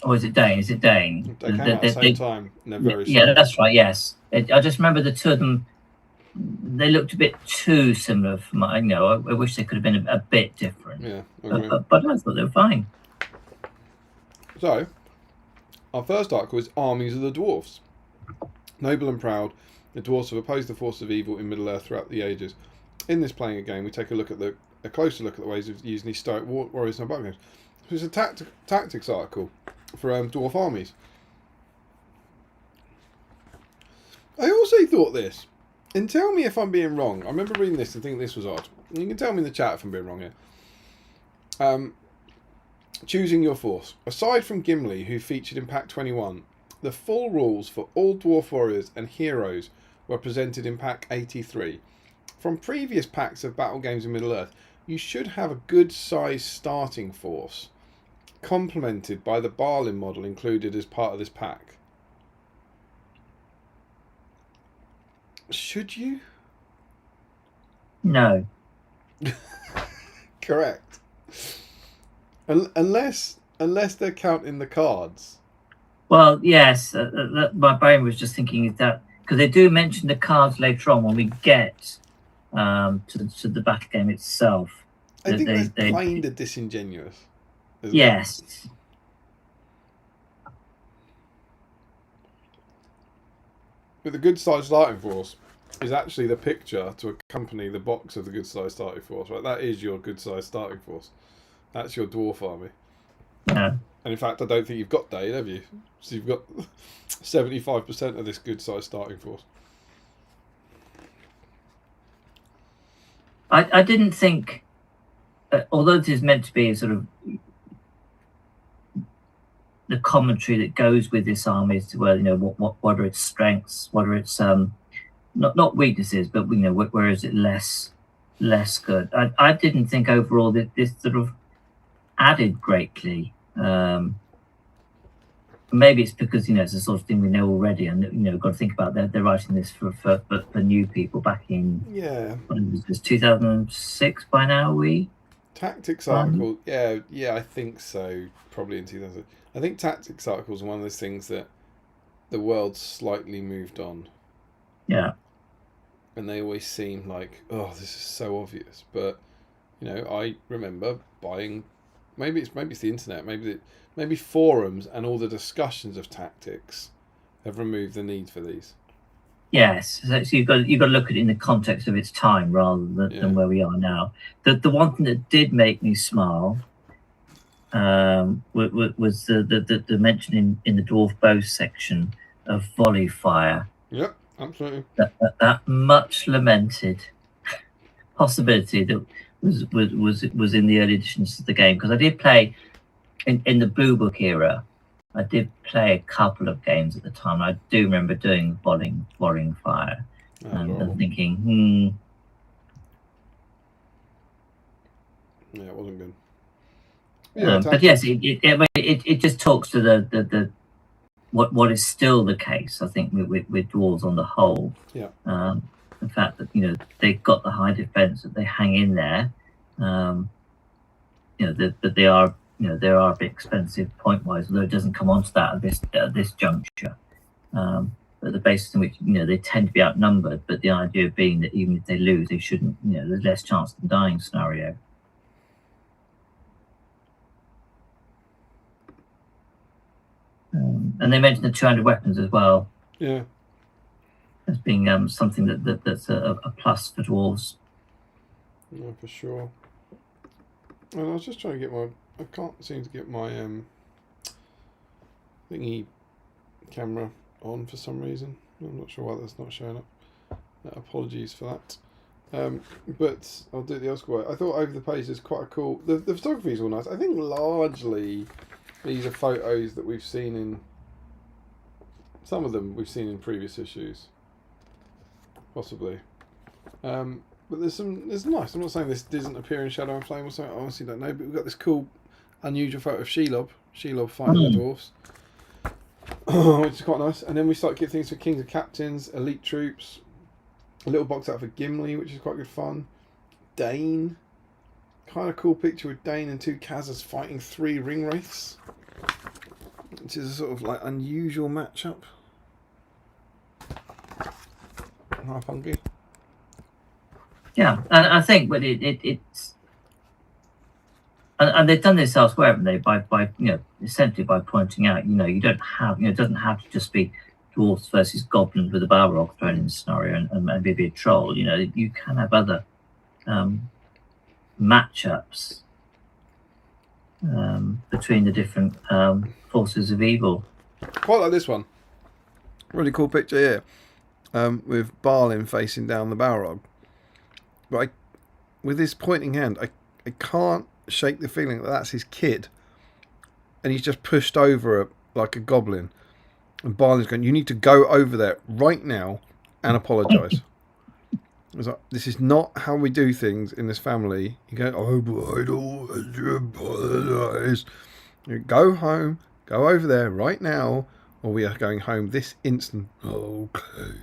Or is it Dane? Is it Dane? They came out at the same time. They're very yeah, similar. That's right. Yes, I just remember the two of them. They looked a bit too similar for my. You know, I wish they could have been a bit different. Yeah, but I thought they were fine. So, our first article is Armies of the Dwarfs. Noble and proud, the dwarfs have opposed the forces of evil in Middle-earth throughout the ages. In this playing a game, we take a closer look at the ways of using these stoic warriors in our battle games. So it's a tactics article for dwarf armies. I also thought this, and tell me if I'm being wrong. I remember reading this and thinking this was odd. You can tell me in the chat if I'm being wrong here. Choosing your force. Aside from Gimli, who featured in Pack 21, the full rules for all dwarf warriors and heroes were presented in Pack 83. From previous packs of battle games in Middle-earth, you should have a good sized starting force, complemented by the Balin model included as part of this pack. Should you? No. Correct. Unless they're counting the cards. Well, yes. My brain was just thinking that because they do mention the cards later on when we get to the battle game itself. I think that's kind of disingenuous. Yes. It? But the good size starting force is actually the picture to accompany the box of the good size starting force, right? That is your good size starting force. That's your dwarf army. Yeah. And in fact, I don't think you've got Dane, have you? So you've got 75% of this good size starting force. I didn't think, although this is meant to be sort of the commentary that goes with this army as to where, you know, what are its strengths, what are its not weaknesses, but you know, where is it less good. I didn't think overall that this sort of added greatly. Maybe it's because, you know, it's the sort of thing we know already, and you know, got to think about they're writing this for new people back in what was this 2006 by now. Tactics article, yeah, I think so. Probably in 2000. I think tactics articles are one of those things that the world slightly moved on. Yeah. and they always seem like, oh, this is so obvious. But I remember buying. Maybe it's the internet. Maybe forums and all the discussions of tactics have removed the need for these. Yes, so you've got to look at it in the context of its time rather than where we are now. The one thing that did make me smile was the mention in the dwarf bow section of volley fire. Yep, absolutely. That much lamented possibility that was in the early editions of the game, because I did play in the Blue Book era. I did play a couple of games at the time. I do remember doing volleying fire and thinking, Yeah, it wasn't good. But yes, it just talks to the what is still the case, I think, with dwarves on the whole. Yeah. The fact that they've got the high defense, that they hang in there. That they are. They are a bit expensive point-wise, although it doesn't come onto that at this juncture. But the basis in which they tend to be outnumbered, but the idea being that even if they lose, they shouldn't. There's less chance of dying scenario. And they mentioned the 200 weapons as well. Yeah. As being something that's a plus for dwarves. Yeah, for sure. And I was just trying to get I can't seem to get my thingy camera on for some reason. I'm not sure why that's not showing up. Apologies for that. But I'll do it the old school way. I thought over the page is quite a cool. The photography is all nice. I think largely these are photos that we've seen in. Some of them we've seen in previous issues, possibly. But there's nice. I'm not saying this doesn't appear in Shadow and Flame or something. I honestly don't know. But we've got this cool, unusual photo of Shelob fighting the dwarves, which is quite nice. And then we start to get things for Kings of Captains, Elite Troops, a little box out for Gimli, which is quite good fun. Dane, kind of cool picture with Dane and two Khazars fighting 3 ring wraiths, which is a sort of like unusual matchup. Half hungry. Yeah, and I think, but it's and they've done this elsewhere, haven't they? By essentially by pointing out, you don't have, it doesn't have to just be dwarfs versus goblins with a Balrog thrown in the scenario and maybe a troll. You can have other matchups between the different forces of evil. Quite like this one. Really cool picture here, with Balin facing down the Balrog. But with his pointing hand, I can't shake the feeling that that's his kid, and he's just pushed over like a goblin. And Balin's going, "You need to go over there right now and apologise." It's like, this is not how we do things in this family. You go, "Oh, but I don't want to apologise." You go home, go over there right now, or we are going home this instant. Okay.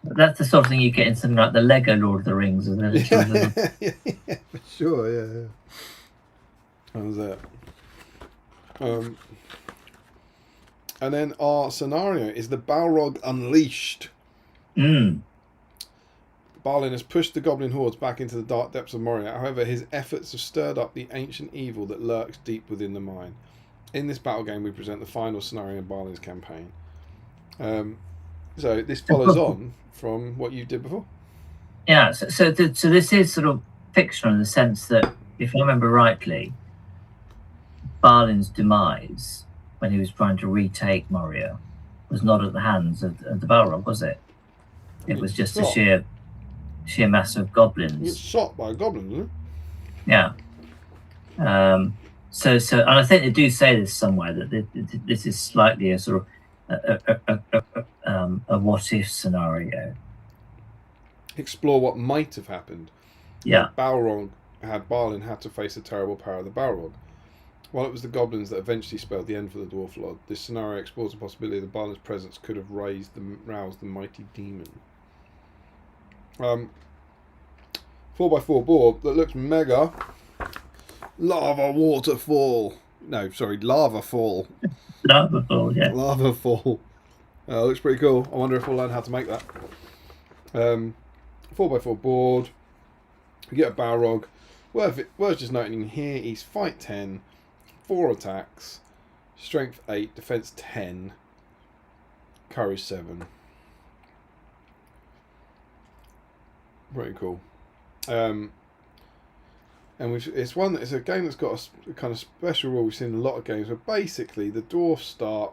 That's the sort of thing you get in something like the Lego Lord of the Rings, isn't it? Yeah, for sure, yeah. That was it. And then our scenario is the Balrog Unleashed. Balin has pushed the goblin hordes back into the dark depths of Moria. However, his efforts have stirred up the ancient evil that lurks deep within the mine. In this battle game, we present the final scenario in Balin's campaign. So this follows on from what you did before. Yeah, so this is sort of fictional in the sense that, if I remember rightly, Balin's demise, when he was trying to retake Moria, was not at the hands of the Balrog, was it? It was just a sheer mass of goblins. He gets shot by a goblin, doesn't he? Yeah. So, and I think they do say this somewhere, that this is slightly a sort of a what-if scenario. Explore what might have happened. Yeah. Balin had to face the terrible power of the Balrog. While it was the goblins that eventually spelled the end for the Dwarf Lord, this scenario explores the possibility that Balin's presence could have roused the mighty demon. 4x4 board that looks mega. Lava waterfall. No, sorry, lava fall. Lava fall, yeah. Lava fall. Looks pretty cool. I wonder if we'll learn how to make that. 4x4 board. We get a Balrog. Worth just noting here, he's fight 10, 4 attacks, strength 8, defense 10, courage 7. Pretty cool. And it's a game that's got a kind of special rule we've seen in a lot of games where basically the dwarfs start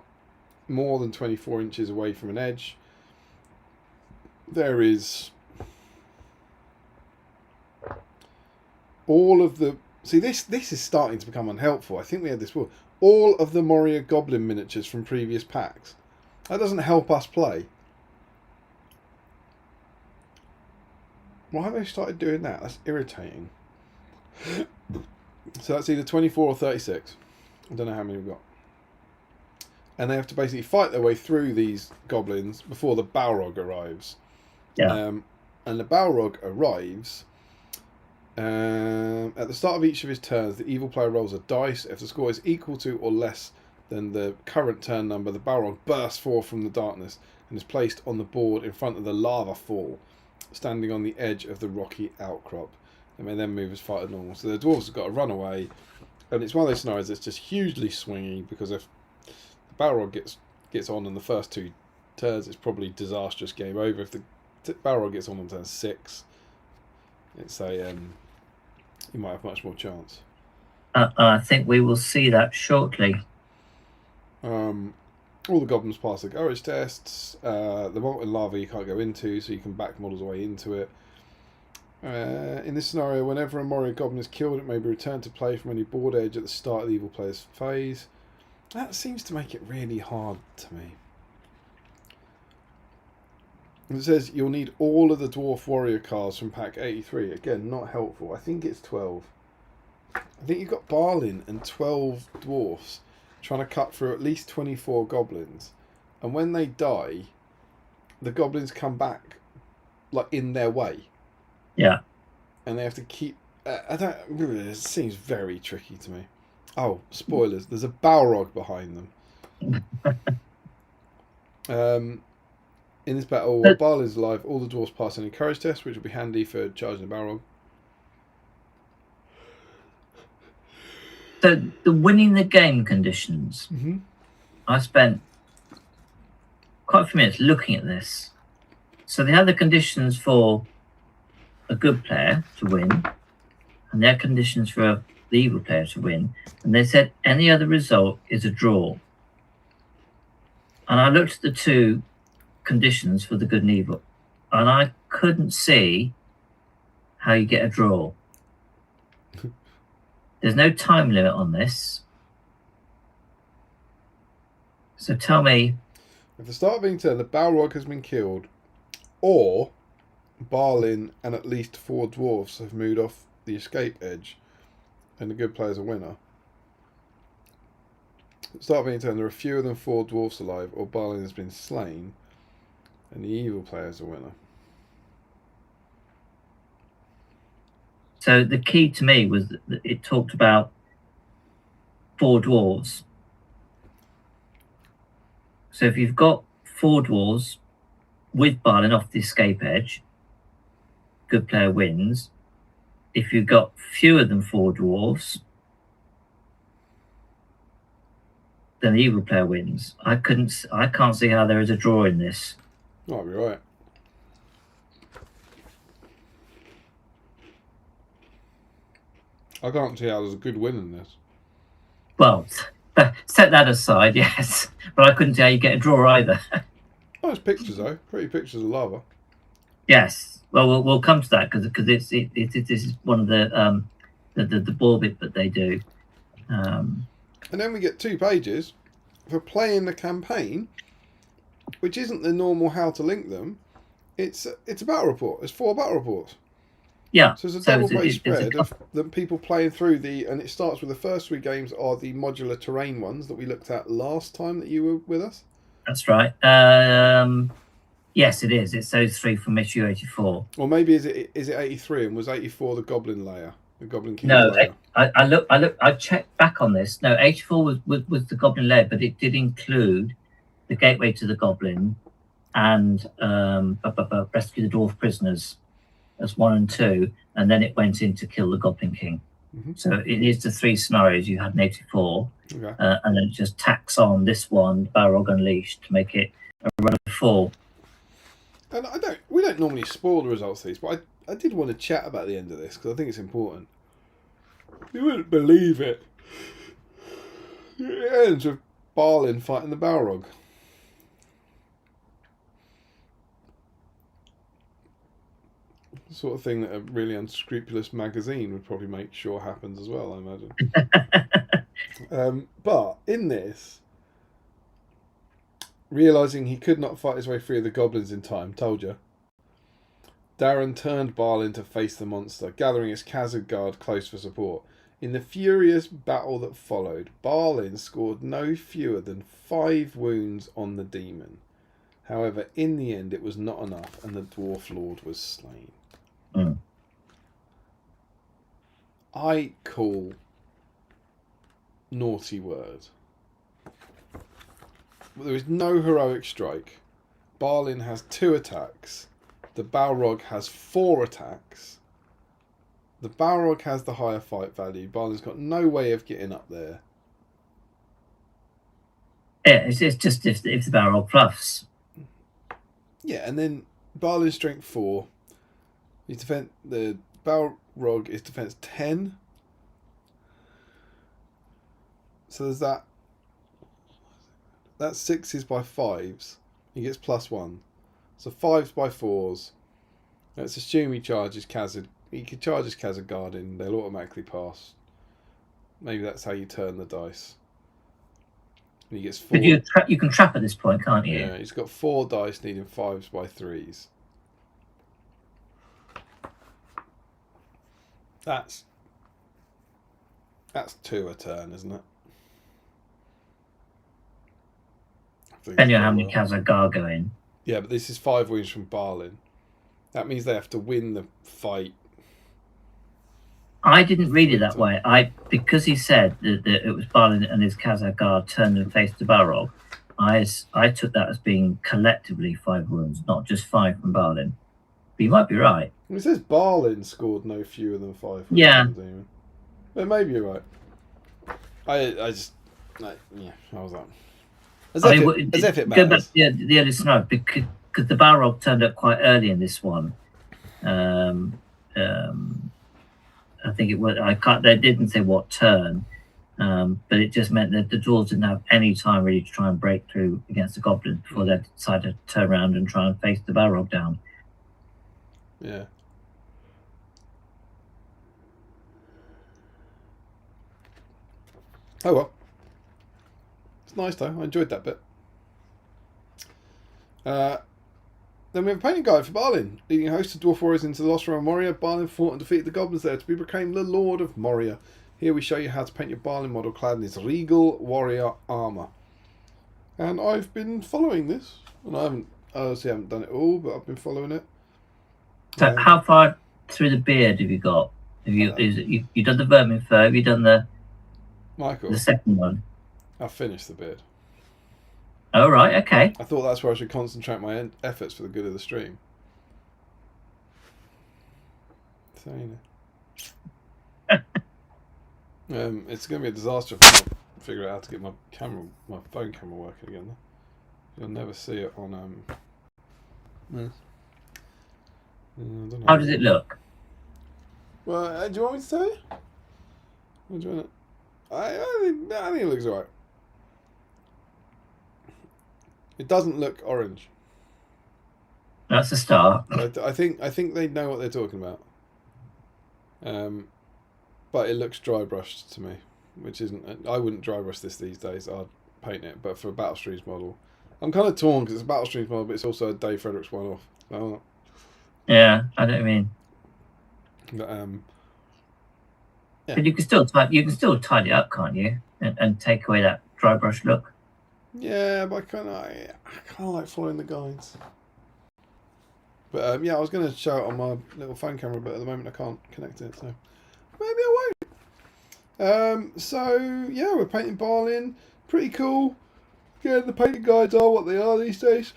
more than 24 inches away from an edge. There is all of the... See, this is starting to become unhelpful. I think we had this rule. All of the Moria Goblin miniatures from previous packs. That doesn't help us play. Why have they started doing that? That's irritating. So that's either 24 or 36. I don't know how many we've got. And they have to basically fight their way through these goblins before the Balrog arrives. Yeah. And the Balrog arrives at the start of each of his turns. The evil player rolls a dice. If the score is equal to or less than the current turn number, the Balrog bursts forth from the darkness and is placed on the board in front of the lava fall, standing on the edge of the rocky outcrop. And may then move as far as normal. So the dwarves have got to run away, and it's one of those scenarios that's just hugely swingy, because if the Balrog gets on in the first 2 turns, it's probably disastrous, game over. If the Balrog gets on turn 6, it's you might have much more chance. I think we will see that shortly. All the goblins pass the courage tests. The molten lava you can't go into, so you can back models away into it. In this scenario, whenever a Moria Goblin is killed, it may be returned to play from any board edge at the start of the evil player's phase. That seems to make it really hard to me. It says you'll need all of the Dwarf Warrior cards from pack 83. Again, not helpful. I think it's 12. I think you've got Balin and 12 dwarfs trying to cut through at least 24 goblins. And when they die, the goblins come back like in their way. Yeah. And they have to keep... it seems very tricky to me. Oh, spoilers. There's a Balrog behind them. In this battle, while Balin is alive, all the dwarves pass any courage test, which will be handy for charging the Balrog. So, the winning the game conditions. Mm-hmm. I spent quite a few minutes looking at this. So, they have the conditions for a good player to win, and their conditions for the evil player to win, and they said any other result is a draw. And I looked at the 2 conditions for the good and evil, and I couldn't see how you get a draw. There's no time limit on this, so tell me. At the start of being turn, the Balrog has been killed, or Balin and at least 4 dwarfs have moved off the escape edge, and the good player's a winner. At the start of being turn, there are fewer than 4 dwarfs alive, or Balin has been slain, and the evil player's a winner. So the key to me was that it talked about 4 dwarves. So if you've got 4 dwarves with Balin off the escape edge, good player wins. If you've got fewer than 4 dwarves, then the evil player wins. I can't see how there is a draw in this. Might be right. I can't see how there's a good win in this. Well, set that aside, yes. But I couldn't see how you get a draw either. Nice pictures though. Pretty pictures of lava. Yes. Well, we'll come to that because this is one of the ball bit that they do. And then we get 2 pages for playing the campaign, which isn't the normal how to link them. It's a battle report. There's 4 battle reports. Yeah. So it's a double page spread of the people playing through and it starts with the first 3 games are the modular terrain ones that we looked at last time that you were with us. That's right. Yes, it is. It's those 3 from issue 84. Or maybe is it 83 and was 84 the Goblin layer, the Goblin King No, layer? I checked back on this. No, 84 was the Goblin layer, but it did include the Gateway to the Goblin and rescue the dwarf prisoners as 1 and 2, and then it went in to kill the Goblin King. So it is the 3 scenarios you had in 84, Okay. and then it just tacks on this one, Balrog Unleashed, to make it a run of 4. And we don't normally spoil the results of these, but I did want to chat about the end of this because I think it's important. You wouldn't believe it. It ends with Balin fighting the Balrog. The sort of thing that a really unscrupulous magazine would probably make sure happens as well, I imagine. But in this, realising he could not fight his way through the goblins in time, told you, Darren turned Balin to face the monster, gathering his Khazad guard close for support. In the furious battle that followed, Balin scored no fewer than 5 wounds on the demon. However, in the end, it was not enough, and the Dwarf Lord was slain. I call naughty word. There is no heroic strike. Balin has 2 attacks. The Balrog has 4 attacks. The Balrog has the higher fight value. Balin's got no way of getting up there. Yeah, it's just if the Balrog bluffs. Yeah, and then Balin's strength 4. The Balrog is defense 10. So there's that. That's 6s by 5s. He gets +1. So 5s by 4s. Let's assume he charges Khazad. He could charge his Khazad guard in. They'll automatically pass. Maybe that's how you turn the dice. And he gets 4. But you can trap at this point, can't you? Yeah, he's got 4 dice needing 5s by 3s. That's 2 a turn, isn't it? Depending on how many Khazad guard go in. Yeah, but this is 5 wounds from Balin. That means they have to win the fight. I didn't read it that way. Because he said that it was Balin and his Khazad guard turned and faced the Balrog. I took that as being collectively 5 wounds, not just 5 from Balin. But you might be right. It says Balin scored no fewer than 5 wounds. Yeah. But maybe you're right. I was like, as if it matters. Go back to the early scenario, because the Balrog turned up quite early in this one. I think it was. They didn't say what turn, but it just meant that the dwarves didn't have any time really to try and break through against the goblins before they decided to turn around and try and face the Balrog down. Yeah. Oh well. It's nice though. I enjoyed that bit. Then we have a painting guide for Balin. Leading a host of dwarf warriors into the Lost Realm of Moria, Balin fought and defeated the goblins there to be proclaimed the Lord of Moria. Here we show you how to paint your Balin model clad in his regal warrior armour. And I've been following this. And I obviously haven't done it all, but I've been following it. So how far through the beard have you got? Have you done the vermin fur? Have you done the second one? I've finished the beard. Oh, right, okay. I thought that's where I should concentrate my efforts for the good of the stream. So, it's going to be a disaster if I don't figure out how to get my phone camera working again. You'll never see it on. How does it look? Well, do you want me to tell you? Or do you want to... I think it looks alright. It doesn't look orange. That's a start. I think they know what they're talking about. But it looks dry brushed to me, which isn't. I wouldn't dry brush this these days. I'd paint it, but for a Battle Streams model, I'm kind of torn because it's a Battle Streams model, but it's also a Dave Fredericks one-off. So, yeah, I don't mean. But, yeah. But you can still tidy up, can't you? And take away that dry brush look. Yeah, but I kind of like following the guides. But yeah, I was going to show it on my little phone camera, but at the moment I can't connect it, so maybe I won't. So yeah, we're painting Balin. Pretty cool. Again, the painting guides are what they are these days.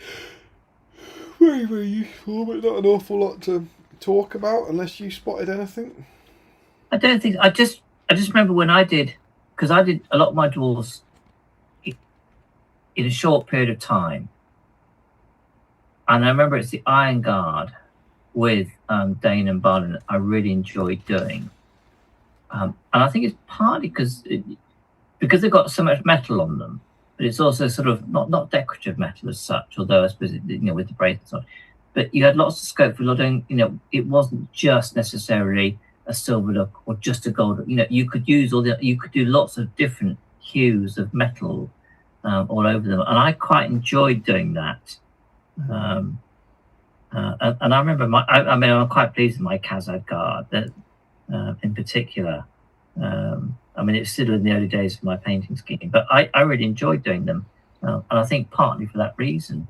very, very useful, but not an awful lot to talk about unless you spotted anything. I don't think I just remember when I did, because I did a lot of my dwarves in a short period of time, and I remember it's the Iron Guard with Dane and Balin I really enjoyed doing, and I think it's partly because they've got so much metal on them, but it's also sort of not decorative metal as such, although I suppose with the bracelets on, but you had lots of scope for doing. It wasn't just necessarily a silver look or just a gold. You could use you could do lots of different hues of metal all over them, and I quite enjoyed doing that. And I remember I'm quite pleased with my Khazad Guard that in particular. It's still in the early days of my painting scheme, but I really enjoyed doing them, and I think partly for that reason,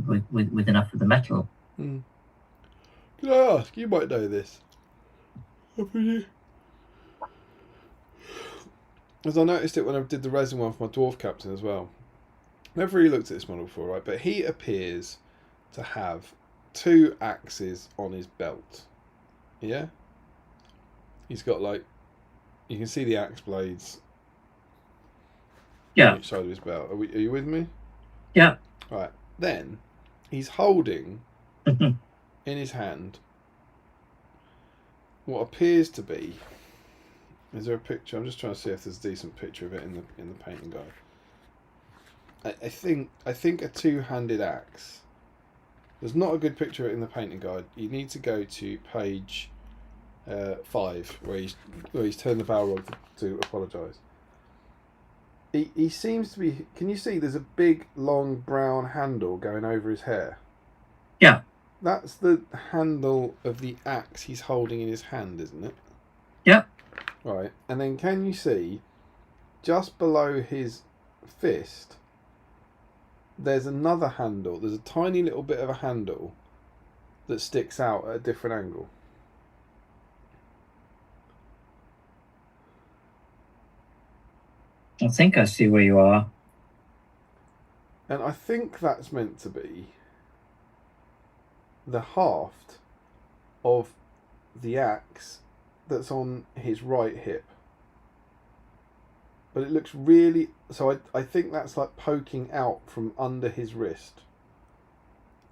with enough of the metal. Can I ask? You might know this. As I noticed it when I did the resin one for my dwarf captain as well. Never really looked at this model before, right? But he appears to have 2 axes on his belt. Yeah? He's got you can see the axe blades. Yeah. On each side of his belt. Are you with me? Yeah. Right. Then he's holding in his hand what appears to be. Is there a picture? I'm just trying to see if there's a decent picture of it in the painting guide. I think a 2-handed axe. There's not a good picture of it in the painting guide. You need to go to page 5 where he's turned the Balrog to apologise. He seems to be. Can you see? There's a big long brown handle going over his hair. Yeah. That's the handle of the axe he's holding in his hand, isn't it? Yeah. Right, and then can you see, just below his fist, there's another handle. There's a tiny little bit of a handle that sticks out at a different angle. I think I see where you are. And I think that's meant to be the haft of the axe that's on his right hip. But it looks really... So I think that's like poking out from under his wrist,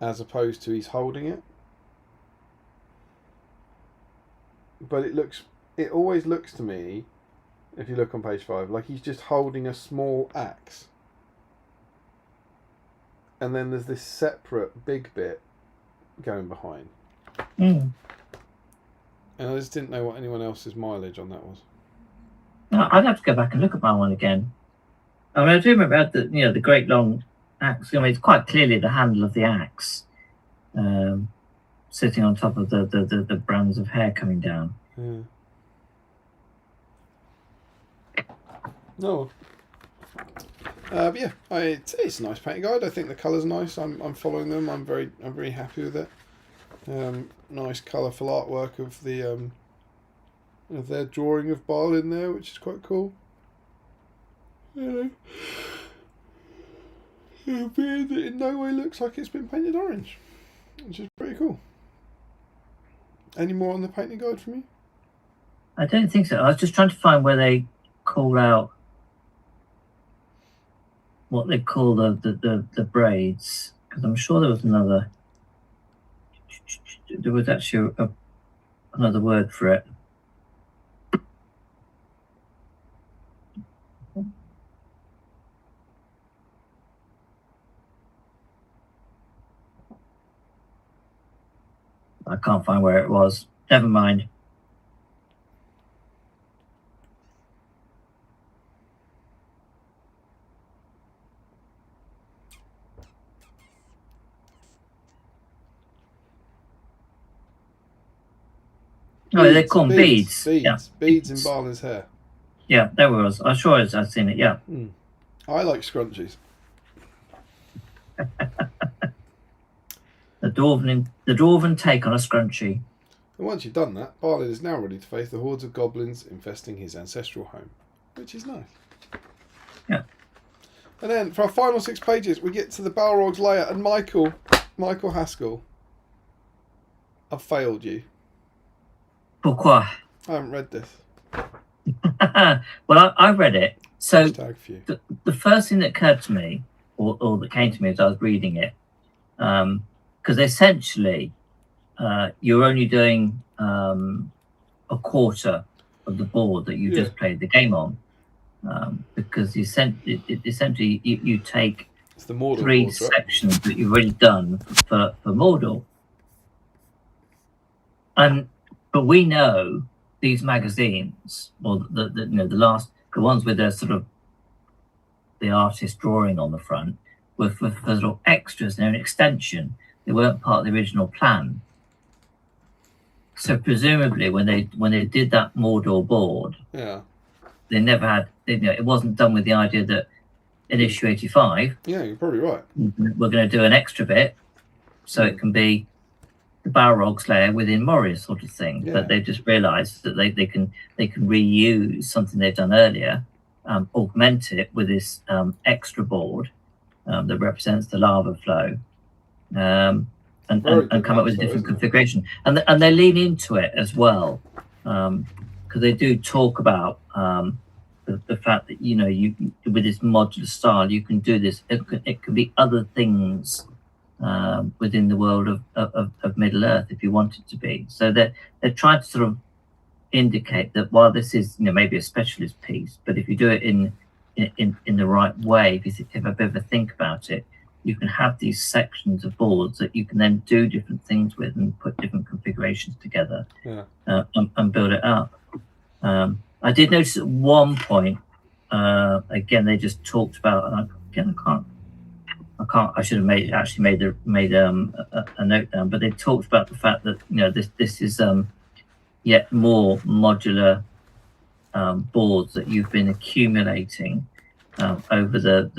as opposed to he's holding it. But it always looks to me, if you look on page 5, like he's just holding a small axe. And then there's this separate big bit going behind. Mm. And I just didn't know what anyone else's mileage on that was. I'd have to go back and look at my one again. I do remember the great long axe. It's quite clearly the handle of the axe sitting on top of the brands of hair coming down. Yeah. No. But yeah, it's a nice painting guide. I think the colours are nice. I'm following them. I'm very happy with it. Nice colourful artwork of of their drawing of Balin there, which is quite cool. A beard that in no way looks like it's been painted orange, which is pretty cool. Any more on the painting guide from you? I don't think so. I was just trying to find where they call out what they call the braids, because I'm sure there was another. There was actually another word for it. I can't find where it was. Never mind. No, they call them beads. Yeah. Beads in Balin's hair. Yeah, there was. I'm sure I've seen it, yeah. I like scrunchies. The dwarven take on a scrunchie. And once you've done that, Balin is now ready to face the hordes of goblins infesting his ancestral home, which is nice. Yeah. And then, for our final 6 pages, we get to the Balrog's lair, and Michael, Michael Haskell, I've failed you. Pourquoi? I haven't read this. Well, I read it. So Hashtag few. the first thing that occurred to me, or that came to me as I was reading it, because essentially you're only doing a quarter of the board that you just played the game on, because essentially you take It's the Mordor 3 boards, right? sections that you've already done for Mordor. But we know these magazines, or the ones with the sort of the artist drawing on the front, were for sort of extras. They're an extension. They weren't part of the original plan. So presumably, when they did that Mordor board, they never had. It wasn't done with the idea that in issue 85, you're probably right. We're going to do an extra bit, so it can be the Balrog Slayer within Moria sort of thing. But they just realised that they can reuse something they've done earlier, augment it with this extra board that represents the lava flow, and come up with a different configuration. And they lean into it as well, because they do talk about the fact that you with this modular style you can do this. It could be other things within the world of Middle Earth if you want it to be. So they're trying to sort of indicate that while this is maybe a specialist piece, but if you do it in the right way, if you ever think about it, you can have these sections of boards that you can then do different things with and put different configurations together and build it up. I did notice at one point, again, they just talked about, and again, I should have made a note down, but they talked about the fact that this is yet more modular boards that you've been accumulating over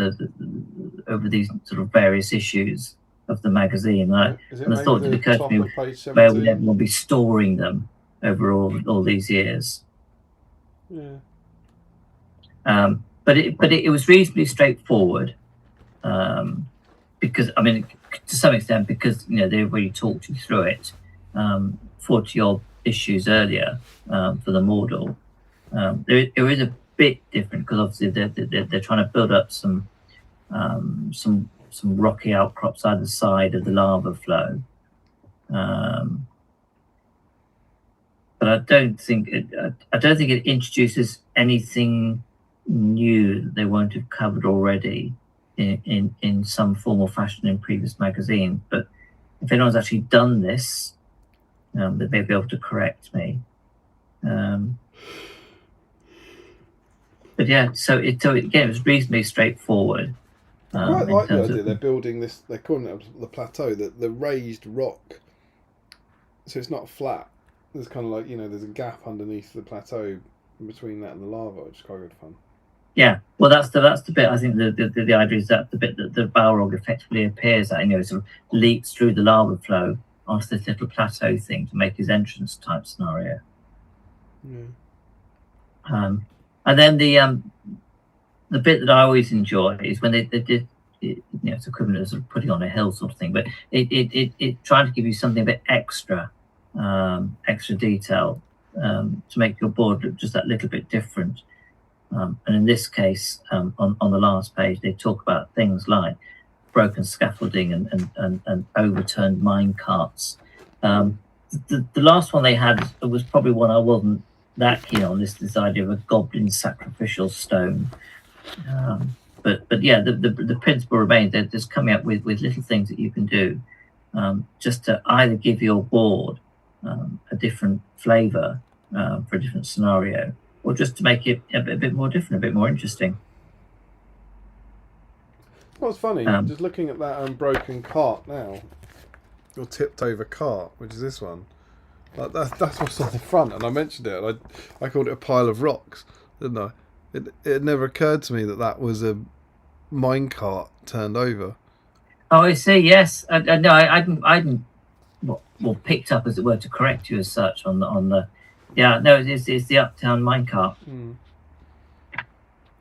over these sort of various issues of the magazine. And I thought it occurred to me, where would everyone be storing them over all these years? But it was reasonably straightforward, because to some extent, because they've already talked you through it 40 odd issues earlier for the Mordor. There is a bit different because obviously they're trying to build up some rocky outcrops either side of the lava flow, but I don't think it introduces anything new that they won't have covered already in some form or fashion in previous magazines. But if anyone's actually done this, they may be able to correct me. But yeah, so again, it was reasonably straightforreard. I quite like the idea they're building this. They're calling it the plateau, the raised rock. So it's not flat. There's kind of like there's a gap underneath the plateau between that and the lava, which is quite good fun. Yeah, well, that's the bit. I think the idea is that the bit that the Balrog effectively appears at, sort of leaps through the lava flow onto this little plateau thing to make his entrance type scenario. And then the bit that I always enjoy is when they did, it's equivalent to sort of putting on a hill sort of thing, but it trying to give you something a bit extra detail to make your board look just that little bit different. And in this case, on the last page, they talk about things like broken scaffolding and overturned mine carts. The last one they had was probably one I wasn't that keen on, this idea of a goblin sacrificial stone. But yeah, the principle remains. They're just coming up with little things that you can do just to either give your board a different flavour for a different scenario, or just to make it a bit more different, a bit more interesting. What's funny, just looking at that broken cart now, your tipped over cart, which is this one. Like that's what's on the front, and I mentioned it. And I called it a pile of rocks, didn't I? It never occurred to me that was a minecart turned over. Oh, I see. Yes, no, I didn't. Well, picked up as it were to correct you as such on the. Yeah, no, it's the uptown minecart.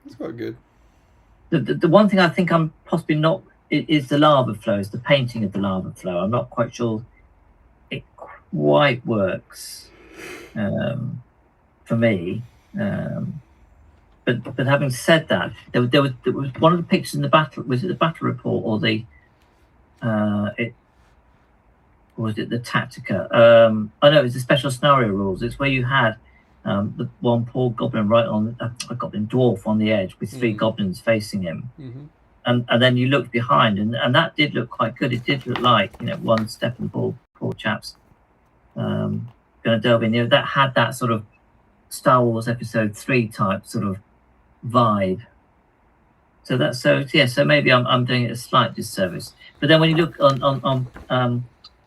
That's quite good. The one thing I think I'm possibly not is the lava flow, is the painting of the lava flow. I'm not quite sure it quite works for me. But having said that, there was one of the pictures in the battle. Was it the battle report or the was it the Tactica? Oh no, it was the special scenario rules. It's where you had the one poor goblin right on a goblin dwarf on the edge with three goblins facing him, and then you looked behind, and that did look quite good. It did look like, you know, one step and poor chaps going to delve in. You know, that had that sort of Star Wars Episode 3 type sort of vibe. So that's so maybe I'm doing it a slight disservice. But then when you look on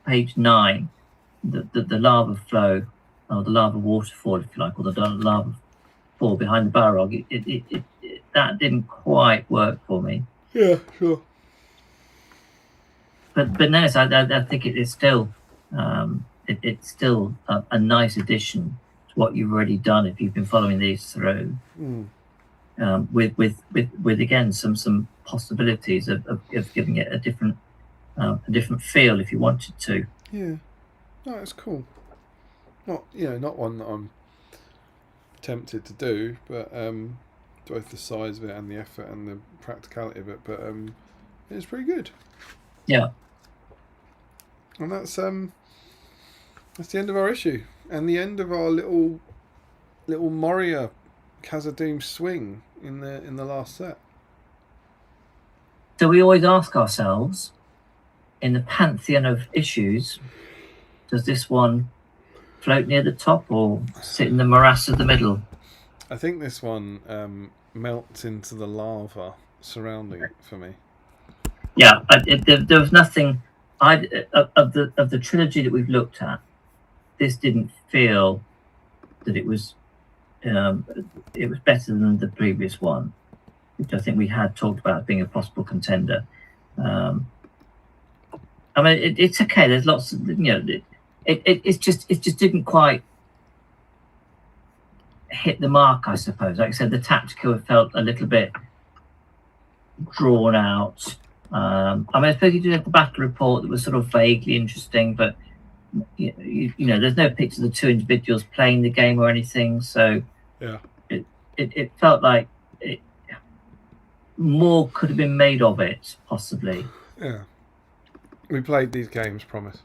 page 9, the lava flow, or the lava waterfall, if you like, or the lava fall behind the Balrog, it that didn't quite work for me. Yeah, sure. But no, so I think it's still it's still a nice addition to what you've already done if you've been following these through. With again some possibilities of giving it a different feel if you wanted to. Yeah, no, it's cool. Not one that I'm tempted to do, but both the size of it and the effort and the practicality of it. But it's pretty good. Yeah. And that's the end of our issue and the end of our little Moria Khazad-dûm swing in the last set. So we always ask ourselves, in the pantheon of issues, does this one float near the top or sit in the morass of the middle? I think this one melts into the lava surrounding it for me. Yeah, there was nothing. Of the trilogy that we've looked at, this didn't feel that it was better than the previous one, which I think we had talked about being a possible contender. I mean, it's okay. There's lots of, it just didn't quite hit the mark, I suppose. Like I said, the tactical felt a little bit drawn out. I mean, I suppose you did have the battle report that was sort of vaguely interesting, but there's no pictures of the two individuals playing the game or anything. So yeah, it felt like more could have been made of it, possibly. Yeah, we played these games, promise.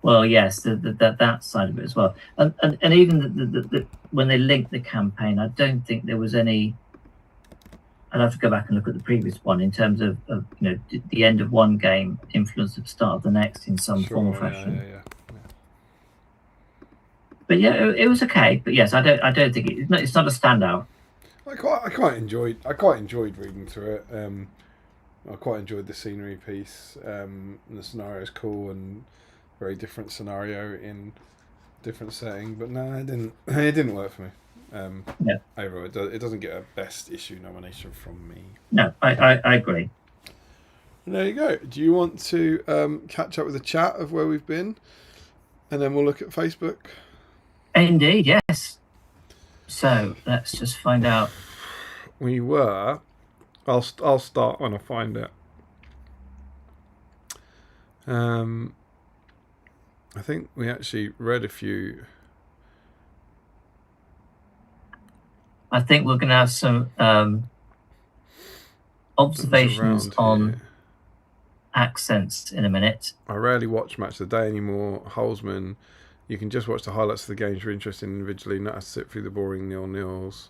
Well, yes, that side of it as well, and even the when they linked the campaign, I don't think there was any. I'd have to go back and look at the previous one in terms of the end of one game influenced the start of the next in some form or fashion. Yeah. But yeah, it was okay. But yes, I don't think it's not a standout. I quite enjoyed reading through it. I quite enjoyed the scenery piece. The scenario is cool and very different scenario in different setting. But no, it didn't work for me. Yeah. Overall, it doesn't get a best issue nomination from me. No, I agree. There you go. Do you want to catch up with the chat of where we've been, and then we'll look at Facebook? Indeed, yes. So let's just find out. We were. I'll start when I find it. I think we actually read a few. I think we're going to have some observations on accents in a minute. I rarely watch Match of the Day anymore. Holzman, you can just watch the highlights of the games you're interested in individually, not have to sit through the boring 0-0s.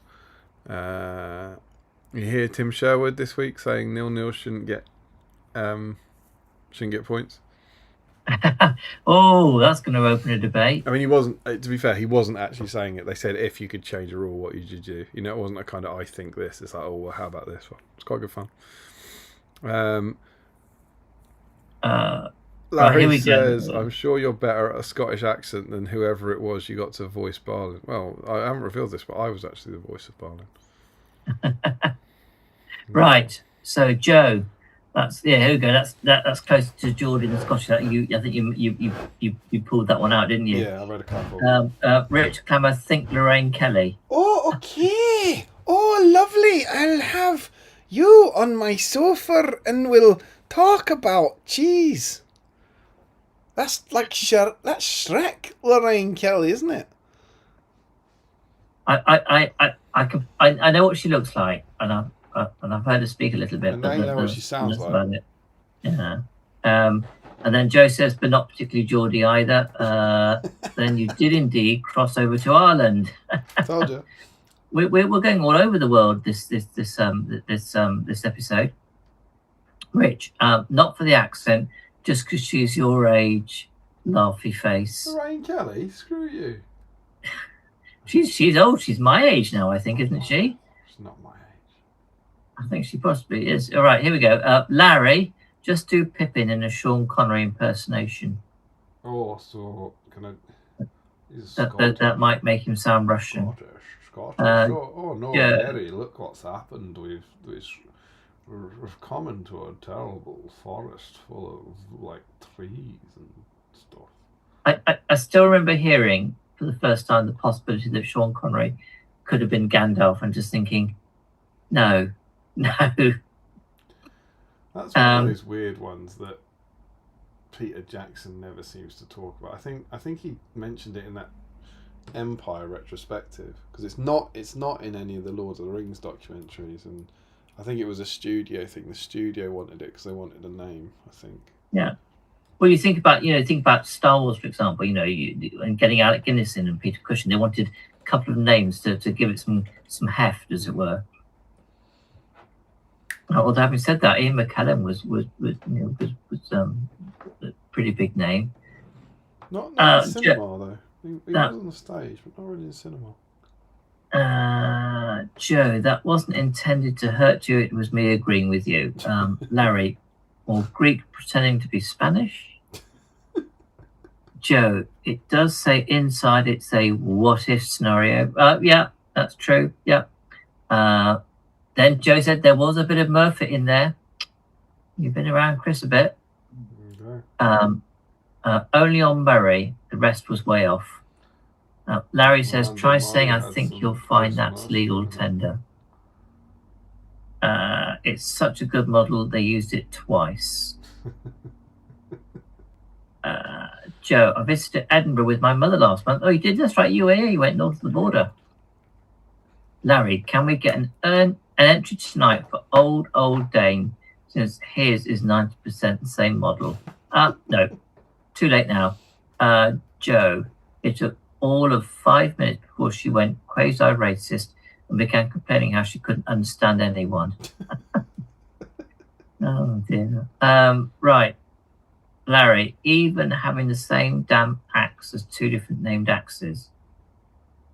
You hear Tim Sherwood this week saying 0-0 shouldn't get points. Oh, that's going to open a debate. I mean, he wasn't. To be fair, he wasn't actually saying it. They said if you could change a rule, what would you do? It wasn't a kind of I think this. It's like, oh, well, how about this one? It's quite good fun. Larry says, I'm sure you're better at a Scottish accent than whoever it was you got to voice Balin. Well, I haven't revealed this, but I was actually the voice of Balin. Right. So, Joe. Here we go. That's closer to Jordan than Scottish. I think you pulled that one out, didn't you? Yeah, I read a couple. Rich Clammer, think Lorraine Kelly. Oh, okay. Oh, lovely. I'll have You on my sofa and we'll talk about cheese. That's like that's Shrek, Lorraine Kelly, isn't it? I know what she looks like, and I've heard her speak a little bit. And now you know what she sounds that's like. about it. Yeah. And then Joe says, but not particularly Geordie either. Then you did indeed cross over to Ireland. Told you. We're going all over the world this episode. Rich, not for the accent, just because she's your age, laughy face. Lorraine Kelly, screw you. She's old. She's my age now, I think, isn't she? She's not my age. I think she possibly is. All right, here we go. Larry, just do Pippin in a Sean Connery impersonation. Oh, so can I? That might make him sound Russian. Scottish. Oh no, yeah. Mary, look what's happened. We've come into a terrible forest full of like trees and stuff. I still remember hearing for the first time the possibility that Sean Connery could have been Gandalf, and just thinking, no. That's one of those weird ones that Peter Jackson never seems to talk about. I think he mentioned it in that Empire retrospective, because it's not in any of the Lord of the Rings documentaries, and I think it was a studio thing. The studio wanted it because they wanted a name, I think. Yeah. Well, you think about Star Wars, for example. And getting Alec Guinness in and Peter Cushing, they wanted a couple of names to give it some heft, as it were. Although having said that, Ian McKellen was a pretty big name. Not in cinema though. He was on the stage, but not really in cinema. Joe, that wasn't intended to hurt you. It was me agreeing with you. Larry, or Greek pretending to be Spanish. Joe, it does say inside it's a what if scenario. Yeah, that's true. Yeah. Then Joe said there was a bit of Murphy in there. You've been around Chris a bit. Okay. Only on Murray, the rest was way off. Larry says, try saying I think you'll find that's legal tender. It's such a good model, they used it twice. Joe, I visited Edinburgh with my mother last month. Oh, you did? That's right, you were here. You went north of the border. Larry, can we get an entry tonight for old Dane, since his is 90% the same model? No, too late now. Joe, it took all of 5 minutes before she went quasi-racist and began complaining how she couldn't understand anyone. Oh dear. Right, Larry, even having the same damn axe as two different named axes.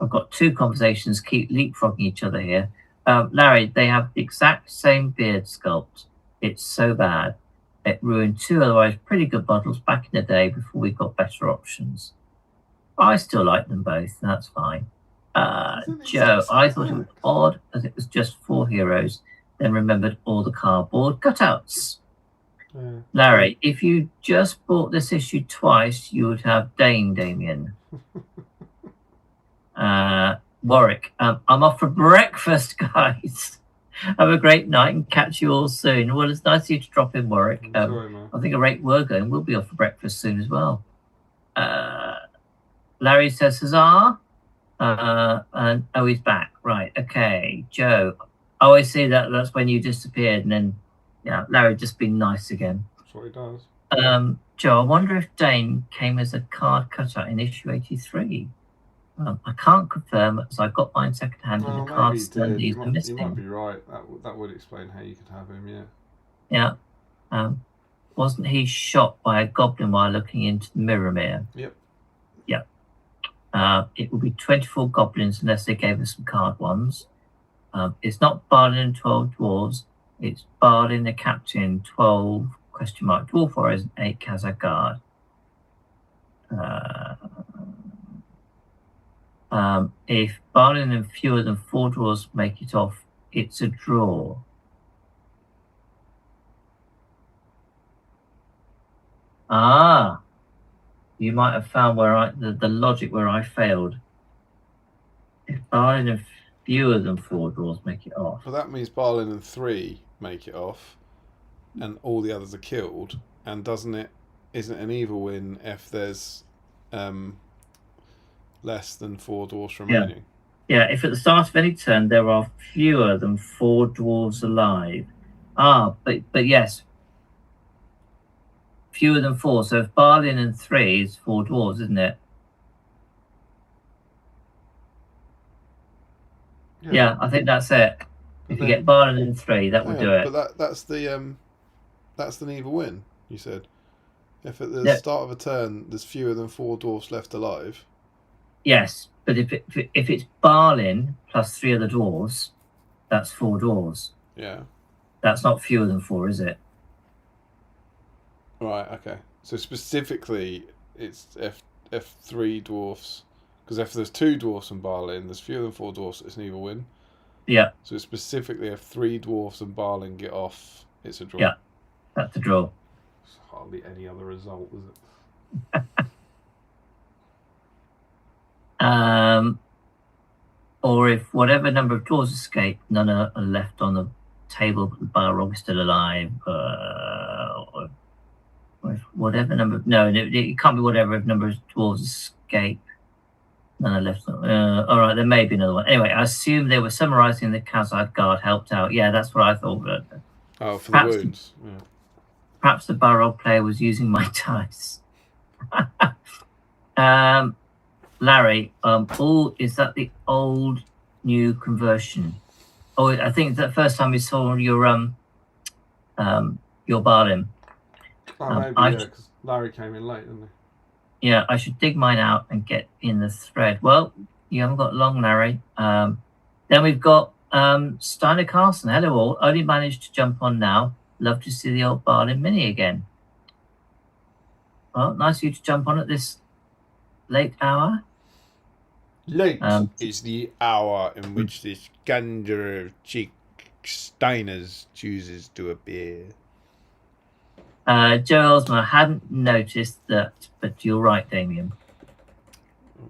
I've got two conversations keep leapfrogging each other here. Larry, they have the exact same beard sculpt. It's so bad. It ruined two otherwise pretty good models back in the day before we got better options. I still like them both. That's fine. Joe, I thought it was odd as it was just 4 heroes, then remembered all the cardboard cutouts. Larry, if you just bought this issue twice, you would have Damien. Warwick, I'm off for breakfast, guys. Have a great night and catch you all soon. Well, it's nice of you to drop in, Warwick. I think a rate we're going. We'll be off for breakfast soon as well. Larry says huzzah. And he's back. Right, okay. Joe, oh, I see that's when you disappeared, and then yeah, Larry just been nice again. That's what he does. Joe, I wonder if Dane came as a card cutout in issue 83. I can't confirm as I got mine secondhand and the cards stand these are missing. You might be right. That would explain how you could have him, yeah. Yeah. Wasn't he shot by a goblin while looking into the mirror? Yep. Yeah. It would be 24 goblins unless they gave us some card ones. It's not Balin and 12 dwarves. It's Balin the captain, 12 dwarf warriors, and 8 Khazar guard. If Balin and fewer than 4 dwarves make it off, it's a draw. You might have found where the logic where I failed. If Balin and fewer than 4 draws make it off. But that means Balin and 3 make it off, and all the others are killed. And doesn't it? Isn't it an evil win if there's less than 4 dwarfs remaining? Yeah, if at the start of any turn there are fewer than 4 dwarves alive. But yes, fewer than 4. So if Balin and 3 is 4 dwarves, isn't it? Yeah, I think that's it. If you get Balin and 3, that would do it. But that's an evil win. You said if at the start of a turn there's fewer than 4 dwarfs left alive. Yes, but if it's Balin plus 3 other dwarves, that's 4 dwarves. Yeah. That's not fewer than 4, is it? Right. Okay. So specifically, it's if 3 dwarfs, because if there's 2 dwarfs and Balin, there's fewer than 4 dwarfs. It's an evil win. Yeah. So specifically, if 3 dwarfs and Balin get off, it's a draw. Yeah, that's a draw. There's hardly any other result, is it? Or if whatever number of dwarves escape, none are left on the table, but the Balrog is still alive. Or if whatever number, no, it can't be whatever number of dwarves escape, none are left. All right, there may be another one. Anyway, I assume they were summarising the Khazad Guard helped out. Yeah, that's what I thought. Oh, for the wounds. Yeah. Perhaps the Balrog player was using my dice. Larry, is that the old new conversion? Oh, I think the first time we saw your Balin. Oh, maybe, because Larry came in late, didn't he? Yeah, I should dig mine out and get in the thread. Well, you haven't got long, Larry. Then we've got Steiner Carson. Hello all. Only managed to jump on now. Love to see the old Balin mini again. Well, nice of you to jump on at this late hour. Late is the hour in which this gander of cheek Steiners chooses to appear. Joe Osmer, I hadn't noticed that, but you're right, Damien.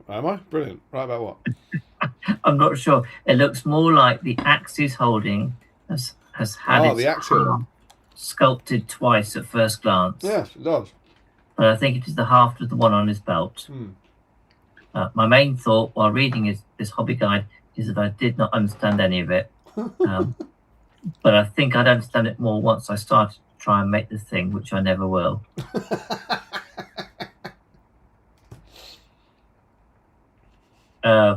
Am I? Brilliant. Right about what? I'm not sure. It looks more like the axe he's holding has had its arm sculpted twice at first glance. Yes, it does. But I think it is the haft of the one on his belt. My main thought while reading this hobby guide is that I did not understand any of it. But I think I'd understand it more once I started to try and make the thing, which I never will.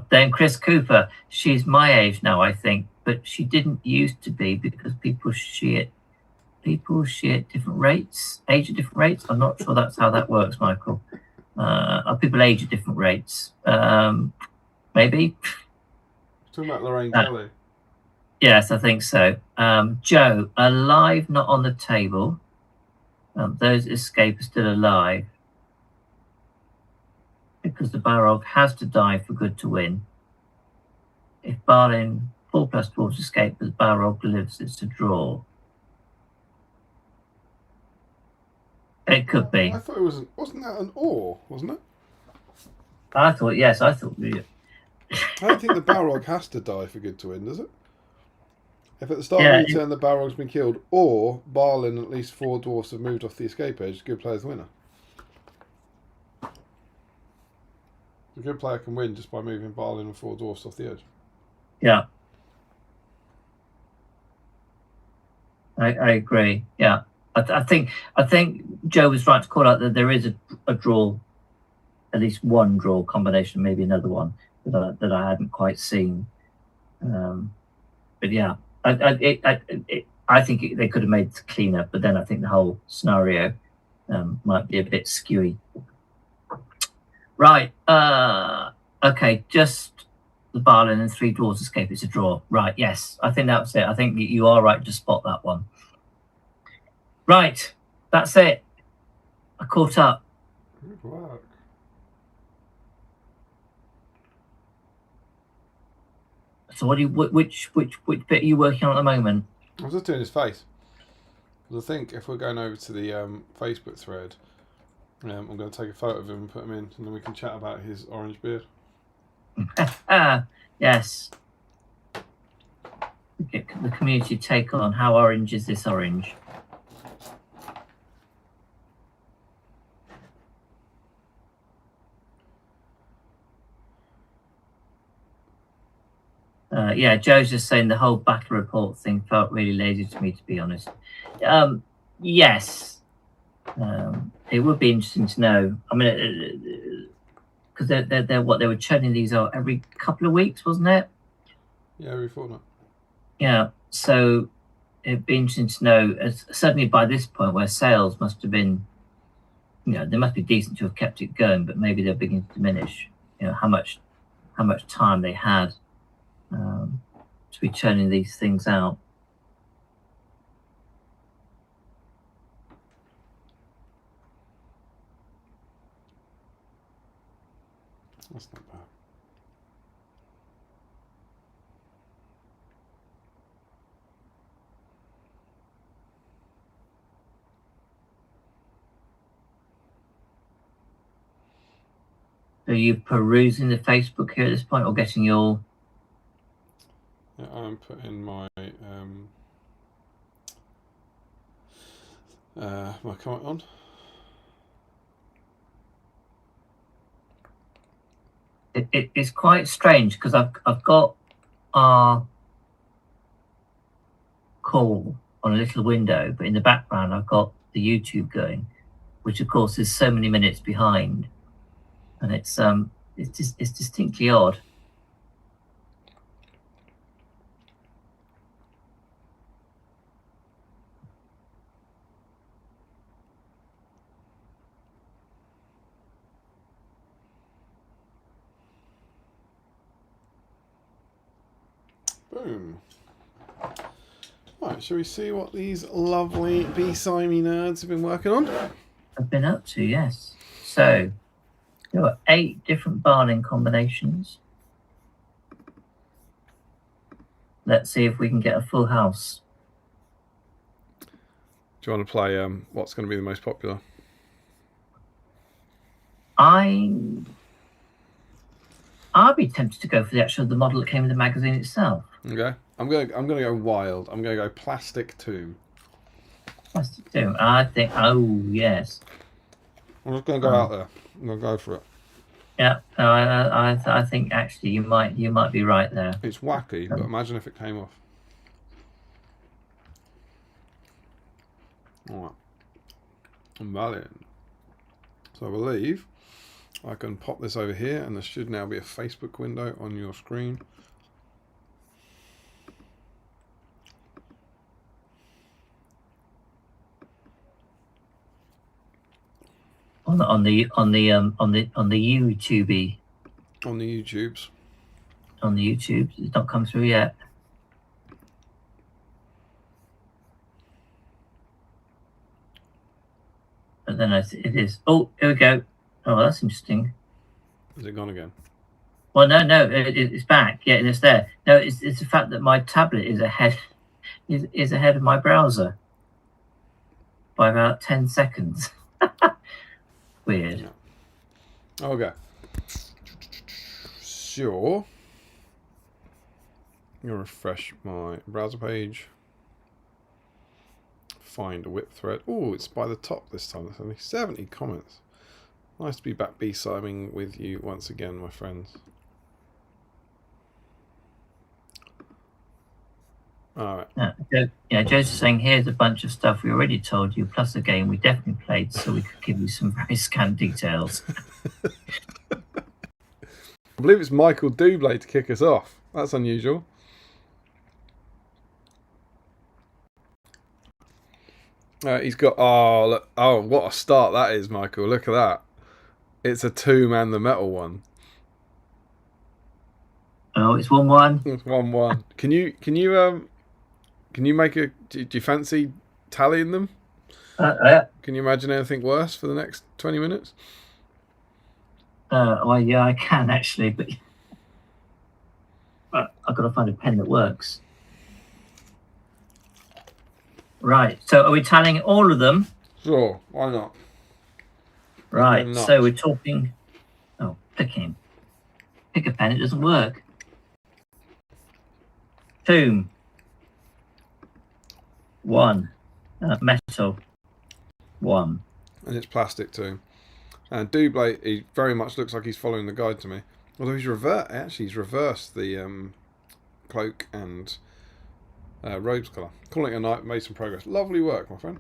Then Chris Cooper, she's my age now, I think, but she didn't used to be because people she at different rates, age at different rates. I'm not sure that's how that works, Michael. Are people age at different rates? Maybe. Talking about Lorraine Kelly. Yes, I think so. Joe, alive, not on the table. Those escape are still alive. Because the Balrog has to die for good to win. If Balin 4+ dwarves escape, but the Balrog lives, it's a draw. It could be. I thought it wasn't that an or, wasn't it? I thought, yes, I thought. I don't think the Balrog has to die for good to win, does it? If at the start of the turn the Balrog's been killed, or Balin at least 4 dwarfs have moved off the escape edge, good player's the winner. A good player can win just by moving Balin and 4 dwarfs off the edge. Yeah. I agree. Yeah. I think Joe was right to call out that there is a draw, at least one draw combination, maybe another one that I hadn't quite seen. But yeah, I think they could have made it cleaner, but then I think the whole scenario might be a bit skewy. Right. Okay. Just the Balin and 3 dwarves escape. It's a draw. Right. Yes. I think that was it. I think you are right to spot that one. Right. That's it. I caught up. Good work. So which bit are you working on at the moment? I was just doing his face. Because I think if we're going over to the Facebook thread, I'm going to take a photo of him and put him in, and then we can chat about his orange beard. Yes. get the community take on how orange is this orange. Yeah, Joe's just saying the whole battle report thing felt really lazy to me, to be honest. Yes, it would be interesting to know. I mean, because they're what they were churning these out every couple of weeks, wasn't it? Yeah, every fortnight. Yeah, so it'd be interesting to know. Certainly by this point, where sales must have been, they must be decent to have kept it going, but maybe they're beginning to diminish. How much time they had to be churning these things out. That's not bad. Are you perusing the Facebook here at this point, or getting your? Yeah, I'm putting my my comment on. It's quite strange because I've got our call on a little window, but in the background I've got the YouTube going, which of course is so many minutes behind, and it's distinctly odd. Boom. Right, shall we see what these lovely BSIME nerds have been working on? I've been up to, yes. So there were 8 different Balin combinations. Let's see if we can get a full house. Do you want to play what's going to be the most popular? I'd be tempted to go for the model that came in the magazine itself. Okay, I'm gonna go wild. I'm gonna go plastic tomb. Plastic tomb. I think. Oh yes. I'm just gonna go out there. I'm gonna go for it. Yeah. No, I think actually you might be right there. It's wacky, but imagine if it came off. All right. Balin. So I believe I can pop this over here, and there should now be a Facebook window on your screen. On the YouTube. On the YouTubes. On the YouTube, it's not come through yet. But then it is. Oh, here we go. Oh, that's interesting. Is it gone again? Well, no, it's back. Yeah, it's there. No, it's the fact that my tablet is ahead of my browser by about 10 seconds. Weird. Yeah. Okay. Sure. I'm gonna refresh my browser page. Find a whip thread. Oh, it's by the top this time. There's only 70 comments. Nice to be back BSIMing with you once again, my friends. All right. Yeah, Joe's saying here's a bunch of stuff we already told you, plus a game we definitely played, so we could give you some very scant details. I believe it's Michael Dublé to kick us off. That's unusual. He's got look, what a start that is, Michael. Look at that. It's a tomb and the metal one. Oh, it's 1-1. It's 1-1. Can you make a? Do you fancy tallying them? Can you imagine anything worse for the next 20 minutes? Well, yeah, I can actually, but I've got to find a pen that works. Right. So, are we tallying all of them? Sure. Why not? Right. So we're talking. Oh, picking. Pick a pen. It doesn't work. Tomb. 1. Metal, 1. And it's plastic too. And Double, he very much looks like he's following the guide to me. Although he's reversed the cloak and robes colour. Calling it a night, made some progress. Lovely work, my friend.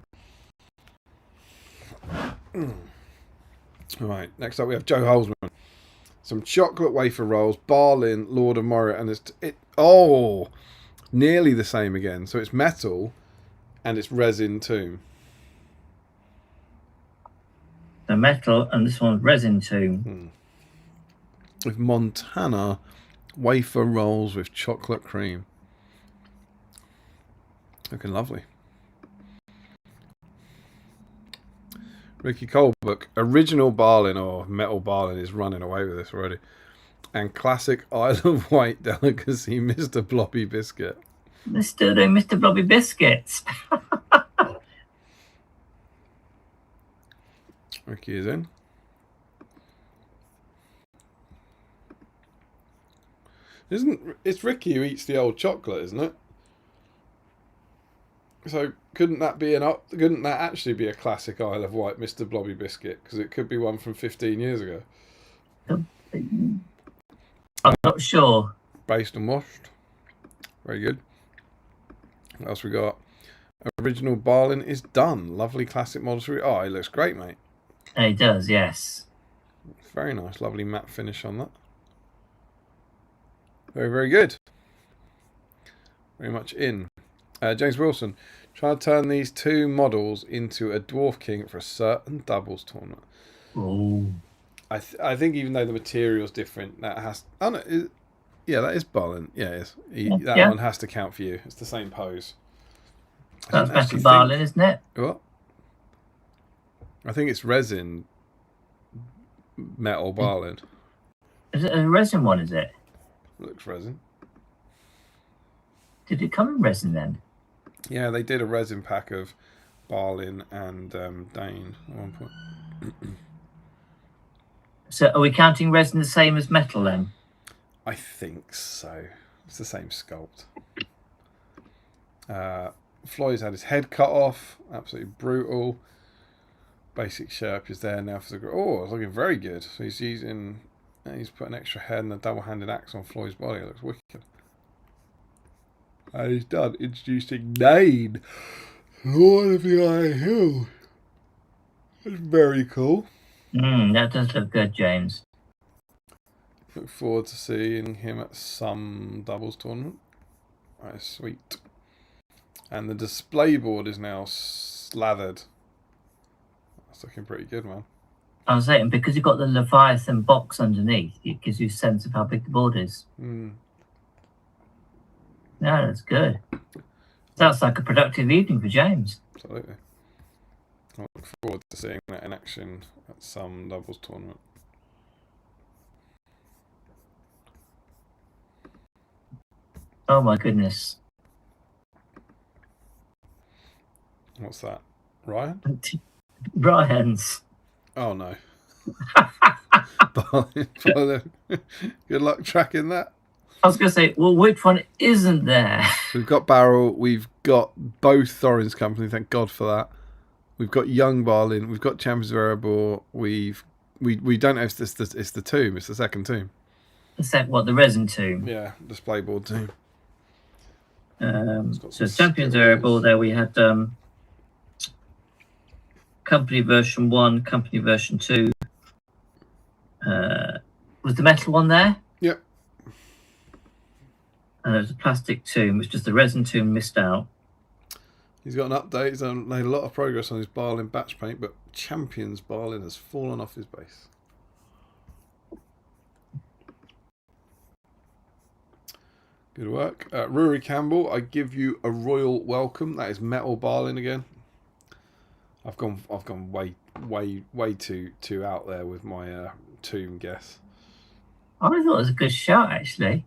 Alright, next up we have Joe Holzman. Some chocolate wafer rolls, Balin, Lord of Moria, and nearly the same again. So it's metal and it's resin tomb. The metal, and this one's resin tomb. With Montana wafer rolls with chocolate cream. Looking lovely. Ricky Colebook, original Balin or metal Balin is running away with this already. And classic Isle of Wight delicacy, Mr. Blobby Biscuit. They're still doing Mr. Blobby Biscuits. Ricky is in. It's Ricky who eats the old chocolate, isn't it? So couldn't that actually be a classic Isle of Wight Mr. Blobby Biscuit? Because it could be one from 15 years ago. I'm not sure. Based and washed. Very good. What else we got? Original Balin is done. Lovely classic model 3. Oh, it looks great, mate. It does, yes. Very nice. Lovely matte finish on that. Very, very good. Very much in. James Wilson. Try to turn these two models into a Dwarf King for a certain doubles tournament. Oh. I think even though the material's different, that has... Oh, no. Yeah, that is Balin. Yeah, it is. That one has to count for you. It's the same pose. That's better Balin, isn't it? What? I think it's resin metal Balin. Is it a resin one, is it? Looks resin. Did it come in resin then? Yeah, they did a resin pack of Balin and Dane at one point. So are we counting resin the same as metal then? I think so. It's the same sculpt. Floyd's had his head cut off. Absolutely brutal. Basic Sherp is there now for the... Oh, it's looking very good. So he's using... He's put an extra head and a double-handed axe on Floyd's body. It looks wicked. And he's done introducing Nane, Lord of the Iron Hill. That's very cool. That does look good, James. Look forward to seeing him at some doubles tournament. That is sweet. And the display board is now slathered. That's looking pretty good, man. I was saying, because you've got the Leviathan box underneath, it gives you a sense of how big the board is. Yeah, that's good. Sounds like a productive evening for James. Absolutely. I look forward to seeing that in action at some doubles tournament. Oh my goodness. What's that? Ryan? Brian's. Oh no. Good luck tracking that. I was going to say, well, which one isn't there? We've got Barrel. We've got both Thorin's company. Thank God for that. We've got Young Balin. We've got Champions of Erebor. We don't know if it's the tomb. It's the second tomb. The resin tomb? Yeah, display board tomb. So Champions of Erebor. There we had company version 1, company version 2. Was the metal one there? Yep. And there was a plastic tomb, which just the resin tomb missed out. He's got an update. He's made a lot of progress on his Balin batch paint, but Champions Balin has fallen off his base. Good work. Rory Campbell, I give you a royal welcome. That is metal Balin again. I've gone way too out there with my tomb guess. I thought it was a good shot, actually.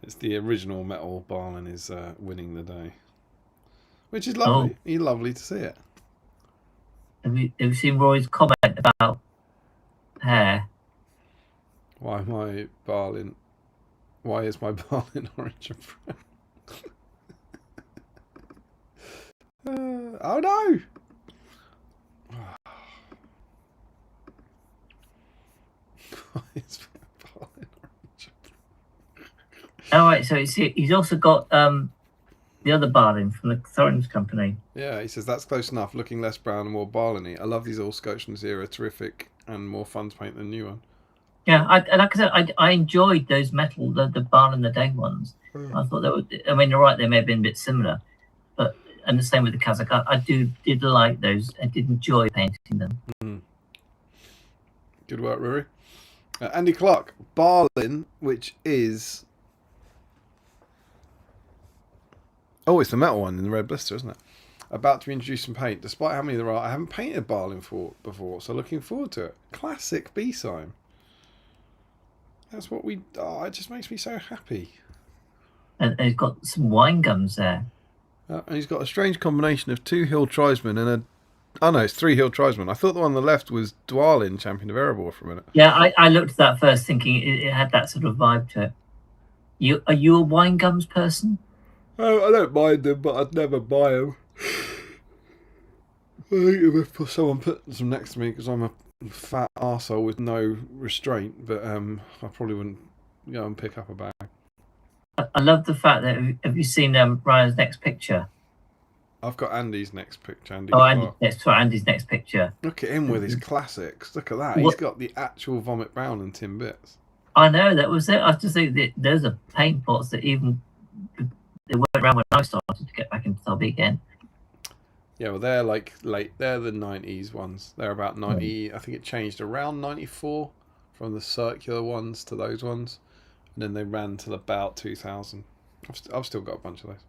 It's the original metal Balin is winning the day, which is lovely. Oh. Lovely to see it. Have you seen Roy's comment about hair? Why is my Balin orange and brown? Oh no! Oh, right, so he's also got the other Balin from the Thorns Company. Yeah, he says that's close enough. Looking less brown and more Balin-y. I love these all Scotch from this era. Terrific and more fun to paint than the new one. Yeah, like I said, I enjoyed those metal, the Balin the Day ones. I thought they were. I mean, you're right, they may have been a bit similar, but and the same with the Kazakh. I did like those. I did enjoy painting them. Good work, Rory. Andy Clark, Balin, which is... Oh, it's the metal one in the red blister, isn't it? About to introduce some paint. Despite how many there are, I haven't painted Balin before, so looking forward to it. Classic BSIME. That's what we... Oh, it just makes me so happy. And he's got some wine gums there. And he's got a strange combination of 2 Hill Tribesmen and a... Oh no, it's 3 Hill Tribesmen. I thought the one on the left was Dwalin, champion of Erebor, for a minute. Yeah, I looked at that first thinking it had that sort of vibe to it. Are you a wine gums person? Oh, I don't mind them, but I'd never buy them. I think if someone put some next to me, because I'm a fat arsehole with no restraint, but I probably wouldn't go and pick up a bag. I love the fact that, have you seen Ryan's next picture? I've got Andy's next picture. Andy's next picture. Look at him with his classics. Look at that. He's got the actual Vomit Brown and Tin Bits. I know, that was it. I just think that those are paint pots that even they weren't around when I started to get back into hobby again. Yeah, well, they're like late. They're the 90s ones. They're about 90. I think it changed around 94 from the circular ones to those ones, and then they ran till about 2000. I've still got a bunch of those.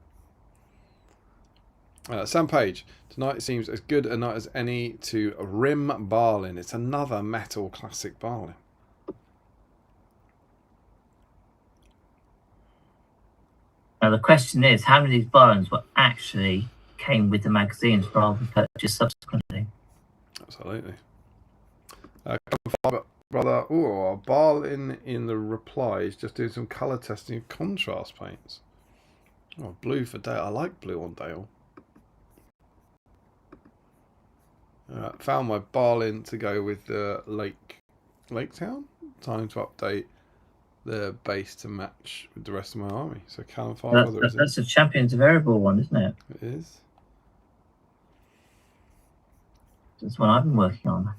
Sam Page, tonight seems as good a night as any to rim Balin. It's another metal classic Balin. Now the question is, how many of these Balins were actually came with the magazines rather than purchased subsequently? Absolutely. Brother, Balin in the replies, just doing some colour testing of contrast paints. Oh, blue for Dale. I like blue on Dale. Found my Balin to go with the Lake Town. Time to update the base to match with the rest of my army. So Callum Fireweather is it? That's a Champions of Erebor one, isn't it? It is. That's what I've been working on.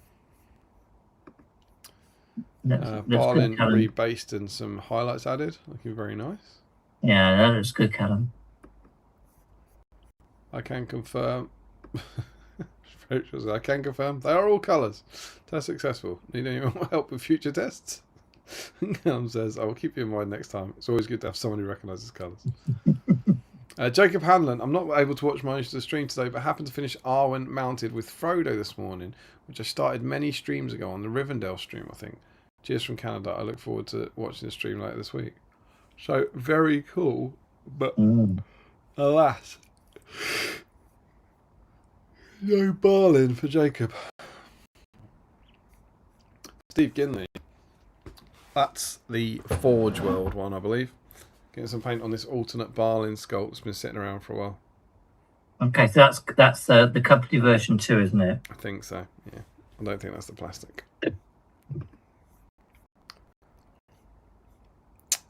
Balin rebased and some highlights added. Looking very nice. Yeah, that looks good, Callum. I can confirm. I can confirm they are all colours. Test successful. Need any more help with future tests? Callum says, I will keep you in mind next time. It's always good to have someone who recognises colours. Jacob Hanlon, I'm not able to watch most of the stream today, but happened to finish Arwen Mounted with Frodo this morning, which I started many streams ago on the Rivendell stream, I think. Cheers from Canada. I look forward to watching the stream later this week. So, very cool, but alas, no Balin for Jacob. Steve Ginley. That's the Forge World one, I believe. Getting some paint on this alternate Balin sculpt that's been sitting around for a while. Okay, so that's the company version 2, isn't it? I think so, yeah. I don't think that's the plastic.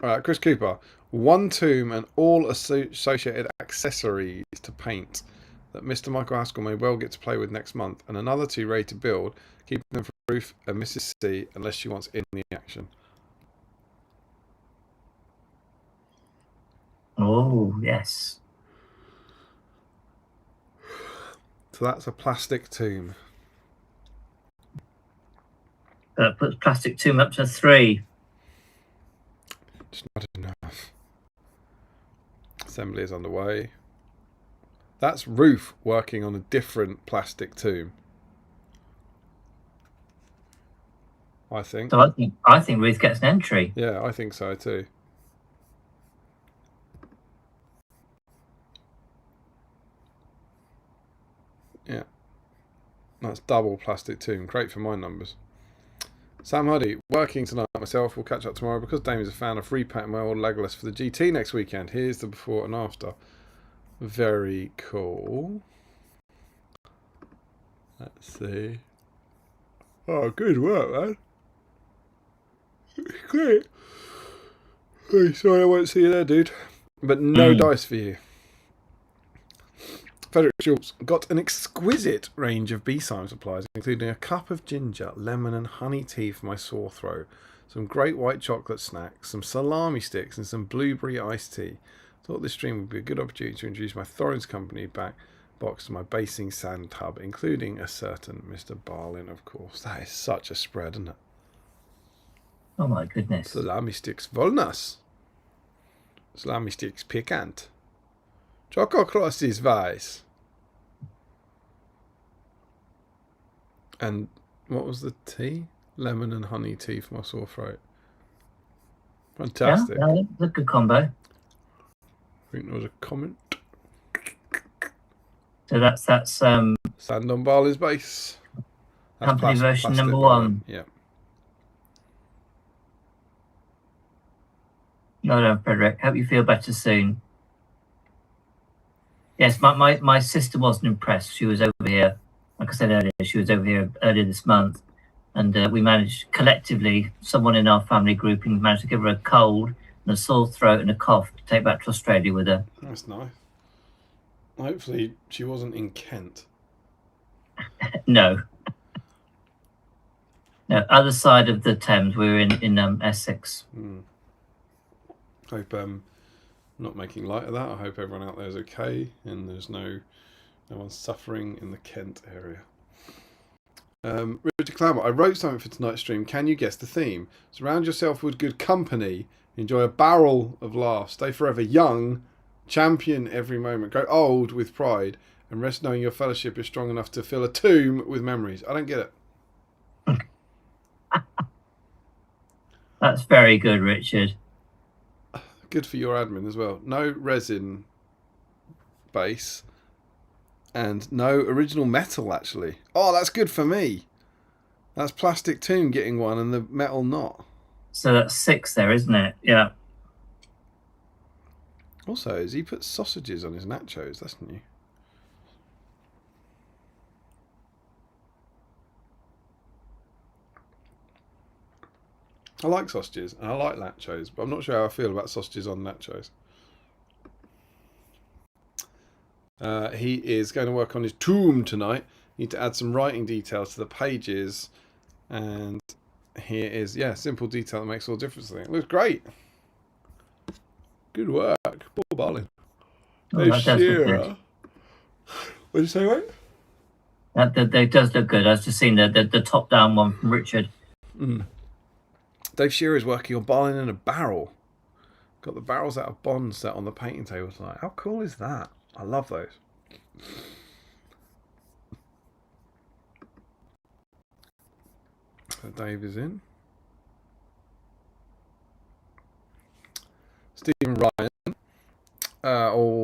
Alright, Chris Cooper. 1 tomb and all associated accessories to paint that Mr. Michael Haskell may well get to play with next month, and another 2 ready to build, keeping them for Ruth and Mrs. C unless she wants in the action. Oh, yes. So that's a plastic tomb. That puts plastic tomb up to 3. Just not enough. Assembly is underway. That's Ruth working on a different plastic tomb. I think. So I think Ruth gets an entry. Yeah, I think so too. Yeah. That's double plastic tomb. Great for my numbers. Sam Huddy, working tonight myself. We'll catch up tomorrow because Damien's a fan of repainting my old Legolas for the GT next weekend. Here's the before and after. Very cool. Let's see. Oh, good work, man. Great. Hey, sorry I won't see you there, dude. But no dice for you. Frederick Schultz got an exquisite range of BSIME supplies, including a cup of ginger, lemon and honey tea for my sore throat, some great white chocolate snacks, some salami sticks and some blueberry iced tea. Thought this stream would be a good opportunity to introduce my Thorin's Company box to my basing sand tub, including a certain Mr. Balin, of course. That is such a spread, isn't it? Oh my goodness. Salami sticks Volnas. Salami sticks pikant. Choco crosses weiß. And what was the tea? Lemon and honey tea for my sore throat. Fantastic. Yeah, that's a good combo. I think there was a comment. So that's Sand on Balin's base. That's company version plastic number Balin. 1. Yeah. No, Frederick. Hope you feel better soon. Yes, my sister wasn't impressed. She was over here, like I said earlier, she was over here earlier this month. And we managed collectively, someone in our family grouping managed to give her a cold and a sore throat and a cough to take back to Australia with her. That's nice. Hopefully she wasn't in Kent. No. No, other side of the Thames. We were in Essex. Hope not making light of that. I hope everyone out there is okay and there's no one suffering in the Kent area. Richard Clambert, I wrote something for tonight's stream. Can you guess the theme? Surround yourself with good company. Enjoy a barrel of laughs. Stay forever young. Champion every moment. Grow old with pride. And rest knowing your fellowship is strong enough to fill a tomb with memories. I don't get it. That's very good, Richard. Good for your admin as well. No resin base. And no original metal, actually. Oh, that's good for me. That's Plastic Tomb getting one and the metal not. So that's 6 there, isn't it? Yeah. Also, has he put sausages on his nachos? That's new. I like sausages and I like nachos, but I'm not sure how I feel about sausages on nachos. He is going to work on his tomb tonight. Need to add some writing details to the pages. And here is, simple detail that makes all the difference. I think. It looks great. Good work. Poor Balin. Oh, that does look good. What did you say, mate? That does look good. I was just seeing the top-down one from Richard. Dave Shearer is working on Balin in a barrel. Got the barrels out of Bond set on the painting table tonight. How cool is that? I love those. So Dave is in. Stephen Ryan.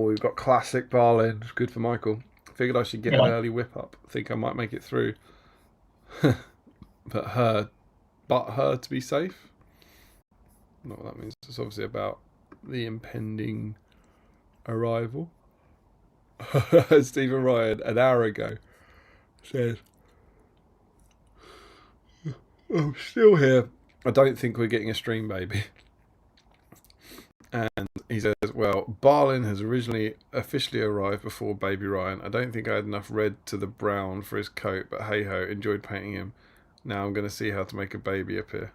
We've got classic Balin. Good for Michael. Figured I should get an early whip up. Think I might make it through. But her to be safe. Not what that means. It's obviously about the impending arrival. Stephen Ryan, an hour ago, said, I'm still here. I don't think we're getting a stream baby. And he says, well, Balin has originally officially arrived before baby Ryan. I don't think I had enough red to the brown for his coat, but hey ho, enjoyed painting him. Now I'm going to see how to make a baby appear.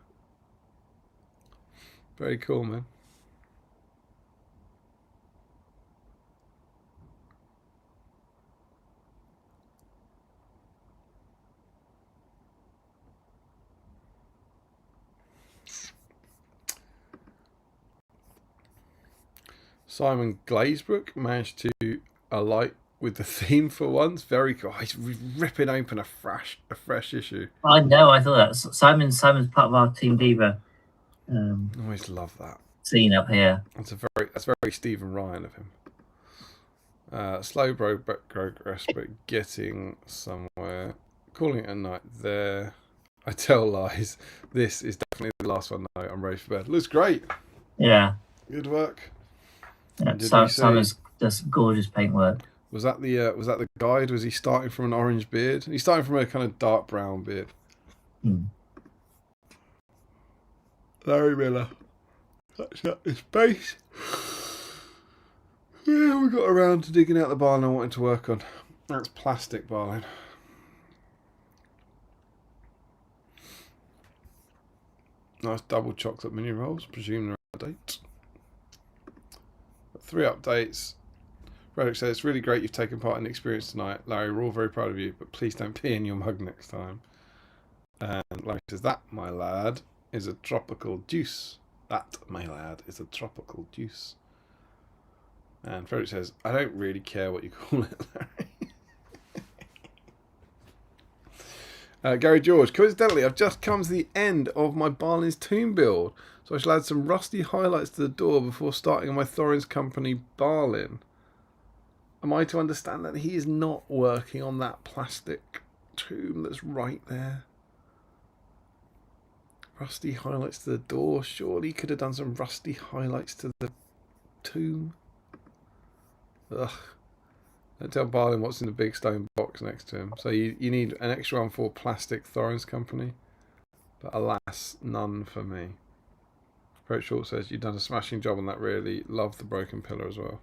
Very cool, man. Simon Glazebrook managed to alight with the theme for once. Very cool. He's ripping open a fresh issue. I know. I thought that Simon's part of our Team Diva. Always love that scene up here. That's very Stephen Ryan of him. Slow progress, but getting somewhere. Calling it a night there. I tell lies. This is definitely the last one. No, I'm ready for bed. Looks great. Yeah. Good work. Yeah, Simon's does some gorgeous paintwork. Was that the guide? Was he starting from an orange beard? He's starting from a kind of dark brown beard. Larry Miller. That's at his base. Yeah, we got around to digging out the Balin I wanted to work on. That's plastic Balin. Nice double chocolate mini rolls. Presume they're out of date. 3 updates. Reddick says, it's really great you've taken part in the experience tonight. Larry, we're all very proud of you, but please don't pee in your mug next time. And Larry says, that, my lad, is a tropical juice. That, my lad, is a tropical juice. And Frederick says, I don't really care what you call it, Larry. Gary George, coincidentally, I've just come to the end of my Balin's tomb build, so I shall add some rusty highlights to the door before starting on my Thorin's company, Balin. Am I to understand that he is not working on that plastic tomb that's right there? Rusty highlights to the door. Surely he could have done some rusty highlights to the tomb. Ugh. Don't tell Balin what's in the big stone box next to him. So you need an extra one for plastic Thorin's company. But alas, none for me. Very Short says, you've done a smashing job on that, really. Love the broken pillar as well.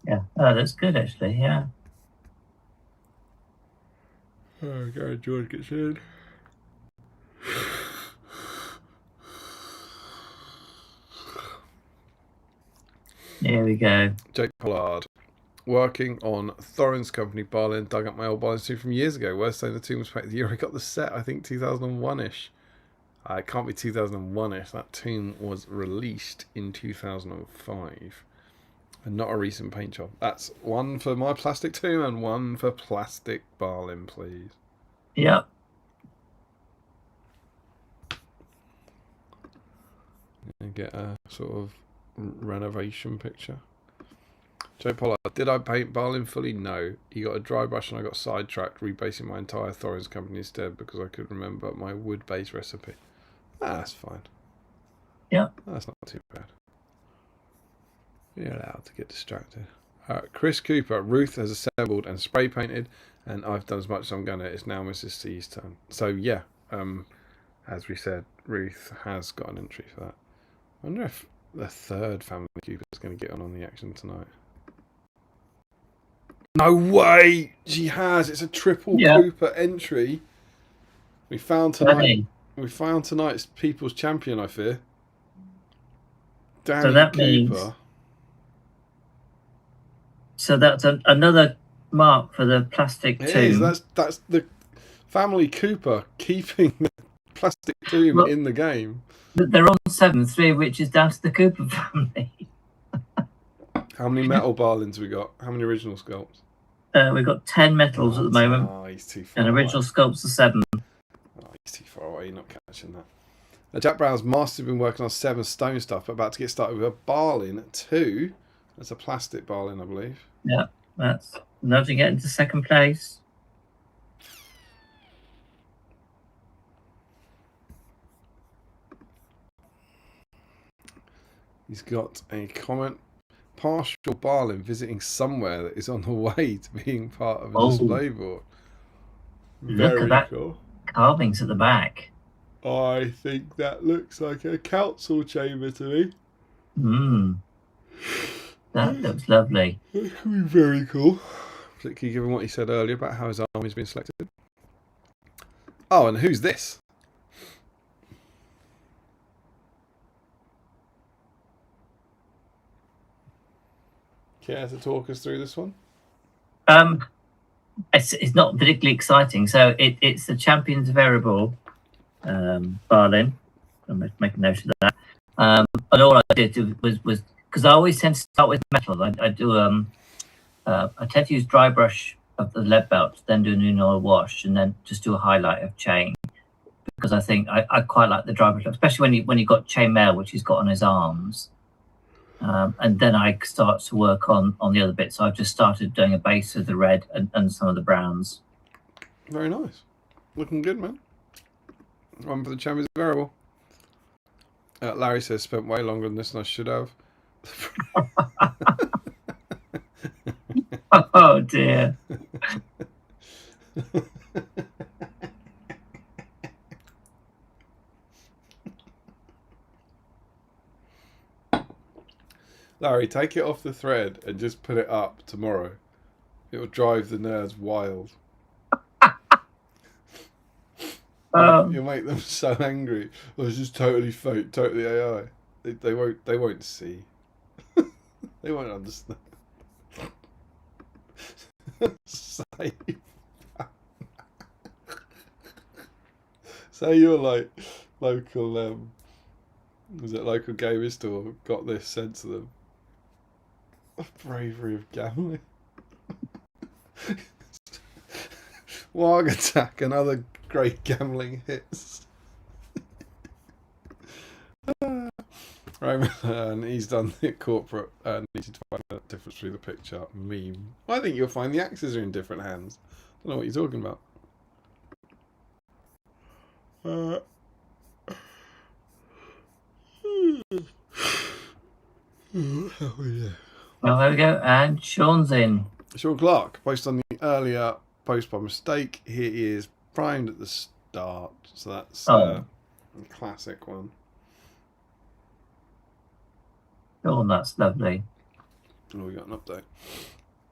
Yeah, oh, that's good actually, yeah. Oh, Gary George gets in. There we go. Jake Pollard. Working on Thorin's company, Balin. Dug up my old Balin tomb from years ago. Worth saying the tomb was painted the year I got the set. I think 2001-ish. It can't be 2001-ish. That tomb was released in 2005. And not a recent paint job. That's one for my plastic tomb and one for plastic Balin, please. Yep. And get a sort of renovation picture. Joe Pollard, did I paint Balin fully? No. He got a dry brush and I got sidetracked, rebasing my entire Thorin's company instead because I could remember my wood-based recipe. That's fine. Yeah. That's not too bad. You're allowed to get distracted. Chris Cooper, Ruth has assembled and spray painted, and I've done as much as I'm going to. It's now Mrs. C's turn. So, yeah, as we said, Ruth has got an entry for that. I wonder if the third family Cooper is going to get on the action tonight. No way! She has. It's a triple Cooper entry. We found tonight. We found tonight's People's Champion, I fear. Danny So that Cooper. means. So that's another mark for the plastic tomb. It is. That's the family Cooper keeping the plastic tomb in the game. They're on 7, 3 of which is down to the Cooper family. How many metal Balins we got? How many original sculpts? We've got 10 metals at the moment. Oh, he's too far and original sculpts are 7. Oh, he's too far away. You're not catching that. Now, Jack Brown's master's been working on 7 stone stuff, but about to get started with a Balin 2. That's a plastic Balin, I believe. Yeah, that's enough to get into second place. He's got a comment. Partial Balin visiting somewhere that is on the way to being part of a display board. Look at that cool. Carvings at the back. I think that looks like a council chamber to me. That looks lovely. That could be very cool. Particularly given what he said earlier about how his army's been selected. Oh, and who's this? Care to talk us through this one? It's not particularly exciting. So it's the Champions of Erebor, Balin. I'm going to make a note of that. And all I did was because I always tend to start with metal. I tend to use dry brush of the lead belt, then do an in oil wash, and then just do a highlight of chain. Because I think I quite like the dry brush, especially when you got chainmail, which he's got on his arms. And then I start to work on the other bits. So I've just started doing a base of the red and some of the browns. Very nice. Looking good, man. One for the Champions of Erebor. Larry says, spent way longer than this than I should have. dear. Larry, take it off the thread and just put it up tomorrow. It will drive the nerds wild. You'll make them so angry. Well, it's just totally fake, totally AI. They won't see. They won't understand. Say you're like local was it local gaming store got this said to them. Bravery of gambling. Warg Attack and other great gambling hits. Right, and he's done the corporate needed to find the difference through the picture meme. I think you'll find the axes are in different hands. I don't know what you're talking about. Oh, yeah. Well, there we go. And Sean's in. Sean Clark, based on the earlier post by mistake, he is primed at the start. So that's a classic one. Oh, that's lovely. Oh, we got an update.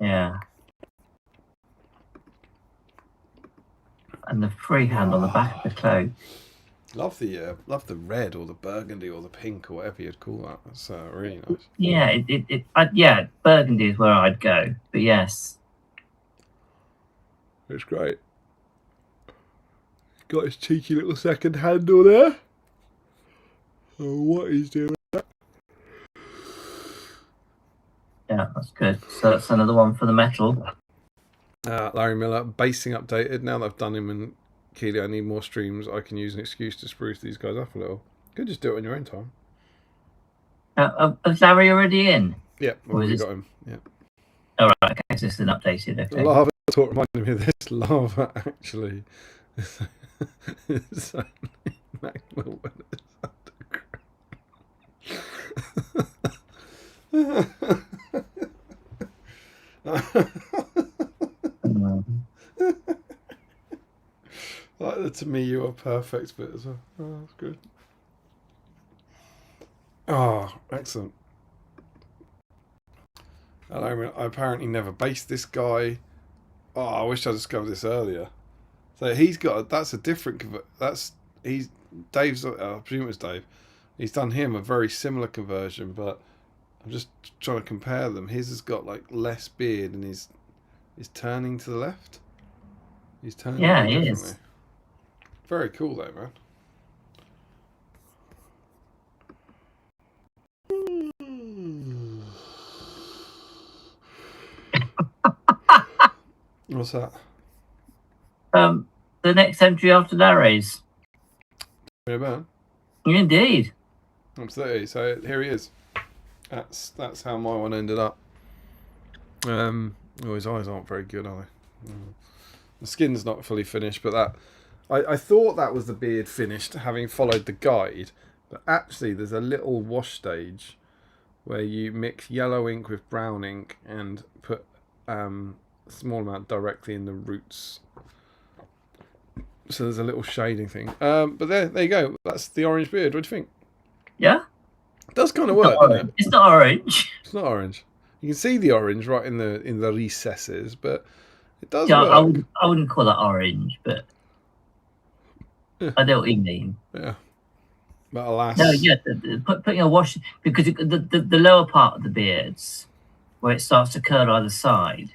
Yeah. And the freehand on the back of the cloak. Love the red or the burgundy or the pink or whatever you'd call that. That's really nice. Yeah, yeah, burgundy is where I'd go. But yes, it's great. Got his cheeky little second handle there. Oh, what he's doing. Yeah, that's good. So that's another one for the metal. Larry Miller, basing updated. Now that I've done him and Keely, I need more streams. I can use an excuse to spruce these guys up a little. You could just do it on your own time. Is Larry already in? Yeah, we got him. Yeah. All right. Okay, so this is an updated. Okay. Lava talk reminded me of this. Lava actually is only magma when it's underground. Like to me, you are perfect bit as well. Oh, that's good. Oh, excellent. I apparently never based this guy. Oh, I wish I discovered this earlier. So he's got that's a different. He's Dave's. I presume it was Dave. He's done him a very similar conversion, but I'm just trying to compare them. His has got like less beard and he's turning to the left. He's turning. Yeah, he is. Very cool though, man. What's that? The next entry after Larry's. Indeed. I'm 30, so here he is. That's how my one ended up. His eyes aren't very good, are they? The skin's not fully finished, but that I thought that was the beard finished, having followed the guide, but actually there's a little wash stage where you mix yellow ink with brown ink and put a small amount directly in the roots. So there's a little shading thing. But there you go. That's the orange beard. What do you think? Yeah. It does kind of work, doesn't it? It's not orange. It's not orange. You can see the orange right in the recesses, but it does Yeah, work. I wouldn't call that orange, but yeah. I know what you mean. Yeah. But alas. No, yeah, putting a wash, because the lower part of the beards, where it starts to curl either side,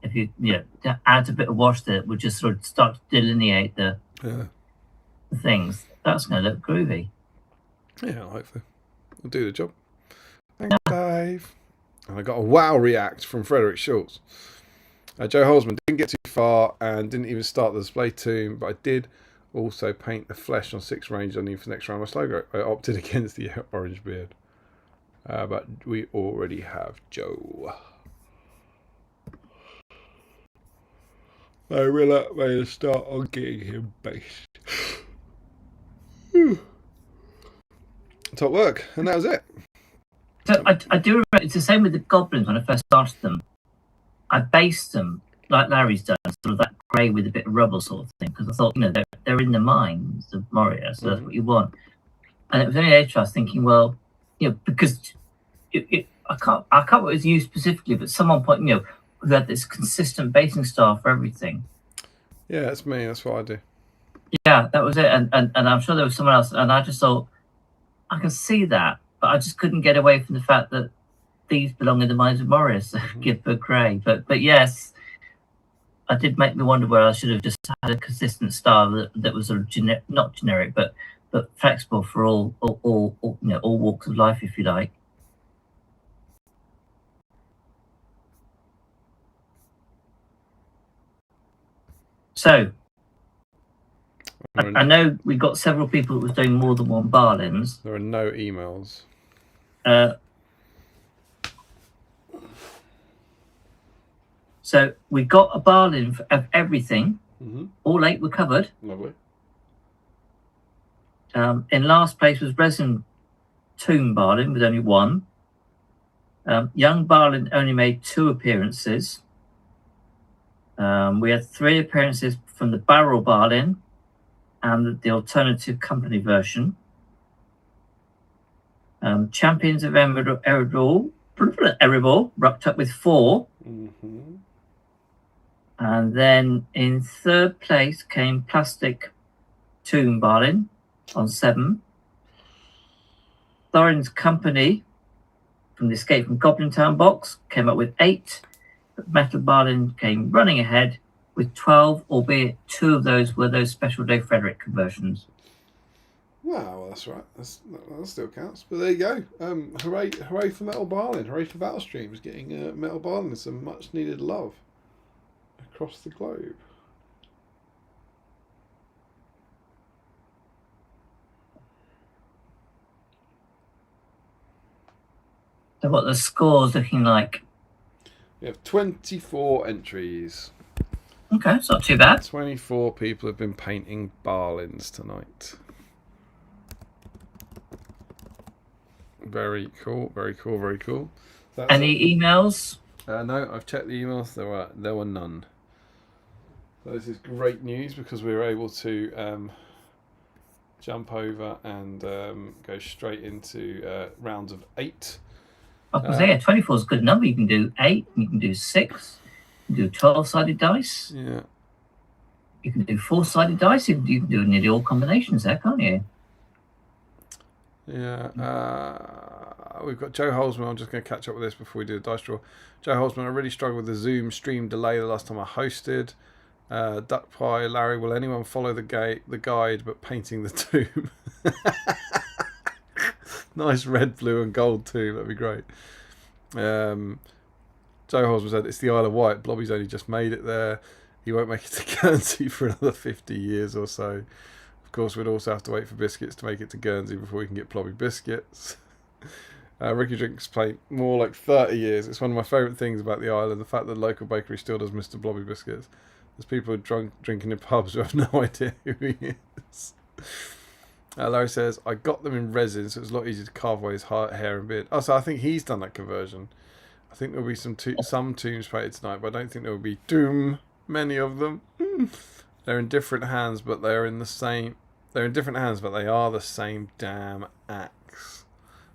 if you add a bit of wash that would just sort of start to delineate the things, that's going to look groovy. Yeah, hopefully. We'll do the job. Thanks, Dave. And I got a wow react from Frederick Schultz. Joe Holzman didn't get too far and didn't even start the display tomb, but I did also paint the flesh on 6 range I need for the next round of my logo. I opted against the orange beard. But we already have Joe. I will made a start on getting him based. Top work, and that was it. So I do remember it's the same with the goblins when I first started them. I based them like Larry's done, sort of that grey with a bit of rubble sort of thing, because I thought, they're in the mines of Moria, so that's what you want. And it was only later I was thinking, well, because I can't what it was used specifically, but someone who had this consistent basing style for everything. Yeah, that's me. That's what I do. Yeah, that was it. And I'm sure there was someone else, and I just thought, I can see that, but I just couldn't get away from the fact that these belong in the mines of Moria, so Gibber Grey. But yes, I did make me wonder where I should have just had a consistent style that was sort of not generic, but flexible for all walks of life, if you like. So I know we got several people that was doing more than one Balins. There are no emails. So we got a Balin of everything. All 8 were covered. Lovely. In last place was Resin Tomb Balin with only 1. Young Balin only made 2 appearances. We had 3 appearances from the Barrel Balin and the alternative company version. Champions of Erebor rucked up with 4. And then in 3rd place came Plastic Tomb Balin on 7. Thorin's Company from the Escape from Goblin Town box came up with 8. But Metal Balin came running ahead with 12, albeit 2 of those were those Special Day Frederick conversions. Well, that's right. That still counts. But there you go. Hooray for Metal Balin. Hooray for Battle Streams getting Metal Balin some much needed love across the globe. So what are the scores looking like? We have 24 entries. Okay, it's not too bad. 24 people have been painting Balins tonight. Very cool, very cool, very cool. Any emails? No, I've checked the emails. There were none. So this is great news because we were able to jump over and go straight into rounds of 8. I was saying 24 is a good number. You can do 8, you can do 6, you can do 12-sided dice. Yeah. You can do 4-sided dice. You can do nearly all combinations there, can't you? Yeah. We've got Joe Holzman. I'm just going to catch up with this before we do the dice draw. Joe Holzman, I really struggled with the Zoom stream delay the last time I hosted. Duck Pie, Larry, will anyone follow the guide but painting the tomb? Nice red, blue and gold too. That'd be great. Joe Holzman said it's the Isle of Wight. Blobby's only just made it there. He won't make it to Guernsey for another 50 years or so. Of course, we'd also have to wait for biscuits to make it to Guernsey before we can get Blobby biscuits. Ricky Drinks paint more like 30 years. It's one of my favourite things about the island, the fact that the local bakery still does Mr. Blobby biscuits. There's people drinking in pubs who have no idea who he is. Larry says, I got them in resin, so it's a lot easier to carve away his hair and beard. Oh, so I think he's done that conversion. I think there'll be some tombs painted tonight, but I don't think there will be too many of them. They're in different hands, but they're in the same. They're in different hands, but they are the same damn axe,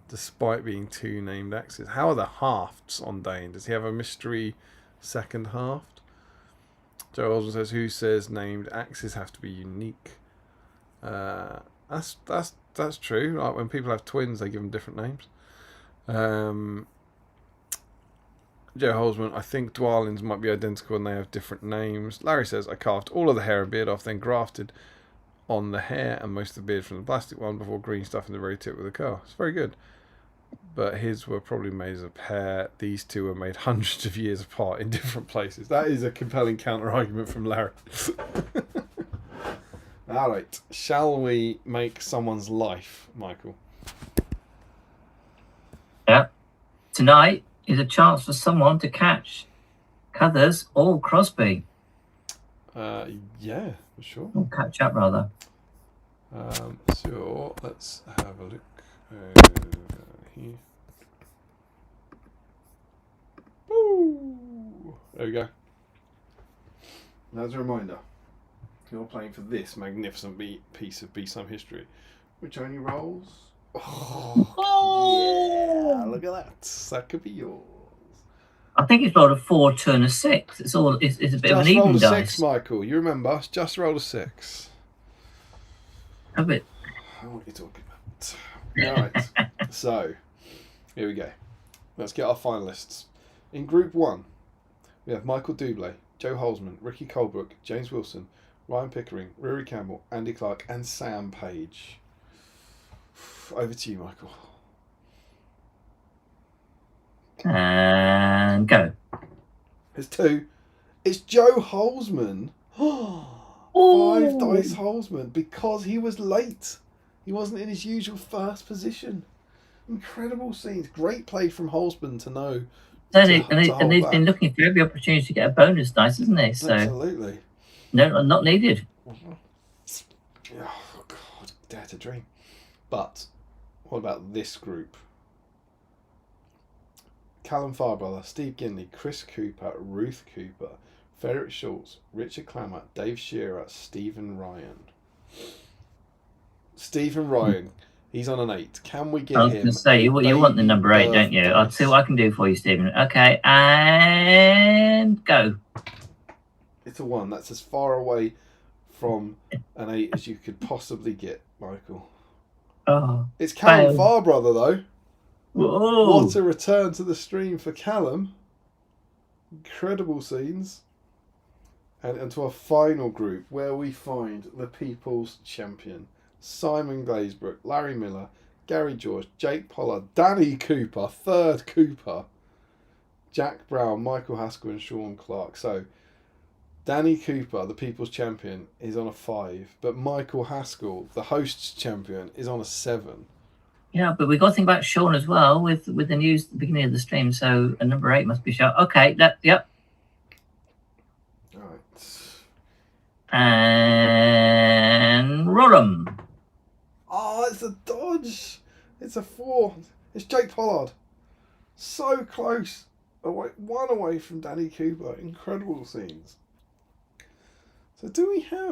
despite being 2 named axes. How are the hafts on Dane? Does he have a mystery second haft? Joe Osborne says, who says named axes have to be unique? That's true. Like when people have twins, they give them different names. Joe Holzman, I think Dwalins might be identical and they have different names. Larry says, I carved all of the hair and beard off, then grafted on the hair and most of the beard from the plastic one before green stuff in the very tip with a car. It's very good. But his were probably made as a pair. These 2 were made hundreds of years apart in different places. That is a compelling counter-argument from Larry. Alright, shall we make someone's life, Michael? Yeah. Tonight is a chance for someone to catch Cuthers or Crosby. Yeah, for sure. Or catch up, rather. So, let's have a look over here. Ooh. There we go. And as a reminder, you're playing for this magnificent piece of BSIME history, which only rolls. Oh, yeah! Look at that. That could be yours. I think it's rolled a 4, 2, and a 6. It's a bit Just of an even roll a dice. 6, Michael. You remember? Just roll a 6. A bit. I know what you're talking about. Alright. So, here we go. Let's get our finalists. In Group 1, we have Michael Dublé, Joe Holzman, Ricky Colebrook, James Wilson, Ryan Pickering, Rory Campbell, Andy Clark, and Sam Page. Over to you, Michael. And go. There's 2. It's Joe Holzman. 5 dice Holzman because he was late. He wasn't in his usual first position. Incredible scenes. Great play from Holzman to know. And he's been looking for every opportunity to get a bonus dice, isn't he? So absolutely. No, not needed. Oh God, dare to dream. But what about this group? Callum Farbrother, Steve Ginley, Chris Cooper, Ruth Cooper, Frederick Schultz, Richard Clammer, Dave Shearer, Stephen Ryan. Stephen Ryan, he's on an 8. Can we get him? I was going to say, you want the number 8, don't you? I'll see what I can do for you, Stephen. Okay, and go. It's a 1. That's as far away from an 8 as you could possibly get, Michael. Oh, it's Callum Farbrother, though. Whoa. What a return to the stream for Callum. Incredible scenes. And to our final group, where we find the People's Champion. Simon Glazebrook, Larry Miller, Gary George, Jake Pollard, Danny Cooper, 3rd Cooper, Jack Brown, Michael Haskell and Sean Clark. So, Danny Cooper, the People's Champion, is on a 5, but Michael Haskell, the host's champion, is on a 7. Yeah, but we've got to think about Sean as well with the news at the beginning of the stream, so a number 8 must be Sean. Okay, yep. All right. And roll 'em. Oh, it's a dodge. It's a 4. It's Jake Pollard. So close. One away from Danny Cooper. Incredible scenes. So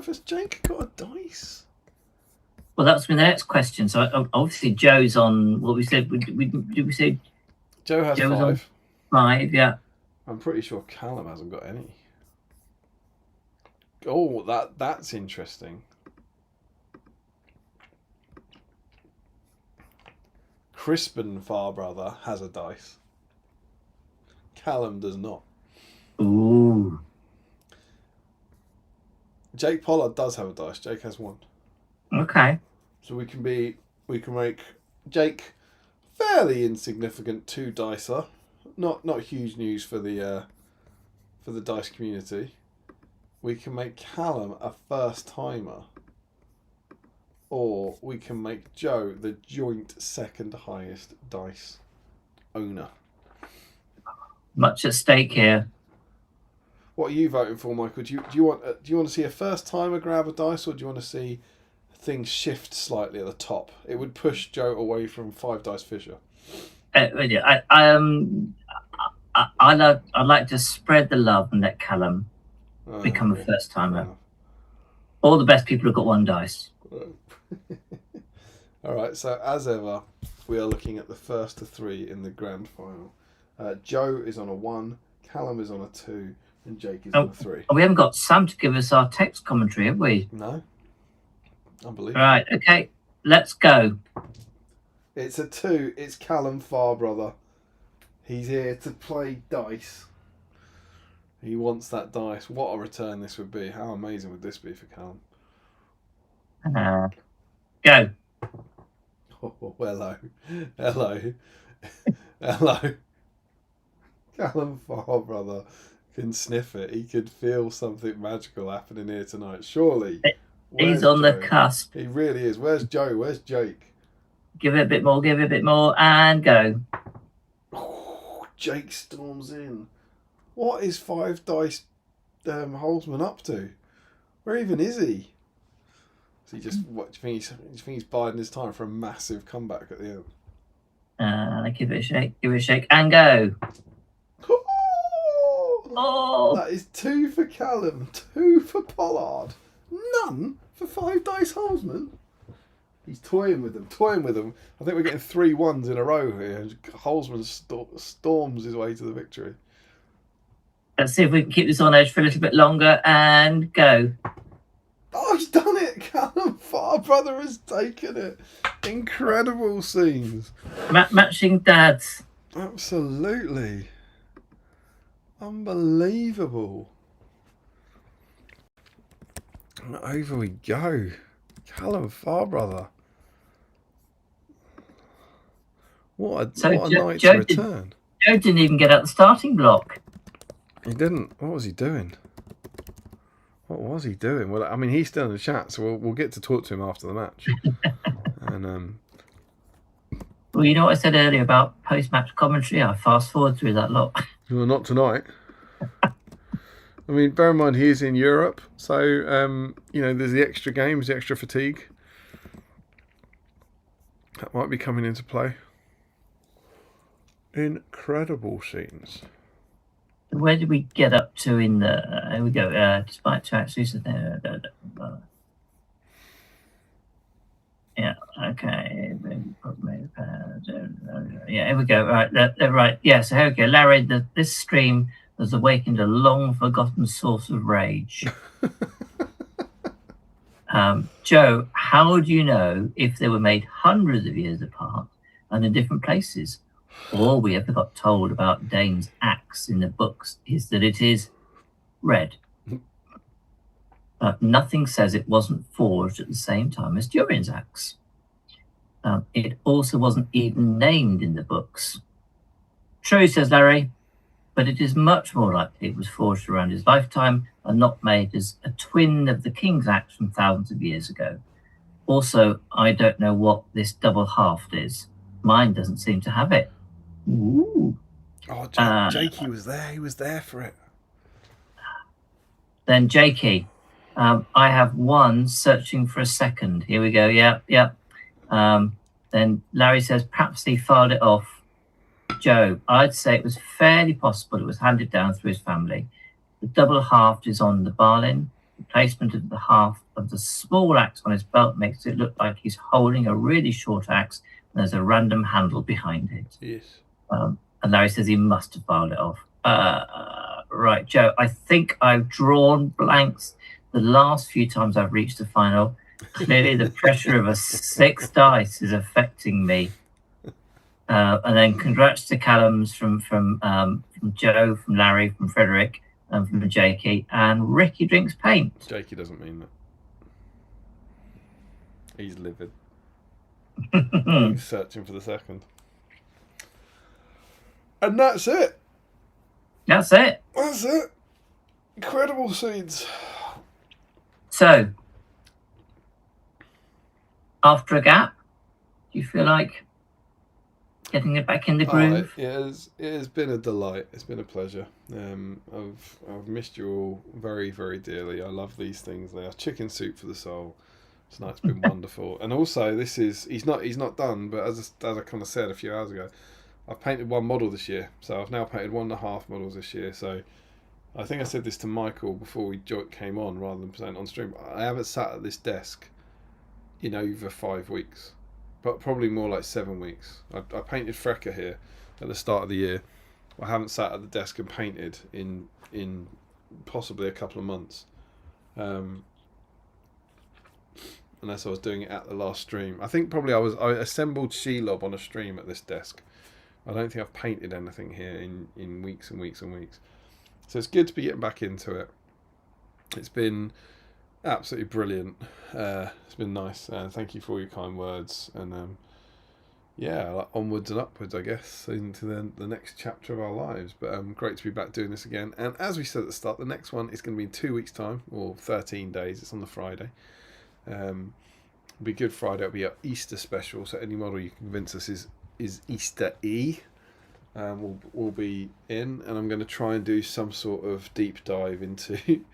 has Jake got a dice? Well, that's my next question. So obviously Joe's on what we said. Did we say Joe has Joe 5? On 5, yeah. I'm pretty sure Callum hasn't got any. Oh, that's interesting. Crispin Farbrother has a dice. Callum does not. Ooh. Jake Pollard does have a dice. Jake has 1. Okay. So we can make Jake fairly insignificant 2 dicer. Not huge news for the dice community. We can make Callum a first timer. Or we can make Joe the joint 2nd highest dice owner. Much at stake here. What are you voting for, Michael? Do you want to see a first timer grab a dice, or do you want to see things shift slightly at the top? It would push Joe away from 5 dice Fisher. I'd like to spread the love and let Callum become a first timer. All the best people have got 1 dice. All right, so as ever, we are looking at the first of 3 in the grand final. Joe is on a 1, Callum is on a 2, and Jake is on a 3. We haven't got Sam to give us our text commentary, have we? No. Unbelievable. Right, okay, let's go. It's a 2. It's Callum Farbrother. He's here to play dice. He wants that dice. What a return this would be. How amazing would this be for Callum? Go. Oh, hello. Hello. Callum Farbrother can sniff it. He could feel something magical happening here tonight. Surely. He's on the cusp. He really is. Where's Joe? Where's Jake? Give it a bit more, and go. Oh, Jake storms in. What is 5 dice Holzman up to? Where even is he? So do you think he's biding his time for a massive comeback at the end? Give it a shake, and go. Oh, That is 2 for Callum, 2 for Pollard, none for 5 Dice Holzman. He's toying with them. I think we're getting 3 ones in a row here. Holzman storms his way to the victory. let's see if we can keep this on edge for a little bit longer and go. Oh, he's done it! Callum Farbrother has taken it. Incredible scenes. Matching dads. Absolutely. Unbelievable. Over we go. Callum Farbrother. What a night to return. Joe didn't even get out the starting block. He didn't. What was he doing? Well, I mean, he's still in the chat, so we'll get to talk to him after the match. And well, you know what I said earlier about post-match commentary? I fast forward through that lot. Well, not tonight. I mean, bear in mind he's in Europe, so there's the extra games, the extra fatigue that might be coming into play. Incredible scenes. Where did we get up to in the? Here we go. Despite 2 acts, yeah. Okay. Yeah. Here we go. Right. Right. Yeah. So here we go. Larry, this stream has awakened a long-forgotten source of rage. Joe, how do you know if they were made hundreds of years apart and in different places? All we ever got told about Dane's axe in the books is that it is red. Nothing says it wasn't forged at the same time as Durin's axe. It also wasn't even named in the books. True, says Larry, but it is much more likely it was forged around his lifetime and not made as a twin of the king's axe from thousands of years ago. Also, I don't know what this double-halved is. Mine doesn't seem to have it. Ooh. Oh, Jakey was there. He was there for it. Then Jakey, I have one searching for a second. Here we go. Yeah. Then Larry says perhaps he filed it off. Joe, I'd say it was fairly possible it was handed down through his family. The double halved is on the Balin. The placement of the half of the small axe on his belt makes it look like he's holding a really short axe and there's a random handle behind it. Yes. And Larry says he must have filed it off. Right, Joe, I think I've drawn blanks the last few times I've reached the final. Clearly the pressure of a 6 dice is affecting me. And then congrats to Callum's from Joe, from Larry, from Frederick, and from Jakey. And Ricky drinks paint. Jakey doesn't mean that. He's livid. He's searching for the second. And that's it. That's it. Incredible scenes. So, after a gap, do you feel like getting it back in the groove? It has been a delight. It's been a pleasure. I've missed you all very, very dearly. I love these things. They are chicken soup for the soul. Tonight's been wonderful. And also, he's not done. But as I kind of said a few hours ago, I've painted 1 model this year. So I've now painted 1.5 models this year. So I think I said this to Michael before we came on, rather than present on stream. I haven't sat at this desk in over 5 weeks, but probably more like 7 weeks. I painted Frecker here at the start of the year. I haven't sat at the desk and painted in possibly a couple of months, unless I was doing it at the last stream. I think probably I assembled Shelob on a stream at this desk. I don't think I've painted anything here in weeks and weeks and weeks. So it's good to be getting back into it. It's been absolutely brilliant. It's been nice. Thank you for all your kind words. And onwards and upwards, I guess, into the next chapter of our lives. But great to be back doing this again. And as we said at the start, the next one is going to be in 2 weeks' time, or 13 days. It's on the Friday. It'll be Good Friday. It'll be an Easter special. So any model you convince us is Easter-y. Will be in, and I'm going to try and do some sort of deep dive into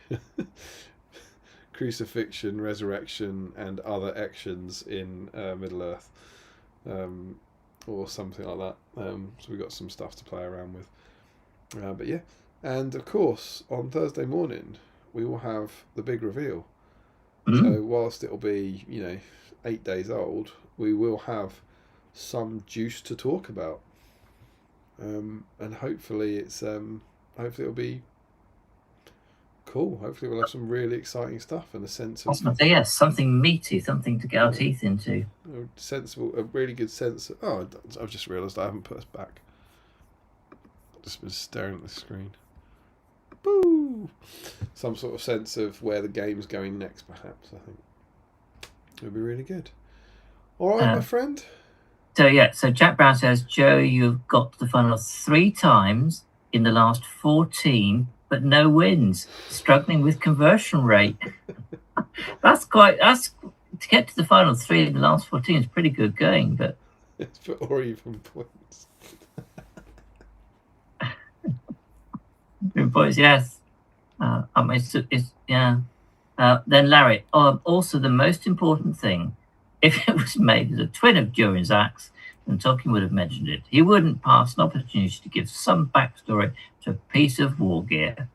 crucifixion, resurrection, and other actions in Middle Earth, or something like that. So we've got some stuff to play around with. But yeah, And of course, on Thursday morning, we will have the big reveal. Mm. So whilst it'll be, 8 days old, we will have some juice to talk about. And hopefully hopefully it'll be cool. Hopefully we'll have some really exciting stuff and a sense of Yes, something meaty, something to get our teeth into. a really good sense of, I've just realised I haven't put us back. Just been staring at the screen. Boo! Some sort of sense of where the game's going next, perhaps. I think it'll be really good. All right, my friend. So Jack Brown says, Joe, you've got to the final 3 times in the last 14, but no wins. Struggling with conversion rate. That's to get to the final 3 in the last 14 is pretty good going, but it's for or even points. Points, yes. Then Larry. Also, the most important thing, if it was made as a twin of Durin's axe, then Tolkien would have mentioned it. He wouldn't pass an opportunity to give some backstory to a piece of war gear.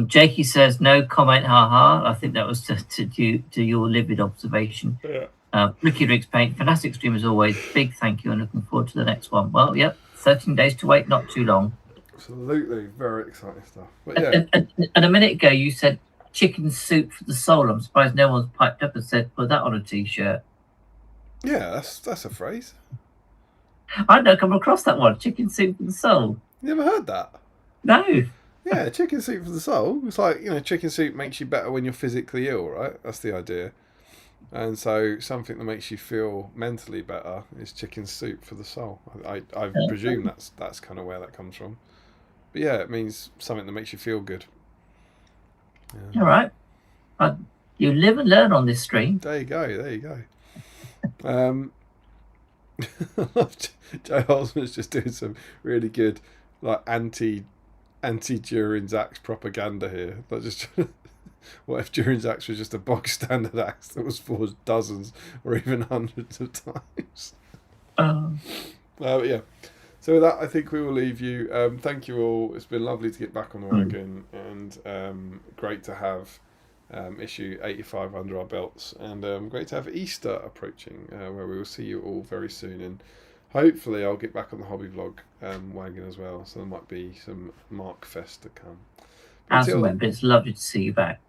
Jakey says, no comment, haha. I think that was to your livid observation. Yeah. Ricky Rick's Paint, fantastic stream as always. Big thank you and looking forward to the next one. Well, yep, 13 days to wait, not too long. Absolutely, very exciting stuff. But yeah, and a minute ago you said chicken soup for the soul. I'm surprised no one's piped up and said put that on a t-shirt. Yeah, that's a phrase. I've not come across that one. Chicken soup for the soul. You never heard that? No. Yeah, chicken soup for the soul. It's like, chicken soup makes you better when you're physically ill, right? That's the idea. And so something that makes you feel mentally better is chicken soup for the soul. I presume that's kind of where that comes from. But yeah, it means something that makes you feel good. Yeah. All right. You live and learn on this stream. There you go. Joe Osmond's just doing some really good, like anti-Durin's axe propaganda here. Like just what if Durin's axe was just a bog standard axe that was forged dozens or even hundreds of times? Yeah. So with that, I think we will leave you. Thank you all. It's been lovely to get back on the wagon, and great to have issue 85 under our belts, and great to have Easter approaching, where we will see you all very soon, and hopefully I'll get back on the hobby vlog wagon as well, so there might be some Mark Fest to come. As and when, but it's lovely to see you back.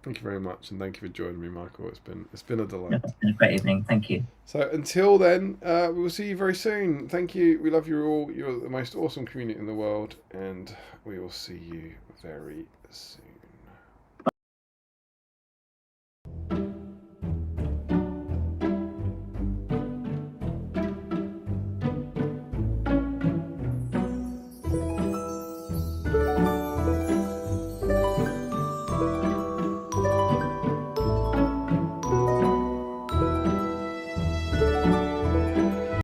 Thank you very much, and thank you for joining me, Michael. It's been a delight. It's been a great evening. Thank you. So until then, we will see you very soon. Thank you. We love you all. You're the most awesome community in the world, and we will see you very soon.